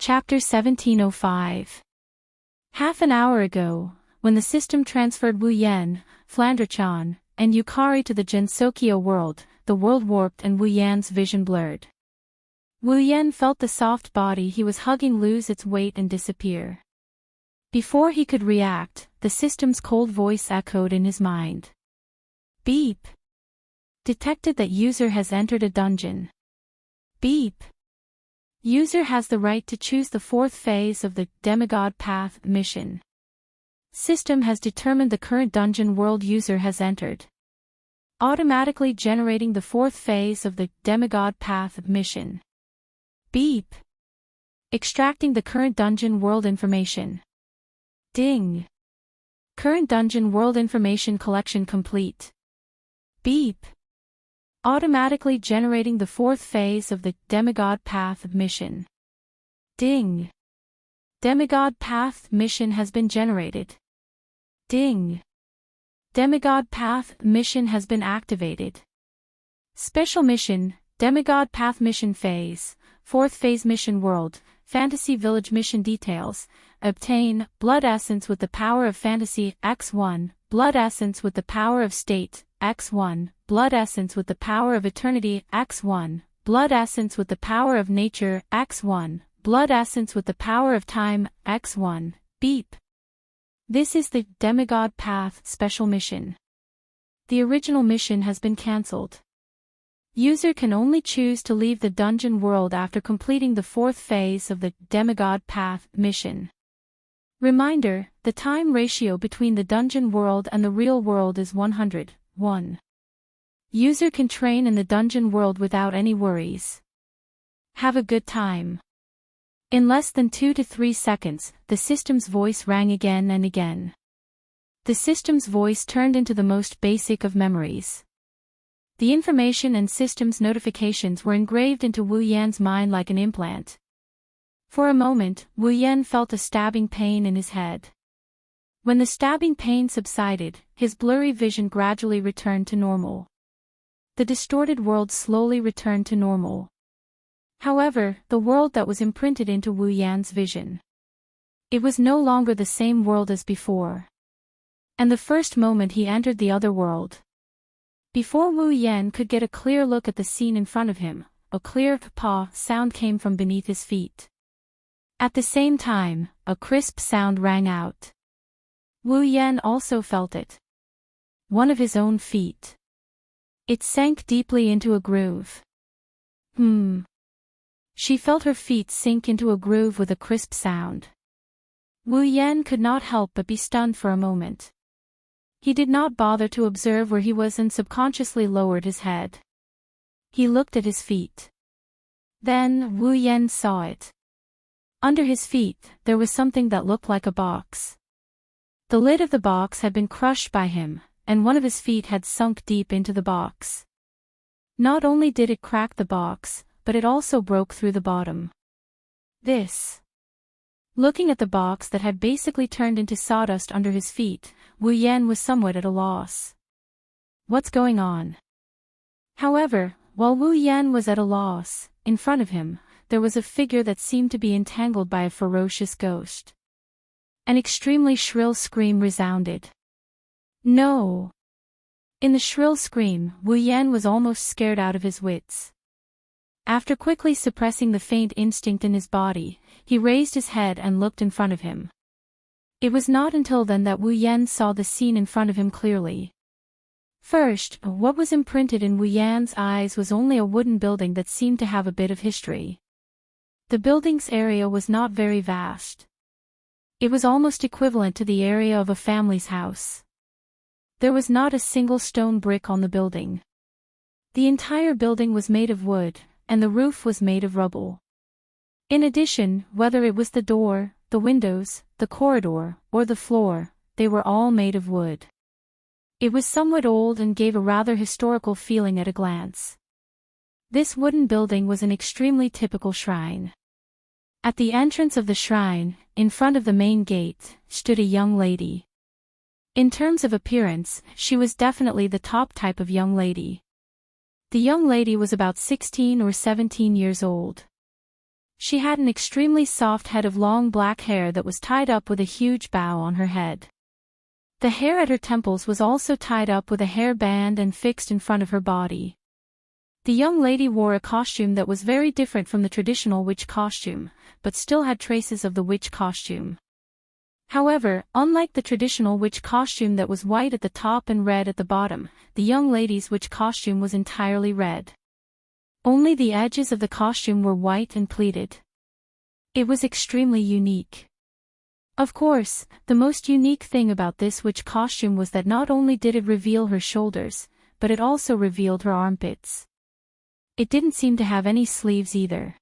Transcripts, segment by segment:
Chapter 1705. Half an hour ago, when the system transferred Wu Yan, Flandrachan, and Yukari to the Gensokyo world, the world warped and Wu Yan's vision blurred. Wu Yan felt the soft body he was hugging lose its weight and disappear. Before he could react, the system's cold voice echoed in his mind. Beep. Detected that user has entered a dungeon. Beep. User has the right to choose the fourth phase of the Demigod Path mission. System has determined the current dungeon world user has entered. Automatically generating the fourth phase of the Demigod Path mission. Beep. Extracting the current dungeon world information. Ding. Current dungeon world information collection complete. Beep. Automatically generating the fourth phase of the Demigod Path mission. Ding. Demigod Path mission has been generated. Ding. Demigod Path mission has been activated. Special mission, Demigod Path mission phase, fourth phase mission world, Fantasy Village mission details. Obtain, Blood Essence with the power of Fantasy, X1, Blood Essence with the power of State, X1, Blood Essence with the power of Eternity, X1, Blood Essence with the power of Nature, X1, Blood Essence with the power of Time, X1, Beep. This is the Demigod Path special mission. The original mission has been cancelled. User can only choose to leave the dungeon world after completing the fourth phase of the Demigod Path mission. Reminder, the time ratio between the dungeon world and the real world is 100:1. User can train in the dungeon world without any worries. Have a good time. In less than 2 to 3 seconds, the system's voice rang again and again. The system's voice turned into the most basic of memories. The information and system's notifications were engraved into Wu Yan's mind like an implant. For a moment, Wu Yan felt a stabbing pain in his head. When the stabbing pain subsided, his blurry vision gradually returned to normal. The distorted world slowly returned to normal. However, the world that was imprinted into Wu Yan's vision. It was no longer the same world as before. And the first moment he entered the other world. Before Wu Yan could get a clear look at the scene in front of him, a clear paw sound came from beneath his feet. At the same time, a crisp sound rang out. Wu Yan also felt it. One of his own feet. It sank deeply into a groove. She felt her feet sink into a groove with a crisp sound. Wu Yan could not help but be stunned for a moment. He did not bother to observe where he was and subconsciously lowered his head. He looked at his feet. Then Wu Yan saw it. Under his feet, there was something that looked like a box. The lid of the box had been crushed by him, and one of his feet had sunk deep into the box. Not only did it crack the box, but it also broke through the bottom. Looking at the box that had basically turned into sawdust under his feet, Wu Yan was somewhat at a loss. What's going on? However, while Wu Yan was at a loss, in front of him, there was a figure that seemed to be entangled by a ferocious ghost. An extremely shrill scream resounded. No! In the shrill scream, Wu Yan was almost scared out of his wits. After quickly suppressing the faint instinct in his body, he raised his head and looked in front of him. It was not until then that Wu Yan saw the scene in front of him clearly. First, what was imprinted in Wu Yan's eyes was only a wooden building that seemed to have a bit of history. The building's area was not very vast. It was almost equivalent to the area of a family's house. There was not a single stone brick on the building. The entire building was made of wood, and the roof was made of rubble. In addition, whether it was the door, the windows, the corridor, or the floor, they were all made of wood. It was somewhat old and gave a rather historical feeling at a glance. This wooden building was an extremely typical shrine. At the entrance of the shrine, in front of the main gate, stood a young lady. In terms of appearance, she was definitely the top type of young lady. The young lady was about 16 or 17 years old. She had an extremely soft head of long black hair that was tied up with a huge bow on her head. The hair at her temples was also tied up with a hair band and fixed in front of her body. The young lady wore a costume that was very different from the traditional witch costume, but still had traces of the witch costume. However, unlike the traditional witch costume that was white at the top and red at the bottom, the young lady's witch costume was entirely red. Only the edges of the costume were white and pleated. It was extremely unique. Of course, the most unique thing about this witch costume was that not only did it reveal her shoulders, but it also revealed her armpits. It didn't seem to have any sleeves either.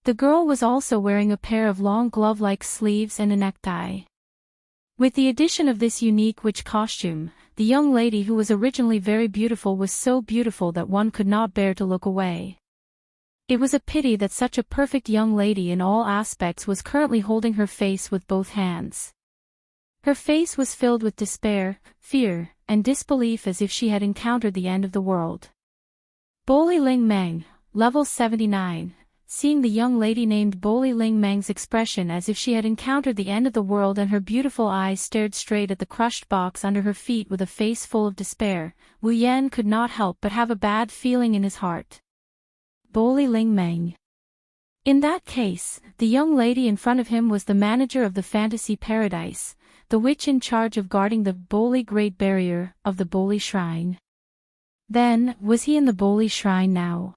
The girl was also wearing a pair of long glove-like sleeves and a necktie. With the addition of this unique witch costume, the young lady who was originally very beautiful was so beautiful that one could not bear to look away. It was a pity that such a perfect young lady in all aspects was currently holding her face with both hands. Her face was filled with despair, fear, and disbelief as if she had encountered the end of the world. Boli Ling Meng, level 79. Seeing the young lady named Boli Ling Meng's expression as if she had encountered the end of the world and her beautiful eyes stared straight at the crushed box under her feet with a face full of despair, Wu Yan could not help but have a bad feeling in his heart. Boli Ling Meng. In that case, the young lady in front of him was the manager of the Fantasy Paradise, the witch in charge of guarding the Boli Great Barrier of the Boli Shrine. Then, was he in the Boli Shrine now?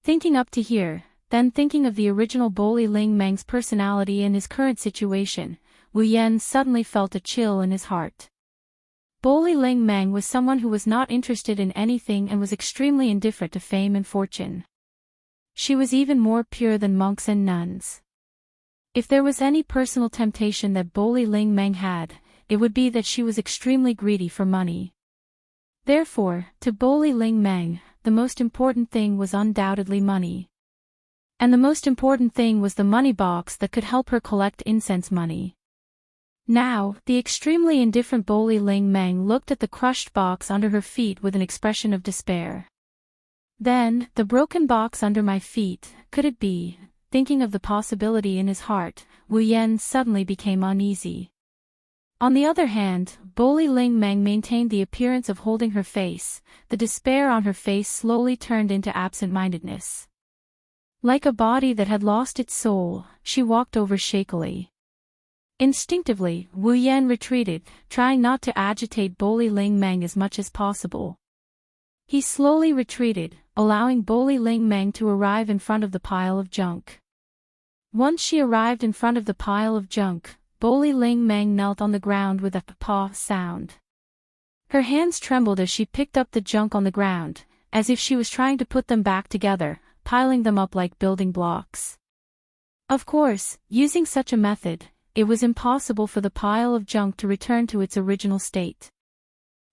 Thinking up to here, then thinking of the original Boli Ling Meng's personality and his current situation, Wu Yan suddenly felt a chill in his heart. Boli Ling Meng was someone who was not interested in anything and was extremely indifferent to fame and fortune. She was even more pure than monks and nuns. If there was any personal temptation that Boli Ling Meng had, it would be that she was extremely greedy for money. Therefore, to Boli Ling Meng, the most important thing was undoubtedly money. And the most important thing was the money box that could help her collect incense money. Now, the extremely indifferent Boli Ling Meng looked at the crushed box under her feet with an expression of despair. Then, the broken box under my feet, could it be? Thinking of the possibility in his heart, Wu Yan suddenly became uneasy. On the other hand, Boli Ling Meng maintained the appearance of holding her face. The despair on her face slowly turned into absent-mindedness. Like a body that had lost its soul, she walked over shakily. Instinctively, Wu Yan retreated, trying not to agitate Boli Ling Meng as much as possible. He slowly retreated, allowing Boli Ling Meng to arrive in front of the pile of junk. Once she arrived in front of the pile of junk, Boli Ling Meng knelt on the ground with a paw sound. Her hands trembled as she picked up the junk on the ground, as if she was trying to put them back together, piling them up like building blocks. Of course, using such a method, it was impossible for the pile of junk to return to its original state.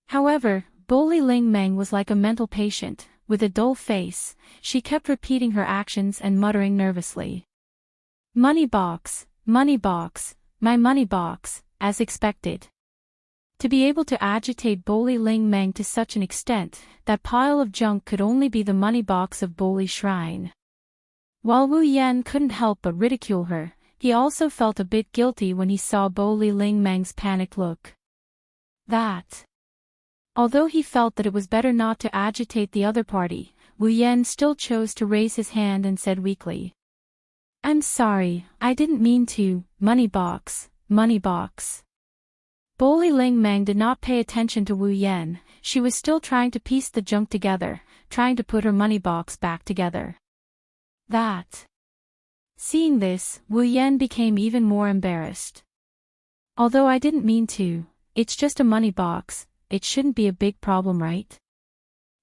However, Boli Ling Meng was like a mental patient. With a dull face, she kept repeating her actions and muttering nervously. Money box, my money box, as expected. To be able to agitate Boli Ling Meng to such an extent, that pile of junk could only be the money box of Boli Shrine. While Wu Yan couldn't help but ridicule her, he also felt a bit guilty when he saw Boli Ling Meng's panicked look. Although he felt that it was better not to agitate the other party, Wu Yan still chose to raise his hand and said weakly. I'm sorry, I didn't mean to, money box. Boli Ling Meng did not pay attention to Wu Yan. She was still trying to piece the junk together, trying to put her money box back together. Seeing this, Wu Yan became even more embarrassed. Although I didn't mean to, it's just a money box, it shouldn't be a big problem, right?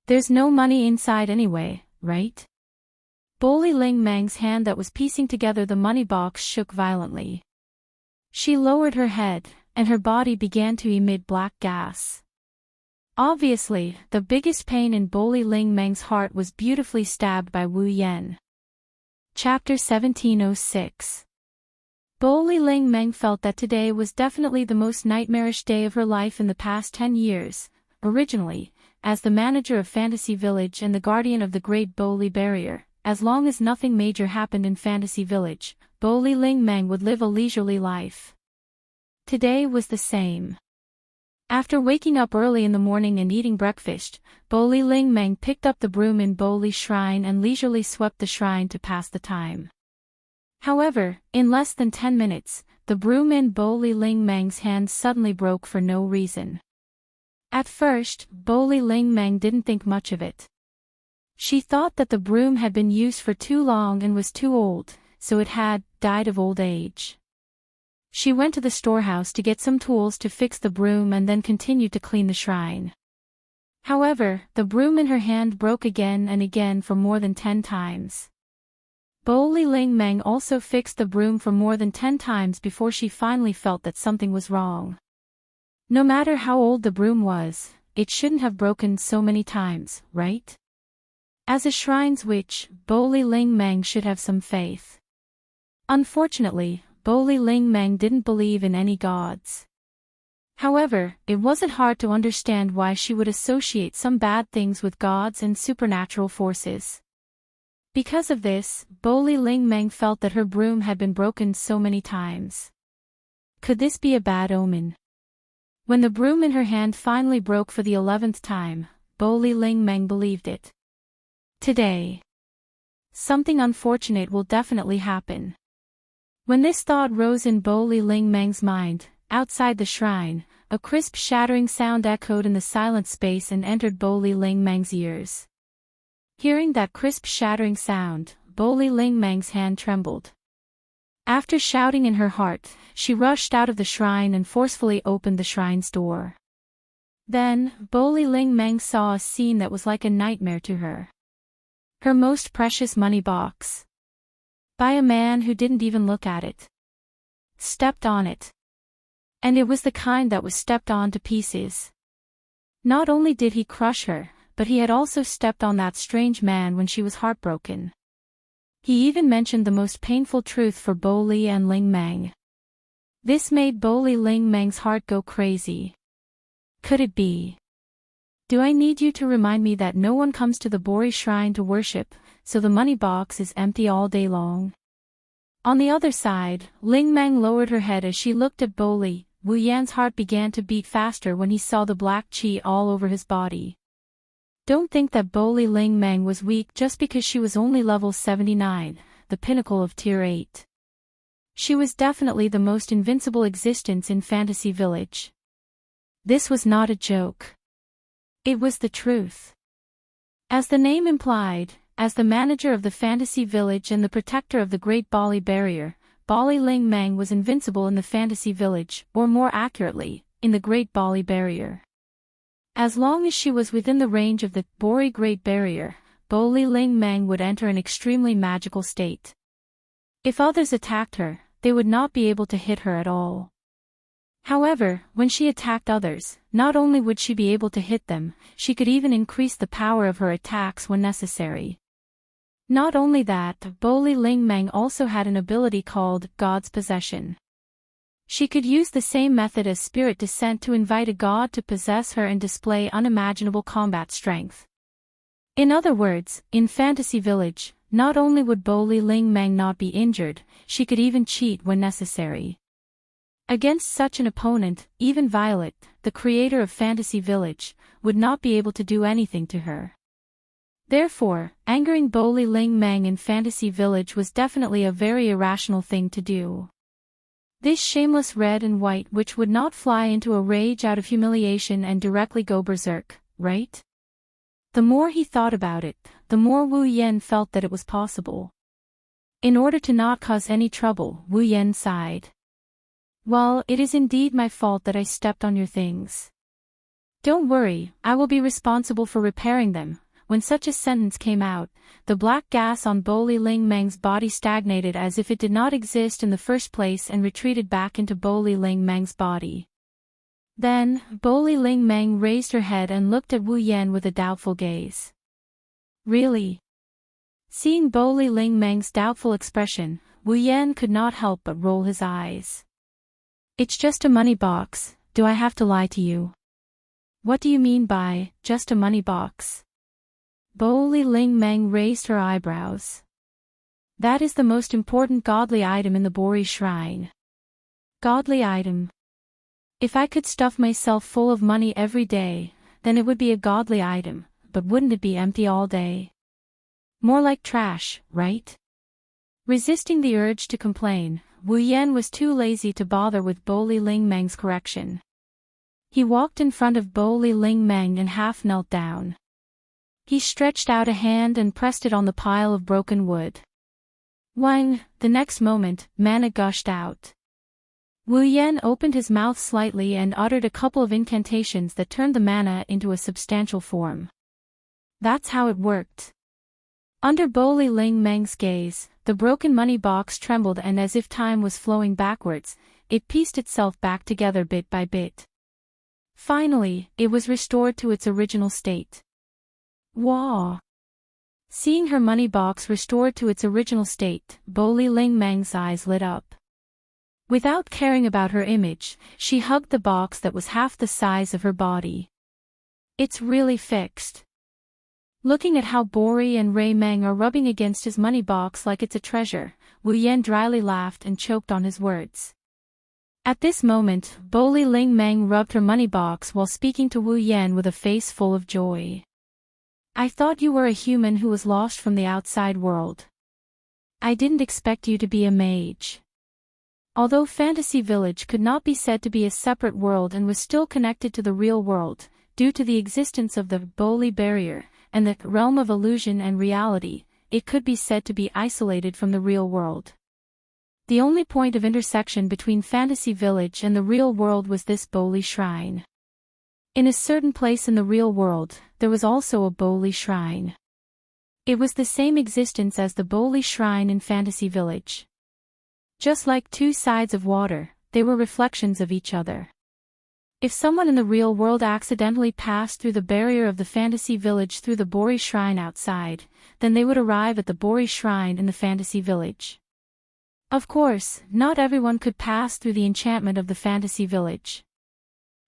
There's no money inside anyway, right? Boli Ling Meng's hand that was piecing together the money box shook violently. She lowered her head, and her body began to emit black gas. Obviously, the biggest pain in Boli Ling Meng's heart was beautifully stabbed by Wu Yan. Chapter 1706. Boli Ling Meng felt that today was definitely the most nightmarish day of her life in the past 10 years. Originally, as the manager of Fantasy Village and the guardian of the Great Boli Barrier, as long as nothing major happened in Fantasy Village, Bo Li Ling Meng would live a leisurely life. Today was the same. After waking up early in the morning and eating breakfast, Bo Li Ling Meng picked up the broom in Bo Li Shrine and leisurely swept the shrine to pass the time. However, in less than 10 minutes, the broom in Bo Li Ling Meng's hand suddenly broke for no reason. At first, Bo Li Ling Meng didn't think much of it. She thought that the broom had been used for too long and was too old, so it had died of old age. She went to the storehouse to get some tools to fix the broom and then continued to clean the shrine. However, the broom in her hand broke again and again for more than 10 times. Bo Li Ling Meng also fixed the broom for more than 10 times before she finally felt that something was wrong. No matter how old the broom was, it shouldn't have broken so many times, right? As a shrine's witch, Bo Li Ling Meng should have some faith. Unfortunately, Bo Li Ling Meng didn't believe in any gods. However, it wasn't hard to understand why she would associate some bad things with gods and supernatural forces. Because of this, Bo Li Ling Meng felt that her broom had been broken so many times. Could this be a bad omen? When the broom in her hand finally broke for the 11th time, Bo Li Ling Meng believed it. Today, something unfortunate will definitely happen. When this thought rose in Bo Li Ling Meng's mind, outside the shrine, a crisp shattering sound echoed in the silent space and entered Bo Li Ling Meng's ears. Hearing that crisp shattering sound, Bo Li Ling Meng's hand trembled. After shouting in her heart, she rushed out of the shrine and forcefully opened the shrine's door. Then, Bo Li Ling Meng saw a scene that was like a nightmare to her. Her most precious money box. By a man who didn't even look at it. Stepped on it. And it was the kind that was stepped on to pieces. Not only did he crush her, but he had also stepped on that strange man when she was heartbroken. He even mentioned the most painful truth for Bo Li and Ling Meng. This made Bo Li Ling Meng's heart go crazy. Could it be? Do I need you to remind me that no one comes to the Bori shrine to worship, so the money box is empty all day long? On the other side, Ling Meng lowered her head as she looked at Bo Li. Wu Yan's heart began to beat faster when he saw the black qi all over his body. Don't think that Bo Li Ling Meng was weak just because she was only level 79, the pinnacle of tier 8. She was definitely the most invincible existence in Fantasy Village. This was not a joke. It was the truth. As the name implied, as the manager of the Fantasy Village and the protector of the Great Bali Barrier, Bo Li Ling Meng was invincible in the Fantasy Village, or more accurately, in the Great Bali Barrier. As long as she was within the range of the Bori Great Barrier, Bo Li Ling Meng would enter an extremely magical state. If others attacked her, they would not be able to hit her at all. However, when she attacked others, not only would she be able to hit them, she could even increase the power of her attacks when necessary. Not only that, Bo Li Ling Meng also had an ability called God's Possession. She could use the same method as Spirit Descent to invite a god to possess her and display unimaginable combat strength. In other words, in Fantasy Village, not only would Bo Li Ling Meng not be injured, she could even cheat when necessary. Against such an opponent, even Violet, the creator of Fantasy Village, would not be able to do anything to her. Therefore, angering Bo Li Ling Meng in Fantasy Village was definitely a very irrational thing to do. This shameless red and white witch would not fly into a rage out of humiliation and directly go berserk, right? The more he thought about it, the more Wu Yan felt that it was possible. In order to not cause any trouble, Wu Yan sighed. Well, it is indeed my fault that I stepped on your things. Don't worry, I will be responsible for repairing them. When such a sentence came out, the black gas on Bo Li Ling Meng's body stagnated as if it did not exist in the first place and retreated back into Bo Li Ling Meng's body. Then, Bo Li Ling Meng raised her head and looked at Wu Yan with a doubtful gaze. Really? Seeing Bo Li Ling Meng's doubtful expression, Wu Yan could not help but roll his eyes. It's just a money box, do I have to lie to you? What do you mean by, just a money box? Bo Li Ling Meng raised her eyebrows. That is the most important godly item in the Bori shrine. Godly item. If I could stuff myself full of money every day, then it would be a godly item, but wouldn't it be empty all day? More like trash, right? Resisting the urge to complain, Wu Yan was too lazy to bother with Bo Li Ling Meng's correction. He walked in front of Bo Li Ling Meng and half knelt down. He stretched out a hand and pressed it on the pile of broken wood. Wang, the next moment, mana gushed out. Wu Yan opened his mouth slightly and uttered a couple of incantations that turned the mana into a substantial form. That's how it worked. Under Bo Li Ling Meng's gaze, the broken money box trembled, and as if time was flowing backwards, it pieced itself back together bit by bit. Finally, it was restored to its original state. Wow! Seeing her money box restored to its original state, Bo Li Ling Meng's eyes lit up. Without caring about her image, she hugged the box that was half the size of her body. It's really fixed. Looking at how Bori and Ray Meng are rubbing against his money box like it's a treasure, Wu Yan dryly laughed and choked on his words. At this moment, Bo Li Ling Meng rubbed her money box while speaking to Wu Yan with a face full of joy. I thought you were a human who was lost from the outside world. I didn't expect you to be a mage. Although Fantasy Village could not be said to be a separate world and was still connected to the real world, due to the existence of the Bo Li barrier, and the realm of illusion and reality, it could be said to be isolated from the real world. The only point of intersection between Fantasy Village and the real world was this Bo Li shrine. In a certain place in the real world, there was also a Bo Li shrine. It was the same existence as the Bo Li shrine in Fantasy Village. Just like two sides of water, they were reflections of each other. If someone in the real world accidentally passed through the barrier of the Fantasy Village through the Bori shrine outside, then they would arrive at the Bori shrine in the Fantasy Village. Of course, not everyone could pass through the enchantment of the Fantasy Village.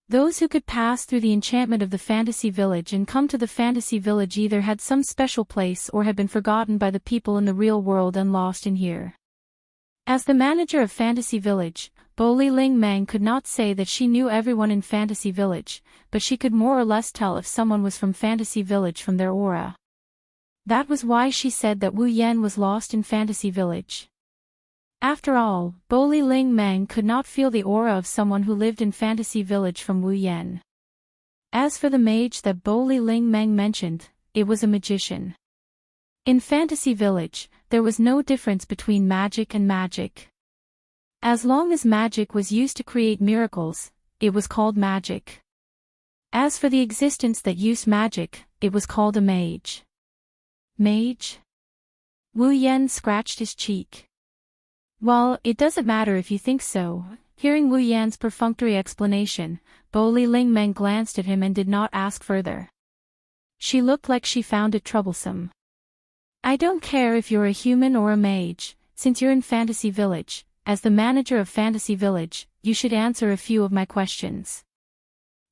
Those who could pass through the enchantment of the Fantasy Village and come to the Fantasy Village either had some special place or had been forgotten by the people in the real world and lost in here. As the manager of Fantasy Village, Bo Li Ling Meng could not say that she knew everyone in Fantasy Village, but she could more or less tell if someone was from Fantasy Village from their aura. That was why she said that Wu Yan was lost in Fantasy Village. After all, Bo Li Ling Meng could not feel the aura of someone who lived in Fantasy Village from Wu Yan. As for the mage that Bo Li Ling Meng mentioned, it was a magician. In Fantasy Village, there was no difference between magic and magic. As long as magic was used to create miracles, it was called magic. As for the existence that used magic, it was called a mage. Mage? Wu Yan scratched his cheek. Well, it doesn't matter if you think so. Hearing Wu Yan's perfunctory explanation, Bo Li Ling Meng glanced at him and did not ask further. She looked like she found it troublesome. I don't care if you're a human or a mage, since you're in Fantasy Village. As the manager of Fantasy Village, you should answer a few of my questions.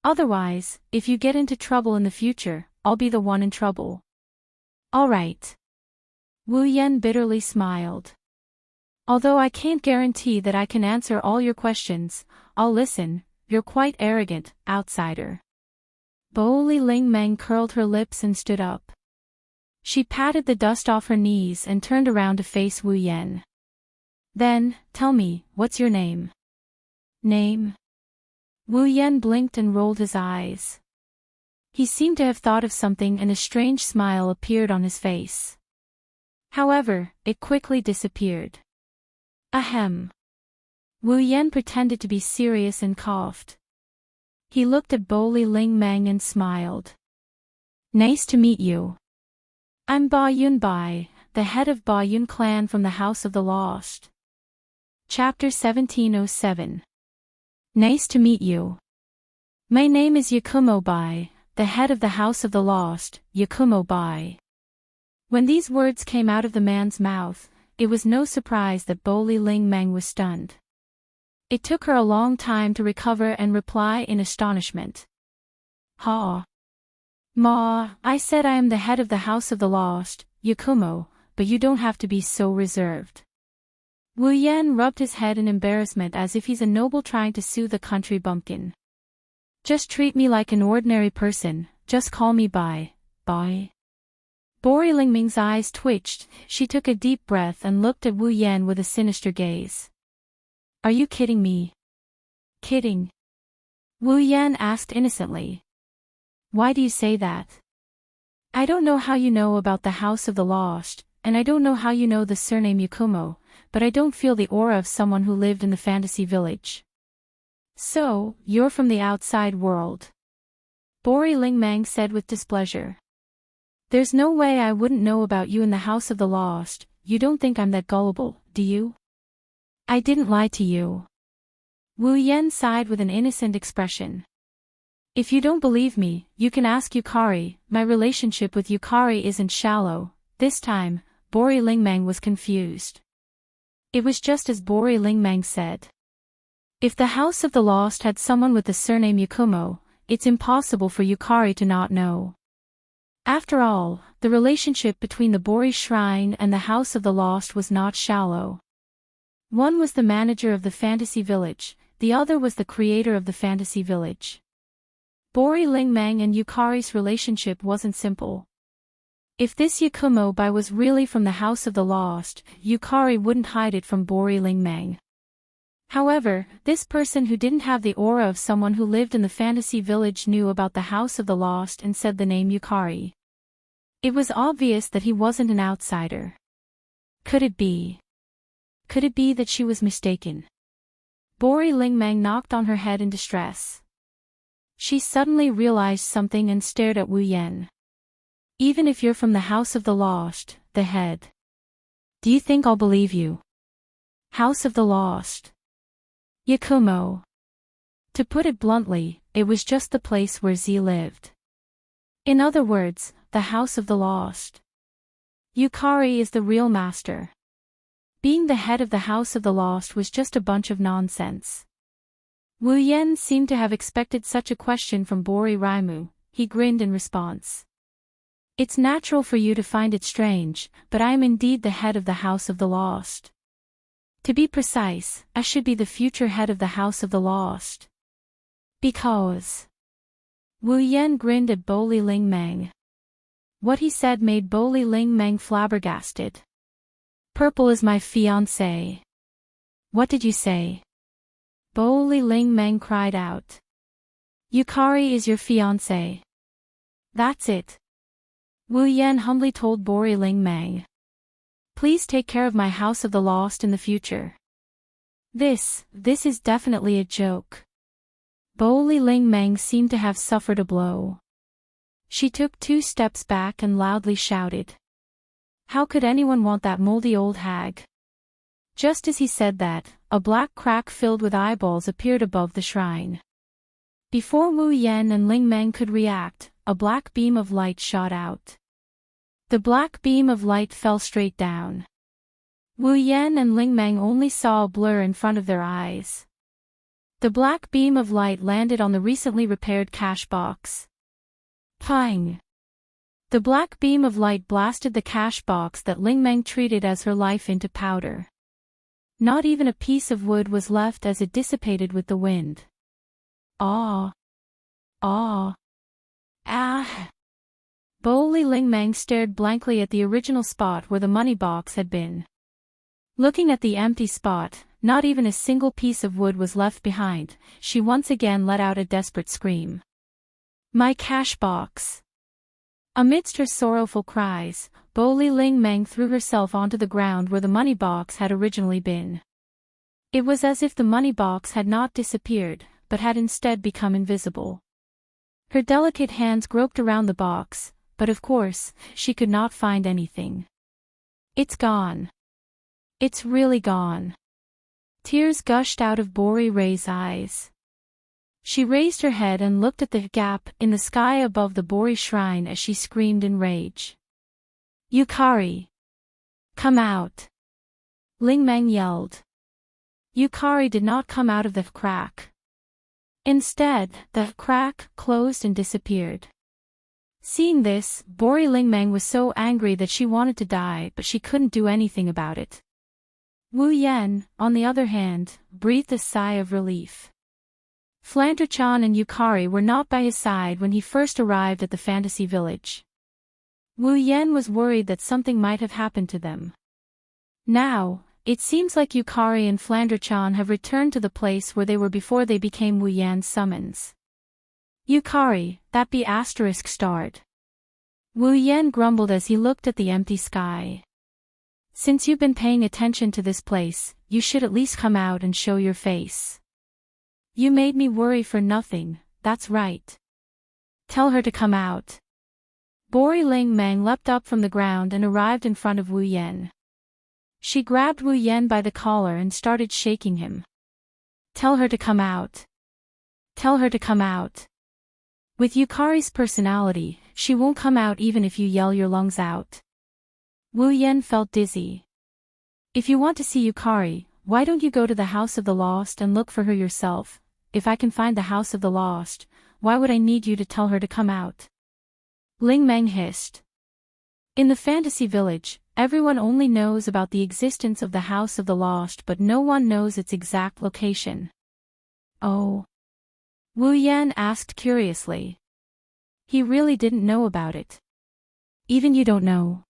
Otherwise, if you get into trouble in the future, I'll be the one in trouble. All right. Wu Yan bitterly smiled. Although I can't guarantee that I can answer all your questions, I'll listen. You're quite arrogant, outsider. Bo Li Ling Meng curled her lips and stood up. She patted the dust off her knees and turned around to face Wu Yan. Then, tell me, what's your name? Name? Wu Yan blinked and rolled his eyes. He seemed to have thought of something and a strange smile appeared on his face. However, it quickly disappeared. Ahem. Wu Yan pretended to be serious and coughed. He looked at Bo Li Ling Meng and smiled. Nice to meet you. I'm Ba Yun Bai, the head of Ba Yun clan from the House of the Lost. Chapter 1707. Nice to meet you. My name is Yakumo Bai, the head of the House of the Lost, Yakumo Bai. When these words came out of the man's mouth, it was no surprise that Bo Li Ling Meng was stunned. It took her a long time to recover and reply in astonishment. Ha! Ma, I said I am the head of the House of the Lost, Yakumo, but you don't have to be so reserved. Wu Yan rubbed his head in embarrassment as if he's a noble trying to soothe a country bumpkin. Just treat me like an ordinary person, just call me Bai. Bori Lingming's eyes twitched, she took a deep breath and looked at Wu Yan with a sinister gaze. Are you kidding me? Kidding? Wu Yan asked innocently. Why do you say that? I don't know how you know about the House of the Lost, and I don't know how you know the surname Yakumo, but I don't feel the aura of someone who lived in the fantasy village. So, you're from the outside world. Bori Lingmang said with displeasure. There's no way I wouldn't know about you in the House of the Lost, you don't think I'm that gullible, do you? I didn't lie to you. Wu Yan sighed with an innocent expression. If you don't believe me, you can ask Yukari, my relationship with Yukari isn't shallow. This time, Bori Lingmang was confused. It was just as Bori Lingmang said. If the House of the Lost had someone with the surname Yakumo, it's impossible for Yukari to not know. After all, the relationship between the Bori Shrine and the House of the Lost was not shallow. One was the manager of the fantasy village, the other was the creator of the fantasy village. Bori Lingmang and Yukari's relationship wasn't simple. If this Yakumo Bai was really from the House of the Lost, Yukari wouldn't hide it from Bori Lingmang. However, this person who didn't have the aura of someone who lived in the fantasy village knew about the House of the Lost and said the name Yukari. It was obvious that he wasn't an outsider. Could it be? Could it be that she was mistaken? Bori Lingmang knocked on her head in distress. She suddenly realized something and stared at Wu Yan. Even if you're from the House of the Lost, the head. Do you think I'll believe you? House of the Lost. Yakumo. To put it bluntly, it was just the place where Z lived. In other words, the House of the Lost. Yukari is the real master. Being the head of the House of the Lost was just a bunch of nonsense. Wu Yan seemed to have expected such a question from Bori Raimu. He grinned in response. It's natural for you to find it strange, but I am indeed the head of the House of the Lost. To be precise, I should be the future head of the House of the Lost. Because... Wu Yan grinned at Boli Lingmang. What he said made Boli Lingmang flabbergasted. Purple is my fiancé. What did you say? Boli Lingmang cried out. Yukari is your fiancé. That's it. Wu Yan humbly told Bori Lingmang. Please take care of my House of the Lost in the future. This is definitely a joke. Boli Lingmang seemed to have suffered a blow. She took 2 steps back and loudly shouted. How could anyone want that moldy old hag? Just as he said that, a black crack filled with eyeballs appeared above the shrine. Before Wu Yan and Lingmang could react, a black beam of light shot out. The black beam of light fell straight down. Wu Yan and Lingmang only saw a blur in front of their eyes. The black beam of light landed on the recently repaired cash box. Pang! The black beam of light blasted the cash box that Lingmang treated as her life into powder. Not even a piece of wood was left as it dissipated with the wind. Ah! Ah! Ah! Boli Lingmang stared blankly at the original spot where the money box had been. Looking at the empty spot, not even a single piece of wood was left behind, she once again let out a desperate scream. My cash box! Amidst her sorrowful cries, Boli Lingmang threw herself onto the ground where the money box had originally been. It was as if the money box had not disappeared, but had instead become invisible. Her delicate hands groped around the box, but of course, she could not find anything. It's gone. It's really gone. Tears gushed out of Bori Ray's eyes. She raised her head and looked at the gap in the sky above the Bori shrine as she screamed in rage. Yukari! Come out! Lingmang yelled. Yukari did not come out of the crack. Instead, the crack closed and disappeared. Seeing this, Bori Lingmeng was so angry that she wanted to die, but she couldn't do anything about it. Wu Yan, on the other hand, breathed a sigh of relief. Flandrachan and Yukari were not by his side when he first arrived at the fantasy village. Wu Yan was worried that something might have happened to them. Now, it seems like Yukari and Flandrachan have returned to the place where they were before they became Wu Yan's summons. Yukari, that be ** starred. Wu Yan grumbled as he looked at the empty sky. Since you've been paying attention to this place, you should at least come out and show your face. You made me worry for nothing, that's right. Tell her to come out. Bori Lingmeng leapt up from the ground and arrived in front of Wu Yan. She grabbed Wu Yan by the collar and started shaking him. Tell her to come out. Tell her to come out. With Yukari's personality, she won't come out even if you yell your lungs out. Wu Yan felt dizzy. If you want to see Yukari, why don't you go to the House of the Lost and look for her yourself? If I can find the House of the Lost, why would I need you to tell her to come out? Lingmeng hissed. In the fantasy village, everyone only knows about the existence of the House of the Lost, but no one knows its exact location. Oh? Wu Yan asked curiously. He really didn't know about it. Even you don't know?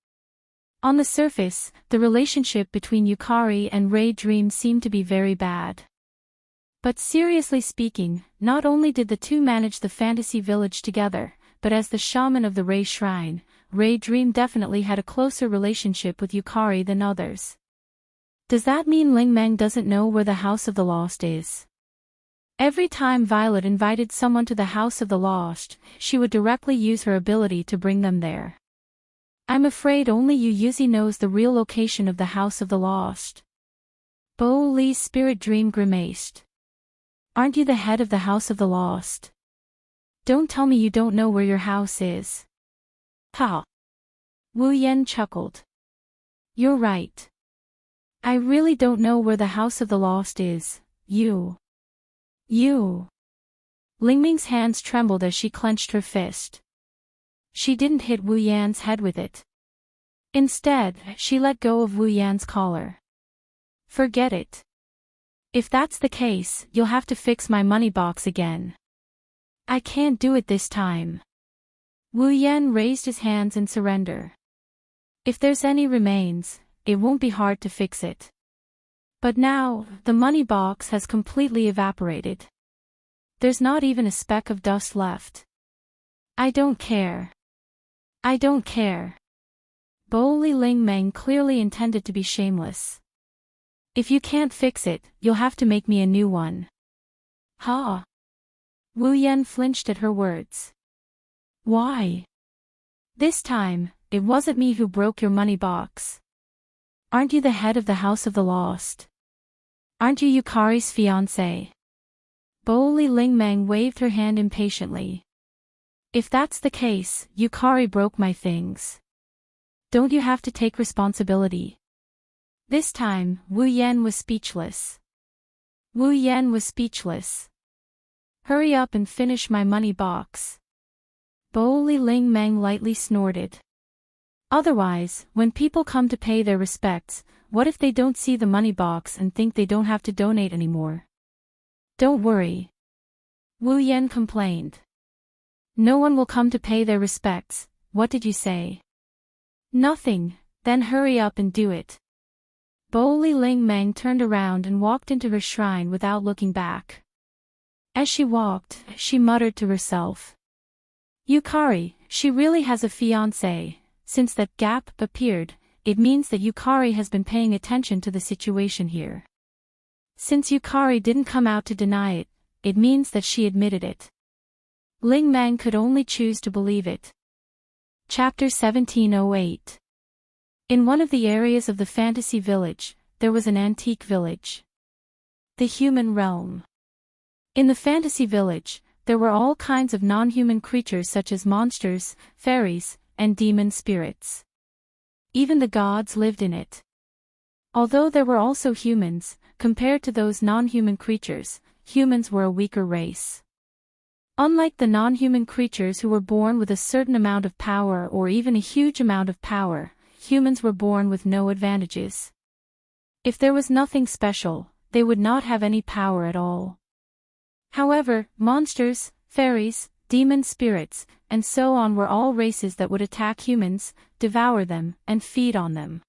On the surface, the relationship between Yukari and Ray Dream seemed to be very bad. But seriously speaking, not only did the two manage the fantasy village together, but as the shaman of the Ray Shrine, Ray Dream definitely had a closer relationship with Yukari than others. Does that mean Lingmeng doesn't know where the House of the Lost is? Every time Violet invited someone to the House of the Lost, she would directly use her ability to bring them there. I'm afraid only Yu Yuzi knows the real location of the House of the Lost. Bo Li's spirit dream grimaced. Aren't you the head of the House of the Lost? Don't tell me you don't know where your house is. Ha! Wu Yan chuckled. You're right. I really don't know where the House of the Lost is, You. Lingming's hands trembled as she clenched her fist. She didn't hit Wu Yan's head with it. Instead, she let go of Wu Yan's collar. Forget it. If that's the case, you'll have to fix my money box again. I can't do it this time. Wu Yan raised his hands in surrender. If there's any remains, it won't be hard to fix it. But now, the money box has completely evaporated. There's not even a speck of dust left. I don't care. I don't care. Bo Li Lingmeng clearly intended to be shameless. If you can't fix it, you'll have to make me a new one. Ha! Wu Yan flinched at her words. Why? This time, it wasn't me who broke your money box. Aren't you the head of the House of the Lost? Aren't you Yukari's fiancé? Bo Li Lingmeng waved her hand impatiently. If that's the case, Yukari broke my things. Don't you have to take responsibility? This time, Wu Yan was speechless. Wu Yan was speechless. Hurry up and finish my money box. Bo Li Lingmeng lightly snorted. Otherwise, when people come to pay their respects, what if they don't see the money box and think they don't have to donate anymore? Don't worry. Wu Yan complained. No one will come to pay their respects. What did you say? Nothing, then hurry up and do it. Bo Li Lingmeng turned around and walked into her shrine without looking back. As she walked, she muttered to herself. Yukari, she really has a fiancé. Since that gap appeared, it means that Yukari has been paying attention to the situation here. Since Yukari didn't come out to deny it, it means that she admitted it. Lingmeng could only choose to believe it. Chapter 1708. In one of the areas of the fantasy village, there was an antique village. The human realm. In the fantasy village, there were all kinds of non-human creatures such as monsters, fairies, and demon spirits. Even the gods lived in it. Although there were also humans, compared to those non-human creatures, humans were a weaker race. Unlike the non-human creatures who were born with a certain amount of power or even a huge amount of power, humans were born with no advantages. If there was nothing special, they would not have any power at all. However, monsters, fairies, demon spirits, and so on were all races that would attack humans, devour them, and feed on them.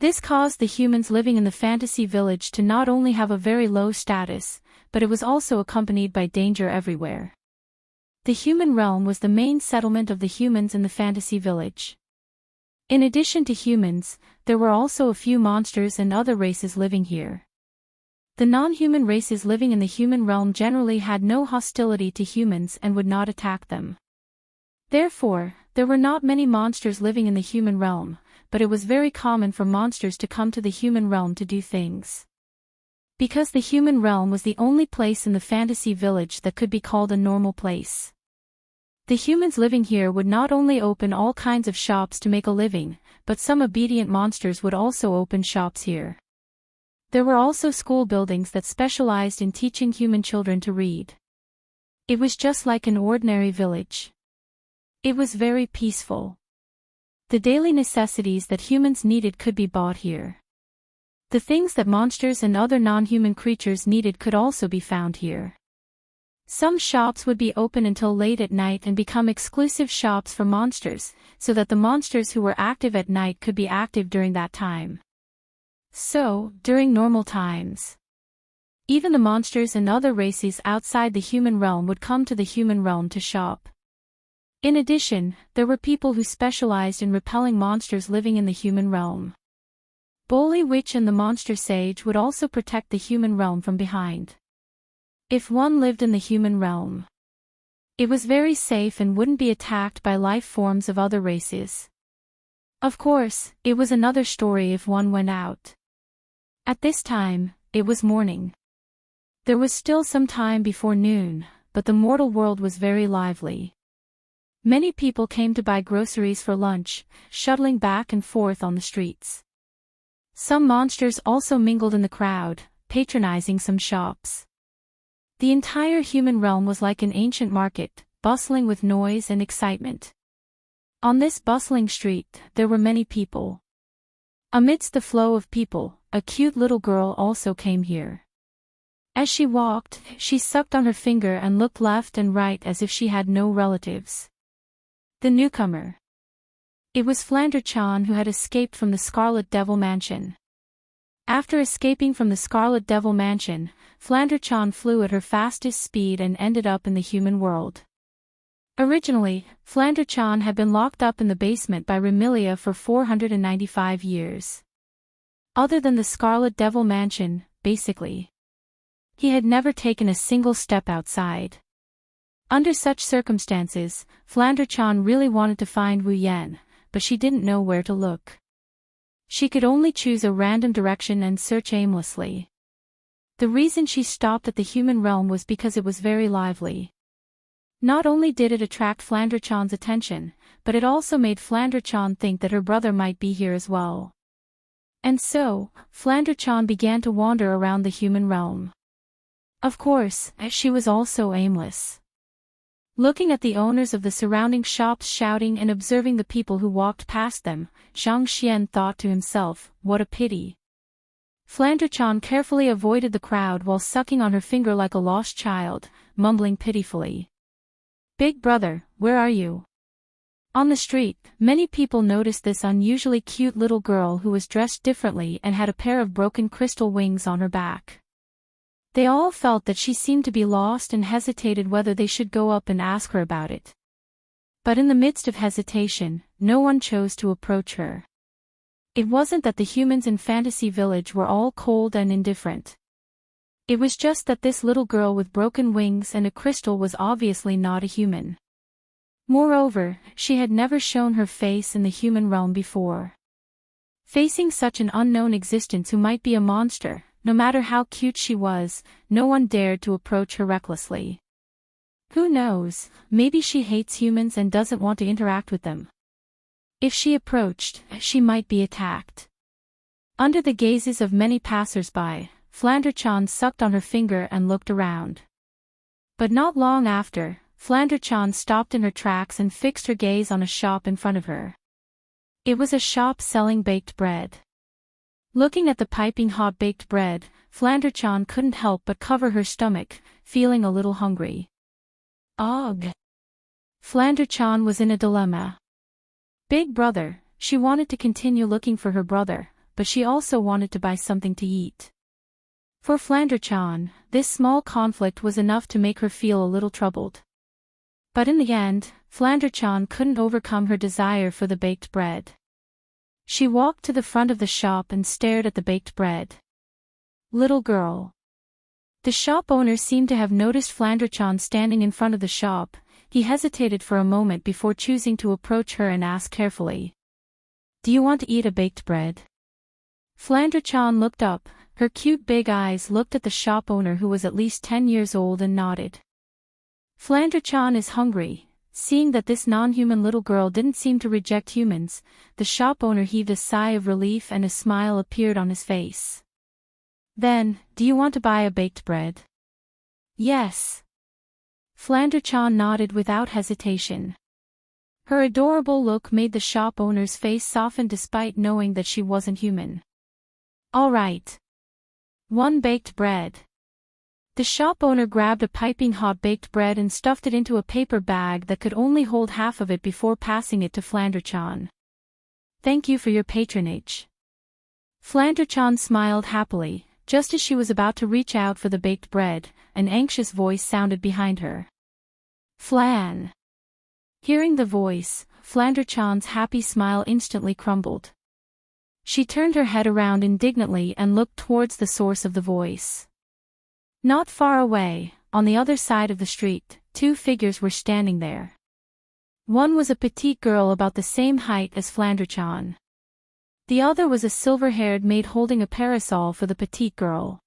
This caused the humans living in the fantasy village to not only have a very low status, but it was also accompanied by danger everywhere. The human realm was the main settlement of the humans in the fantasy village. In addition to humans, there were also a few monsters and other races living here. The non-human races living in the human realm generally had no hostility to humans and would not attack them. Therefore, there were not many monsters living in the human realm, but it was very common for monsters to come to the human realm to do things. Because the human realm was the only place in the fantasy village that could be called a normal place. The humans living here would not only open all kinds of shops to make a living, but some obedient monsters would also open shops here. There were also school buildings that specialized in teaching human children to read. It was just like an ordinary village. It was very peaceful. The daily necessities that humans needed could be bought here. The things that monsters and other non-human creatures needed could also be found here. Some shops would be open until late at night and become exclusive shops for monsters, so that the monsters who were active at night could be active during that time. So, during normal times, even the monsters and other races outside the human realm would come to the human realm to shop. In addition, there were people who specialized in repelling monsters living in the human realm. Bully Witch and the Monster Sage would also protect the human realm from behind. If one lived in the human realm, it was very safe and wouldn't be attacked by life forms of other races. Of course, it was another story if one went out. At this time, it was morning. There was still some time before noon, but the mortal world was very lively. Many people came to buy groceries for lunch, shuttling back and forth on the streets. Some monsters also mingled in the crowd, patronizing some shops. The entire human realm was like an ancient market, bustling with noise and excitement. On this bustling street, there were many people. Amidst the flow of people, a cute little girl also came here. As she walked, she sucked on her finger and looked left and right as if she had no relatives. The newcomer. It was Flandre-chan who had escaped from the Scarlet Devil Mansion. After escaping from the Scarlet Devil Mansion, Flandre-chan flew at her fastest speed and ended up in the human world. Originally, Flandre-chan had been locked up in the basement by Remilia for 495 years. Other than the Scarlet Devil Mansion, basically, he had never taken a single step outside. Under such circumstances, Flandre-chan really wanted to find Wu Yan, but she didn't know where to look. She could only choose a random direction and search aimlessly. The reason she stopped at the human realm was because it was very lively. Not only did it attract Flandre-chan's attention, but it also made Flandre-chan think that her brother might be here as well. And so, Flandre-chan began to wander around the human realm. Of course, she was also aimless. Looking at the owners of the surrounding shops shouting and observing the people who walked past them, Zhang Xian thought to himself, what a pity. Flandre-chan carefully avoided the crowd while sucking on her finger like a lost child, mumbling pitifully. Big brother, where are you? On the street, many people noticed this unusually cute little girl who was dressed differently and had a pair of broken crystal wings on her back. They all felt that she seemed to be lost and hesitated whether they should go up and ask her about it. But in the midst of hesitation, no one chose to approach her. It wasn't that the humans in Fantasy Village were all cold and indifferent. It was just that this little girl with broken wings and a crystal was obviously not a human. Moreover, she had never shown her face in the human realm before. Facing such an unknown existence who might be a monster, no matter how cute she was, no one dared to approach her recklessly. Who knows, maybe she hates humans and doesn't want to interact with them. If she approached, she might be attacked. Under the gazes of many passers-by, Flandre-chan sucked on her finger and looked around. But not long after, Flandre-chan stopped in her tracks and fixed her gaze on a shop in front of her. It was a shop selling baked bread. Looking at the piping hot baked bread, Flandre-chan couldn't help but cover her stomach, feeling a little hungry. Ugh! Flandre-chan was in a dilemma. Big brother, she wanted to continue looking for her brother, but she also wanted to buy something to eat. For Flandre-chan, this small conflict was enough to make her feel a little troubled. But in the end, Flandre-chan couldn't overcome her desire for the baked bread. She walked to the front of the shop and stared at the baked bread. Little girl. The shop owner seemed to have noticed Flandre-chan standing in front of the shop. He hesitated for a moment before choosing to approach her and ask carefully. Do you want to eat a baked bread? Flandre-chan looked up, her cute big eyes looked at the shop owner who was at least 10 years old and nodded. Flandre-chan is hungry. Seeing that this non-human little girl didn't seem to reject humans, the shop owner heaved a sigh of relief and a smile appeared on his face. Then, do you want to buy a baked bread? Yes. Flandre-chan nodded without hesitation. Her adorable look made the shop owner's face soften despite knowing that she wasn't human. All right. 1 baked bread. The shop owner grabbed a piping hot baked bread and stuffed it into a paper bag that could only hold half of it before passing it to Flandre-chan. Thank you for your patronage. Flandre-chan smiled happily. Just as she was about to reach out for the baked bread, an anxious voice sounded behind her. Flan. Hearing the voice, Flandre-chan's happy smile instantly crumbled. She turned her head around indignantly and looked towards the source of the voice. Not far away, on the other side of the street, 2 figures were standing there. One was a petite girl about the same height as Flandre-chan. The other was a silver-haired maid holding a parasol for the petite girl.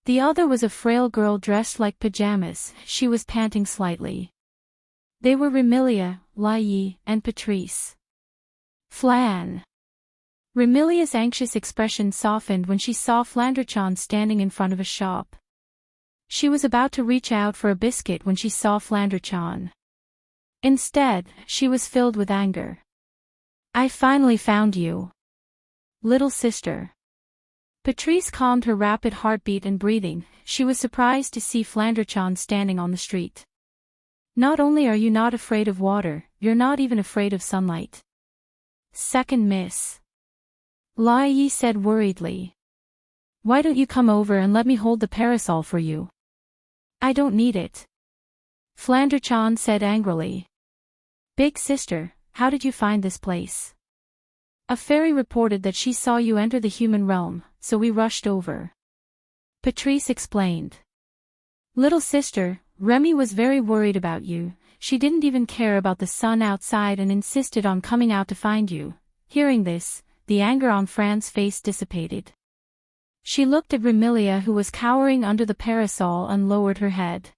The other was a frail girl dressed like pajamas. She was panting slightly. They were Remilia, Lai, and Patrice. Flan. Remilia's anxious expression softened when she saw Flandre-chan standing in front of a shop. She was about to reach out for a biscuit when she saw Flandre-chan. Instead, she was filled with anger. I finally found you. Little sister. Patrice calmed her rapid heartbeat and breathing. She was surprised to see Flandre-chan standing on the street. Not only are you not afraid of water, you're not even afraid of sunlight. Second miss. Lai said worriedly. Why don't you come over and let me hold the parasol for you? I don't need it. Flandre-chan said angrily. Big sister, how did you find this place? A fairy reported that she saw you enter the human realm, so we rushed over. Patrice explained. Little sister, Remy was very worried about you. She didn't even care about the sun outside and insisted on coming out to find you. Hearing this, the anger on Fran's face dissipated. She looked at Remilia who was cowering under the parasol and lowered her head.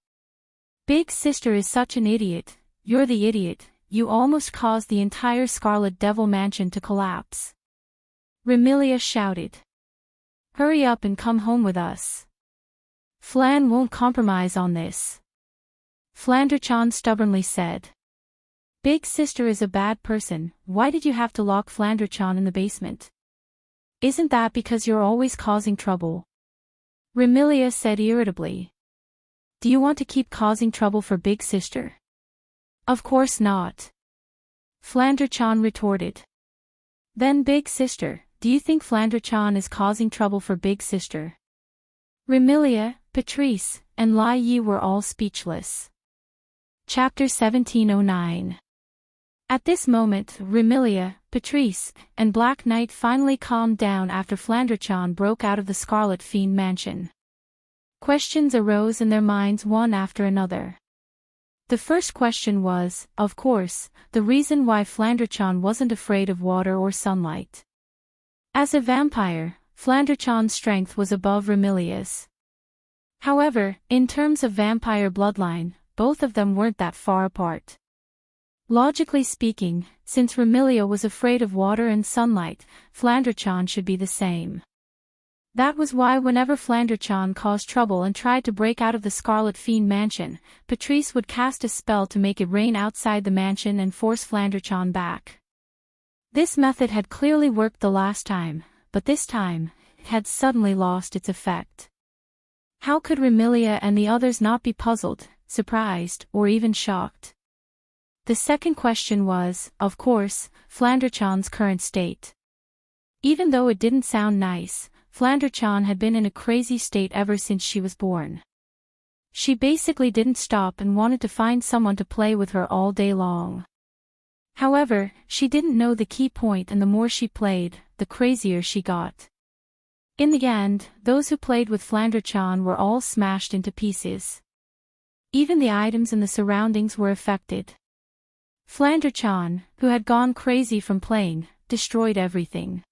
Big sister is such an idiot. You're the idiot. You almost caused the entire Scarlet Devil Mansion to collapse. Remilia shouted. Hurry up and come home with us. Flan won't compromise on this. Flandre-chan stubbornly said. Big sister is a bad person. Why did you have to lock Flandre-chan in the basement? Isn't that because you're always causing trouble? Remilia said irritably. Do you want to keep causing trouble for big sister? Of course not. Flandre-chan retorted. Then big sister, do you think Flandre-chan is causing trouble for big sister? Remilia, Patrice, and Lai were all speechless. Chapter 1709. At this moment, Remilia, Patrice, and Black Knight finally calmed down after Flandre-chan broke out of the Scarlet Fiend Mansion. Questions arose in their minds one after another. The first question was, of course, the reason why Flandre-chan wasn't afraid of water or sunlight. As a vampire, Flandre-chan's strength was above Remilia's. However, in terms of vampire bloodline, both of them weren't that far apart. Logically speaking, since Remilia was afraid of water and sunlight, Flandre-chan should be the same. That was why whenever Flanderchan caused trouble and tried to break out of the Scarlet Fiend mansion, Patrice would cast a spell to make it rain outside the mansion and force Flanderchan back. This method had clearly worked the last time, but this time, it had suddenly lost its effect. How could Remilia and the others not be puzzled, surprised, or even shocked? The second question was, of course, Flanderchan's current state. Even though it didn't sound nice, Flanderchan had been in a crazy state ever since she was born. She basically didn't stop and wanted to find someone to play with her all day long. However, she didn't know the key point, and the more she played, the crazier she got. In the end, those who played with Flanderchan were all smashed into pieces. Even the items and the surroundings were affected. Flanderchan, who had gone crazy from playing, destroyed everything.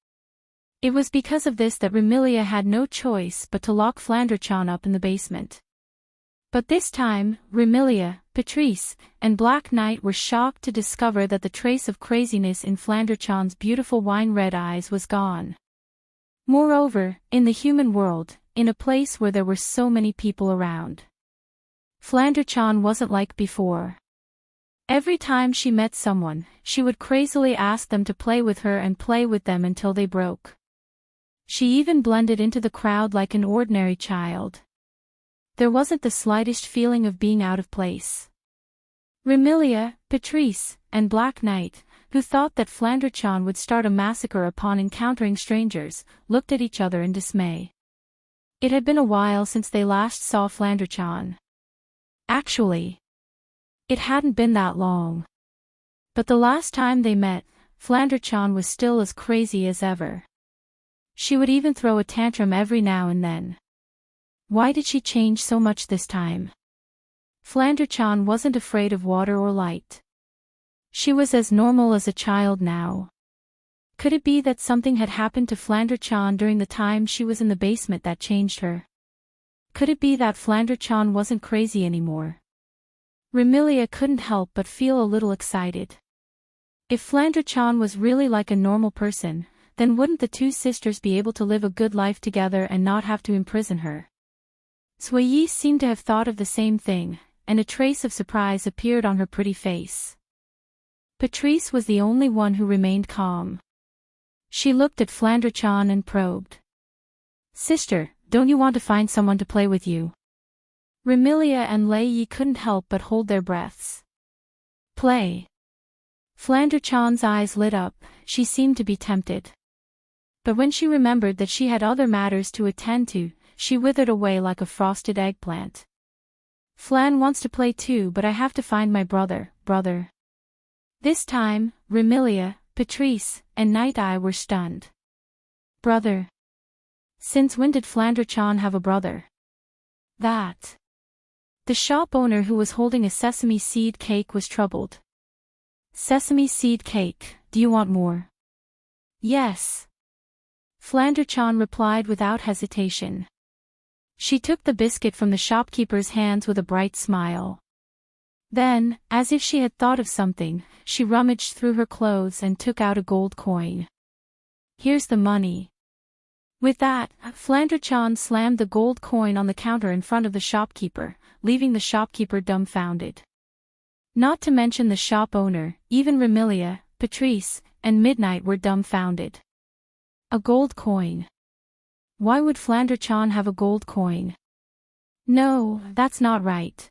It was because of this that Remilia had no choice but to lock Flanderchan up in the basement. But this time, Remilia, Patrice, and Black Knight were shocked to discover that the trace of craziness in Flanderchan's beautiful wine-red eyes was gone. Moreover, in the human world, in a place where there were so many people around, Flanderchan wasn't like before. Every time she met someone, she would crazily ask them to play with her and play with them until they broke. She even blended into the crowd like an ordinary child. There wasn't the slightest feeling of being out of place. Remilia, Patrice, and Black Knight, who thought that Flanderchan would start a massacre upon encountering strangers, looked at each other in dismay. It had been a while since they last saw Flanderchan. Actually, it hadn't been that long. But the last time they met, Flanderchan was still as crazy as ever. She would even throw a tantrum every now and then. Why did she change so much this time? Flanderchan wasn't afraid of water or light. She was as normal as a child now. Could it be that something had happened to Flanderchan during the time she was in the basement that changed her? Could it be that Flanderchan wasn't crazy anymore? Remilia couldn't help but feel a little excited. If Flanderchan was really like a normal person, then wouldn't the two sisters be able to live a good life together and not have to imprison her? Suiyi seemed to have thought of the same thing, and a trace of surprise appeared on her pretty face. Patrice was the only one who remained calm. She looked at Flanderchan and probed. "Sister, don't you want to find someone to play with you?" Remilia and Lei Yi couldn't help but hold their breaths. Play. Flanderchan's eyes lit up, she seemed to be tempted. But when she remembered that she had other matters to attend to, she withered away like a frosted eggplant. "Flan wants to play too, but I have to find my brother. This time, Remilia, Patrice, and Night Eye were stunned. Brother? Since when did Flanderchan have a brother? That. The shop owner who was holding a sesame seed cake was troubled. "Sesame seed cake, do you want more?" "Yes." Flanderchan replied without hesitation. She took the biscuit from the shopkeeper's hands with a bright smile. Then, as if she had thought of something, she rummaged through her clothes and took out a gold coin. "Here's the money." With that, Flanderchan slammed the gold coin on the counter in front of the shopkeeper, leaving the shopkeeper dumbfounded. Not to mention the shop owner, even Remilia, Patrice, and Midnight were dumbfounded. A gold coin. Why would Flanderchan have a gold coin? No, that's not right.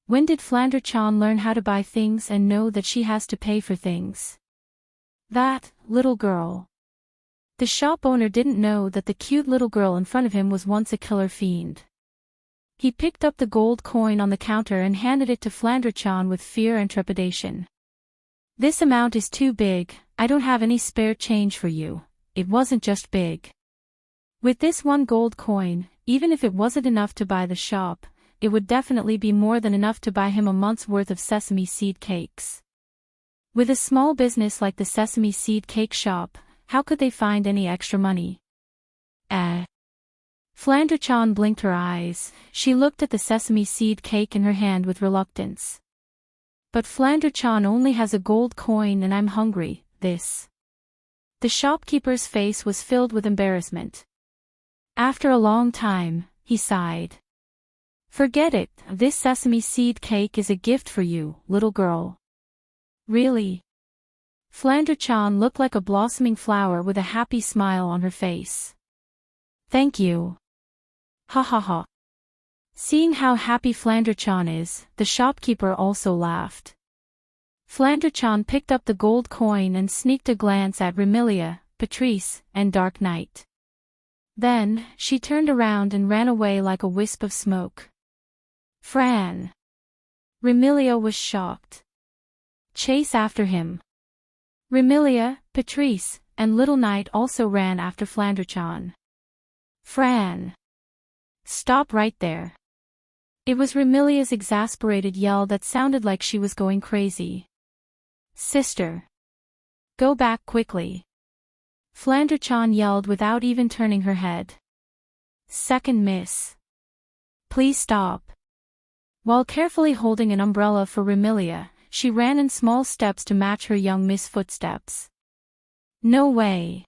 When did Flanderchan learn how to buy things and know that she has to pay for things? That little girl. The shop owner didn't know that the cute little girl in front of him was once a killer fiend. He picked up the gold coin on the counter and handed it to Flanderchan with fear and trepidation. "This amount is too big, I don't have any spare change for you." It wasn't just big. With this one gold coin, even if it wasn't enough to buy the shop, it would definitely be more than enough to buy him a month's worth of sesame seed cakes. With a small business like the sesame seed cake shop, how could they find any extra money? Flanderchan blinked her eyes, she looked at the sesame seed cake in her hand with reluctance. "But Flanderchan only has a gold coin and I'm hungry, this." The shopkeeper's face was filled with embarrassment. After a long time, he sighed. Forget it, this sesame seed cake is a gift for you, little girl. Really? Flandre-chan looked like a blossoming flower with a happy smile on her face. Thank you. Ha ha ha. Seeing how happy Flandre-chan is, the shopkeeper also laughed. Flandre-chan picked up the gold coin and sneaked a glance at Remilia, Patrice, and Dark Knight. Then, she turned around and ran away like a wisp of smoke. Fran! Remilia was shocked. Chase after him. Remilia, Patrice, and Little Knight also ran after Flandre-chan. Fran! Stop right there. It was Remilia's exasperated yell that sounded like she was going crazy. Sister! Go back quickly. Flandre-chan yelled without even turning her head. Second miss. Please stop. While carefully holding an umbrella for Remilia, she ran in small steps to match her young miss footsteps. No way.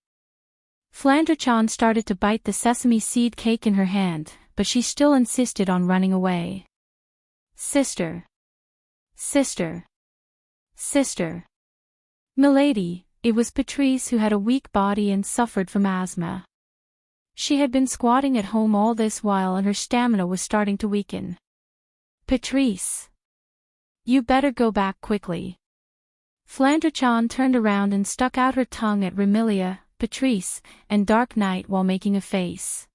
Flandre-chan started to bite the sesame seed cake in her hand, but she still insisted on running away. Sister. Sister. Sister. Milady, it was Patrice who had a weak body and suffered from asthma. She had been squatting at home all this while and her stamina was starting to weaken. Patrice. You better go back quickly. Flandre-chan turned around and stuck out her tongue at Remilia, Patrice, and Dark Knight while making a face.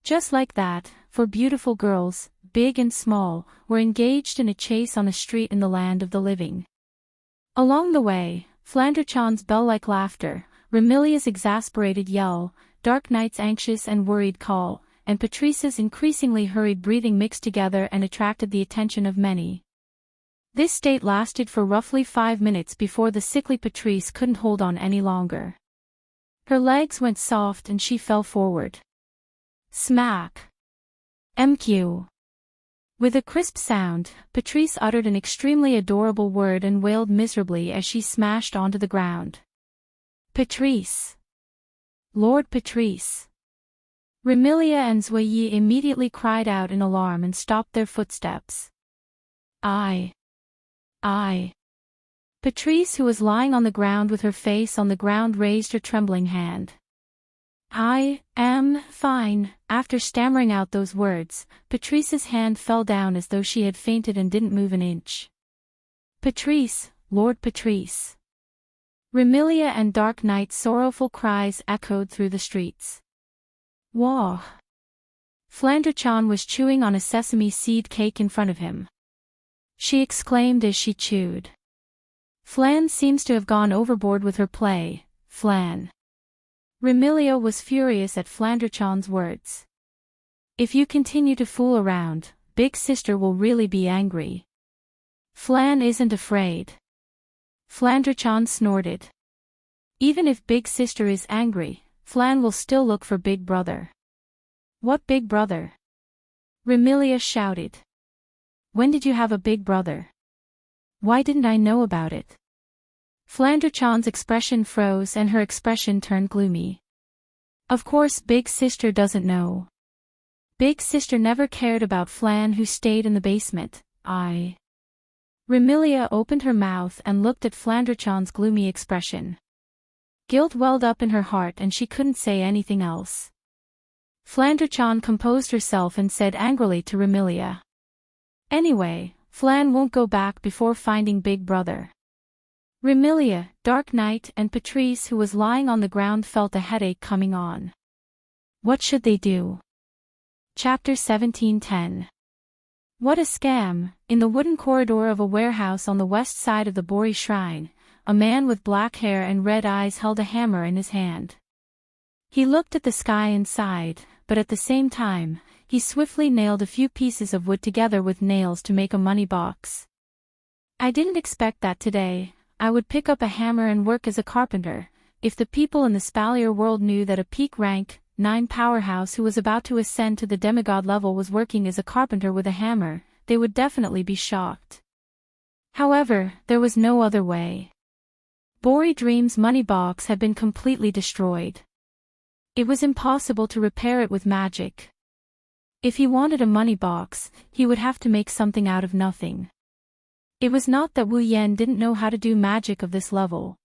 Just like that, four beautiful girls, big and small, were engaged in a chase on a street in the land of the living. Along the way, Flandre-chan's bell-like laughter, Remilia's exasperated yell, Dark Knight's anxious and worried call, and Patrice's increasingly hurried breathing mixed together and attracted the attention of many. This state lasted for roughly 5 minutes before the sickly Patrice couldn't hold on any longer. Her legs went soft and she fell forward. Smack! MQ! With a crisp sound, Patrice uttered an extremely adorable word and wailed miserably as she smashed onto the ground. Patrice! Lord Patrice! Remilia and Zhuyi immediately cried out in alarm and stopped their footsteps. I. Patrice, who was lying on the ground with her face on the ground, raised her trembling hand. I am fine. After stammering out those words, Patrice's hand fell down as though she had fainted and didn't move an inch. Patrice, Lord Patrice. Remilia and Dark Knight's sorrowful cries echoed through the streets. Wah! Flandre-chan was chewing on a sesame seed cake in front of him. She exclaimed as she chewed. Flan seems to have gone overboard with her play, Flan. Remilia was furious at Flandre-chan's words. If you continue to fool around, Big Sister will really be angry. Flan isn't afraid. Flandre-chan snorted. Even if Big Sister is angry, Flan will still look for Big Brother. What Big Brother? Remilia shouted. When did you have a big brother? Why didn't I know about it? Flandre-chan's expression froze and her expression turned gloomy. Of course Big Sister doesn't know. Big Sister never cared about Flan, who stayed in the basement. Remilia opened her mouth and looked at Flandre-chan's gloomy expression. Guilt welled up in her heart and she couldn't say anything else. Flandre-chan composed herself and said angrily to Remilia. Anyway, Flan won't go back before finding Big Brother. Remilia, Dark Knight, and Patrice, who was lying on the ground, felt a headache coming on. What should they do? Chapter 17:10. What a scam! In the wooden corridor of a warehouse on the west side of the Bori Shrine, a man with black hair and red eyes held a hammer in his hand. He looked at the sky and sighed, but at the same time, he swiftly nailed a few pieces of wood together with nails to make a money box. I didn't expect that today. I would pick up a hammer and work as a carpenter. If the people in the Spalier world knew that a peak rank 9 powerhouse who was about to ascend to the demigod level was working as a carpenter with a hammer, they would definitely be shocked. However, there was no other way. Bori Dream's money box had been completely destroyed. It was impossible to repair it with magic. If he wanted a money box, he would have to make something out of nothing. It was not that Wu Yan didn't know how to do magic of this level.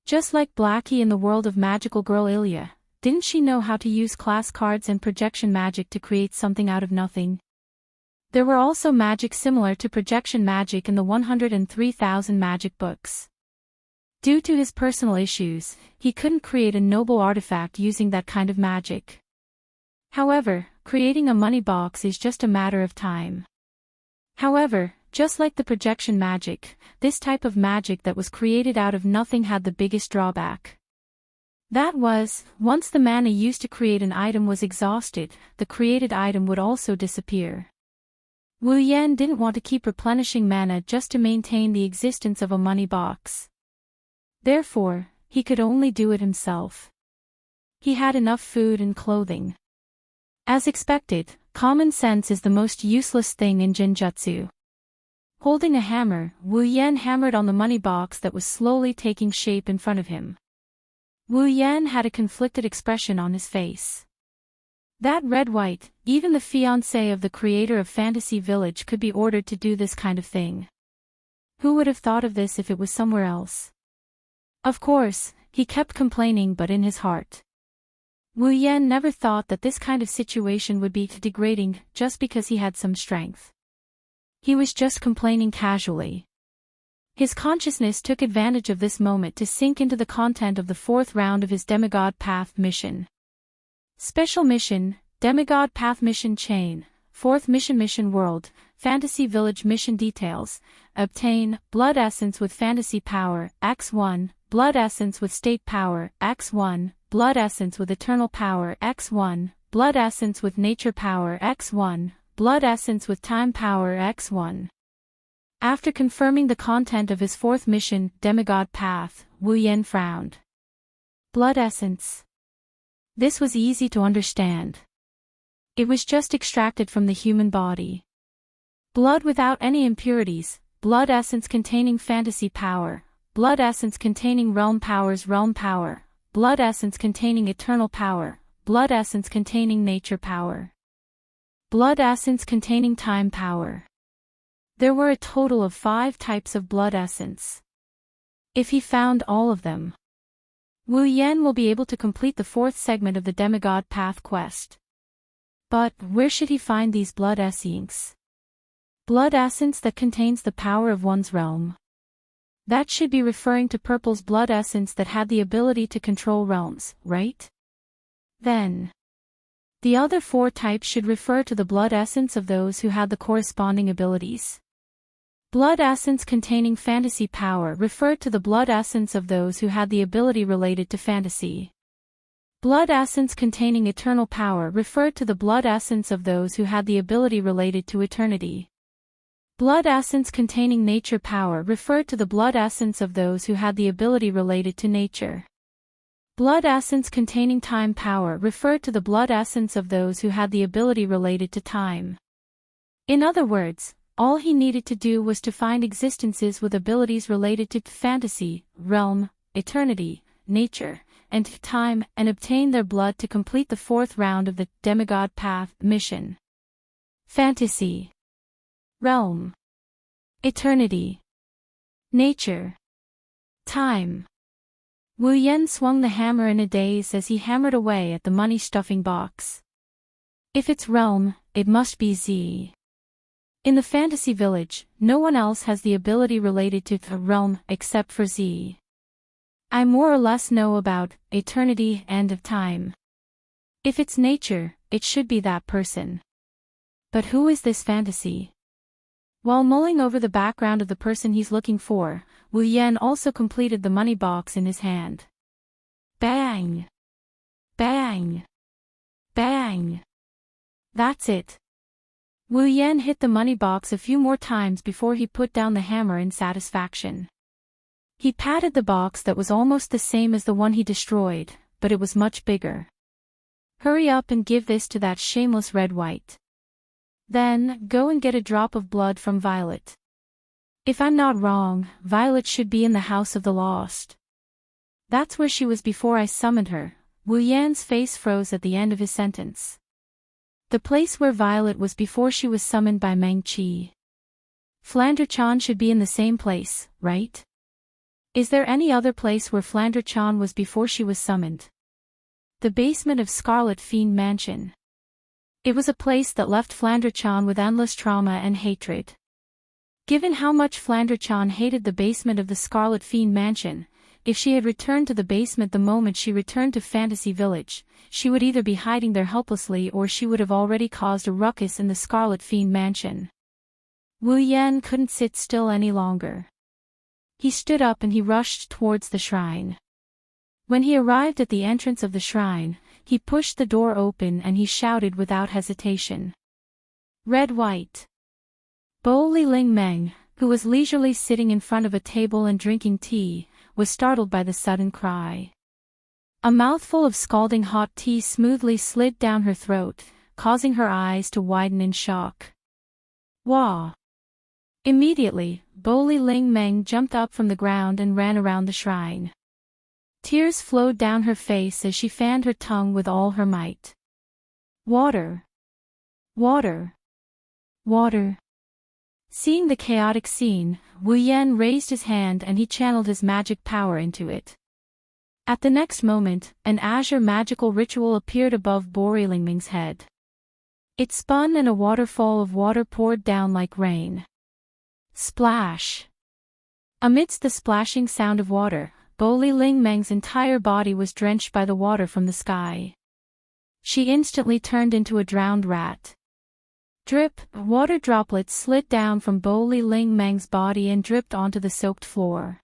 Just like Blackie in the world of magical girl Ilya, didn't she know how to use class cards and projection magic to create something out of nothing? There were also magic similar to projection magic in the 103,000 magic books. Due to his personal issues, he couldn't create a noble artifact using that kind of magic. However, creating a money box is just a matter of time. However, just like the projection magic, this type of magic that was created out of nothing had the biggest drawback. That was, once the mana used to create an item was exhausted, the created item would also disappear. Wu Yan didn't want to keep replenishing mana just to maintain the existence of a money box. Therefore, he could only do it himself. He had enough food and clothing. As expected, common sense is the most useless thing in Jinjutsu. Holding a hammer, Wu Yan hammered on the money box that was slowly taking shape in front of him. Wu Yan had a conflicted expression on his face. That red-white, even the fiancé of the creator of Fantasy Village could be ordered to do this kind of thing. Who would have thought of this if it was somewhere else? Of course, he kept complaining, but in his heart. Wu Yan never thought that this kind of situation would be degrading just because he had some strength. He was just complaining casually. His consciousness took advantage of this moment to sink into the content of the fourth round of his Demigod Path mission. Special Mission, Demigod Path Mission Chain, 4th Mission World, Fantasy Village Mission Details, Obtain, Blood Essence with Fantasy Power, X1, Blood Essence with State Power, X1, Blood Essence with Eternal Power, X1, Blood Essence with Nature Power, X1, Blood Essence with Time Power, X1. After confirming the content of his fourth mission, Demigod Path, Wu Yan frowned. Blood Essence. This was easy to understand. It was just extracted from the human body. Blood without any impurities, blood essence containing fantasy power, blood essence containing realm power, blood essence containing eternal power, blood essence containing nature power. Blood essence containing time power. There were a total of 5 types of blood essence. If he found all of them, Wu Yan will be able to complete the 4th segment of the Demigod Path quest. But, where should he find these blood essence? Blood essence that contains the power of one's realm. That should be referring to Purple's blood essence that had the ability to control realms, right? Then, the other 4 types should refer to the blood essence of those who had the corresponding abilities. Blood essence containing fantasy power referred to the blood essence of those who had the ability related to fantasy. Blood essence containing eternal power referred to the blood essence of those who had the ability related to eternity. Blood essence containing nature power referred to the blood essence of those who had the ability related to nature. Blood essence containing time power referred to the blood essence of those who had the ability related to time. In other words, all he needed to do was to find existences with abilities related to fantasy, realm, eternity, nature, and time, and obtain their blood to complete the 4th round of the Demigod Path mission. Fantasy, realm, eternity, nature, time. Wu Yan swung the hammer in a daze as he hammered away at the money-stuffing box. If it's realm, it must be Z. In the Fantasy Village, no one else has the ability related to the realm except for Z. I more or less know about eternity and time. If it's nature, it should be that person. But who is this fantasy? While mulling over the background of the person he's looking for, Wu Yan also completed the money box in his hand. Bang! Bang! Bang! That's it. Wu Yan hit the money box a few more times before he put down the hammer in satisfaction. He patted the box that was almost the same as the one he destroyed, but it was much bigger. Hurry up and give this to that shameless red-white. Then, go and get a drop of blood from Violet. If I'm not wrong, Violet should be in the House of the Lost. That's where she was before I summoned her. Wu Yan's face froze at the end of his sentence. The place where Violet was before she was summoned by Meng Qi. Flandre-chan should be in the same place, right? Is there any other place where Flandre-chan was before she was summoned? The basement of Scarlet Fiend Mansion. It was a place that left Flandre-chan with endless trauma and hatred. Given how much Flandre-chan hated the basement of the Scarlet Fiend Mansion, if she had returned to the basement the moment she returned to Fantasy Village, she would either be hiding there helplessly or she would have already caused a ruckus in the Scarlet Fiend Mansion. Wu Yan couldn't sit still any longer. He stood up and he rushed towards the shrine. When he arrived at the entrance of the shrine, he pushed the door open and he shouted without hesitation. Red White. Bo Li Ling Meng, who was leisurely sitting in front of a table and drinking tea, was startled by the sudden cry. A mouthful of scalding hot tea smoothly slid down her throat, causing her eyes to widen in shock. Wah! Immediately, Bo Li Ling Meng jumped up from the ground and ran around the shrine. Tears flowed down her face as she fanned her tongue with all her might. Water! Water! Water! Seeing the chaotic scene, Wu Yan raised his hand and he channeled his magic power into it. At the next moment, an azure magical ritual appeared above Bo Li Ling Meng's head. It spun and a waterfall of water poured down like rain. Splash! Amidst the splashing sound of water, Bo Li Ling Meng's entire body was drenched by the water from the sky. She instantly turned into a drowned rat. Drip, water droplets slid down from Bo Li Ling Meng's body and dripped onto the soaked floor.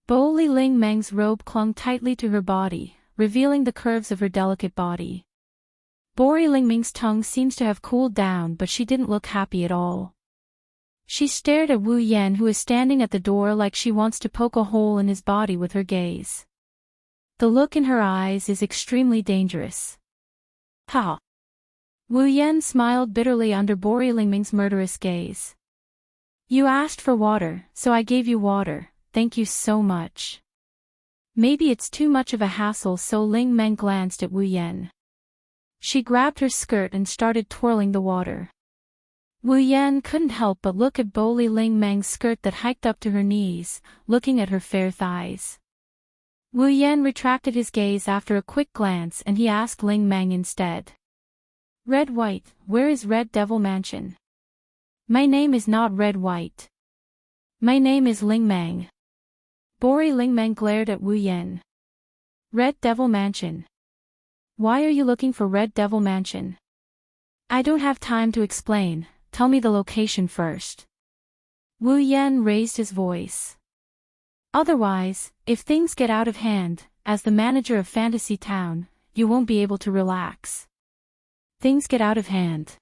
Bo Li Ling Meng's robe clung tightly to her body, revealing the curves of her delicate body. Bo Li Ling Meng's tongue seems to have cooled down, but she didn't look happy at all. She stared at Wu Yan, who is standing at the door like she wants to poke a hole in his body with her gaze. The look in her eyes is extremely dangerous. Ha! Wu Yan smiled bitterly under Bo Li Ling Meng's murderous gaze. You asked for water, so I gave you water, thank you so much. Maybe it's too much of a hassle, so Ling Meng glanced at Wu Yan. She grabbed her skirt and started twirling the water. Wu Yan couldn't help but look at Bo Li Ling Meng's skirt that hiked up to her knees, looking at her fair thighs. Wu Yan retracted his gaze after a quick glance and he asked Ling Meng instead. Red White, where is Red Devil Mansion? My name is not Red White. My name is Ling Meng. Bo Li Ling Meng glared at Wu Yan. Red Devil Mansion. Why are you looking for Red Devil Mansion? I don't have time to explain. Tell me the location first. Wu Yan raised his voice. Otherwise, if things get out of hand, as the manager of Fantasy Town, you won't be able to relax. Things get out of hand.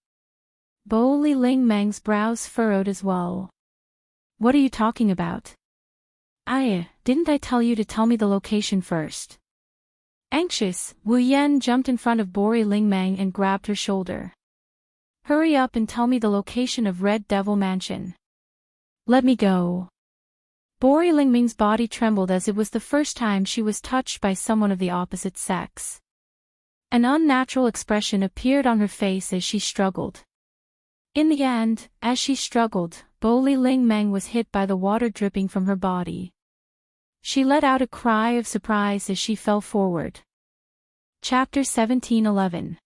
Bo Li Ling Meng's brows furrowed as well. What are you talking about? Didn't I tell you to tell me the location first? Anxious, Wu Yan jumped in front of Bo Li Ling Meng and grabbed her shoulder. Hurry up and tell me the location of Red Devil Mansion. Let me go. Bo Li Ling Meng's body trembled as it was the first time she was touched by someone of the opposite sex. An unnatural expression appeared on her face as she struggled. In the end, as she struggled, Bo Li Ling Meng was hit by the water dripping from her body. She let out a cry of surprise as she fell forward. Chapter 17:11.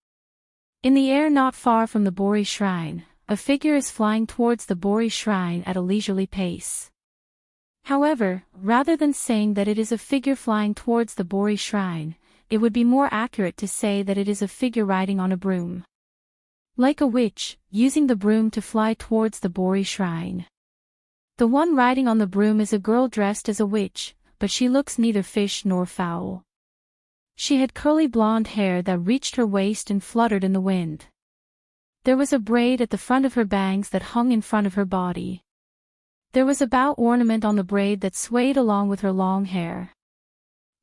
In the air not far from the Bo Li Shrine, a figure is flying towards the Bo Li Shrine at a leisurely pace. However, rather than saying that it is a figure flying towards the Bo Li Shrine, it would be more accurate to say that it is a figure riding on a broom. Like a witch, using the broom to fly towards the Bo Li Shrine. The one riding on the broom is a girl dressed as a witch, but she looks neither fish nor fowl. She had curly blonde hair that reached her waist and fluttered in the wind. There was a braid at the front of her bangs that hung in front of her body. There was a bow ornament on the braid that swayed along with her long hair.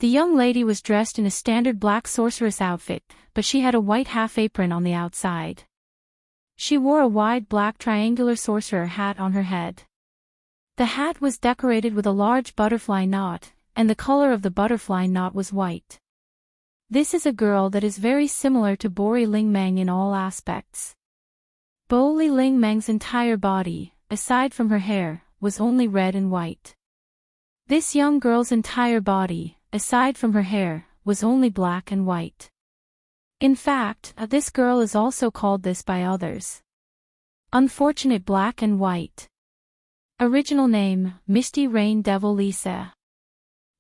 The young lady was dressed in a standard black sorceress outfit, but she had a white half-apron on the outside. She wore a wide black triangular sorcerer hat on her head. The hat was decorated with a large butterfly knot, and the color of the butterfly knot was white. This is a girl that is very similar to Bori Lingmang in all aspects. Bori Lingmang's entire body, aside from her hair, was only red and white. This young girl's entire body, aside from her hair, was only black and white. In fact, this girl is also called this by others. Unfortunate Black and White. Original name, Misty Rain Devil Lisa.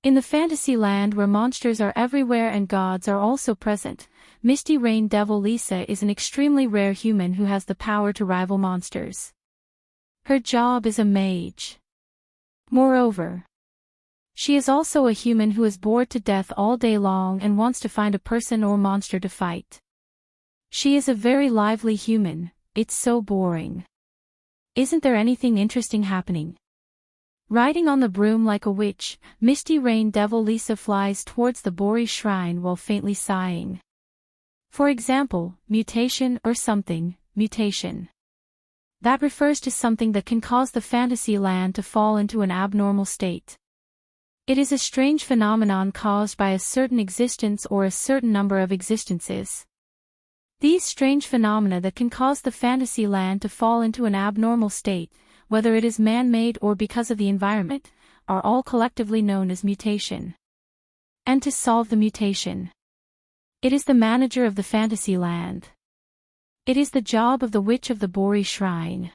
In the fantasy land where monsters are everywhere and gods are also present, Misty Rain Devil Lisa is an extremely rare human who has the power to rival monsters. Her job is a mage. Moreover, she is also a human who is bored to death all day long and wants to find a person or monster to fight. She is a very lively human. It's so boring. Isn't there anything interesting happening? Riding on the broom like a witch, Misty Rain Devil Lisa flies towards the Bori shrine while faintly sighing. For example, mutation or something, mutation. That refers to something that can cause the fantasy land to fall into an abnormal state. It is a strange phenomenon caused by a certain existence or a certain number of existences. These strange phenomena that can cause the fantasy land to fall into an abnormal state, whether it is man-made or because of the environment, are all collectively known as mutation. And to solve the mutation, it is the manager of the fantasy land. It is the job of the witch of the Bori shrine.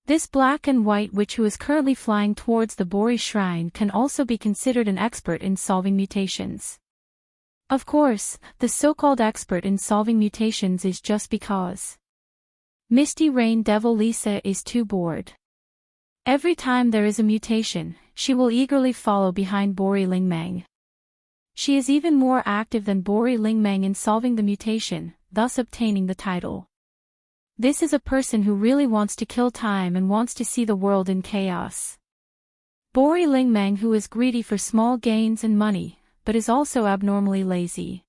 This black and white witch who is currently flying towards the Bori shrine can also be considered an expert in solving mutations. Of course, the so-called expert in solving mutations is just because Misty Rain Devil Lisa is too bored. Every time there is a mutation, she will eagerly follow behind Bori Lingmang. She is even more active than Bori Lingmang in solving the mutation, thus obtaining the title. This is a person who really wants to kill time and wants to see the world in chaos. Bori Lingmang who is greedy for small gains and money, but is also abnormally lazy.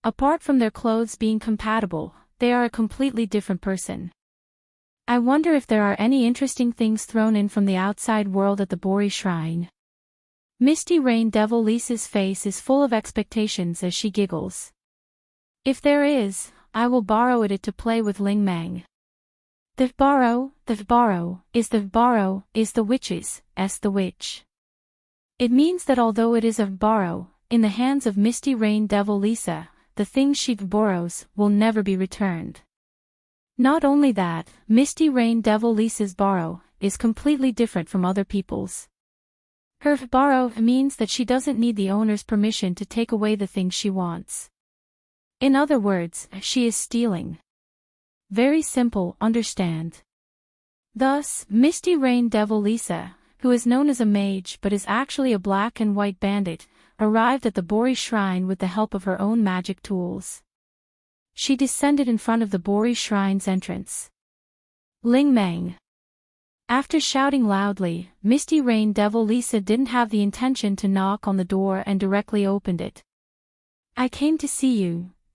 Apart from their clothes being compatible, they are a completely different person. I wonder if there are any interesting things thrown in from the outside world at the Bori shrine. Misty Rain Devil Lisa's face is full of expectations as she giggles. If there is, I will borrow it to play with Lingmang. The borrow is the witch's, the witch. It means that although it is of borrow, in the hands of Misty Rain Devil Lisa, the thing she borrows will never be returned. Not only that, Misty Rain Devil Lisa's borrow is completely different from other people's. Her borrow means that she doesn't need the owner's permission to take away the thing she wants. In other words, she is stealing. Very simple, understand? Thus, Misty Rain Devil Lisa, who is known as a mage but is actually a black and white bandit, arrived at the Bori shrine with the help of her own magic tools. She descended in front of the Bori shrine's entrance. Lingmang. After shouting loudly, Misty Rain Devil Lisa didn't have the intention to knock on the door and directly opened it. I came to see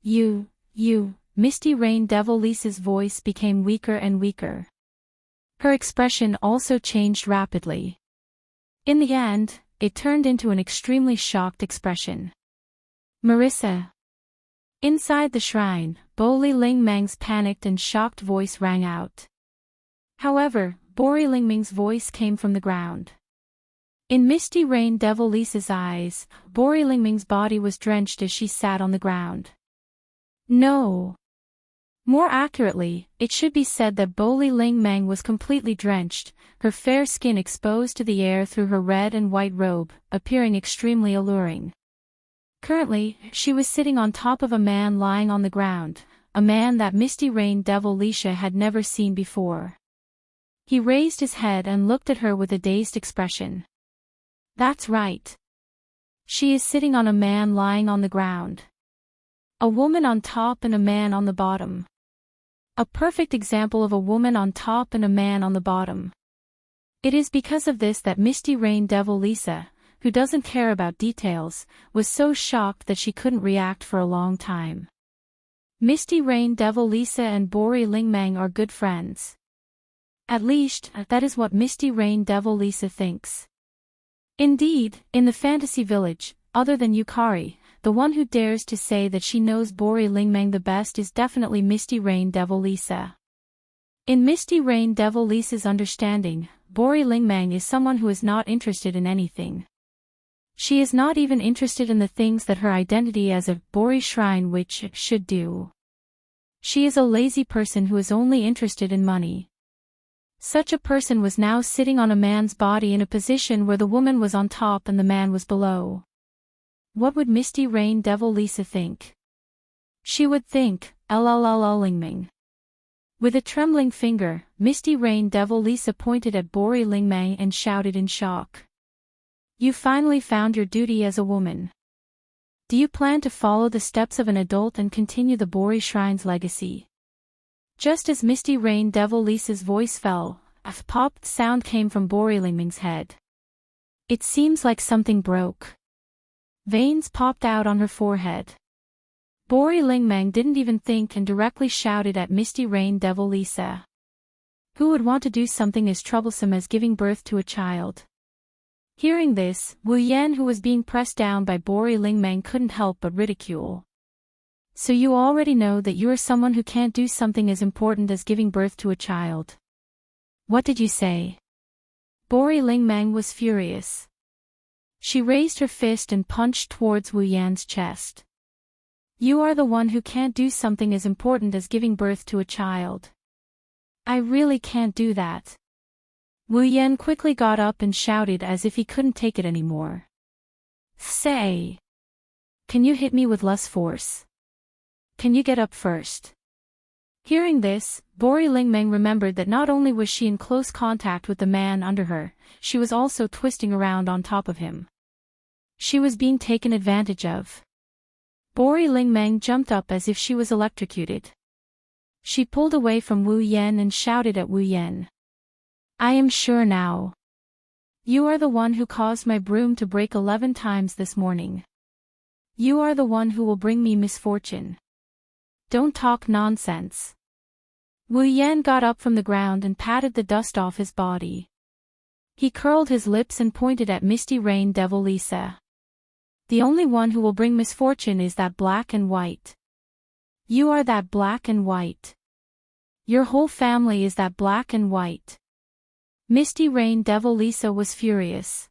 you, Misty Rain Devil Lisa's voice became weaker and weaker. Her expression also changed rapidly. In the end, it turned into an extremely shocked expression. Marissa. Inside the shrine, Bori Lingmang's panicked and shocked voice rang out. However, Bori Lingmang's voice came from the ground. In Misty Rain Devil Lisa's eyes, Bori Lingmang's body was drenched as she sat on the ground. No. More accurately, it should be said that Bori Lingmang was completely drenched, her fair skin exposed to the air through her red and white robe, appearing extremely alluring. Currently, she was sitting on top of a man lying on the ground, a man that Misty Rain Devil Lisa had never seen before. He raised his head and looked at her with a dazed expression. That's right. She is sitting on a man lying on the ground. A woman on top and a man on the bottom. A perfect example of a woman on top and a man on the bottom. It is because of this that Misty Rain Devil Lisa, who doesn't care about details, was so shocked that she couldn't react for a long time. Misty Rain Devil Lisa and Bori Lingmang are good friends. At least, that is what Misty Rain Devil Lisa thinks. Indeed, in the fantasy village, other than Yukari, the one who dares to say that she knows Bori Lingmeng the best is definitely Misty Rain Devil Lisa. In Misty Rain Devil Lisa's understanding, Bori Lingmeng is someone who is not interested in anything. She is not even interested in the things that her identity as a Bori Shrine Witch should do. She is a lazy person who is only interested in money. Such a person was now sitting on a man's body in a position where the woman was on top and the man was below. What would Misty Rain Devil Lisa think? She would think, Lingmeng. With a trembling finger, Misty Rain Devil Lisa pointed at Bori Lingmeng and shouted in shock. You finally found your duty as a woman. Do you plan to follow the steps of an adult and continue the Bori Shrine's legacy? Just as Misty Rain Devil Lisa's voice fell, a popped sound came from Bori Lingmeng's head. It seems like something broke. Veins popped out on her forehead. Bori Lingmeng didn't even think and directly shouted at Misty Rain Devil Lisa. Who would want to do something as troublesome as giving birth to a child? Hearing this, Wu Yan, who was being pressed down by Bori Lingmeng, couldn't help but ridicule. So you already know that you are someone who can't do something as important as giving birth to a child. What did you say? Bori Lingmeng was furious. She raised her fist and punched towards Wu Yan's chest. You are the one who can't do something as important as giving birth to a child. I really can't do that. Wu Yan quickly got up and shouted as if he couldn't take it anymore. Say! Can you hit me with less force? Can you get up first? Hearing this, Bori Lingmeng remembered that not only was she in close contact with the man under her, she was also twisting around on top of him. She was being taken advantage of. Bori Lingmeng jumped up as if she was electrocuted. She pulled away from Wu Yan and shouted at Wu Yan. I am sure now. You are the one who caused my broom to break 11 times this morning. You are the one who will bring me misfortune. Don't talk nonsense. Wu Yan got up from the ground and patted the dust off his body. He curled his lips and pointed at Misty Rain Devil Lisa. The only one who will bring misfortune is that black and white. You are that black and white. Your whole family is that black and white. Misty Rain Devil Lisa was furious.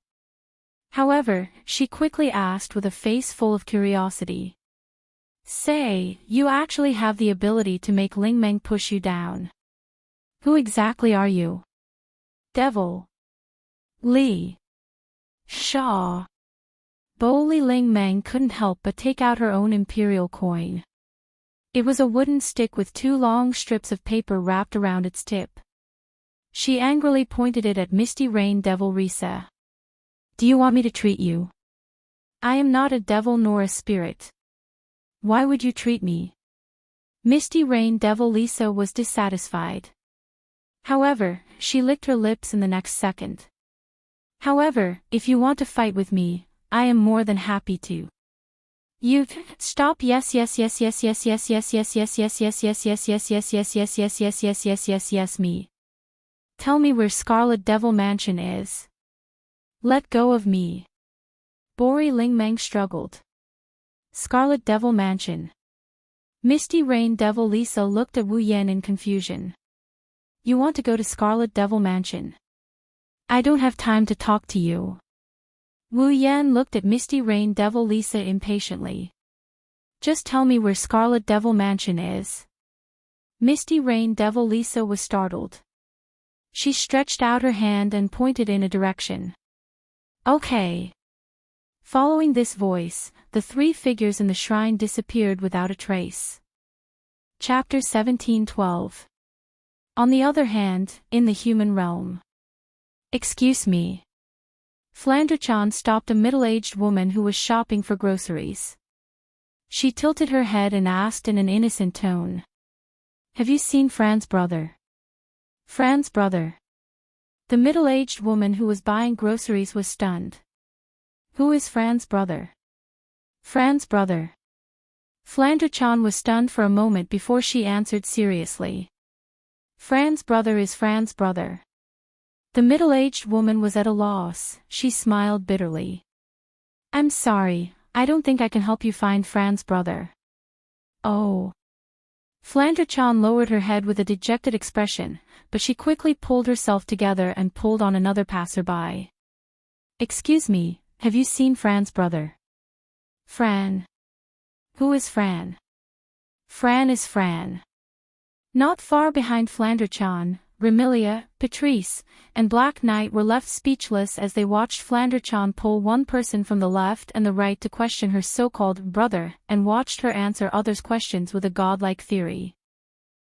However, she quickly asked with a face full of curiosity. Say, you actually have the ability to make Lingmeng push you down. Who exactly are you? Devil. Li. Shaw. Boli Lingmeng couldn't help but take out her own imperial coin. It was a wooden stick with 2 long strips of paper wrapped around its tip. She angrily pointed it at Misty Rain Devil Lisa. Do you want me to treat you? I am not a devil nor a spirit. Why would you treat me? Misty Rain Devil Lisa was dissatisfied. However, she licked her lips in the next second. However, if you want to fight with me, I am more than happy to. You stop. Yes me. Tell me where Scarlet Devil Mansion is. Let go of me. Bori Lingmeng struggled. Scarlet Devil Mansion. Misty Rain Devil Lisa looked at Wu Yan in confusion. You want to go to Scarlet Devil Mansion? I don't have time to talk to you. Wu Yan looked at Misty Rain Devil Lisa impatiently. Just tell me where Scarlet Devil Mansion is. Misty Rain Devil Lisa was startled. She stretched out her hand and pointed in a direction. Okay. Following this voice, the 3 figures in the shrine disappeared without a trace. Chapter 17:12. On the other hand, in the human realm. Excuse me. Flandre-chan stopped a middle-aged woman who was shopping for groceries. She tilted her head and asked in an innocent tone. Have you seen Fran's brother? Fran's brother. The middle-aged woman who was buying groceries was stunned. Who is Fran's brother? Fran's brother. Flandre-chan was stunned for a moment before she answered seriously. Fran's brother is Fran's brother. The middle-aged woman was at a loss. She smiled bitterly. I'm sorry, I don't think I can help you find Fran's brother. Oh. Flandre-chan lowered her head with a dejected expression, but she quickly pulled herself together and pulled on another passerby. Excuse me, have you seen Fran's brother? Fran. Who is Fran? Fran is Fran. Not far behind Flandre-chan, Remilia, Patrice, and Black Knight were left speechless as they watched Flandre-chan pull one person from the left and the right to question her so-called brother, and watched her answer others' questions with a godlike theory.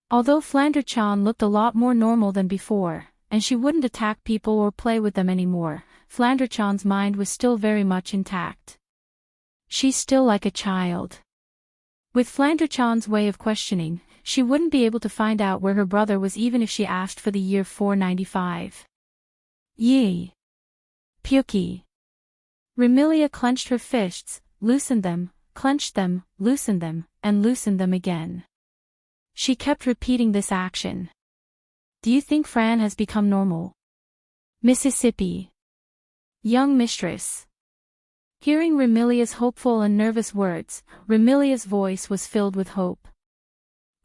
Although Flandre-chan looked a lot more normal than before, and she wouldn't attack people or play with them anymore, Flandre-chan's mind was still very much intact. She's still like a child. With Flandre-chan's way of questioning, she wouldn't be able to find out where her brother was even if she asked for the year 495. Yee. Pyuki. Remilia clenched her fists, loosened them, clenched them, loosened them, and loosened them again. She kept repeating this action. Do you think Fran has become normal? Mississippi. Young mistress. Hearing Remilia's hopeful and nervous words, Remilia's voice was filled with hope.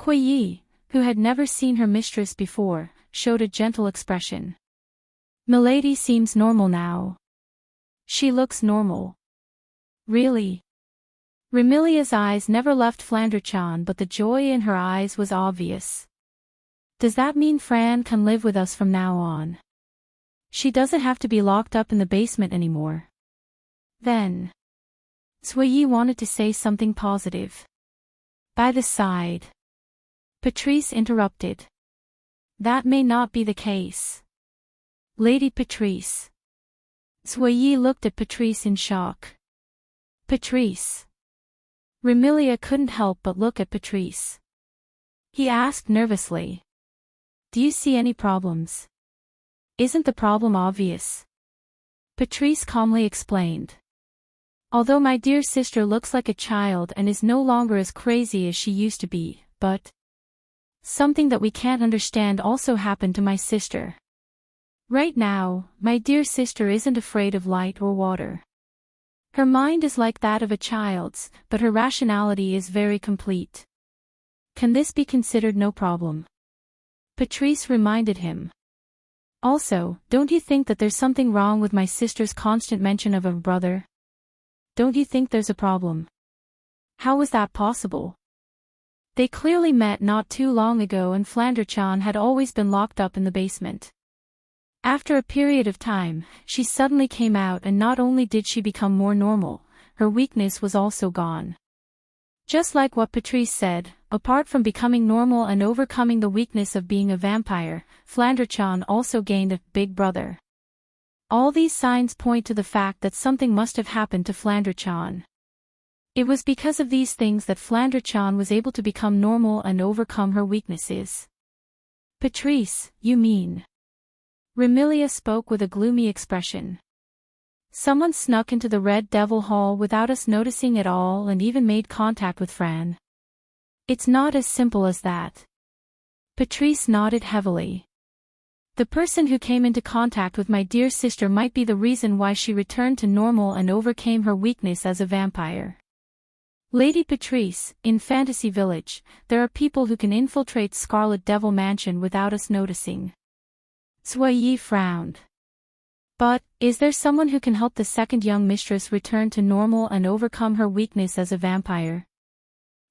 Kuei, who had never seen her mistress before, showed a gentle expression. Milady seems normal now. She looks normal. Really? Remilia's eyes never left Flandre-chan, but the joy in her eyes was obvious. Does that mean Fran can live with us from now on? She doesn't have to be locked up in the basement anymore. Then. Suiyi wanted to say something positive. By the side. Patrice interrupted. That may not be the case. Lady Patrice. Suiyi looked at Patrice in shock. Patrice. Remilia couldn't help but look at Patrice. He asked nervously. Do you see any problems? Isn't the problem obvious? Patrice calmly explained. Although my dear sister looks like a child and is no longer as crazy as she used to be, but something that we can't understand also happened to my sister. Right now, my dear sister isn't afraid of light or water. Her mind is like that of a child's, but her rationality is very complete. Can this be considered no problem? Patrice reminded him. Also, don't you think that there's something wrong with my sister's constant mention of a brother? Don't you think there's a problem? How was that possible? They clearly met not too long ago and Flandre-chan had always been locked up in the basement. After a period of time, she suddenly came out and not only did she become more normal, her weakness was also gone. Just like what Patrice said, apart from becoming normal and overcoming the weakness of being a vampire, Flandre-chan also gained a big brother. All these signs point to the fact that something must have happened to Flandre-chan. It was because of these things that Flandre-chan was able to become normal and overcome her weaknesses. Patrice, you mean? Remilia spoke with a gloomy expression. Someone snuck into the Red Devil Hall without us noticing at all and even made contact with Fran. It's not as simple as that. Patrice nodded heavily. The person who came into contact with my dear sister might be the reason why she returned to normal and overcame her weakness as a vampire. Lady Patrice, in Fantasy Village, there are people who can infiltrate Scarlet Devil Mansion without us noticing. Suiyi frowned. But, is there someone who can help the second young mistress return to normal and overcome her weakness as a vampire?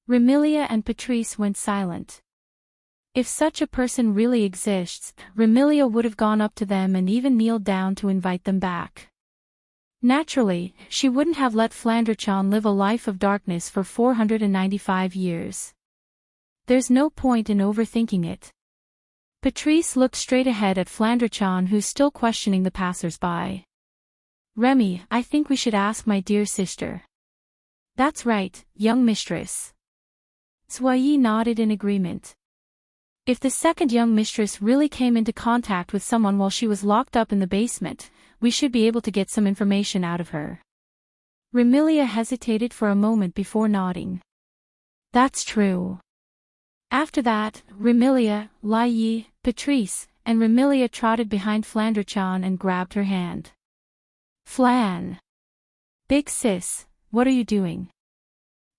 Remilia and Patrice went silent. If such a person really exists, Remilia would have gone up to them and even kneeled down to invite them back. Naturally, she wouldn't have let Flandre-chan live a life of darkness for 495 years. There's no point in overthinking it. Patrice looked straight ahead at Flandre-chan, who's still questioning the passers-by. Remy, I think we should ask my dear sister. That's right, young mistress. Suiyi nodded in agreement. If the second young mistress really came into contact with someone while she was locked up in the basement, we should be able to get some information out of her. Remilia hesitated for a moment before nodding. That's true. After that, Remilia, Lai, Patrice, and Remilia trotted behind Flandre-chan and grabbed her hand. Flan. Big sis, what are you doing?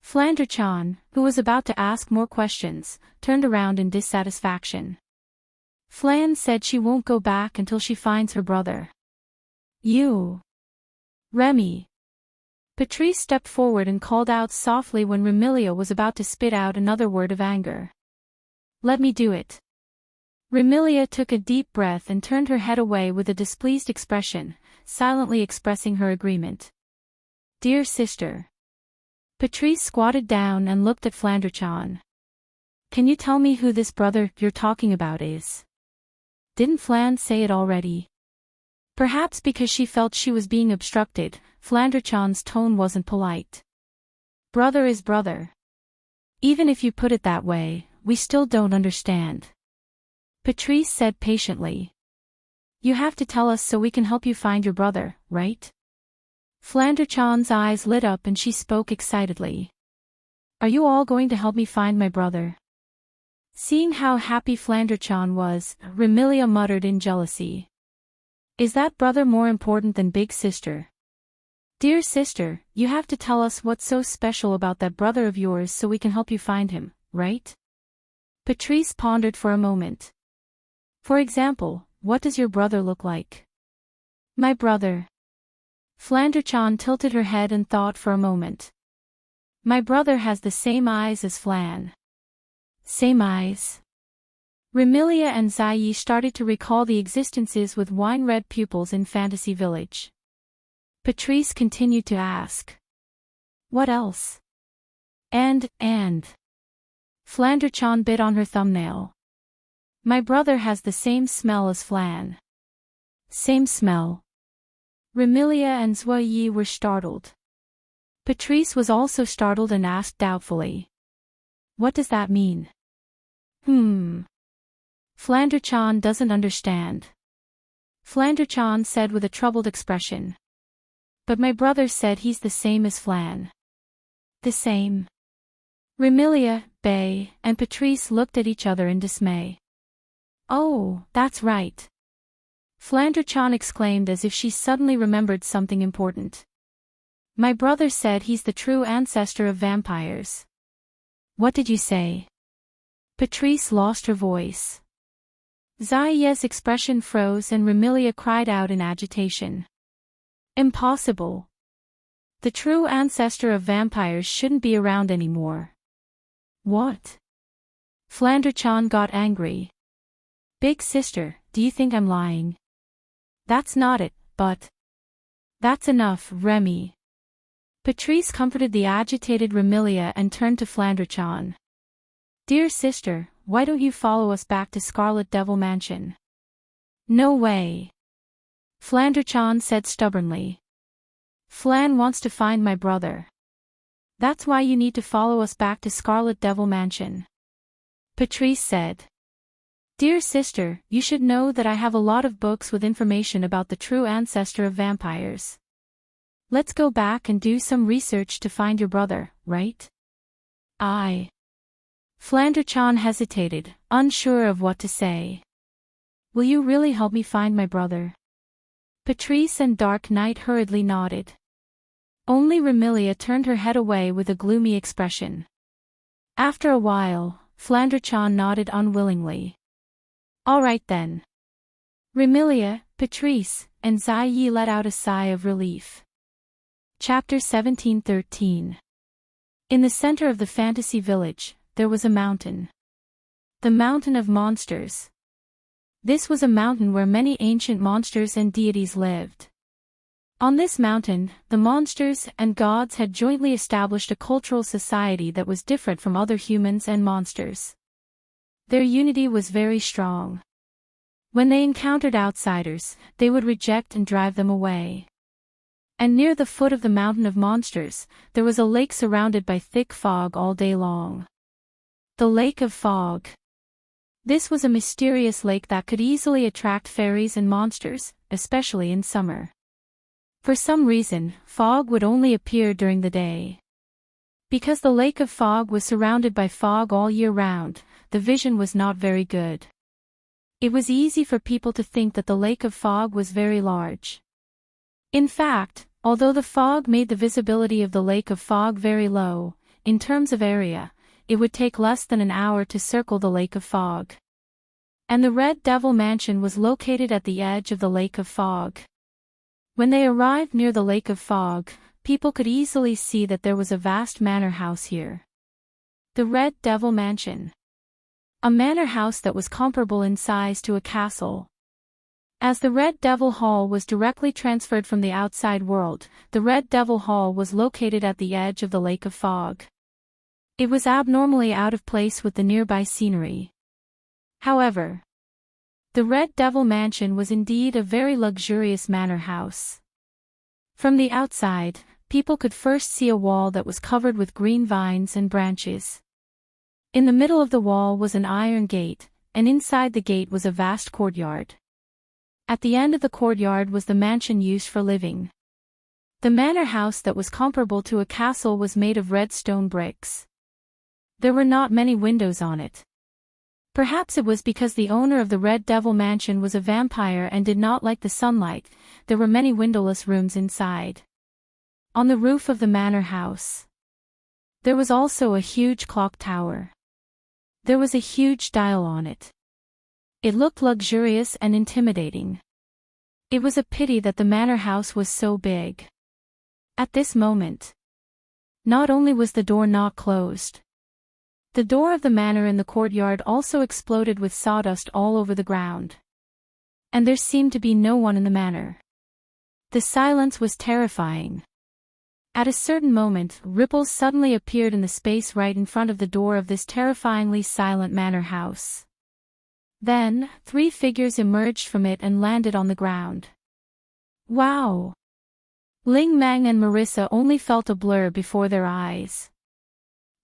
Flandre-chan, who was about to ask more questions, turned around in dissatisfaction. Flan said she won't go back until she finds her brother. You. Remy. Patrice stepped forward and called out softly when Remilia was about to spit out another word of anger. Let me do it. Remilia took a deep breath and turned her head away with a displeased expression, silently expressing her agreement. Dear sister. Patrice squatted down and looked at Flandre-chan. Can you tell me who this brother you're talking about is? Didn't Flan say it already? Perhaps because she felt she was being obstructed, Flandre-chan's tone wasn't polite. Brother is brother. Even if you put it that way, we still don't understand. Patrice said patiently. You have to tell us so we can help you find your brother, right? Flandre-chan's eyes lit up and she spoke excitedly. Are you all going to help me find my brother? Seeing how happy Flandre-chan was, Remilia muttered in jealousy. Is that brother more important than big sister? Dear sister, you have to tell us what's so special about that brother of yours so we can help you find him, right? Patrice pondered for a moment. For example, what does your brother look like? My brother. Flandre-chan tilted her head and thought for a moment. My brother has the same eyes as Flan. Same eyes. Remilia and Zai started to recall the existences with wine-red pupils in Fantasy Village. Patrice continued to ask. What else? And. Flandre-chan bit on her thumbnail. My brother has the same smell as Flan. Same smell. Remilia and Zui were startled. Patrice was also startled and asked doubtfully. What does that mean? Flandre-chan doesn't understand. Flandre-chan said with a troubled expression. But my brother said he's the same as Flan. The same. Remilia, Bae, and Patrice looked at each other in dismay. Oh, that's right. Flandre-chan exclaimed as if she suddenly remembered something important. My brother said he's the true ancestor of vampires. What did you say? Patrice lost her voice. Zai's expression froze and Remilia cried out in agitation. Impossible. The true ancestor of vampires shouldn't be around anymore. What? Flandre-chan got angry. Big sister, do you think I'm lying? That's not it, but... That's enough, Remy. Patrice comforted the agitated Remilia and turned to Flandre-chan. Dear sister, why don't you follow us back to Scarlet Devil Mansion? No way. Flandre-chan said stubbornly. Flan wants to find my brother. That's why you need to follow us back to Scarlet Devil Mansion. Patrice said. Dear sister, you should know that I have a lot of books with information about the true ancestor of vampires. Let's go back and do some research to find your brother, right? Flandre-chan hesitated, unsure of what to say. Will you really help me find my brother? Patrice and Dark Knight hurriedly nodded. Only Remilia turned her head away with a gloomy expression. After a while, Flandre-chan nodded unwillingly. All right then. Remilia, Patrice, and Zai let out a sigh of relief. Chapter 1713. In the center of the fantasy village, there was a mountain. The Mountain of Monsters. This was a mountain where many ancient monsters and deities lived. On this mountain, the monsters and gods had jointly established a cultural society that was different from other humans and monsters. Their unity was very strong. When they encountered outsiders, they would reject and drive them away. And near the foot of the Mountain of Monsters, there was a lake surrounded by thick fog all day long. The Lake of Fog. This was a mysterious lake that could easily attract fairies and monsters, especially in summer. For some reason, fog would only appear during the day. Because the Lake of Fog was surrounded by fog all year round, the vision was not very good. It was easy for people to think that the Lake of Fog was very large. In fact, Although the fog made the visibility of the Lake of Fog very low, in terms of area, it would take less than an hour to circle the Lake of Fog. And the Red Devil Mansion was located at the edge of the Lake of Fog. When they arrived near the Lake of Fog, people could easily see that there was a vast manor house here. The Red Devil Mansion. A manor house that was comparable in size to a castle. As the Red Devil Hall was directly transferred from the outside world, the Red Devil Hall was located at the edge of the Lake of Fog. It was abnormally out of place with the nearby scenery. However, the Red Devil Mansion was indeed a very luxurious manor house. From the outside, people could first see a wall that was covered with green vines and branches. In the middle of the wall was an iron gate, and inside the gate was a vast courtyard. At the end of the courtyard was the mansion used for living. The manor house that was comparable to a castle was made of red stone bricks. There were not many windows on it. Perhaps it was because the owner of the Red Devil Mansion was a vampire and did not like the sunlight. There were many windowless rooms inside. On the roof of the manor house, there was also a huge clock tower. There was a huge dial on it. It looked luxurious and intimidating. It was a pity that the manor house was so big. At this moment, not only was the door not closed, the door of the manor in the courtyard also exploded with sawdust all over the ground. And there seemed to be no one in the manor. The silence was terrifying. At a certain moment, ripples suddenly appeared in the space right in front of the door of this terrifyingly silent manor house. Then, 3 figures emerged from it and landed on the ground. Wow! Ling Mang and Marissa only felt a blur before their eyes.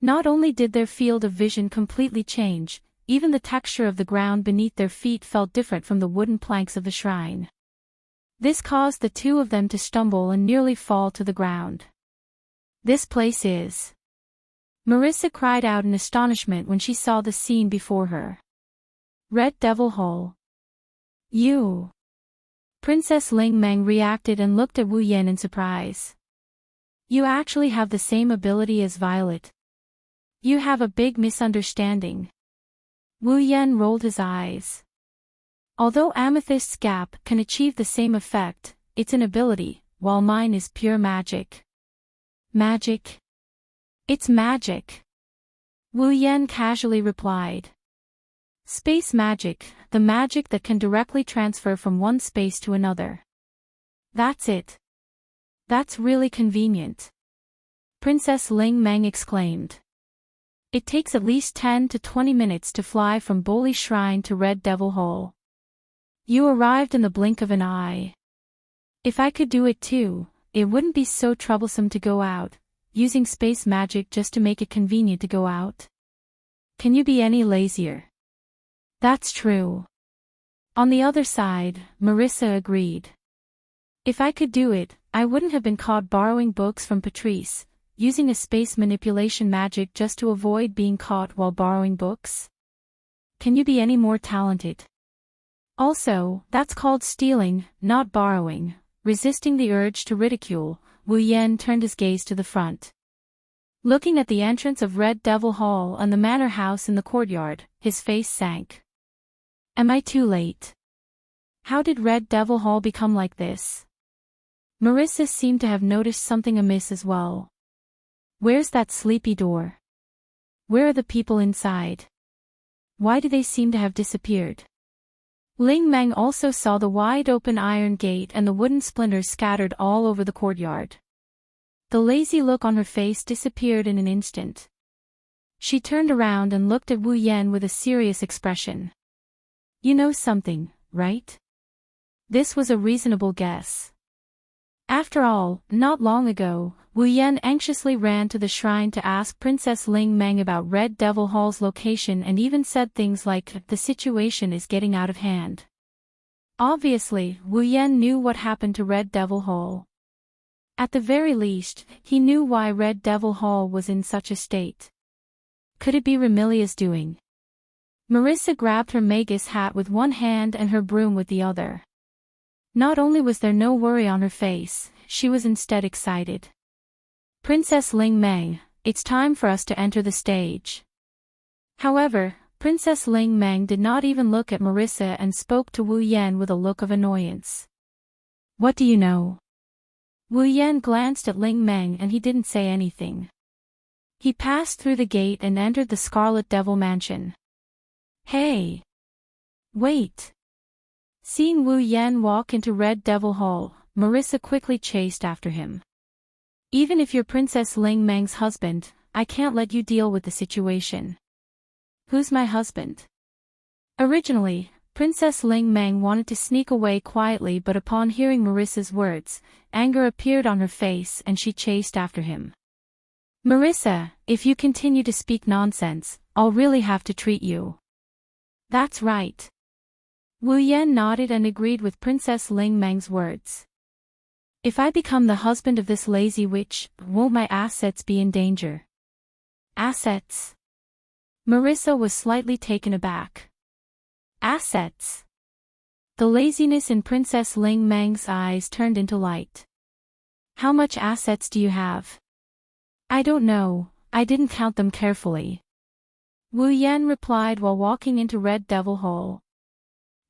Not only did their field of vision completely change, even the texture of the ground beneath their feet felt different from the wooden planks of the shrine. This caused the 2 of them to stumble and nearly fall to the ground. This place is... Marissa cried out in astonishment when she saw the scene before her. Red Devil Hall. You. Princess Ling Meng reacted and looked at Wu Yan in surprise. You actually have the same ability as Violet. You have a big misunderstanding. Wu Yan rolled his eyes. Although Amethyst's gap can achieve the same effect, it's an ability, while mine is pure magic. Magic? It's magic. Wu Yan casually replied. Space magic, the magic that can directly transfer from one space to another. That's it. That's really convenient. Princess Ling Meng exclaimed. It takes at least 10 to 20 minutes to fly from Boli Shrine to Red Devil Hall. You arrived in the blink of an eye. If I could do it too, it wouldn't be so troublesome to go out, using space magic just to make it convenient to go out. Can you be any lazier? That's true. On the other side, Marissa agreed. If I could do it, I wouldn't have been caught borrowing books from Patrice, using a space manipulation magic just to avoid being caught while borrowing books. Can you be any more talented? Also, that's called stealing, not borrowing. Resisting the urge to ridicule, Wu Yan turned his gaze to the front. Looking at the entrance of Red Devil Hall and the manor house in the courtyard, his face sank. Am I too late? How did Red Devil Hall become like this? Marissa seemed to have noticed something amiss as well. Where's that sleepy door? Where are the people inside? Why do they seem to have disappeared? Ling Meng also saw the wide-open iron gate and the wooden splinters scattered all over the courtyard. The lazy look on her face disappeared in an instant. She turned around and looked at Wu Yan with a serious expression. You know something, right? This was a reasonable guess. After all, not long ago, Wu Yan anxiously ran to the shrine to ask Princess Ling Meng about Red Devil Hall's location and even said things like, the situation is getting out of hand. Obviously, Wu Yan knew what happened to Red Devil Hall. At the very least, he knew why Red Devil Hall was in such a state. Could it be Remilia's doing? Marissa grabbed her Magus hat with one hand and her broom with the other. Not only was there no worry on her face, she was instead excited. Princess Ling Meng, it's time for us to enter the stage. However, Princess Ling Meng did not even look at Marissa and spoke to Wu Yan with a look of annoyance. What do you know? Wu Yan glanced at Ling Meng and he didn't say anything. He passed through the gate and entered the Scarlet Devil Mansion. Hey! Wait! Seeing Wu Yan walk into Red Devil Hall, Marissa quickly chased after him. Even if you're Princess Ling Meng's husband, I can't let you deal with the situation. Who's my husband? Originally, Princess Ling Meng wanted to sneak away quietly, but upon hearing Marissa's words, anger appeared on her face and she chased after him. Marissa, if you continue to speak nonsense, I'll really have to treat you. That's right. Wu Yan nodded and agreed with Princess Ling Meng's words. If I become the husband of this lazy witch, won't my assets be in danger? Assets? Marissa was slightly taken aback. Assets? The laziness in Princess Ling Meng's eyes turned into light. How much assets do you have? I don't know, I didn't count them carefully. Wu Yan replied while walking into Red Devil Hall.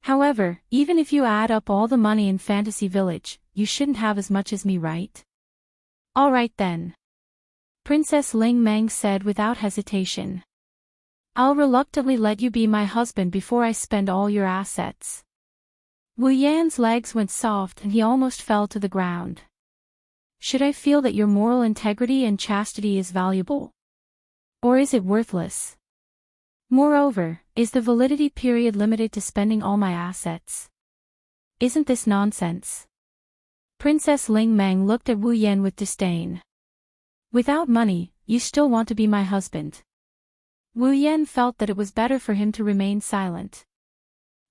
However, even if you add up all the money in Fantasy Village, you shouldn't have as much as me, right? Alright then. Princess Ling Meng said without hesitation. I'll reluctantly let you be my husband before I spend all your assets. Wu Yan's legs went soft and he almost fell to the ground. Should I feel that your moral integrity and chastity is valuable? Or is it worthless? Moreover, is the validity period limited to spending all my assets? Isn't this nonsense? Princess Ling Meng looked at Wu Yan with disdain. Without money, you still want to be my husband. Wu Yan felt that it was better for him to remain silent.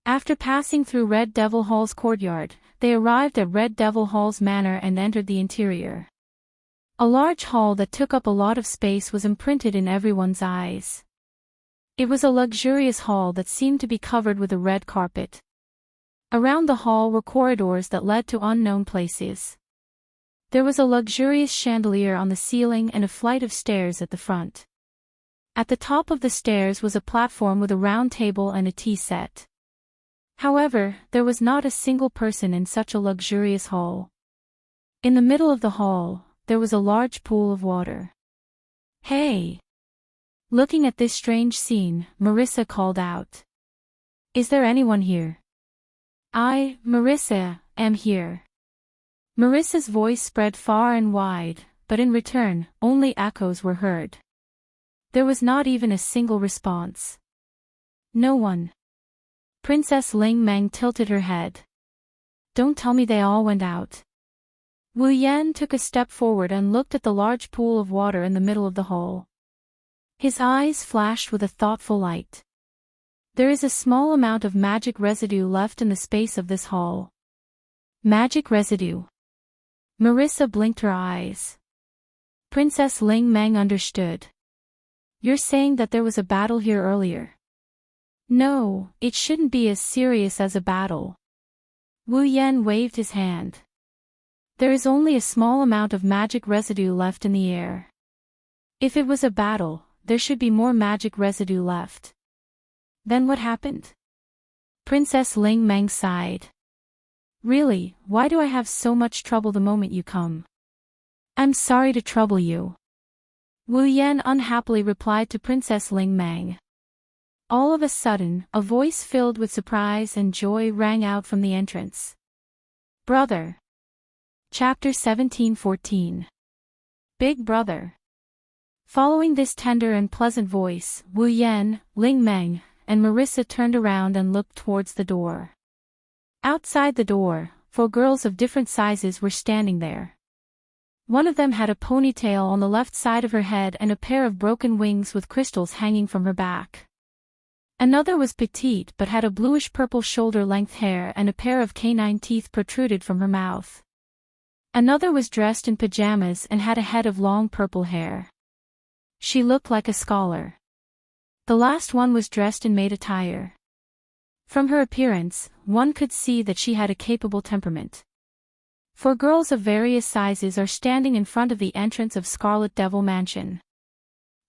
After passing through Red Devil Hall's courtyard, they arrived at Red Devil Hall's manor and entered the interior. A large hall that took up a lot of space was imprinted in everyone's eyes. It was a luxurious hall that seemed to be covered with a red carpet. Around the hall were corridors that led to unknown places. There was a luxurious chandelier on the ceiling and a flight of stairs at the front. At the top of the stairs was a platform with a round table and a tea set. However, there was not a single person in such a luxurious hall. In the middle of the hall, there was a large pool of water. Hey! Looking at this strange scene, Marissa called out. Is there anyone here? I, Marissa, am here. Marissa's voice spread far and wide, but in return, only echoes were heard. There was not even a single response. No one. Princess Ling Meng tilted her head. Don't tell me they all went out. Wu Yan took a step forward and looked at the large pool of water in the middle of the hall. His eyes flashed with a thoughtful light. There is a small amount of magic residue left in the space of this hall. Magic residue. Marissa blinked her eyes. Princess Ling Meng understood. You're saying that there was a battle here earlier? No, it shouldn't be as serious as a battle. Wu Yan waved his hand. There is only a small amount of magic residue left in the air. If it was a battle, there should be more magic residue left. Then what happened? Princess Ling Meng sighed. Really, why do I have so much trouble the moment you come? I'm sorry to trouble you. Wu Yan unhappily replied to Princess Ling Meng. All of a sudden, a voice filled with surprise and joy rang out from the entrance. Brother. Chapter 17:14. Big Brother. Following this tender and pleasant voice, Wu Yan, Ling Meng, and Marissa turned around and looked towards the door. Outside the door, 4 girls of different sizes were standing there. One of them had a ponytail on the left side of her head and a pair of broken wings with crystals hanging from her back. Another was petite but had a bluish-purple shoulder-length hair and a pair of canine teeth protruded from her mouth. Another was dressed in pajamas and had a head of long purple hair. She looked like a scholar. The last one was dressed in maid attire. From her appearance, one could see that she had a capable temperament. Four girls of various sizes are standing in front of the entrance of Scarlet Devil Mansion.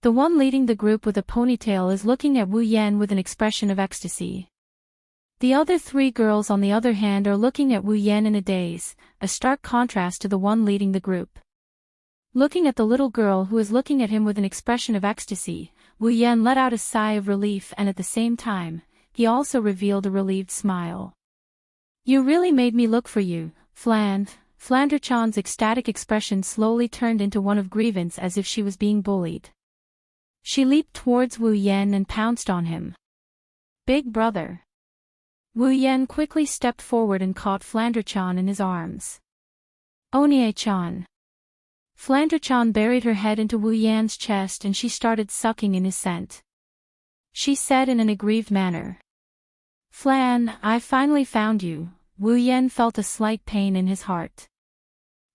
The one leading the group with a ponytail is looking at Wu Yan with an expression of ecstasy. The other three girls on the other hand are looking at Wu Yan in a daze, a stark contrast to the one leading the group. Looking at the little girl who is looking at him with an expression of ecstasy, Wu Yan let out a sigh of relief and at the same time, he also revealed a relieved smile. "You really made me look for you, Flandre-chan's ecstatic expression slowly turned into one of grievance as if she was being bullied. She leaped towards Wu Yan and pounced on him. "Big brother." Wu Yan quickly stepped forward and caught Flandre-chan in his arms. "Onie-chan." Flandre-chan buried her head into Wu Yan's chest and she started sucking in his scent. She said in an aggrieved manner. "Flan, I finally found you." Wu Yan felt a slight pain in his heart.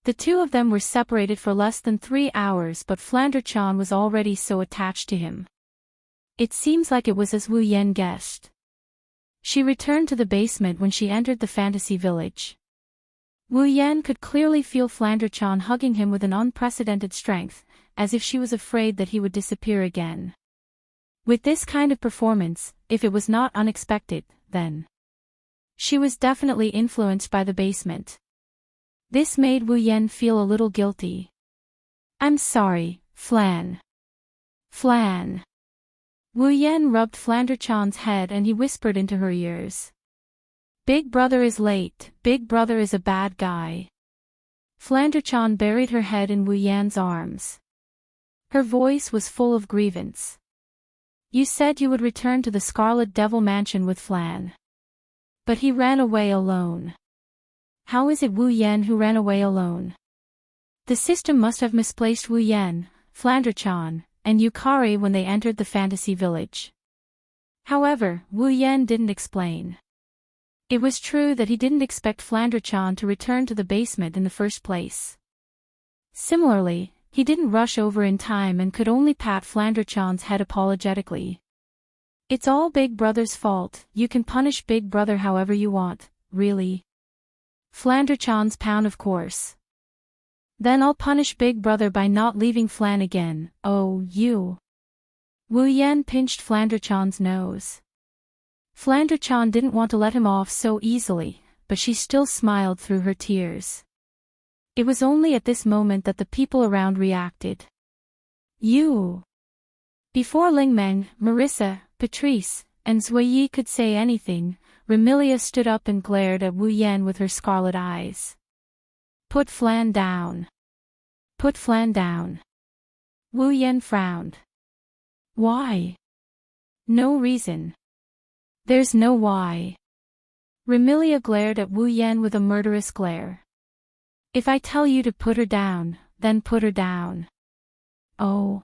The two of them were separated for less than 3 hours but Flandre-chan was already so attached to him. It seems like it was as Wu Yan guessed. She returned to the basement when she entered the fantasy village. Wu Yan could clearly feel Flandre-chan hugging him with an unprecedented strength, as if she was afraid that he would disappear again. With this kind of performance, if it was not unexpected, then she was definitely influenced by the basement. This made Wu Yan feel a little guilty. "I'm sorry, Flan." "Flan." Wu Yan rubbed Flandre-chan's head and he whispered into her ears. "Big brother is late, big brother is a bad guy." Flandre-chan buried her head in Wu Yan's arms. Her voice was full of grievance. "You said you would return to the Scarlet Devil Mansion with Flan. But he ran away alone." "How is it Wu Yan who ran away alone?" The system must have misplaced Wu Yan, Flandre-chan, and Yukari when they entered the fantasy village. However, Wu Yan didn't explain. It was true that he didn't expect Flandre-chan to return to the basement in the first place. Similarly, he didn't rush over in time and could only pat Flandre-chan's head apologetically. "It's all Big Brother's fault, you can punish Big Brother however you want, really." Flandre-chan's pound of course. "Then I'll punish Big Brother by not leaving Flan again, oh, you." Wu Yan pinched Flandre-chan's nose. Flandre-chan didn't want to let him off so easily, but she still smiled through her tears. It was only at this moment that the people around reacted. "You." Before Lingmeng, Marissa, Patrice, and Zhuyi could say anything, Remilia stood up and glared at Wu Yan with her scarlet eyes. "Put Flan down. Put Flan down." Wu Yan frowned. "Why?" "No reason." "There's no why." Remilia glared at Wu Yan with a murderous glare. "If I tell you to put her down, then put her down." "Oh."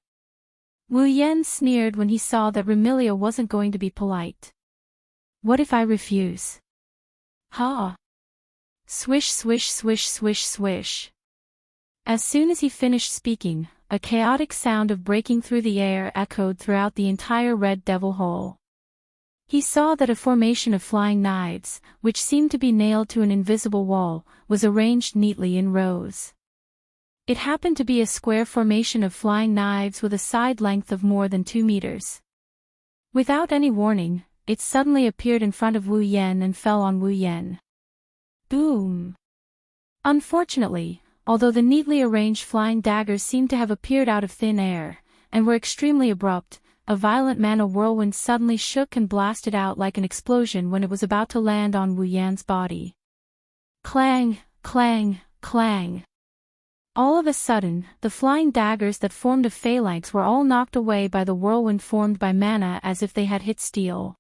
Wu Yan sneered when he saw that Remilia wasn't going to be polite. "What if I refuse?" "Ha!" Swish swish swish swish swish. As soon as he finished speaking, a chaotic sound of breaking through the air echoed throughout the entire Red Devil Hole. He saw that a formation of flying knives, which seemed to be nailed to an invisible wall, was arranged neatly in rows. It happened to be a square formation of flying knives with a side length of more than 2 meters. Without any warning, it suddenly appeared in front of Wu Yan and fell on Wu Yan. Boom! Unfortunately, although the neatly arranged flying daggers seemed to have appeared out of thin air, and were extremely abrupt, a violent mana whirlwind suddenly shook and blasted out like an explosion when it was about to land on Wu Yan's body. Clang, clang, clang. All of a sudden, the flying daggers that formed a phalanx were all knocked away by the whirlwind formed by mana as if they had hit steel.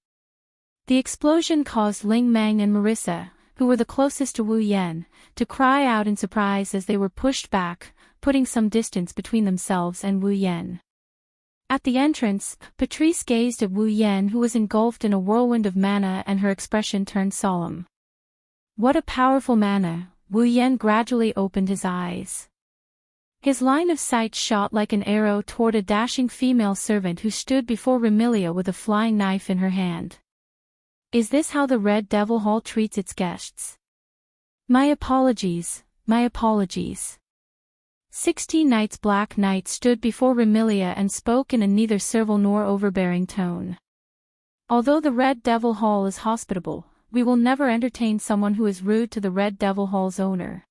The explosion caused Ling Meng and Marissa, who were the closest to Wu Yan, to cry out in surprise as they were pushed back, putting some distance between themselves and Wu Yan. At the entrance, Patrice gazed at Wu Yan who was engulfed in a whirlwind of mana and her expression turned solemn. What a powerful mana! Wu Yan gradually opened his eyes. His line of sight shot like an arrow toward a dashing female servant who stood before Remilia with a flying knife in her hand. Is this how the Red Devil Hall treats its guests? My apologies, my apologies. 16 Knights. Black Knight stood before Remilia and spoke in a neither servile nor overbearing tone. Although the Red Devil Hall is hospitable, we will never entertain someone who is rude to the Red Devil Hall's owner.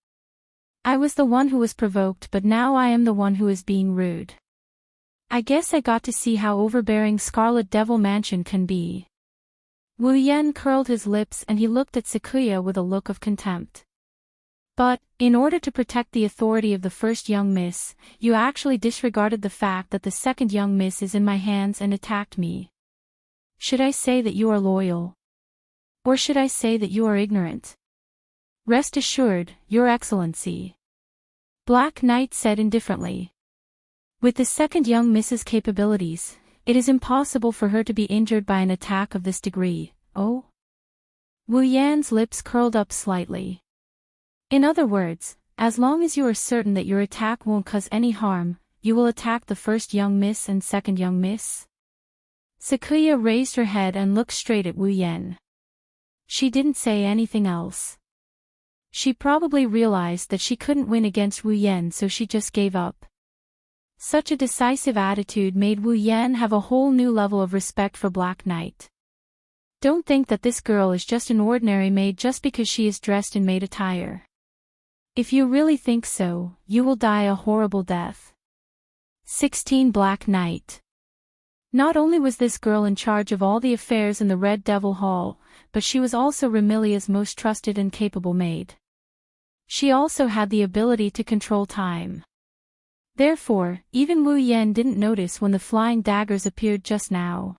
I was the one who was provoked, but now I am the one who is being rude. I guess I got to see how overbearing Scarlet Devil Mansion can be. Wu Yan curled his lips and he looked at Sakuya with a look of contempt. But, in order to protect the authority of the first young miss, you actually disregarded the fact that the second young miss is in my hands and attacked me. Should I say that you are loyal? Or should I say that you are ignorant? Rest assured, Your Excellency. Black Knight said indifferently. With the second young miss's capabilities, it is impossible for her to be injured by an attack of this degree. Oh? Wu Yan's lips curled up slightly. In other words, as long as you are certain that your attack won't cause any harm, you will attack the first young miss and second young miss? Sakuya raised her head and looked straight at Wu Yan. She didn't say anything else. She probably realized that she couldn't win against Wu Yan, so she just gave up. Such a decisive attitude made Wu Yan have a whole new level of respect for Black Knight. Don't think that this girl is just an ordinary maid just because she is dressed in maid attire. If you really think so, you will die a horrible death. 16 Black Knight. Not only was this girl in charge of all the affairs in the Red Devil Hall, but she was also Remilia's most trusted and capable maid. She also had the ability to control time. Therefore, even Wu Yan didn't notice when the flying daggers appeared just now.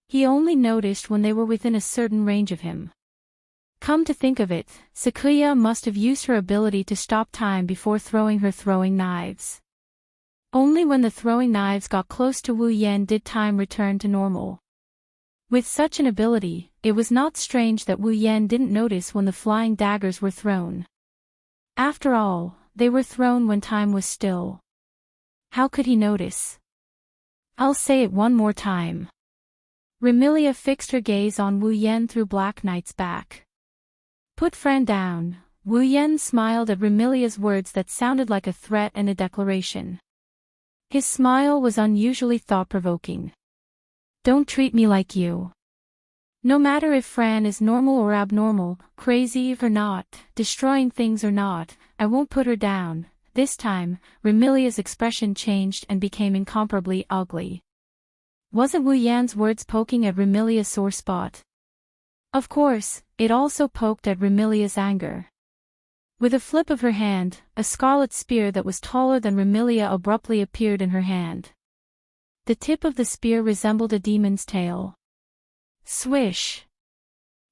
He only noticed when they were within a certain range of him. Come to think of it, Sakuya must have used her ability to stop time before throwing her throwing knives. Only when the throwing knives got close to Wu Yan did time return to normal. With such an ability, it was not strange that Wu Yan didn't notice when the flying daggers were thrown. After all, they were thrown when time was still. How could he notice? I'll say it one more time. Remilia fixed her gaze on Wu Yan through Black Knight's back. Put Fran down. Wu Yan smiled at Remilia's words that sounded like a threat and a declaration. His smile was unusually thought-provoking. Don't treat me like you. No matter if Fran is normal or abnormal, crazy or not, destroying things or not, I won't put her down. This time, Remilia's expression changed and became incomparably ugly. Wasn't Wu Yan's words poking at Remilia's sore spot? Of course, it also poked at Remilia's anger. With a flip of her hand, a scarlet spear that was taller than Remilia abruptly appeared in her hand. The tip of the spear resembled a demon's tail. Swish!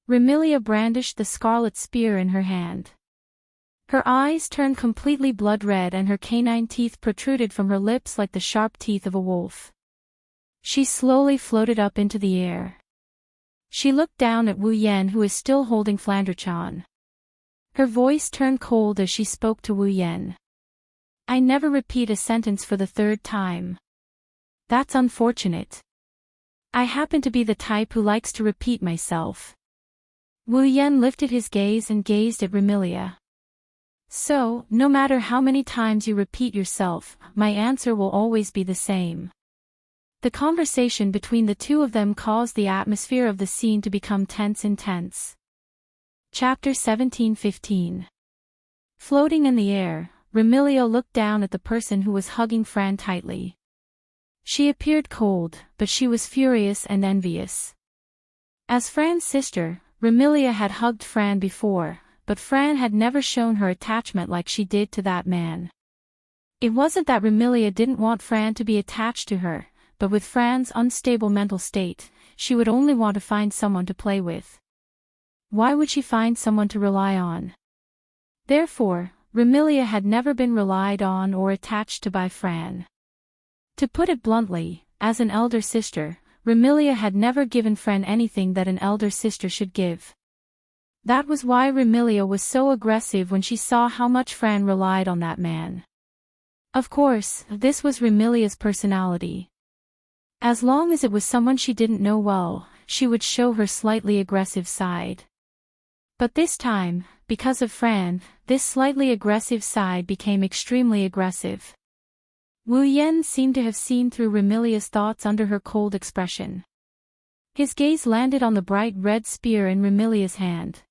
Remilia brandished the scarlet spear in her hand. Her eyes turned completely blood-red and her canine teeth protruded from her lips like the sharp teeth of a wolf. She slowly floated up into the air. She looked down at Wu Yan, who is still holding Flandre-chan. Her voice turned cold as she spoke to Wu Yan. I never repeat a sentence for the third time. That's unfortunate. I happen to be the type who likes to repeat myself. Wu Yan lifted his gaze and gazed at Remilia. So, no matter how many times you repeat yourself, my answer will always be the same. The conversation between the two of them caused the atmosphere of the scene to become intense. Chapter 17:15. Floating in the air, Remilia looked down at the person who was hugging Fran tightly. She appeared cold, but she was furious and envious. As Fran's sister, Remilia had hugged Fran before, but Fran had never shown her attachment like she did to that man. It wasn't that Remilia didn't want Fran to be attached to her, but with Fran's unstable mental state, she would only want to find someone to play with. Why would she find someone to rely on? Therefore, Remilia had never been relied on or attached to by Fran. To put it bluntly, as an elder sister, Remilia had never given Fran anything that an elder sister should give. That was why Remilia was so aggressive when she saw how much Fran relied on that man. Of course, this was Remilia's personality. As long as it was someone she didn't know well, she would show her slightly aggressive side. But this time, because of Fran, this slightly aggressive side became extremely aggressive. Wu Yan seemed to have seen through Remilia's thoughts under her cold expression. His gaze landed on the bright red spear in Remilia's hand.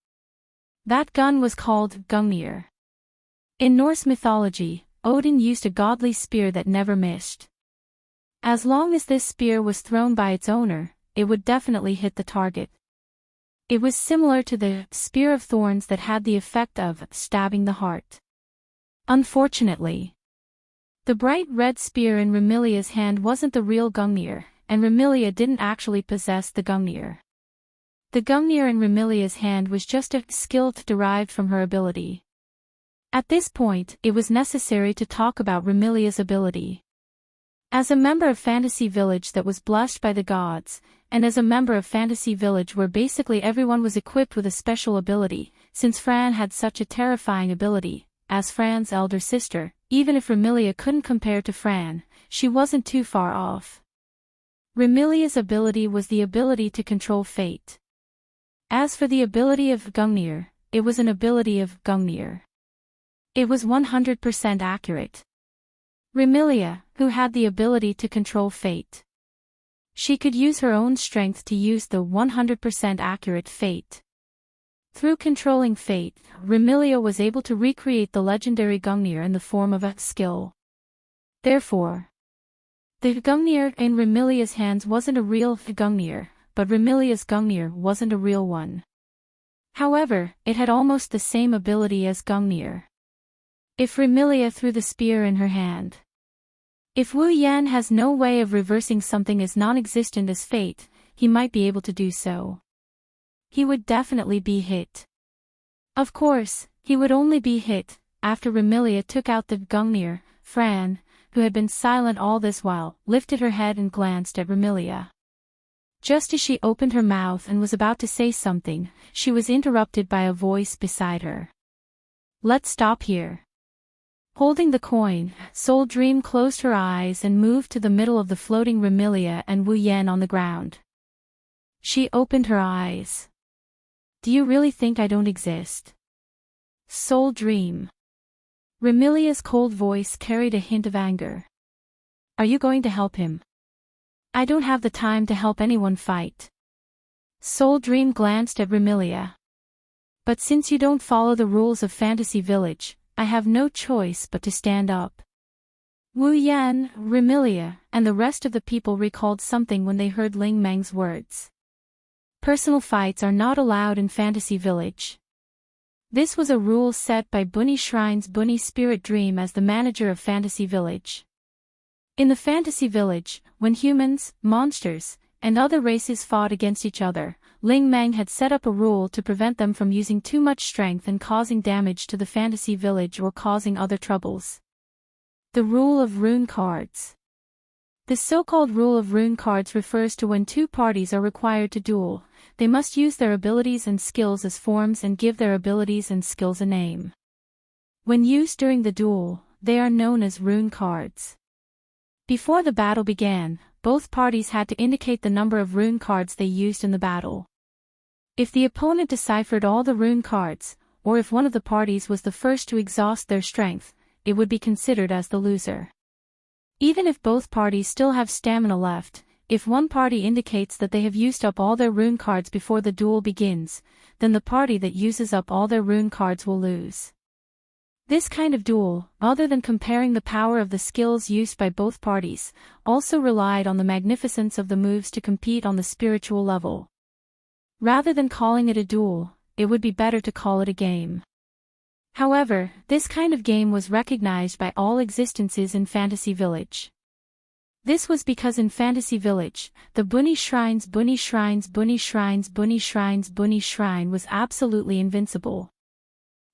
That gun was called Gungnir. In Norse mythology, Odin used a godly spear that never missed. As long as this spear was thrown by its owner, it would definitely hit the target. It was similar to the spear of thorns that had the effect of stabbing the heart. Unfortunately, the bright red spear in Remilia's hand wasn't the real Gungnir, and Remilia didn't actually possess the Gungnir. The Gungnir in Remilia's hand was just a skill derived from her ability. At this point, it was necessary to talk about Remilia's ability. As a member of Fantasy Village that was blessed by the gods, and as a member of Fantasy Village where basically everyone was equipped with a special ability, since Fran had such a terrifying ability, as Fran's elder sister, even if Remilia couldn't compare to Fran, she wasn't too far off. Remilia's ability was the ability to control fate. As for the ability of Gungnir, it was an ability of Gungnir. It was 100% accurate. Remilia, who had the ability to control fate. She could use her own strength to use the 100% accurate fate. Through controlling fate, Remilia was able to recreate the legendary Gungnir in the form of a skill. Therefore, the Gungnir in Remilia's hands wasn't a real Gungnir, but Remilia's Gungnir wasn't a real one. However, it had almost the same ability as Gungnir. If Remilia threw the spear in her hand. If Wu Yan has no way of reversing something as non-existent as fate, he might be able to do so. He would definitely be hit. Of course, he would only be hit after Remilia took out the Gungnir. Fran, who had been silent all this while, lifted her head and glanced at Remilia. Just as she opened her mouth and was about to say something, she was interrupted by a voice beside her. "Let's stop here." Holding the coin, Soul Dream closed her eyes and moved to the middle of the floating Remilia and Wu Yan on the ground. She opened her eyes. "Do you really think I don't exist?" Soul Dream. Remilia's cold voice carried a hint of anger. "Are you going to help him?" "I don't have the time to help anyone fight." Soul Dream glanced at Remilia. "But since you don't follow the rules of Fantasy Village, I have no choice but to stand up." Wu Yan, Remilia, and the rest of the people recalled something when they heard Ling Meng's words. Personal fights are not allowed in Fantasy Village. This was a rule set by Bunny Shrine's Bunny Spirit Dream as the manager of Fantasy Village. In the Fantasy Village, when humans, monsters, and other races fought against each other, Ling Meng had set up a rule to prevent them from using too much strength and causing damage to the Fantasy Village or causing other troubles. The Rule of Rune Cards. The so-called Rule of Rune Cards refers to when two parties are required to duel, they must use their abilities and skills as forms and give their abilities and skills a name. When used during the duel, they are known as rune cards. Before the battle began, both parties had to indicate the number of rune cards they used in the battle. If the opponent deciphered all the rune cards, or if one of the parties was the first to exhaust their strength, it would be considered as the loser. Even if both parties still have stamina left, if one party indicates that they have used up all their rune cards before the duel begins, then the party that uses up all their rune cards will lose. This kind of duel, other than comparing the power of the skills used by both parties, also relied on the magnificence of the moves to compete on the spiritual level. Rather than calling it a duel, it would be better to call it a game. However, this kind of game was recognized by all existences in Fantasy Village. This was because in Fantasy Village, the Bunny Shrine's Bunny Shrine's Bunny Shrine's Bunny Shrine's Bunny Shrine was absolutely invincible.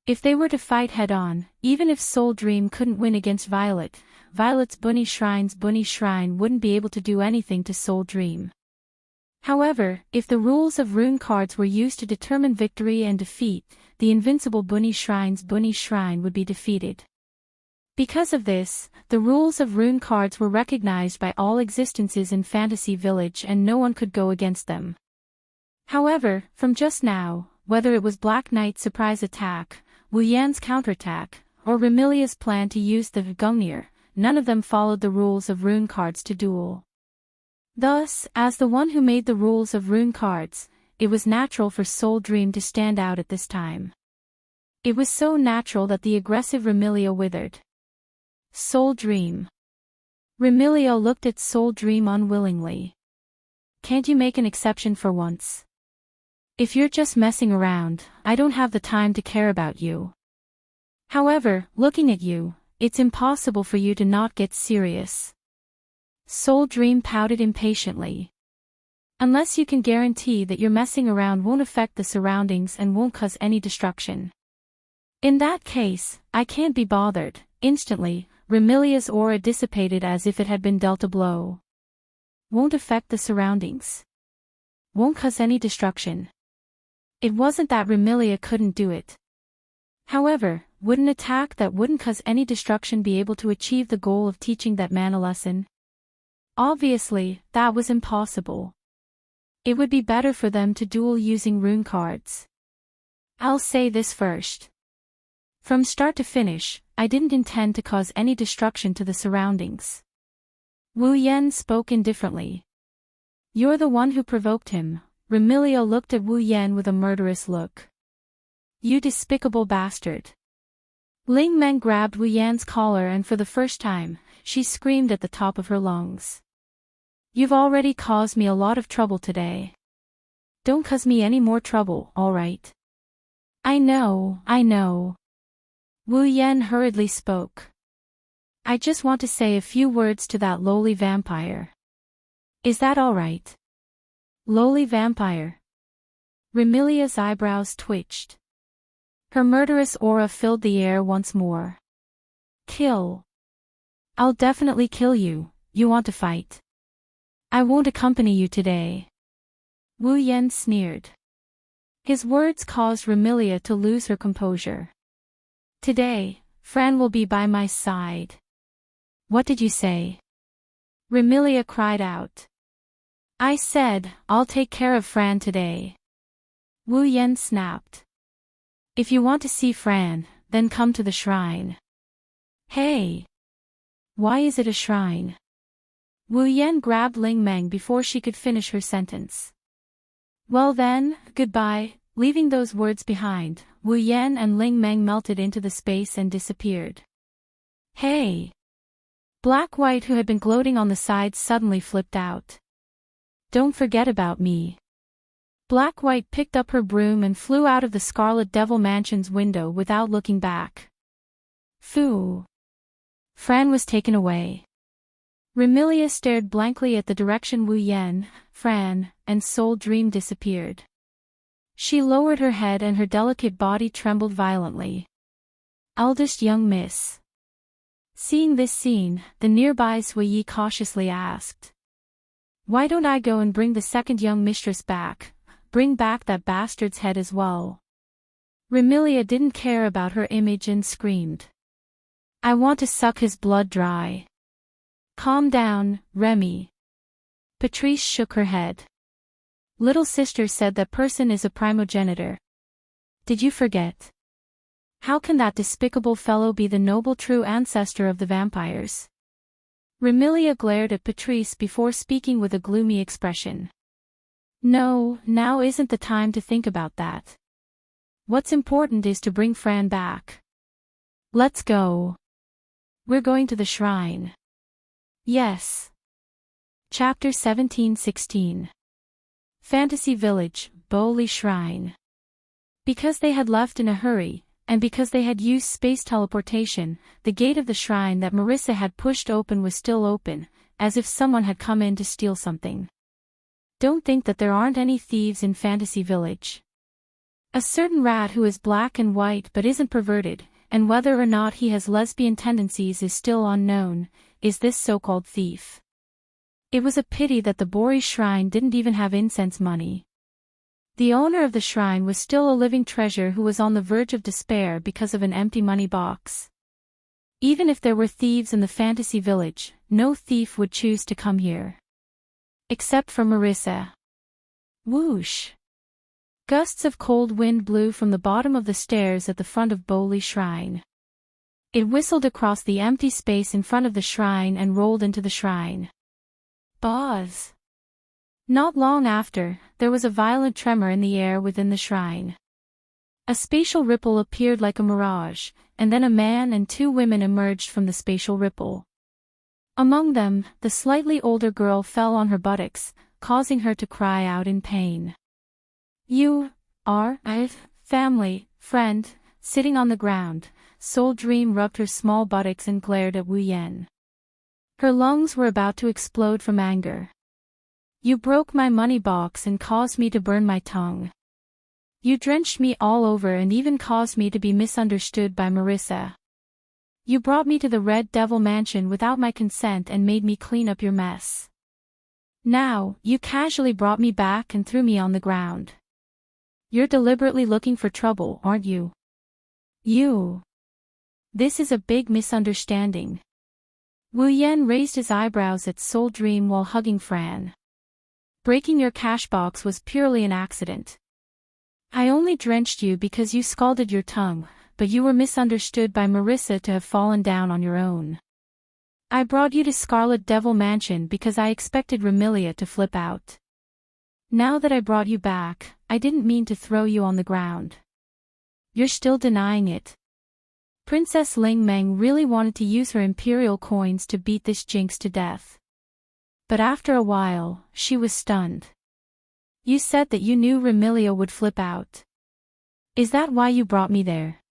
If they were to fight head-on, even if Soul Dream couldn't win against Violet, Violet's Bunny Shrine's Bunny Shrine wouldn't be able to do anything to Soul Dream. However, if the rules of rune cards were used to determine victory and defeat, the invincible Bunny Shrine's Bunny Shrine would be defeated. Because of this, the rules of rune cards were recognized by all existences in Fantasy Village and no one could go against them. However, from just now, whether it was Black Knight's surprise attack, Wu Yan's counterattack, or Remilia's plan to use the Gungnir, none of them followed the rules of rune cards to duel. Thus, as the one who made the rules of rune cards, it was natural for Soul Dream to stand out at this time. It was so natural that the aggressive Remilia withered. Soul Dream. Remilia looked at Soul Dream unwillingly. Can't you make an exception for once? If you're just messing around, I don't have the time to care about you. However, looking at you, it's impossible for you to not get serious. Soul Dream pouted impatiently. Unless you can guarantee that your messing around won't affect the surroundings and won't cause any destruction. In that case, I can't be bothered. Instantly, Remilia's aura dissipated as if it had been dealt a blow. Won't affect the surroundings. Won't cause any destruction. It wasn't that Remilia couldn't do it. However, would an attack that wouldn't cause any destruction be able to achieve the goal of teaching that man a lesson? Obviously, that was impossible. It would be better for them to duel using rune cards. I'll say this first. From start to finish, I didn't intend to cause any destruction to the surroundings. Wu Yan spoke indifferently. You're the one who provoked him. Remilia looked at Wu Yan with a murderous look. You despicable bastard. Ling Meng grabbed Wu Yan's collar and for the first time, she screamed at the top of her lungs. You've already caused me a lot of trouble today. Don't cause me any more trouble, alright? I know. Wu Yan hurriedly spoke. I just want to say a few words to that lowly vampire. Is that alright? Lowly vampire. Remilia's eyebrows twitched. Her murderous aura filled the air once more. Kill. I'll definitely kill you. You want to fight? I won't accompany you today. Wu Yan sneered. His words caused Remilia to lose her composure. Today, Fran will be by my side. What did you say? Remilia cried out. I said, I'll take care of Fran today. Wu Yan snapped. If you want to see Fran, then come to the shrine. Hey! Why is it a shrine? Wu Yan grabbed Ling Meng before she could finish her sentence. Well then, goodbye. Leaving those words behind, Wu Yan and Ling Meng melted into the space and disappeared. Hey! Black White, who had been gloating on the sides, suddenly flipped out. Don't forget about me. Black White picked up her broom and flew out of the Scarlet Devil Mansion's window without looking back. Phoo! Fran was taken away. Remilia stared blankly at the direction Wu Yan, Fran, and Soul Dream disappeared. She lowered her head and her delicate body trembled violently. Eldest young miss. Seeing this scene, the nearby Sui Yi cautiously asked. Why don't I go and bring the second young mistress back? Bring back that bastard's head as well. Remilia didn't care about her image and screamed. I want to suck his blood dry. Calm down, Remy. Patrice shook her head. Little sister said that person is a primogenitor. Did you forget? How can that despicable fellow be the noble true ancestor of the vampires? Remilia glared at Patrice before speaking with a gloomy expression. No, now isn't the time to think about that. What's important is to bring Fran back. Let's go. We're going to the shrine. Yes. Chapter 17-16. Fantasy Village, Bowley Shrine. Because they had left in a hurry, and because they had used space teleportation, the gate of the shrine that Marissa had pushed open was still open, as if someone had come in to steal something. Don't think that there aren't any thieves in Fantasy Village. A certain rat who is black and white but isn't perverted, and whether or not he has lesbian tendencies is still unknown, is this so-called thief. It was a pity that the Bori shrine didn't even have incense money. The owner of the shrine was still a living treasure who was on the verge of despair because of an empty money box. Even if there were thieves in the Fantasy Village, no thief would choose to come here. Except for Marissa. Whoosh! Gusts of cold wind blew from the bottom of the stairs at the front of Boli Shrine. It whistled across the empty space in front of the shrine and rolled into the shrine. Buzz! Not long after, there was a violent tremor in the air within the shrine. A spatial ripple appeared like a mirage, and then a man and two women emerged from the spatial ripple. Among them, the slightly older girl fell on her buttocks, causing her to cry out in pain. You are a family friend. Sitting on the ground, Soul Dream rubbed her small buttocks and glared at Wu Yan. Her lungs were about to explode from anger. You broke my money box and caused me to burn my tongue. You drenched me all over and even caused me to be misunderstood by Marissa. You brought me to the Red Devil Mansion without my consent and made me clean up your mess. Now, you casually brought me back and threw me on the ground. You're deliberately looking for trouble, aren't you? You. This is a big misunderstanding. Wu Yan raised his eyebrows at Soul Dream while hugging Fran. Breaking your cash box was purely an accident. I only drenched you because you scalded your tongue, but you were misunderstood by Marissa to have fallen down on your own. I brought you to Scarlet Devil Mansion because I expected Remilia to flip out. Now that I brought you back, I didn't mean to throw you on the ground. You're still denying it. Princess Ling Meng really wanted to use her imperial coins to beat this jinx to death. But after a while, she was stunned. You said that you knew Remilia would flip out. Is that why you brought me there?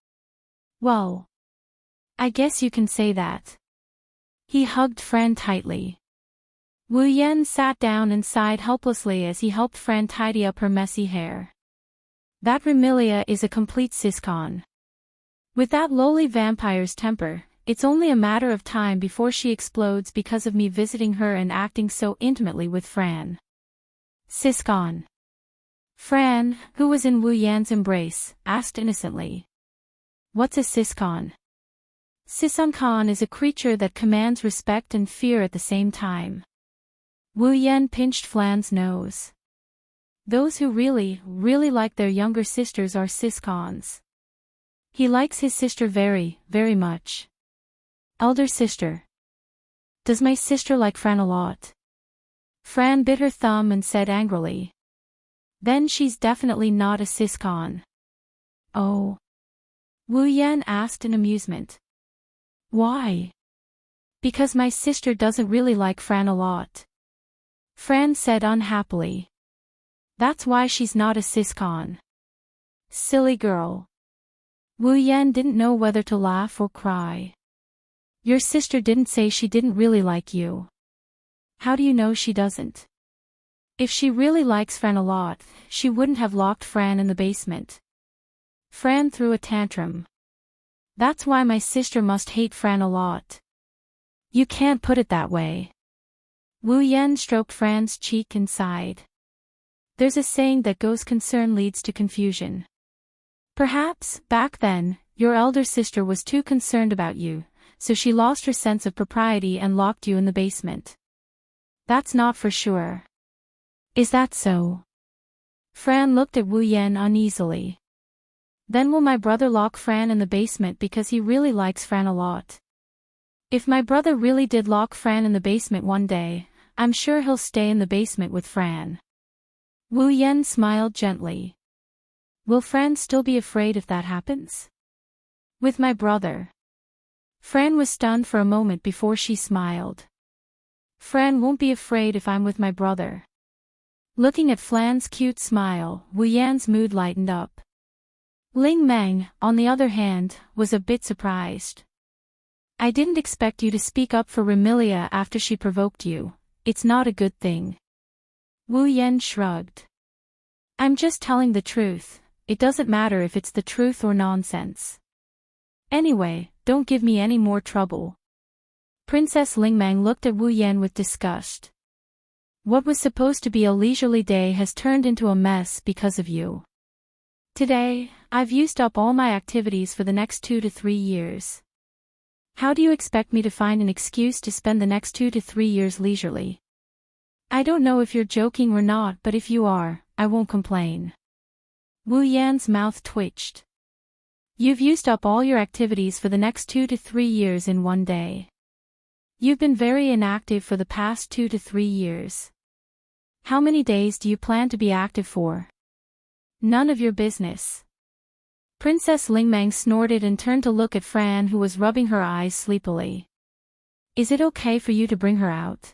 Well, I guess you can say that. He hugged Fran tightly. Wu Yan sat down and sighed helplessly as he helped Fran tidy up her messy hair. That Remilia is a complete siscon. With that lowly vampire's temper, it's only a matter of time before she explodes because of me visiting her and acting so intimately with Fran. Siscon. Fran, who was in Wu Yan's embrace, asked innocently. What's a siscon? Siscon is a creature that commands respect and fear at the same time. Wu Yan pinched Flan's nose. Those who really like their younger sisters are siscons. He likes his sister very, very much. Elder sister. Does my sister like Fran a lot? Fran bit her thumb and said angrily. Then she's definitely not a siscon. Oh. Wu Yan asked in amusement. Why? Because my sister doesn't really like Fran a lot. Fran said unhappily. That's why she's not a siscon. Silly girl. Wu Yan didn't know whether to laugh or cry. Your sister didn't say she didn't really like you. How do you know she doesn't? If she really likes Fran a lot, she wouldn't have locked Fran in the basement. Fran threw a tantrum. That's why my sister must hate Fran a lot. You can't put it that way. Wu Yan stroked Fran's cheek and sighed. There's a saying that goes concern leads to confusion. Perhaps, back then, your elder sister was too concerned about you, so she lost her sense of propriety and locked you in the basement. That's not for sure. Is that so? Fran looked at Wu Yan uneasily. Then will my brother lock Fran in the basement because he really likes Fran a lot? If my brother really did lock Fran in the basement one day, I'm sure he'll stay in the basement with Fran. Wu Yan smiled gently. Will Fran still be afraid if that happens? With my brother. Fran was stunned for a moment before she smiled. Fran won't be afraid if I'm with my brother. Looking at Flan's cute smile, Wu Yan's mood lightened up. Ling Meng, on the other hand, was a bit surprised. I didn't expect you to speak up for Remilia after she provoked you. It's not a good thing. Wu Yan shrugged. I'm just telling the truth. It doesn't matter if it's the truth or nonsense. Anyway, don't give me any more trouble. Princess Lingmang looked at Wu Yan with disgust. What was supposed to be a leisurely day has turned into a mess because of you. Today, I've used up all my activities for the next 2 to 3 years. How do you expect me to find an excuse to spend the next 2 to 3 years leisurely? I don't know if you're joking or not, but if you are, I won't complain. Wu Yan's mouth twitched. You've used up all your activities for the next 2 to 3 years in one day. You've been very inactive for the past 2 to 3 years. How many days do you plan to be active for? None of your business. Princess Lingmang snorted and turned to look at Fran, who was rubbing her eyes sleepily. Is it okay for you to bring her out?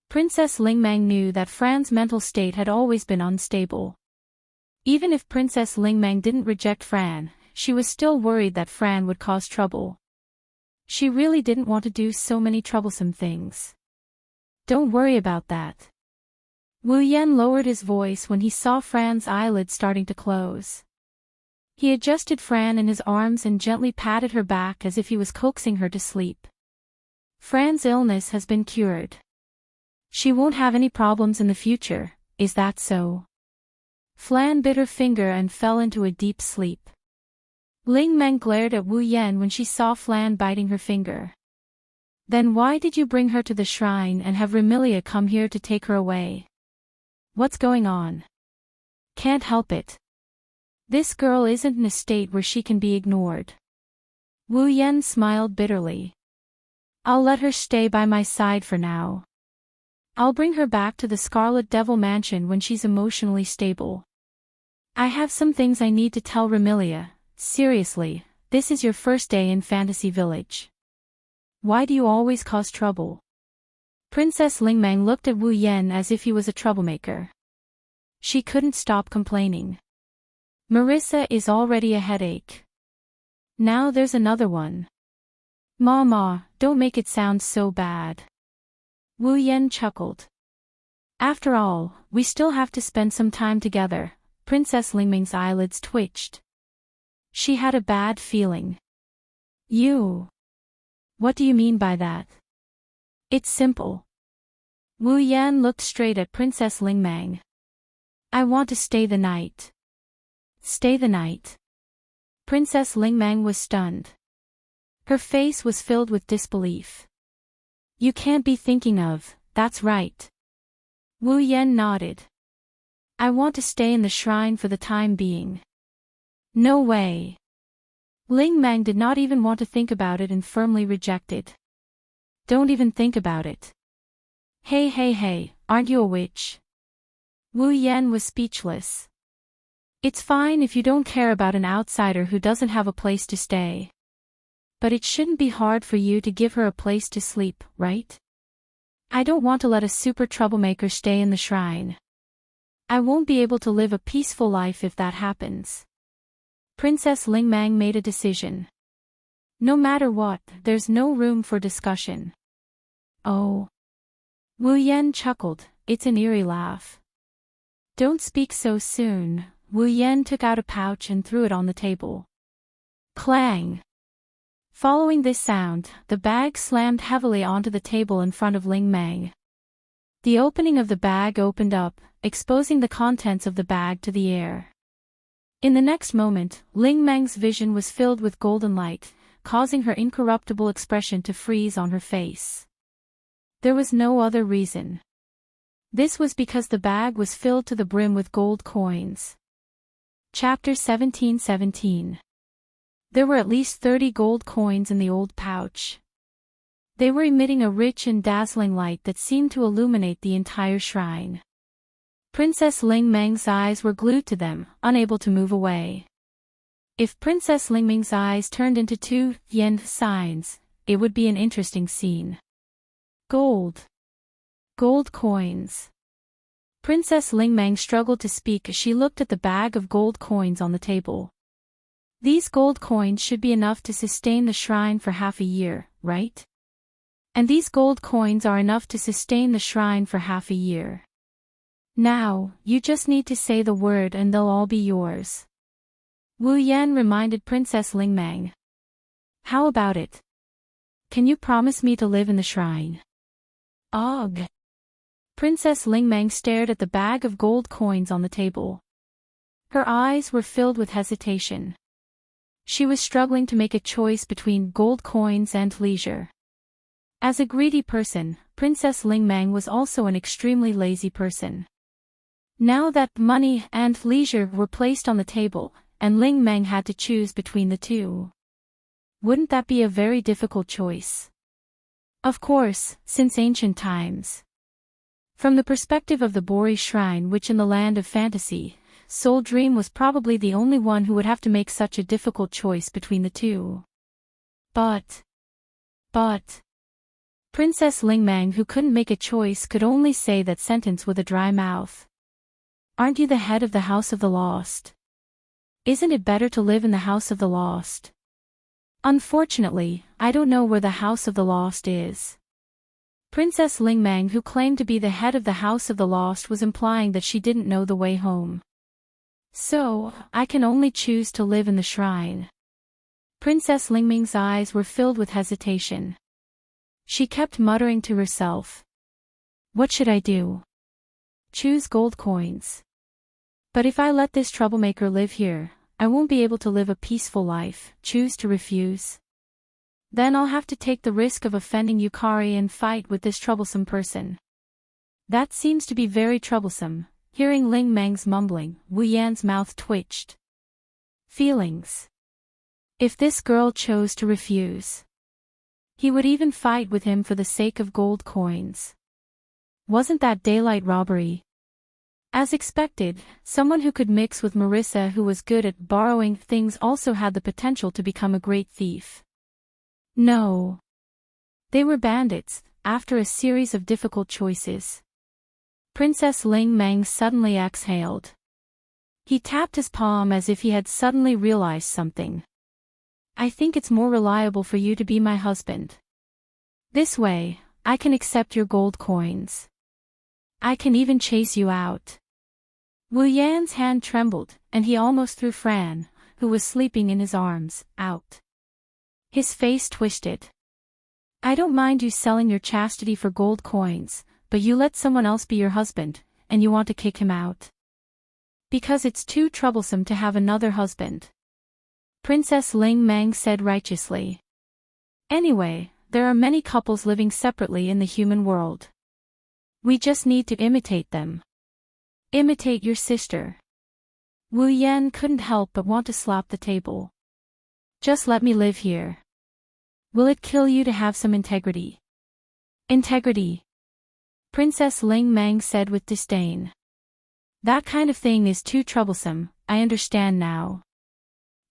Princess Lingmang knew that Fran's mental state had always been unstable. Even if Princess Lingmang didn't reject Fran, she was still worried that Fran would cause trouble. She really didn't want to do so many troublesome things. Don't worry about that. Wu Yan lowered his voice when he saw Fran's eyelids starting to close. He adjusted Fran in his arms and gently patted her back as if he was coaxing her to sleep. Fran's illness has been cured. She won't have any problems in the future, is that so? Flan bit her finger and fell into a deep sleep. Ling Meng glared at Wu Yan when she saw Flan biting her finger. Then why did you bring her to the shrine and have Remilia come here to take her away? What's going on? Can't help it. This girl isn't in a state where she can be ignored. Wu Yan smiled bitterly. I'll let her stay by my side for now. I'll bring her back to the Scarlet Devil Mansion when she's emotionally stable. I have some things I need to tell Remilia. Seriously, this is your first day in Fantasy Village. Why do you always cause trouble? Princess Lingmang looked at Wu Yan as if he was a troublemaker. She couldn't stop complaining. Marissa is already a headache. Now there's another one. Mama, don't make it sound so bad. Wu Yan chuckled. After all, we still have to spend some time together. Princess Lingming's eyelids twitched. She had a bad feeling. You. What do you mean by that? It's simple. Wu Yan looked straight at Princess Lingmang. I want to stay the night. Stay the night. Princess Lingmang was stunned. Her face was filled with disbelief. You can't be thinking of, that's right. Wu Yan nodded. I want to stay in the shrine for the time being. No way. Ling Mang did not even want to think about it and firmly rejected. Don't even think about it. Hey, aren't you a witch? Wu Yan was speechless. It's fine if you don't care about an outsider who doesn't have a place to stay. But it shouldn't be hard for you to give her a place to sleep, right? I don't want to let a super troublemaker stay in the shrine. I won't be able to live a peaceful life if that happens. Princess Lingmang made a decision. No matter what, there's no room for discussion. Oh. Wu Yan chuckled, it's an eerie laugh. Don't speak so soon. Wu Yan took out a pouch and threw it on the table. Clang. Following this sound, the bag slammed heavily onto the table in front of Ling Mang. The opening of the bag opened up, exposing the contents of the bag to the air. In the next moment, Ling Mang's vision was filled with golden light, causing her incorruptible expression to freeze on her face. There was no other reason. This was because the bag was filled to the brim with gold coins. Chapter 17:17. There were at least 30 gold coins in the old pouch. They were emitting a rich and dazzling light that seemed to illuminate the entire shrine. Princess Ling Meng's eyes were glued to them, unable to move away. If Princess Ling Meng's eyes turned into two yen signs, it would be an interesting scene. Gold. Gold coins. Princess Ling Meng struggled to speak as she looked at the bag of gold coins on the table. These gold coins should be enough to sustain the shrine for half a year, right? And these gold coins are enough to sustain the shrine for half a year. Now, you just need to say the word and they'll all be yours. Wu Yan reminded Princess Ling Meng. How about it? Can you promise me to live in the shrine? Ugh. Princess Ling Meng stared at the bag of gold coins on the table. Her eyes were filled with hesitation. She was struggling to make a choice between gold coins and leisure. As a greedy person, Princess Ling Meng was also an extremely lazy person. Now that money and leisure were placed on the table, and Ling Meng had to choose between the two. Wouldn't that be a very difficult choice? Of course, since ancient times. From the perspective of the Bori Shrine, which in the land of fantasy, Soul Dream was probably the only one who would have to make such a difficult choice between the two. But... Princess Ling Meng, who couldn't make a choice, could only say that sentence with a dry mouth. Aren't you the head of the House of the Lost? Isn't it better to live in the House of the Lost? Unfortunately, I don't know where the House of the Lost is. Princess Ling Meng, who claimed to be the head of the House of the Lost, was implying that she didn't know the way home. So, I can only choose to live in the shrine. Princess Ling Meng's eyes were filled with hesitation. She kept muttering to herself. What should I do? Choose gold coins. But if I let this troublemaker live here, I won't be able to live a peaceful life. Choose to refuse. Then I'll have to take the risk of offending Yukari and fight with this troublesome person. That seems to be very troublesome. Hearing Ling Meng's mumbling, Wu Yan's mouth twitched. Feelings. If this girl chose to refuse, he would even fight with him for the sake of gold coins. Wasn't that daylight robbery? As expected, someone who could mix with Marissa, who was good at borrowing things, also had the potential to become a great thief. No. They were bandits. After a series of difficult choices, Princess Ling Meng suddenly exhaled. He tapped his palm as if he had suddenly realized something. I think it's more reliable for you to be my husband. This way, I can accept your gold coins. I can even chase you out. Wu Yan's hand trembled, and he almost threw Fran, who was sleeping in his arms, out. His face twisted. I don't mind you selling your chastity for gold coins, but you let someone else be your husband, and you want to kick him out. Because it's too troublesome to have another husband. Princess Ling Meng said righteously. Anyway, there are many couples living separately in the human world. We just need to imitate them. Imitate your sister. Wu Yan couldn't help but want to slap the table. Just let me live here. Will it kill you to have some integrity? Integrity. Princess Ling Meng said with disdain. That kind of thing is too troublesome, I understand now.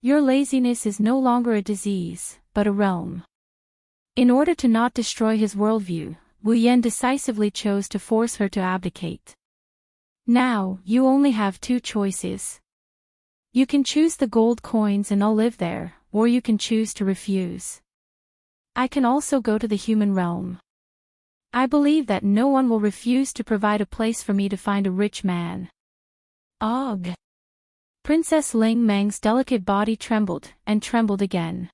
Your laziness is no longer a disease, but a realm. In order to not destroy his worldview, Wu Yan decisively chose to force her to abdicate. Now, you only have two choices. You can choose the gold coins and I'll live there, or you can choose to refuse. I can also go to the human realm. I believe that no one will refuse to provide a place for me to find a rich man. Ugh. Princess Ling Meng's delicate body trembled, and trembled again.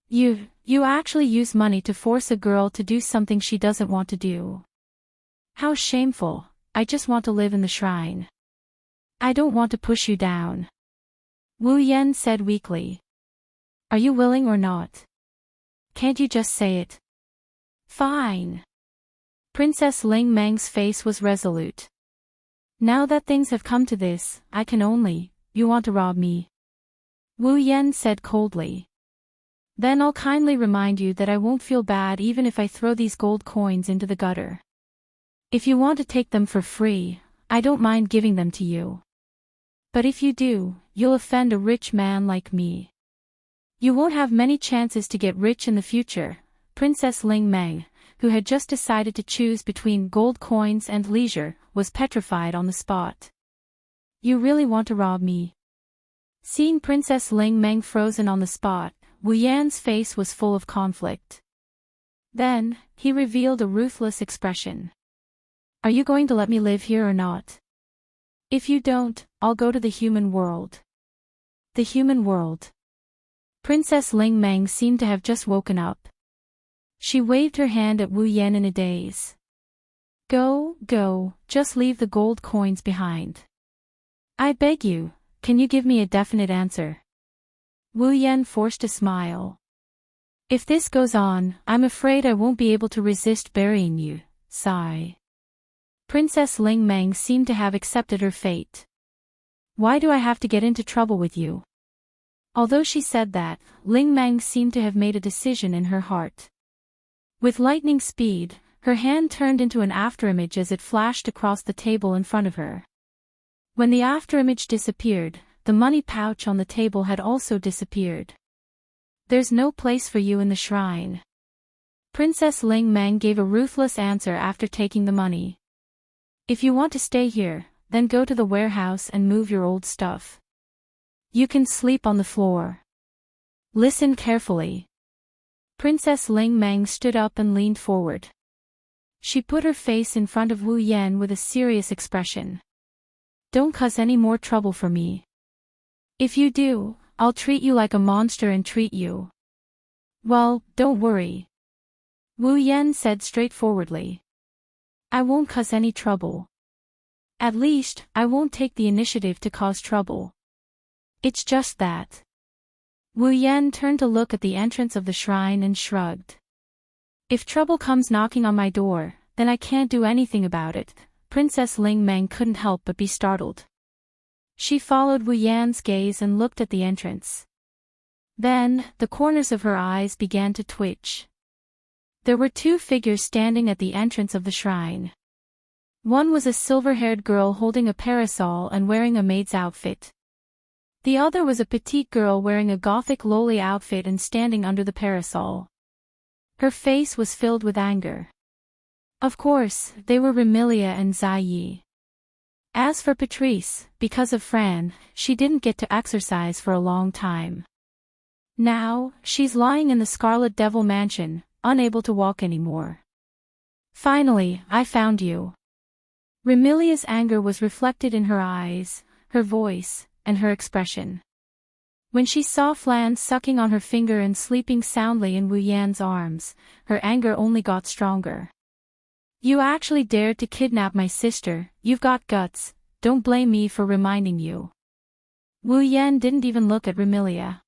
You actually use money to force a girl to do something she doesn't want to do. How shameful. I just want to live in the shrine. I don't want to push you down. Wu Yan said weakly. Are you willing or not? Can't you just say it? Fine. Princess Ling Meng's face was resolute. Now that things have come to this, I can only. You want to rob me? Wu Yan said coldly. Then I'll kindly remind you that I won't feel bad even if I throw these gold coins into the gutter. If you want to take them for free, I don't mind giving them to you. But if you do, you'll offend a rich man like me. You won't have many chances to get rich in the future. Princess Ling Meng, who had just decided to choose between gold coins and leisure, was petrified on the spot. You really want to rob me? Seeing Princess Ling Meng frozen on the spot, Wu Yan's face was full of conflict. Then, he revealed a ruthless expression. Are you going to let me live here or not? If you don't, I'll go to the human world. The human world. Princess Ling Meng seemed to have just woken up. She waved her hand at Wu Yan in a daze. Go, just leave the gold coins behind. I beg you, can you give me a definite answer? Wu Yan forced a smile. If this goes on, I'm afraid I won't be able to resist burying you, sigh. Princess Ling Meng seemed to have accepted her fate. Why do I have to get into trouble with you? Although she said that, Ling Meng seemed to have made a decision in her heart. With lightning speed, her hand turned into an afterimage as it flashed across the table in front of her. When the afterimage disappeared, the money pouch on the table had also disappeared. There's no place for you in the shrine. Princess Ling Meng gave a ruthless answer after taking the money. If you want to stay here, then go to the warehouse and move your old stuff. You can sleep on the floor. Listen carefully. Princess Ling Meng stood up and leaned forward. She put her face in front of Wu Yan with a serious expression. Don't cause any more trouble for me. If you do, I'll treat you like a monster and treat you. Well, don't worry. Wu Yan said straightforwardly. I won't cause any trouble. At least, I won't take the initiative to cause trouble. It's just that. Wu Yan turned to look at the entrance of the shrine and shrugged. If trouble comes knocking on my door, then I can't do anything about it. Princess Ling Meng couldn't help but be startled. She followed Wu Yan's gaze and looked at the entrance. Then, the corners of her eyes began to twitch. There were two figures standing at the entrance of the shrine. One was a silver-haired girl holding a parasol and wearing a maid's outfit. The other was a petite girl wearing a gothic loli outfit and standing under the parasol. Her face was filled with anger. Of course, they were Remilia and Ziyi. As for Patrice, because of Fran, she didn't get to exercise for a long time. Now, she's lying in the Scarlet Devil Mansion, unable to walk anymore. Finally, I found you. Remilia's anger was reflected in her eyes, her voice, and her expression. When she saw Flan sucking on her finger and sleeping soundly in Wu Yan's arms, her anger only got stronger. You actually dared to kidnap my sister, you've got guts, don't blame me for reminding you. Wu Yan didn't even look at Remilia.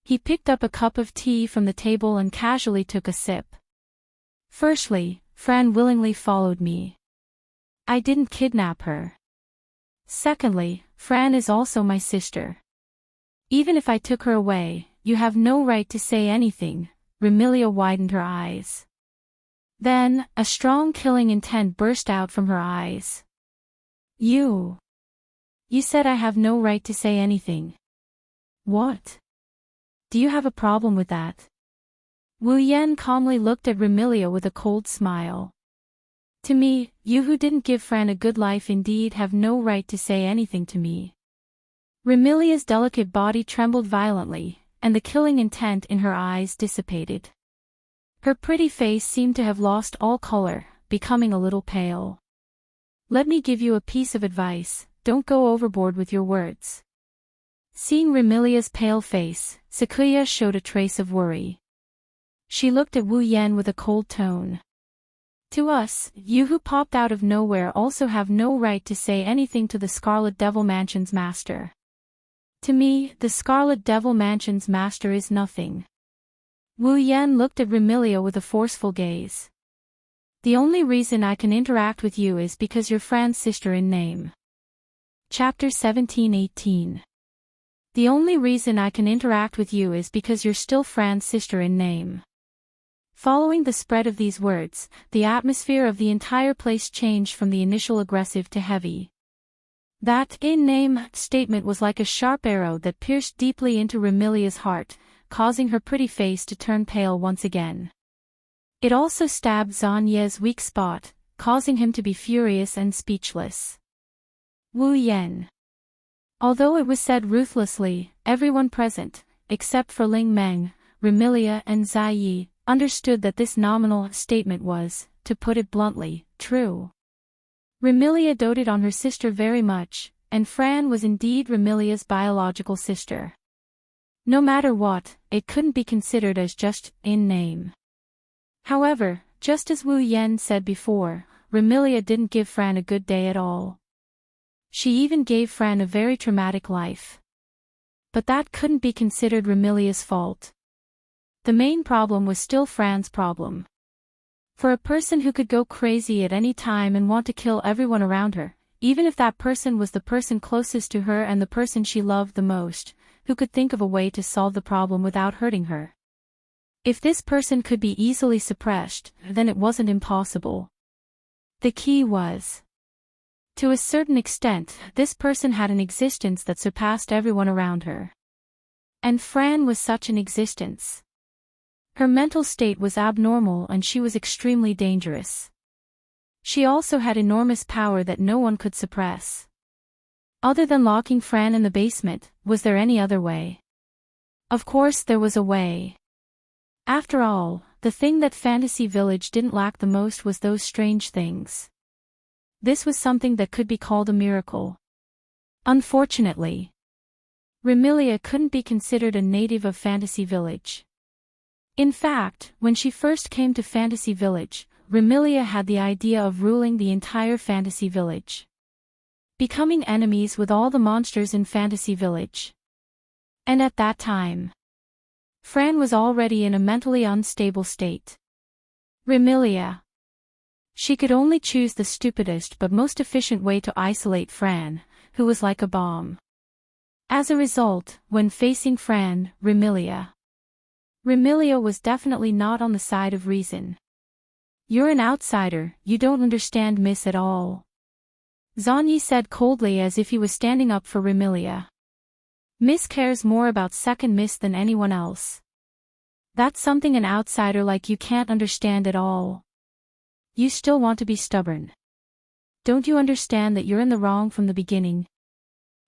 He picked up a cup of tea from the table and casually took a sip. Firstly, Fran willingly followed me. I didn't kidnap her. Secondly, Fran is also my sister. Even if I took her away, you have no right to say anything. Remilia widened her eyes. Then, a strong killing intent burst out from her eyes. You said I have no right to say anything. What? Do you have a problem with that? Wu Yan calmly looked at Remilia with a cold smile. To me, you who didn't give Fran a good life indeed have no right to say anything to me. Remilia's delicate body trembled violently, and the killing intent in her eyes dissipated. Her pretty face seemed to have lost all color, becoming a little pale. Let me give you a piece of advice, don't go overboard with your words. Seeing Remilia's pale face, Sakuya showed a trace of worry. She looked at Wu Yan with a cold tone. To us, you who popped out of nowhere also have no right to say anything to the Scarlet Devil Mansion's master. To me, the Scarlet Devil Mansion's master is nothing. Wu Yan looked at Remilia with a forceful gaze. The only reason I can interact with you is because you're Fran's sister in name. Chapter 17-18. The only reason I can interact with you is because you're still Fran's sister in name. Following the spread of these words, the atmosphere of the entire place changed from the initial aggressive to heavy. That in-name statement was like a sharp arrow that pierced deeply into Remilia's heart, causing her pretty face to turn pale once again. It also stabbed Zhan Ye's weak spot, causing him to be furious and speechless. Wu Yan. Although it was said ruthlessly, everyone present, except for Ling Meng, Remilia and Ziyi, understood that this nominal statement was, to put it bluntly, true. Remilia doted on her sister very much, and Fran was indeed Remilia's biological sister. No matter what, it couldn't be considered as just in name. However, just as Wu Yan said before, Remilia didn't give Fran a good day at all. She even gave Fran a very traumatic life. But that couldn't be considered Remilia's fault. The main problem was still Fran's problem. For a person who could go crazy at any time and want to kill everyone around her, even if that person was the person closest to her and the person she loved the most, who could think of a way to solve the problem without hurting her. If this person could be easily suppressed, then it wasn't impossible. The key was, to a certain extent, this person had an existence that surpassed everyone around her. And Fran was such an existence. Her mental state was abnormal and she was extremely dangerous. She also had enormous power that no one could suppress. Other than locking Fran in the basement, was there any other way? Of course there was a way. After all, the thing that Fantasy Village didn't lack the most was those strange things. This was something that could be called a miracle. Unfortunately, Remilia couldn't be considered a native of Fantasy Village. In fact, when she first came to Fantasy Village, Remilia had the idea of ruling the entire Fantasy Village, becoming enemies with all the monsters in Fantasy Village. And at that time, Fran was already in a mentally unstable state. Remilia. She could only choose the stupidest but most efficient way to isolate Fran, who was like a bomb. As a result, when facing Fran, Remilia was definitely not on the side of reason. "You're an outsider, you don't understand Miss at all," Zanyi said coldly as if he was standing up for Remilia. "Miss cares more about second Miss than anyone else. That's something an outsider like you can't understand at all. You still want to be stubborn. Don't you understand that you're in the wrong from the beginning?"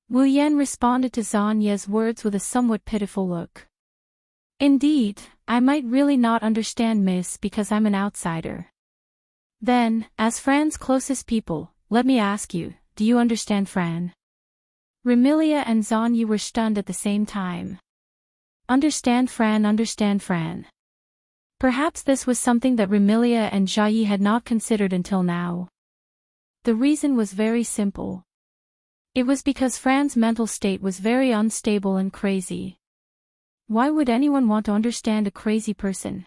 Wu Yan responded to Zanye's words with a somewhat pitiful look. "Indeed, I might really not understand Miss because I'm an outsider. Then, as Fran's closest people, let me ask you, do you understand Fran?" Remilia and Zanyi were stunned at the same time. Understand Fran, understand Fran. Perhaps this was something that Remilia and Jia had not considered until now. The reason was very simple. It was because Fran's mental state was very unstable and crazy. Why would anyone want to understand a crazy person?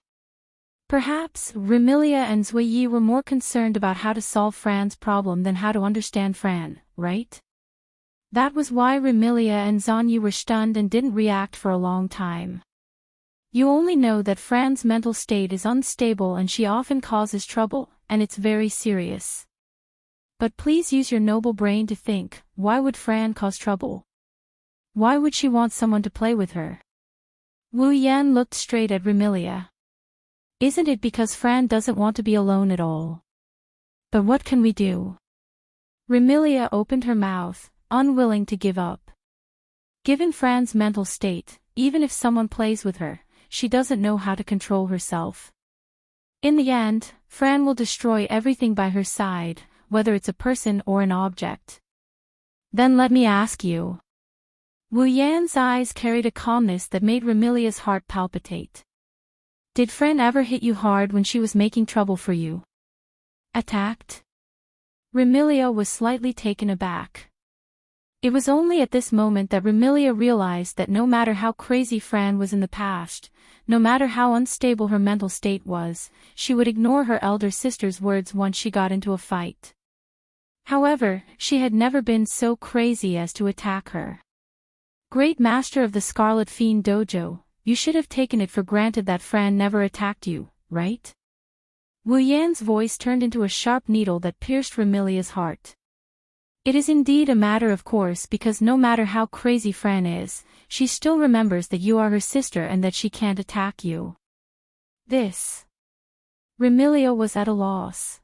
Perhaps Remilia and Zuyi were more concerned about how to solve Fran's problem than how to understand Fran, right? That was why Remilia and Zanyi were stunned and didn't react for a long time. You only know that Fran's mental state is unstable and she often causes trouble, and it's very serious. But please use your noble brain to think, why would Fran cause trouble? Why would she want someone to play with her? Wu Yan looked straight at Remilia. Isn't it because Fran doesn't want to be alone at all? But what can we do? Remilia opened her mouth, unwilling to give up. Given Fran's mental state, even if someone plays with her, she doesn't know how to control herself. In the end, Fran will destroy everything by her side, whether it's a person or an object. Then let me ask you. Wu Yan's eyes carried a calmness that made Remilia's heart palpitate. Did Fran ever hit you hard when she was making trouble for you? Attacked? Remilia was slightly taken aback. It was only at this moment that Remilia realized that no matter how crazy Fran was in the past, no matter how unstable her mental state was, she would ignore her elder sister's words once she got into a fight. However, she had never been so crazy as to attack her. Great Master of the Scarlet Fiend Dojo, you should have taken it for granted that Fran never attacked you, right? Wu Yan's voice turned into a sharp needle that pierced Remilia's heart. It is indeed a matter of course because no matter how crazy Fran is, she still remembers that you are her sister and that she can't attack you. This. Remilia was at a loss.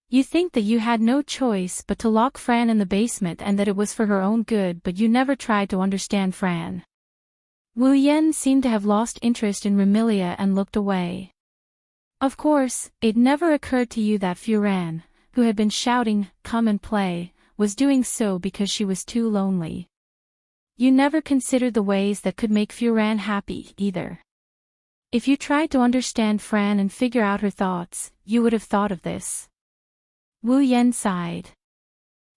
You think that you had no choice but to lock Fran in the basement and that it was for her own good, but you never tried to understand Fran. Wu Yan seemed to have lost interest in Remilia and looked away. Of course, it never occurred to you that Furan, who had been shouting, "Come and play," was doing so because she was too lonely. You never considered the ways that could make Furan happy, either. If you tried to understand Fran and figure out her thoughts, you would have thought of this. Wu Yan sighed.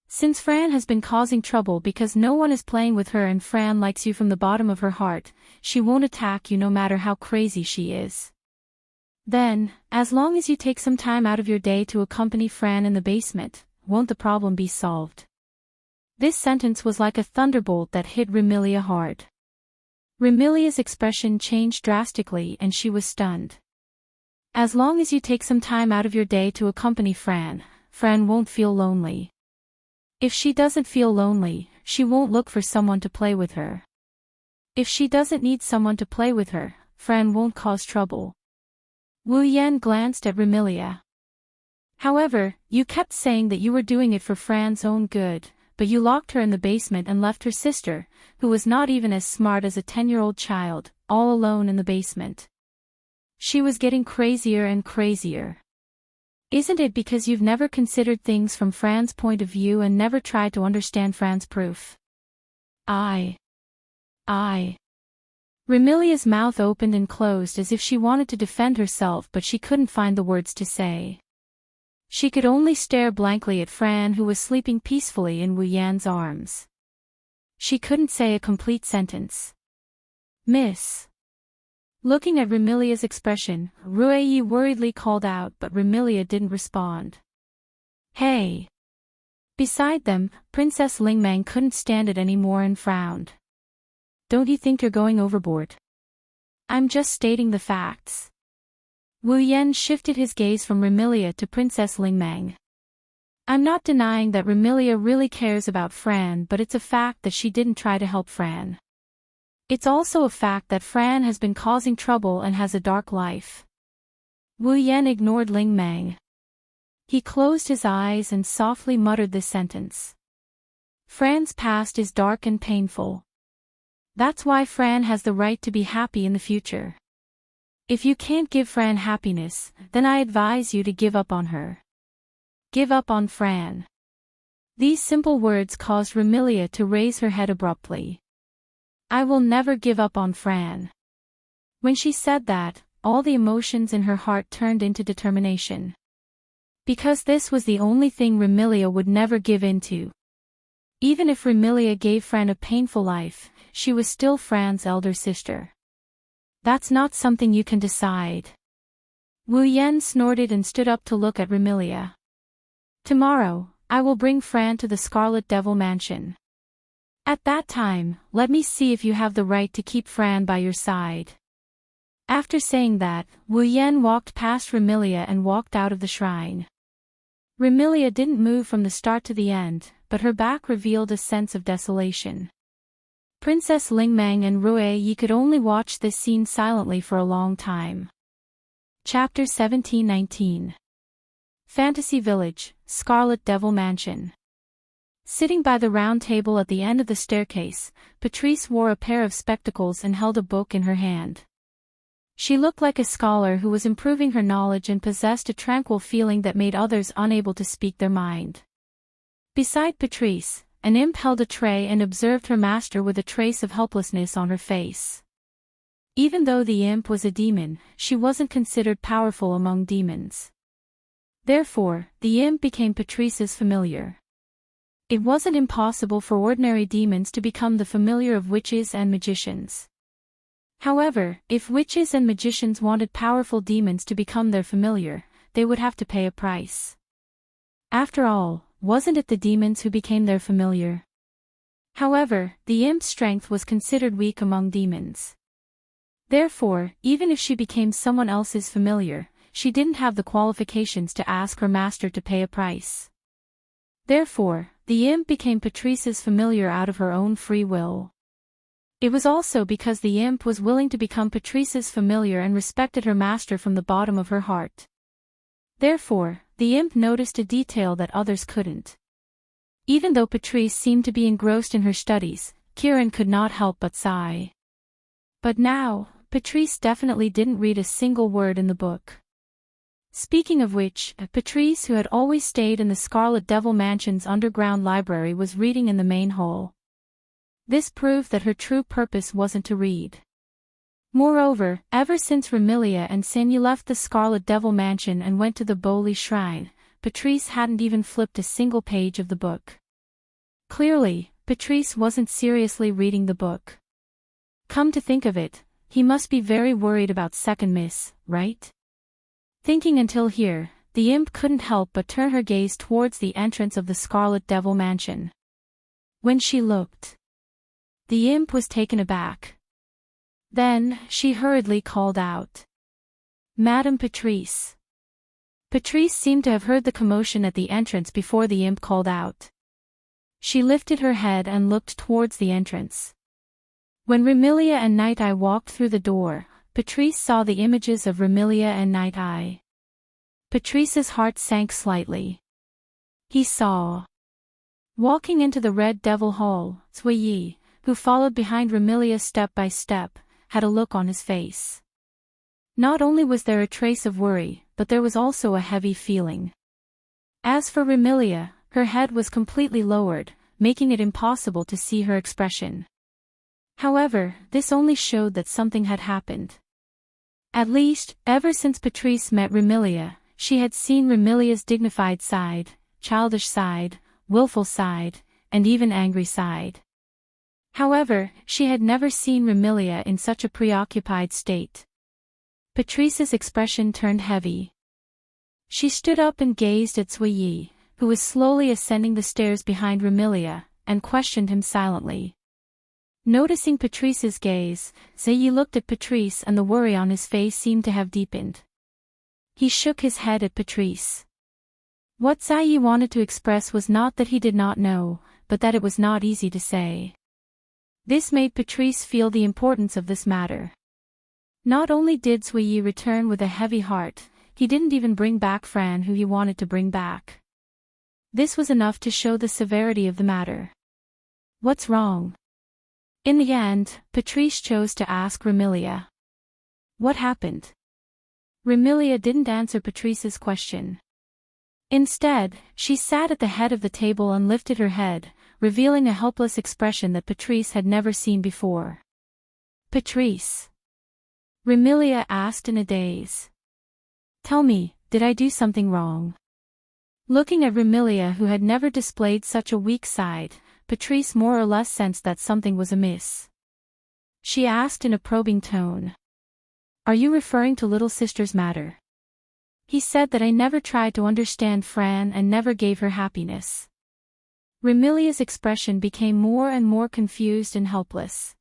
Since Fran has been causing trouble because no one is playing with her and Fran likes you from the bottom of her heart, she won't attack you no matter how crazy she is. Then, as long as you take some time out of your day to accompany Fran in the basement, won't the problem be solved? This sentence was like a thunderbolt that hit Remilia hard. Remilia's expression changed drastically and she was stunned. As long as you take some time out of your day to accompany Fran, Fran won't feel lonely. If she doesn't feel lonely, she won't look for someone to play with her. If she doesn't need someone to play with her, Fran won't cause trouble. Wu Yan glanced at Remilia. However, you kept saying that you were doing it for Fran's own good, but you locked her in the basement and left her sister, who was not even as smart as a 10-year-old child, all alone in the basement. She was getting crazier and crazier. Isn't it because you've never considered things from Fran's point of view and never tried to understand Fran's proof? I. Remilia's mouth opened and closed as if she wanted to defend herself, but she couldn't find the words to say. She could only stare blankly at Fran, who was sleeping peacefully in Wu Yan's arms. She couldn't say a complete sentence. Miss. Looking at Remilia's expression, Ruiyi worriedly called out, but Remilia didn't respond. Hey! Beside them, Princess Lingmang couldn't stand it anymore and frowned. Don't you think you're going overboard? I'm just stating the facts. Wu Yan shifted his gaze from Remilia to Princess Lingmang. I'm not denying that Remilia really cares about Fran, but it's a fact that she didn't try to help Fran. It's also a fact that Fran has been causing trouble and has a dark life. Wu Yan ignored Lingmang. He closed his eyes and softly muttered this sentence. Fran's past is dark and painful. That's why Fran has the right to be happy in the future. If you can't give Fran happiness, then I advise you to give up on her. Give up on Fran. These simple words caused Remilia to raise her head abruptly. I will never give up on Fran. When she said that, all the emotions in her heart turned into determination. Because this was the only thing Remilia would never give in to. Even if Remilia gave Fran a painful life, she was still Fran's elder sister. That's not something you can decide. Wu Yan snorted and stood up to look at Remilia. Tomorrow, I will bring Fran to the Scarlet Devil Mansion. At that time, let me see if you have the right to keep Fran by your side. After saying that, Wu Yan walked past Remilia and walked out of the shrine. Remilia didn't move from the start to the end, but her back revealed a sense of desolation. Princess Lingmang and Ruiyi could only watch this scene silently for a long time. Chapter 17-19. Fantasy Village, Scarlet Devil Mansion. Sitting by the round table at the end of the staircase, Patrice wore a pair of spectacles and held a book in her hand. She looked like a scholar who was improving her knowledge and possessed a tranquil feeling that made others unable to speak their mind. Beside Patrice, an imp held a tray and observed her master with a trace of helplessness on her face. Even though the imp was a demon, she wasn't considered powerful among demons. Therefore, the imp became Patrice's familiar. It wasn't impossible for ordinary demons to become the familiar of witches and magicians. However, if witches and magicians wanted powerful demons to become their familiar, they would have to pay a price. After all, wasn't it the demons who became their familiar? However, the imp's strength was considered weak among demons. Therefore, even if she became someone else's familiar, she didn't have the qualifications to ask her master to pay a price. Therefore, the imp became Patrice's familiar out of her own free will. It was also because the imp was willing to become Patrice's familiar and respected her master from the bottom of her heart. Therefore, the imp noticed a detail that others couldn't. Even though Patrice seemed to be engrossed in her studies, Kiran could not help but sigh. But now, Patrice definitely didn't read a single word in the book. Speaking of which, Patrice, who had always stayed in the Scarlet Devil Mansion's underground library, was reading in the main hall. This proved that her true purpose wasn't to read. Moreover, ever since Remilia and Sanya left the Scarlet Devil Mansion and went to the Boli Shrine, Patrice hadn't even flipped a single page of the book. Clearly, Patrice wasn't seriously reading the book. Come to think of it, he must be very worried about Second Miss, right? Thinking until here, the imp couldn't help but turn her gaze towards the entrance of the Scarlet Devil Mansion. When she looked, the imp was taken aback. Then, she hurriedly called out, "Madame Patrice." Patrice seemed to have heard the commotion at the entrance before the imp called out. She lifted her head and looked towards the entrance. When Remilia and Night Eye walked through the door, Patrice saw the images of Remilia and Night Eye. Patrice's heart sank slightly. He saw, walking into the Red Devil Hall, Zui, who followed behind Remilia step by step, had a look on his face. Not only was there a trace of worry, but there was also a heavy feeling. As for Remilia, her head was completely lowered, making it impossible to see her expression. However, this only showed that something had happened. At least, ever since Patrice met Remilia, she had seen Remilia's dignified side, childish side, willful side, and even angry side. However, she had never seen Remilia in such a preoccupied state. Patrice's expression turned heavy. She stood up and gazed at Zui, who was slowly ascending the stairs behind Remilia, and questioned him silently. Noticing Patrice's gaze, Zui looked at Patrice and the worry on his face seemed to have deepened. He shook his head at Patrice. What Zui wanted to express was not that he did not know, but that it was not easy to say. This made Patrice feel the importance of this matter. Not only did Zui return with a heavy heart, he didn't even bring back Fran who he wanted to bring back. This was enough to show the severity of the matter. What's wrong? In the end, Patrice chose to ask Remilia. What happened? Remilia didn't answer Patrice's question. Instead, she sat at the head of the table and lifted her head, revealing a helpless expression that Patrice had never seen before. Patrice? Remilia asked in a daze. Tell me, did I do something wrong? Looking at Remilia who had never displayed such a weak side, Patrice more or less sensed that something was amiss. She asked in a probing tone. Are you referring to little sister's matter? He said that I never tried to understand Fran and never gave her happiness. Remilia's expression became more and more confused and helpless.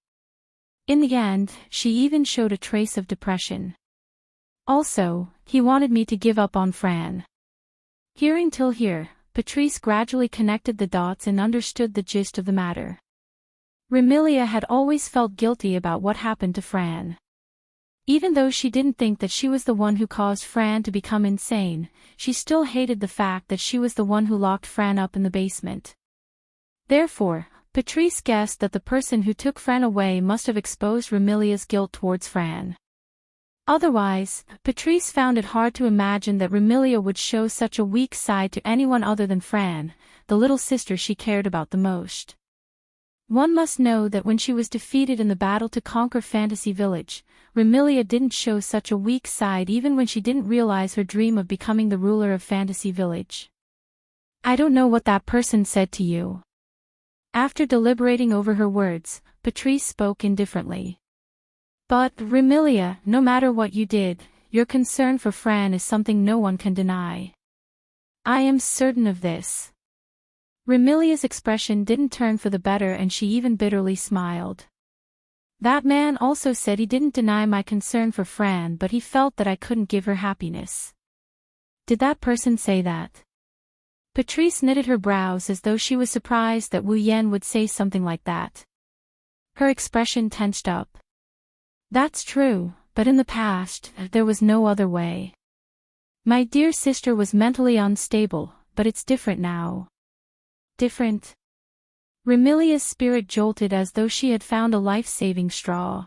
In the end, she even showed a trace of depression. Also, he wanted me to give up on Fran. Hearing till here, Patrice gradually connected the dots and understood the gist of the matter. Remilia had always felt guilty about what happened to Fran. Even though she didn't think that she was the one who caused Fran to become insane, she still hated the fact that she was the one who locked Fran up in the basement. Therefore, Patrice guessed that the person who took Fran away must have exposed Remilia's guilt towards Fran. Otherwise, Patrice found it hard to imagine that Remilia would show such a weak side to anyone other than Fran, the little sister she cared about the most. One must know that when she was defeated in the battle to conquer Fantasy Village, Remilia didn't show such a weak side even when she didn't realize her dream of becoming the ruler of Fantasy Village. I don't know what that person said to you. After deliberating over her words, Patrice spoke indifferently. But, Remilia, no matter what you did, your concern for Fran is something no one can deny. I am certain of this. Remilia's expression didn't turn for the better and she even bitterly smiled. That man also said he didn't deny my concern for Fran but he felt that I couldn't give her happiness. Did that person say that? Patrice knitted her brows as though she was surprised that Wu Yan would say something like that. Her expression tensed up. That's true, but in the past, there was no other way. My dear sister was mentally unstable, but it's different now. Different? Remilia's spirit jolted as though she had found a life-saving straw.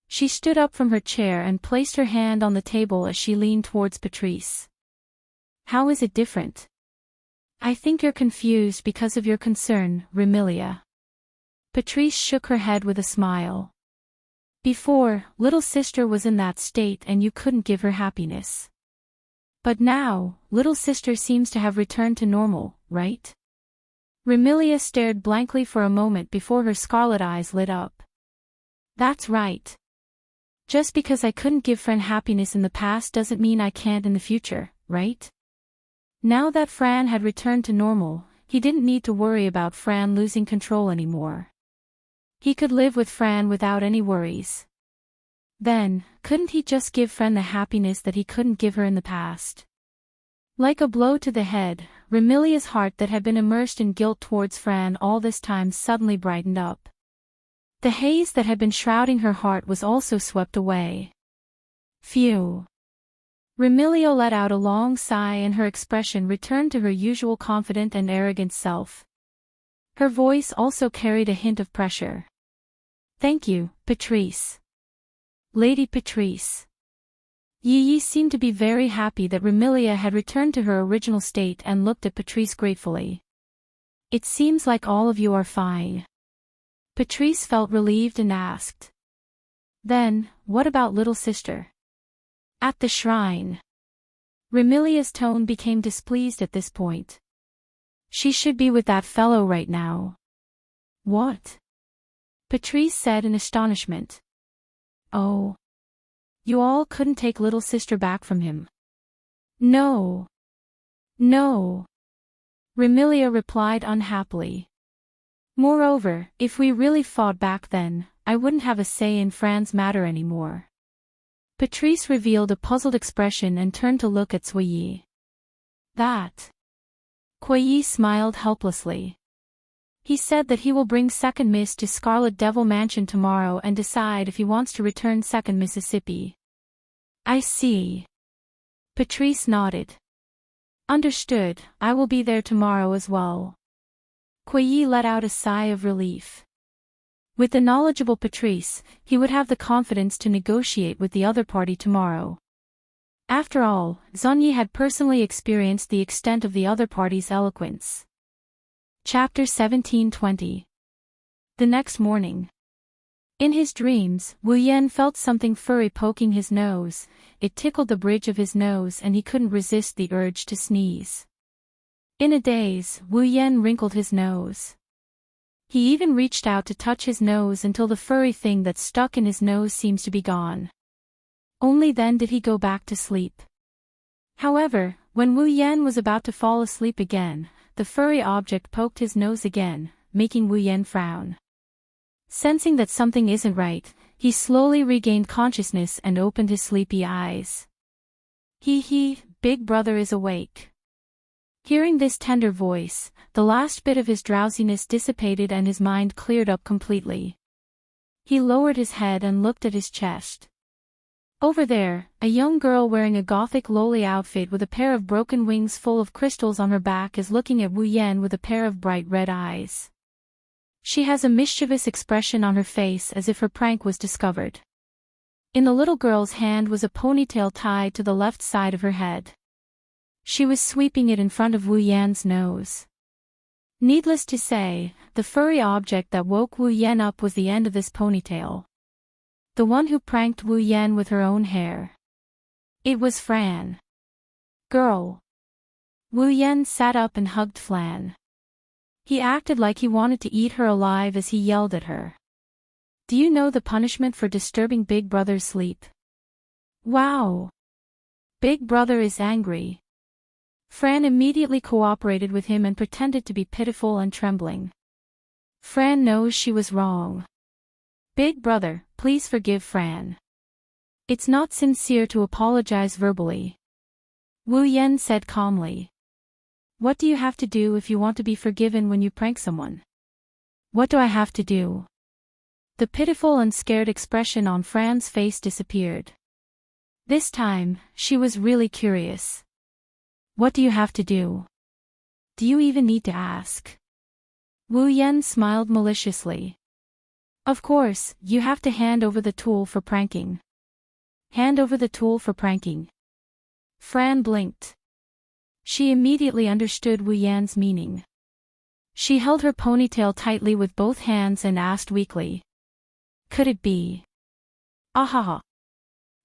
She stood up from her chair and placed her hand on the table as she leaned towards Patrice. How is it different? I think you're confused because of your concern, Remilia. Patrice shook her head with a smile. Before, little sister was in that state and you couldn't give her happiness. But now, little sister seems to have returned to normal, right? Remilia stared blankly for a moment before her scarlet eyes lit up. That's right. Just because I couldn't give Fran happiness in the past doesn't mean I can't in the future, right? Now that Fran had returned to normal, he didn't need to worry about Fran losing control anymore. He could live with Fran without any worries. Then, couldn't he just give Fran the happiness that he couldn't give her in the past? Like a blow to the head, Remilia's heart that had been immersed in guilt towards Fran all this time suddenly brightened up. The haze that had been shrouding her heart was also swept away. Phew. Remilio let out a long sigh and her expression returned to her usual confident and arrogant self. Her voice also carried a hint of pressure. Thank you, Patrice. Lady Patrice. Yi seemed to be very happy that Remilia had returned to her original state and looked at Patrice gratefully. It seems like all of you are fine. Patrice felt relieved and asked. Then, what about little sister? At the shrine. Remilia's tone became displeased at this point. She should be with that fellow right now. What? Patrice said in astonishment. Oh. You all couldn't take little sister back from him. No. No. Remilia replied unhappily. Moreover, if we really fought back then, I wouldn't have a say in Fran's matter anymore. Patrice revealed a puzzled expression and turned to look at Suyi. That. Kuei smiled helplessly. He said that he will bring Second Miss to Scarlet Devil Mansion tomorrow and decide if he wants to return Second Mississippi. I see. Patrice nodded. Understood, I will be there tomorrow as well. Kuei let out a sigh of relief. With the knowledgeable Patrice, he would have the confidence to negotiate with the other party tomorrow. After all, Zhongyi had personally experienced the extent of the other party's eloquence. Chapter 17:20. The next morning. In his dreams, Wu Yan felt something furry poking his nose. It tickled the bridge of his nose and he couldn't resist the urge to sneeze. In a daze, Wu Yan wrinkled his nose. He even reached out to touch his nose until the furry thing that stuck in his nose seems to be gone. Only then did he go back to sleep. However, when Wu Yan was about to fall asleep again, the furry object poked his nose again, making Wu Yan frown. Sensing that something isn't right, he slowly regained consciousness and opened his sleepy eyes. Big brother is awake. Hearing this tender voice, the last bit of his drowsiness dissipated and his mind cleared up completely. He lowered his head and looked at his chest. Over there, a young girl wearing a gothic lowly outfit with a pair of broken wings full of crystals on her back is looking at Wu Yan with a pair of bright red eyes. She has a mischievous expression on her face as if her prank was discovered. In the little girl's hand was a ponytail tied to the left side of her head. She was sweeping it in front of Wu Yan's nose. Needless to say, the furry object that woke Wu Yan up was the end of this ponytail. The one who pranked Wu Yan with her own hair. It was Fran. Girl. Wu Yan sat up and hugged Flan. He acted like he wanted to eat her alive as he yelled at her. Do you know the punishment for disturbing Big Brother's sleep? Wow. Big Brother is angry. Fran immediately cooperated with him and pretended to be pitiful and trembling. Fran knows she was wrong. Big Brother, please forgive Fran. It's not sincere to apologize verbally. Wu Yan said calmly. What do you have to do if you want to be forgiven when you prank someone? What do I have to do? The pitiful and scared expression on Fran's face disappeared. This time, she was really curious. What do you have to do? Do you even need to ask? Wu Yan smiled maliciously. Of course, you have to hand over the tool for pranking. Hand over the tool for pranking. Fran blinked. She immediately understood Wu Yan's meaning. She held her ponytail tightly with both hands and asked weakly. Could it be? Ahaha.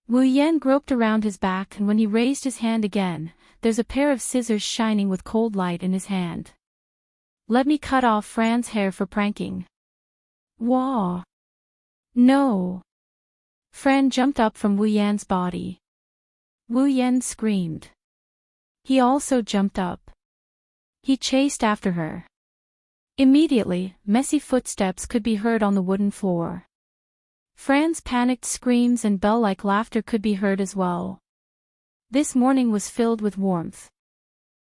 Wu Yan groped around his back and when he raised his hand again, there's a pair of scissors shining with cold light in his hand. Let me cut off Fran's hair for pranking. Wah. No. Fran jumped up from Wu Yan's body. Wu Yan screamed. He also jumped up. He chased after her. Immediately, messy footsteps could be heard on the wooden floor. Fran's panicked screams and bell-like laughter could be heard as well. This morning was filled with warmth.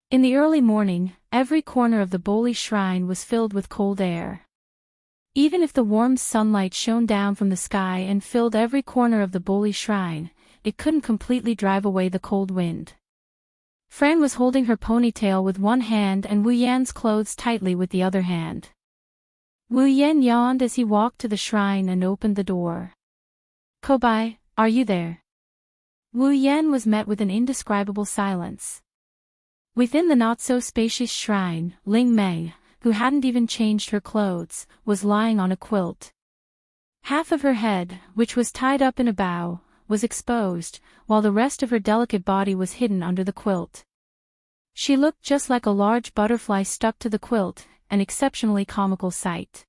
In the early morning, every corner of the Boli shrine was filled with cold air. Even if the warm sunlight shone down from the sky and filled every corner of the Boli shrine, it couldn't completely drive away the cold wind. Fran was holding her ponytail with one hand and Wu Yan's clothes tightly with the other hand. Wu Yan yawned as he walked to the shrine and opened the door. "Kobai, are you there?" Wu Yan was met with an indescribable silence. Within the not-so-spacious shrine, Ling Meng, who hadn't even changed her clothes, was lying on a quilt. Half of her head, which was tied up in a bow, was exposed, while the rest of her delicate body was hidden under the quilt. She looked just like a large butterfly stuck to the quilt, an exceptionally comical sight.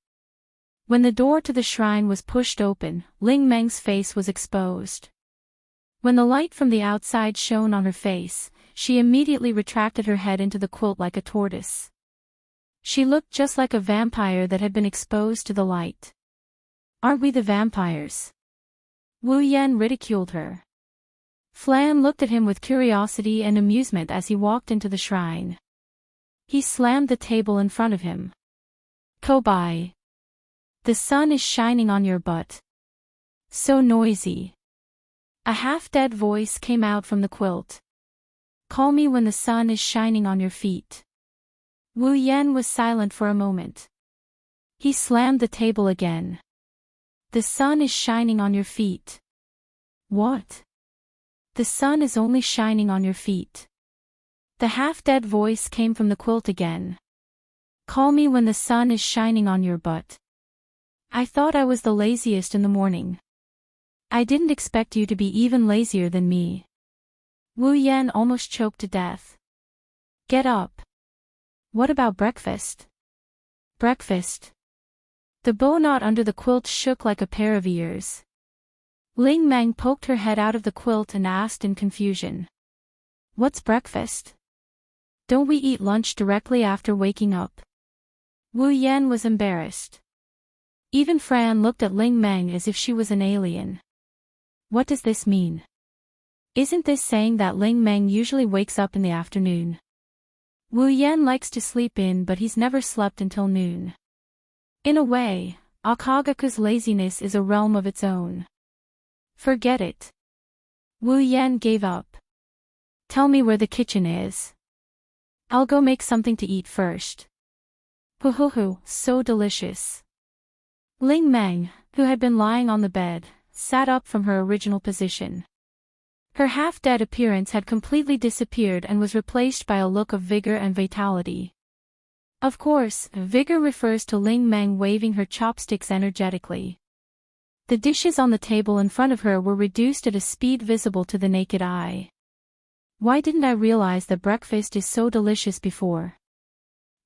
When the door to the shrine was pushed open, Ling Meng's face was exposed. When the light from the outside shone on her face, she immediately retracted her head into the quilt like a tortoise. She looked just like a vampire that had been exposed to the light. "Aren't we the vampires?" Wu Yan ridiculed her. Flan looked at him with curiosity and amusement as he walked into the shrine. He slammed the table in front of him. "Kobai. The sun is shining on your butt. So noisy." A half-dead voice came out from the quilt. "Call me when the sun is shining on your feet." Wu Yan was silent for a moment. He slammed the table again. "The sun is shining on your feet." "What?" "The sun is only shining on your feet." The half-dead voice came from the quilt again. "Call me when the sun is shining on your butt." "I thought I was the laziest in the morning. I didn't expect you to be even lazier than me." Wu Yan almost choked to death. "Get up. What about breakfast?" "Breakfast?" The bow knot under the quilt shook like a pair of ears. Ling Meng poked her head out of the quilt and asked in confusion. "What's breakfast? Don't we eat lunch directly after waking up?" Wu Yan was embarrassed. Even Fran looked at Ling Meng as if she was an alien. "What does this mean? Isn't this saying that Ling Meng usually wakes up in the afternoon?" Wu Yan likes to sleep in, but he's never slept until noon. In a way, Akagaku's laziness is a realm of its own. Forget it. Wu Yan gave up. "Tell me where the kitchen is. I'll go make something to eat first." Hoo, so delicious. Ling Meng, who had been lying on the bed, sat up from her original position. Her half-dead appearance had completely disappeared and was replaced by a look of vigor and vitality. Of course, vigor refers to Ling Meng waving her chopsticks energetically. The dishes on the table in front of her were reduced at a speed visible to the naked eye. Why didn't I realize that breakfast is so delicious before?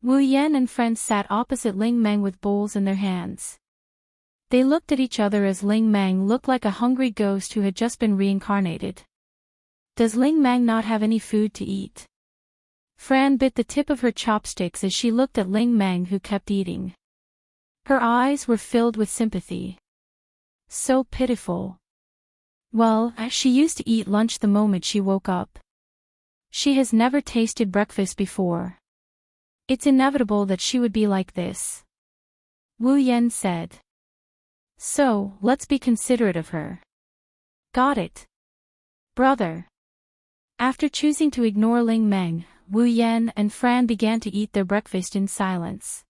Wu Yan and friends sat opposite Ling Meng with bowls in their hands. They looked at each other as Ling Meng looked like a hungry ghost who had just been reincarnated. Does Ling Meng not have any food to eat? Fran bit the tip of her chopsticks as she looked at Ling Meng, who kept eating. Her eyes were filled with sympathy. So pitiful. Well, she used to eat lunch the moment she woke up. She has never tasted breakfast before. It's inevitable that she would be like this. Wu Yan said. So, let's be considerate of her. Got it. Brother. After choosing to ignore Ling Meng, Wu Yan and Fran began to eat their breakfast in silence.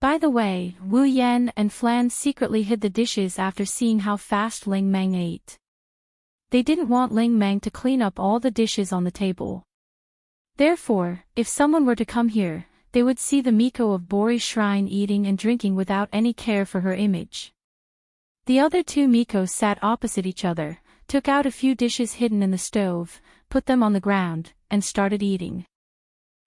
By the way, Wu Yan and Flan secretly hid the dishes after seeing how fast Ling Meng ate. They didn't want Ling Meng to clean up all the dishes on the table. Therefore, if someone were to come here, they would see the Miko of Bori Shrine eating and drinking without any care for her image. The other two Mikos sat opposite each other, took out a few dishes hidden in the stove, put them on the ground, and started eating.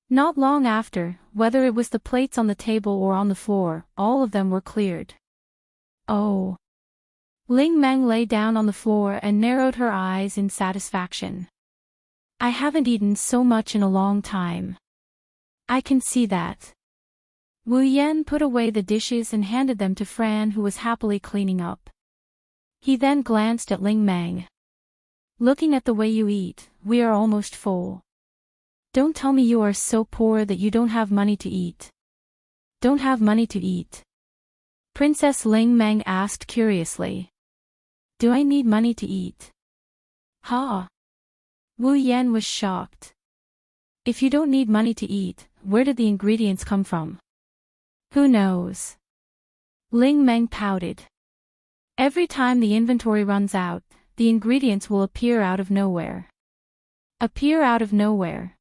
Not long after, whether it was the plates on the table or on the floor, all of them were cleared. Oh. Ling Meng lay down on the floor and narrowed her eyes in satisfaction. I haven't eaten so much in a long time. I can see that. Wu Yan put away the dishes and handed them to Fran, who was happily cleaning up. He then glanced at Ling Meng. Looking at the way you eat, we are almost full. Don't tell me you are so poor that you don't have money to eat. Don't have money to eat? Princess Ling Meng asked curiously. Do I need money to eat? Ha! Wu Yan was shocked. If you don't need money to eat, where did the ingredients come from? Who knows? Ling Meng pouted. Every time the inventory runs out, the ingredients will appear out of nowhere. Appear out of nowhere.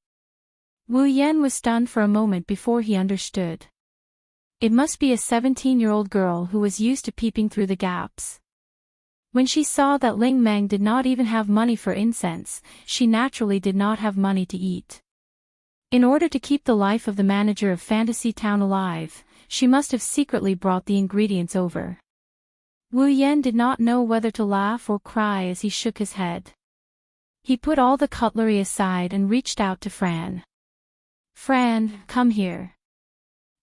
Wu Yan was stunned for a moment before he understood. It must be a 17-year-old girl who was used to peeping through the gaps. When she saw that Ling Meng did not even have money for incense, she naturally did not have money to eat. In order to keep the life of the manager of Fantasy Town alive, she must have secretly brought the ingredients over. Wu Yan did not know whether to laugh or cry as he shook his head. He put all the cutlery aside and reached out to Fran. Fran, come here.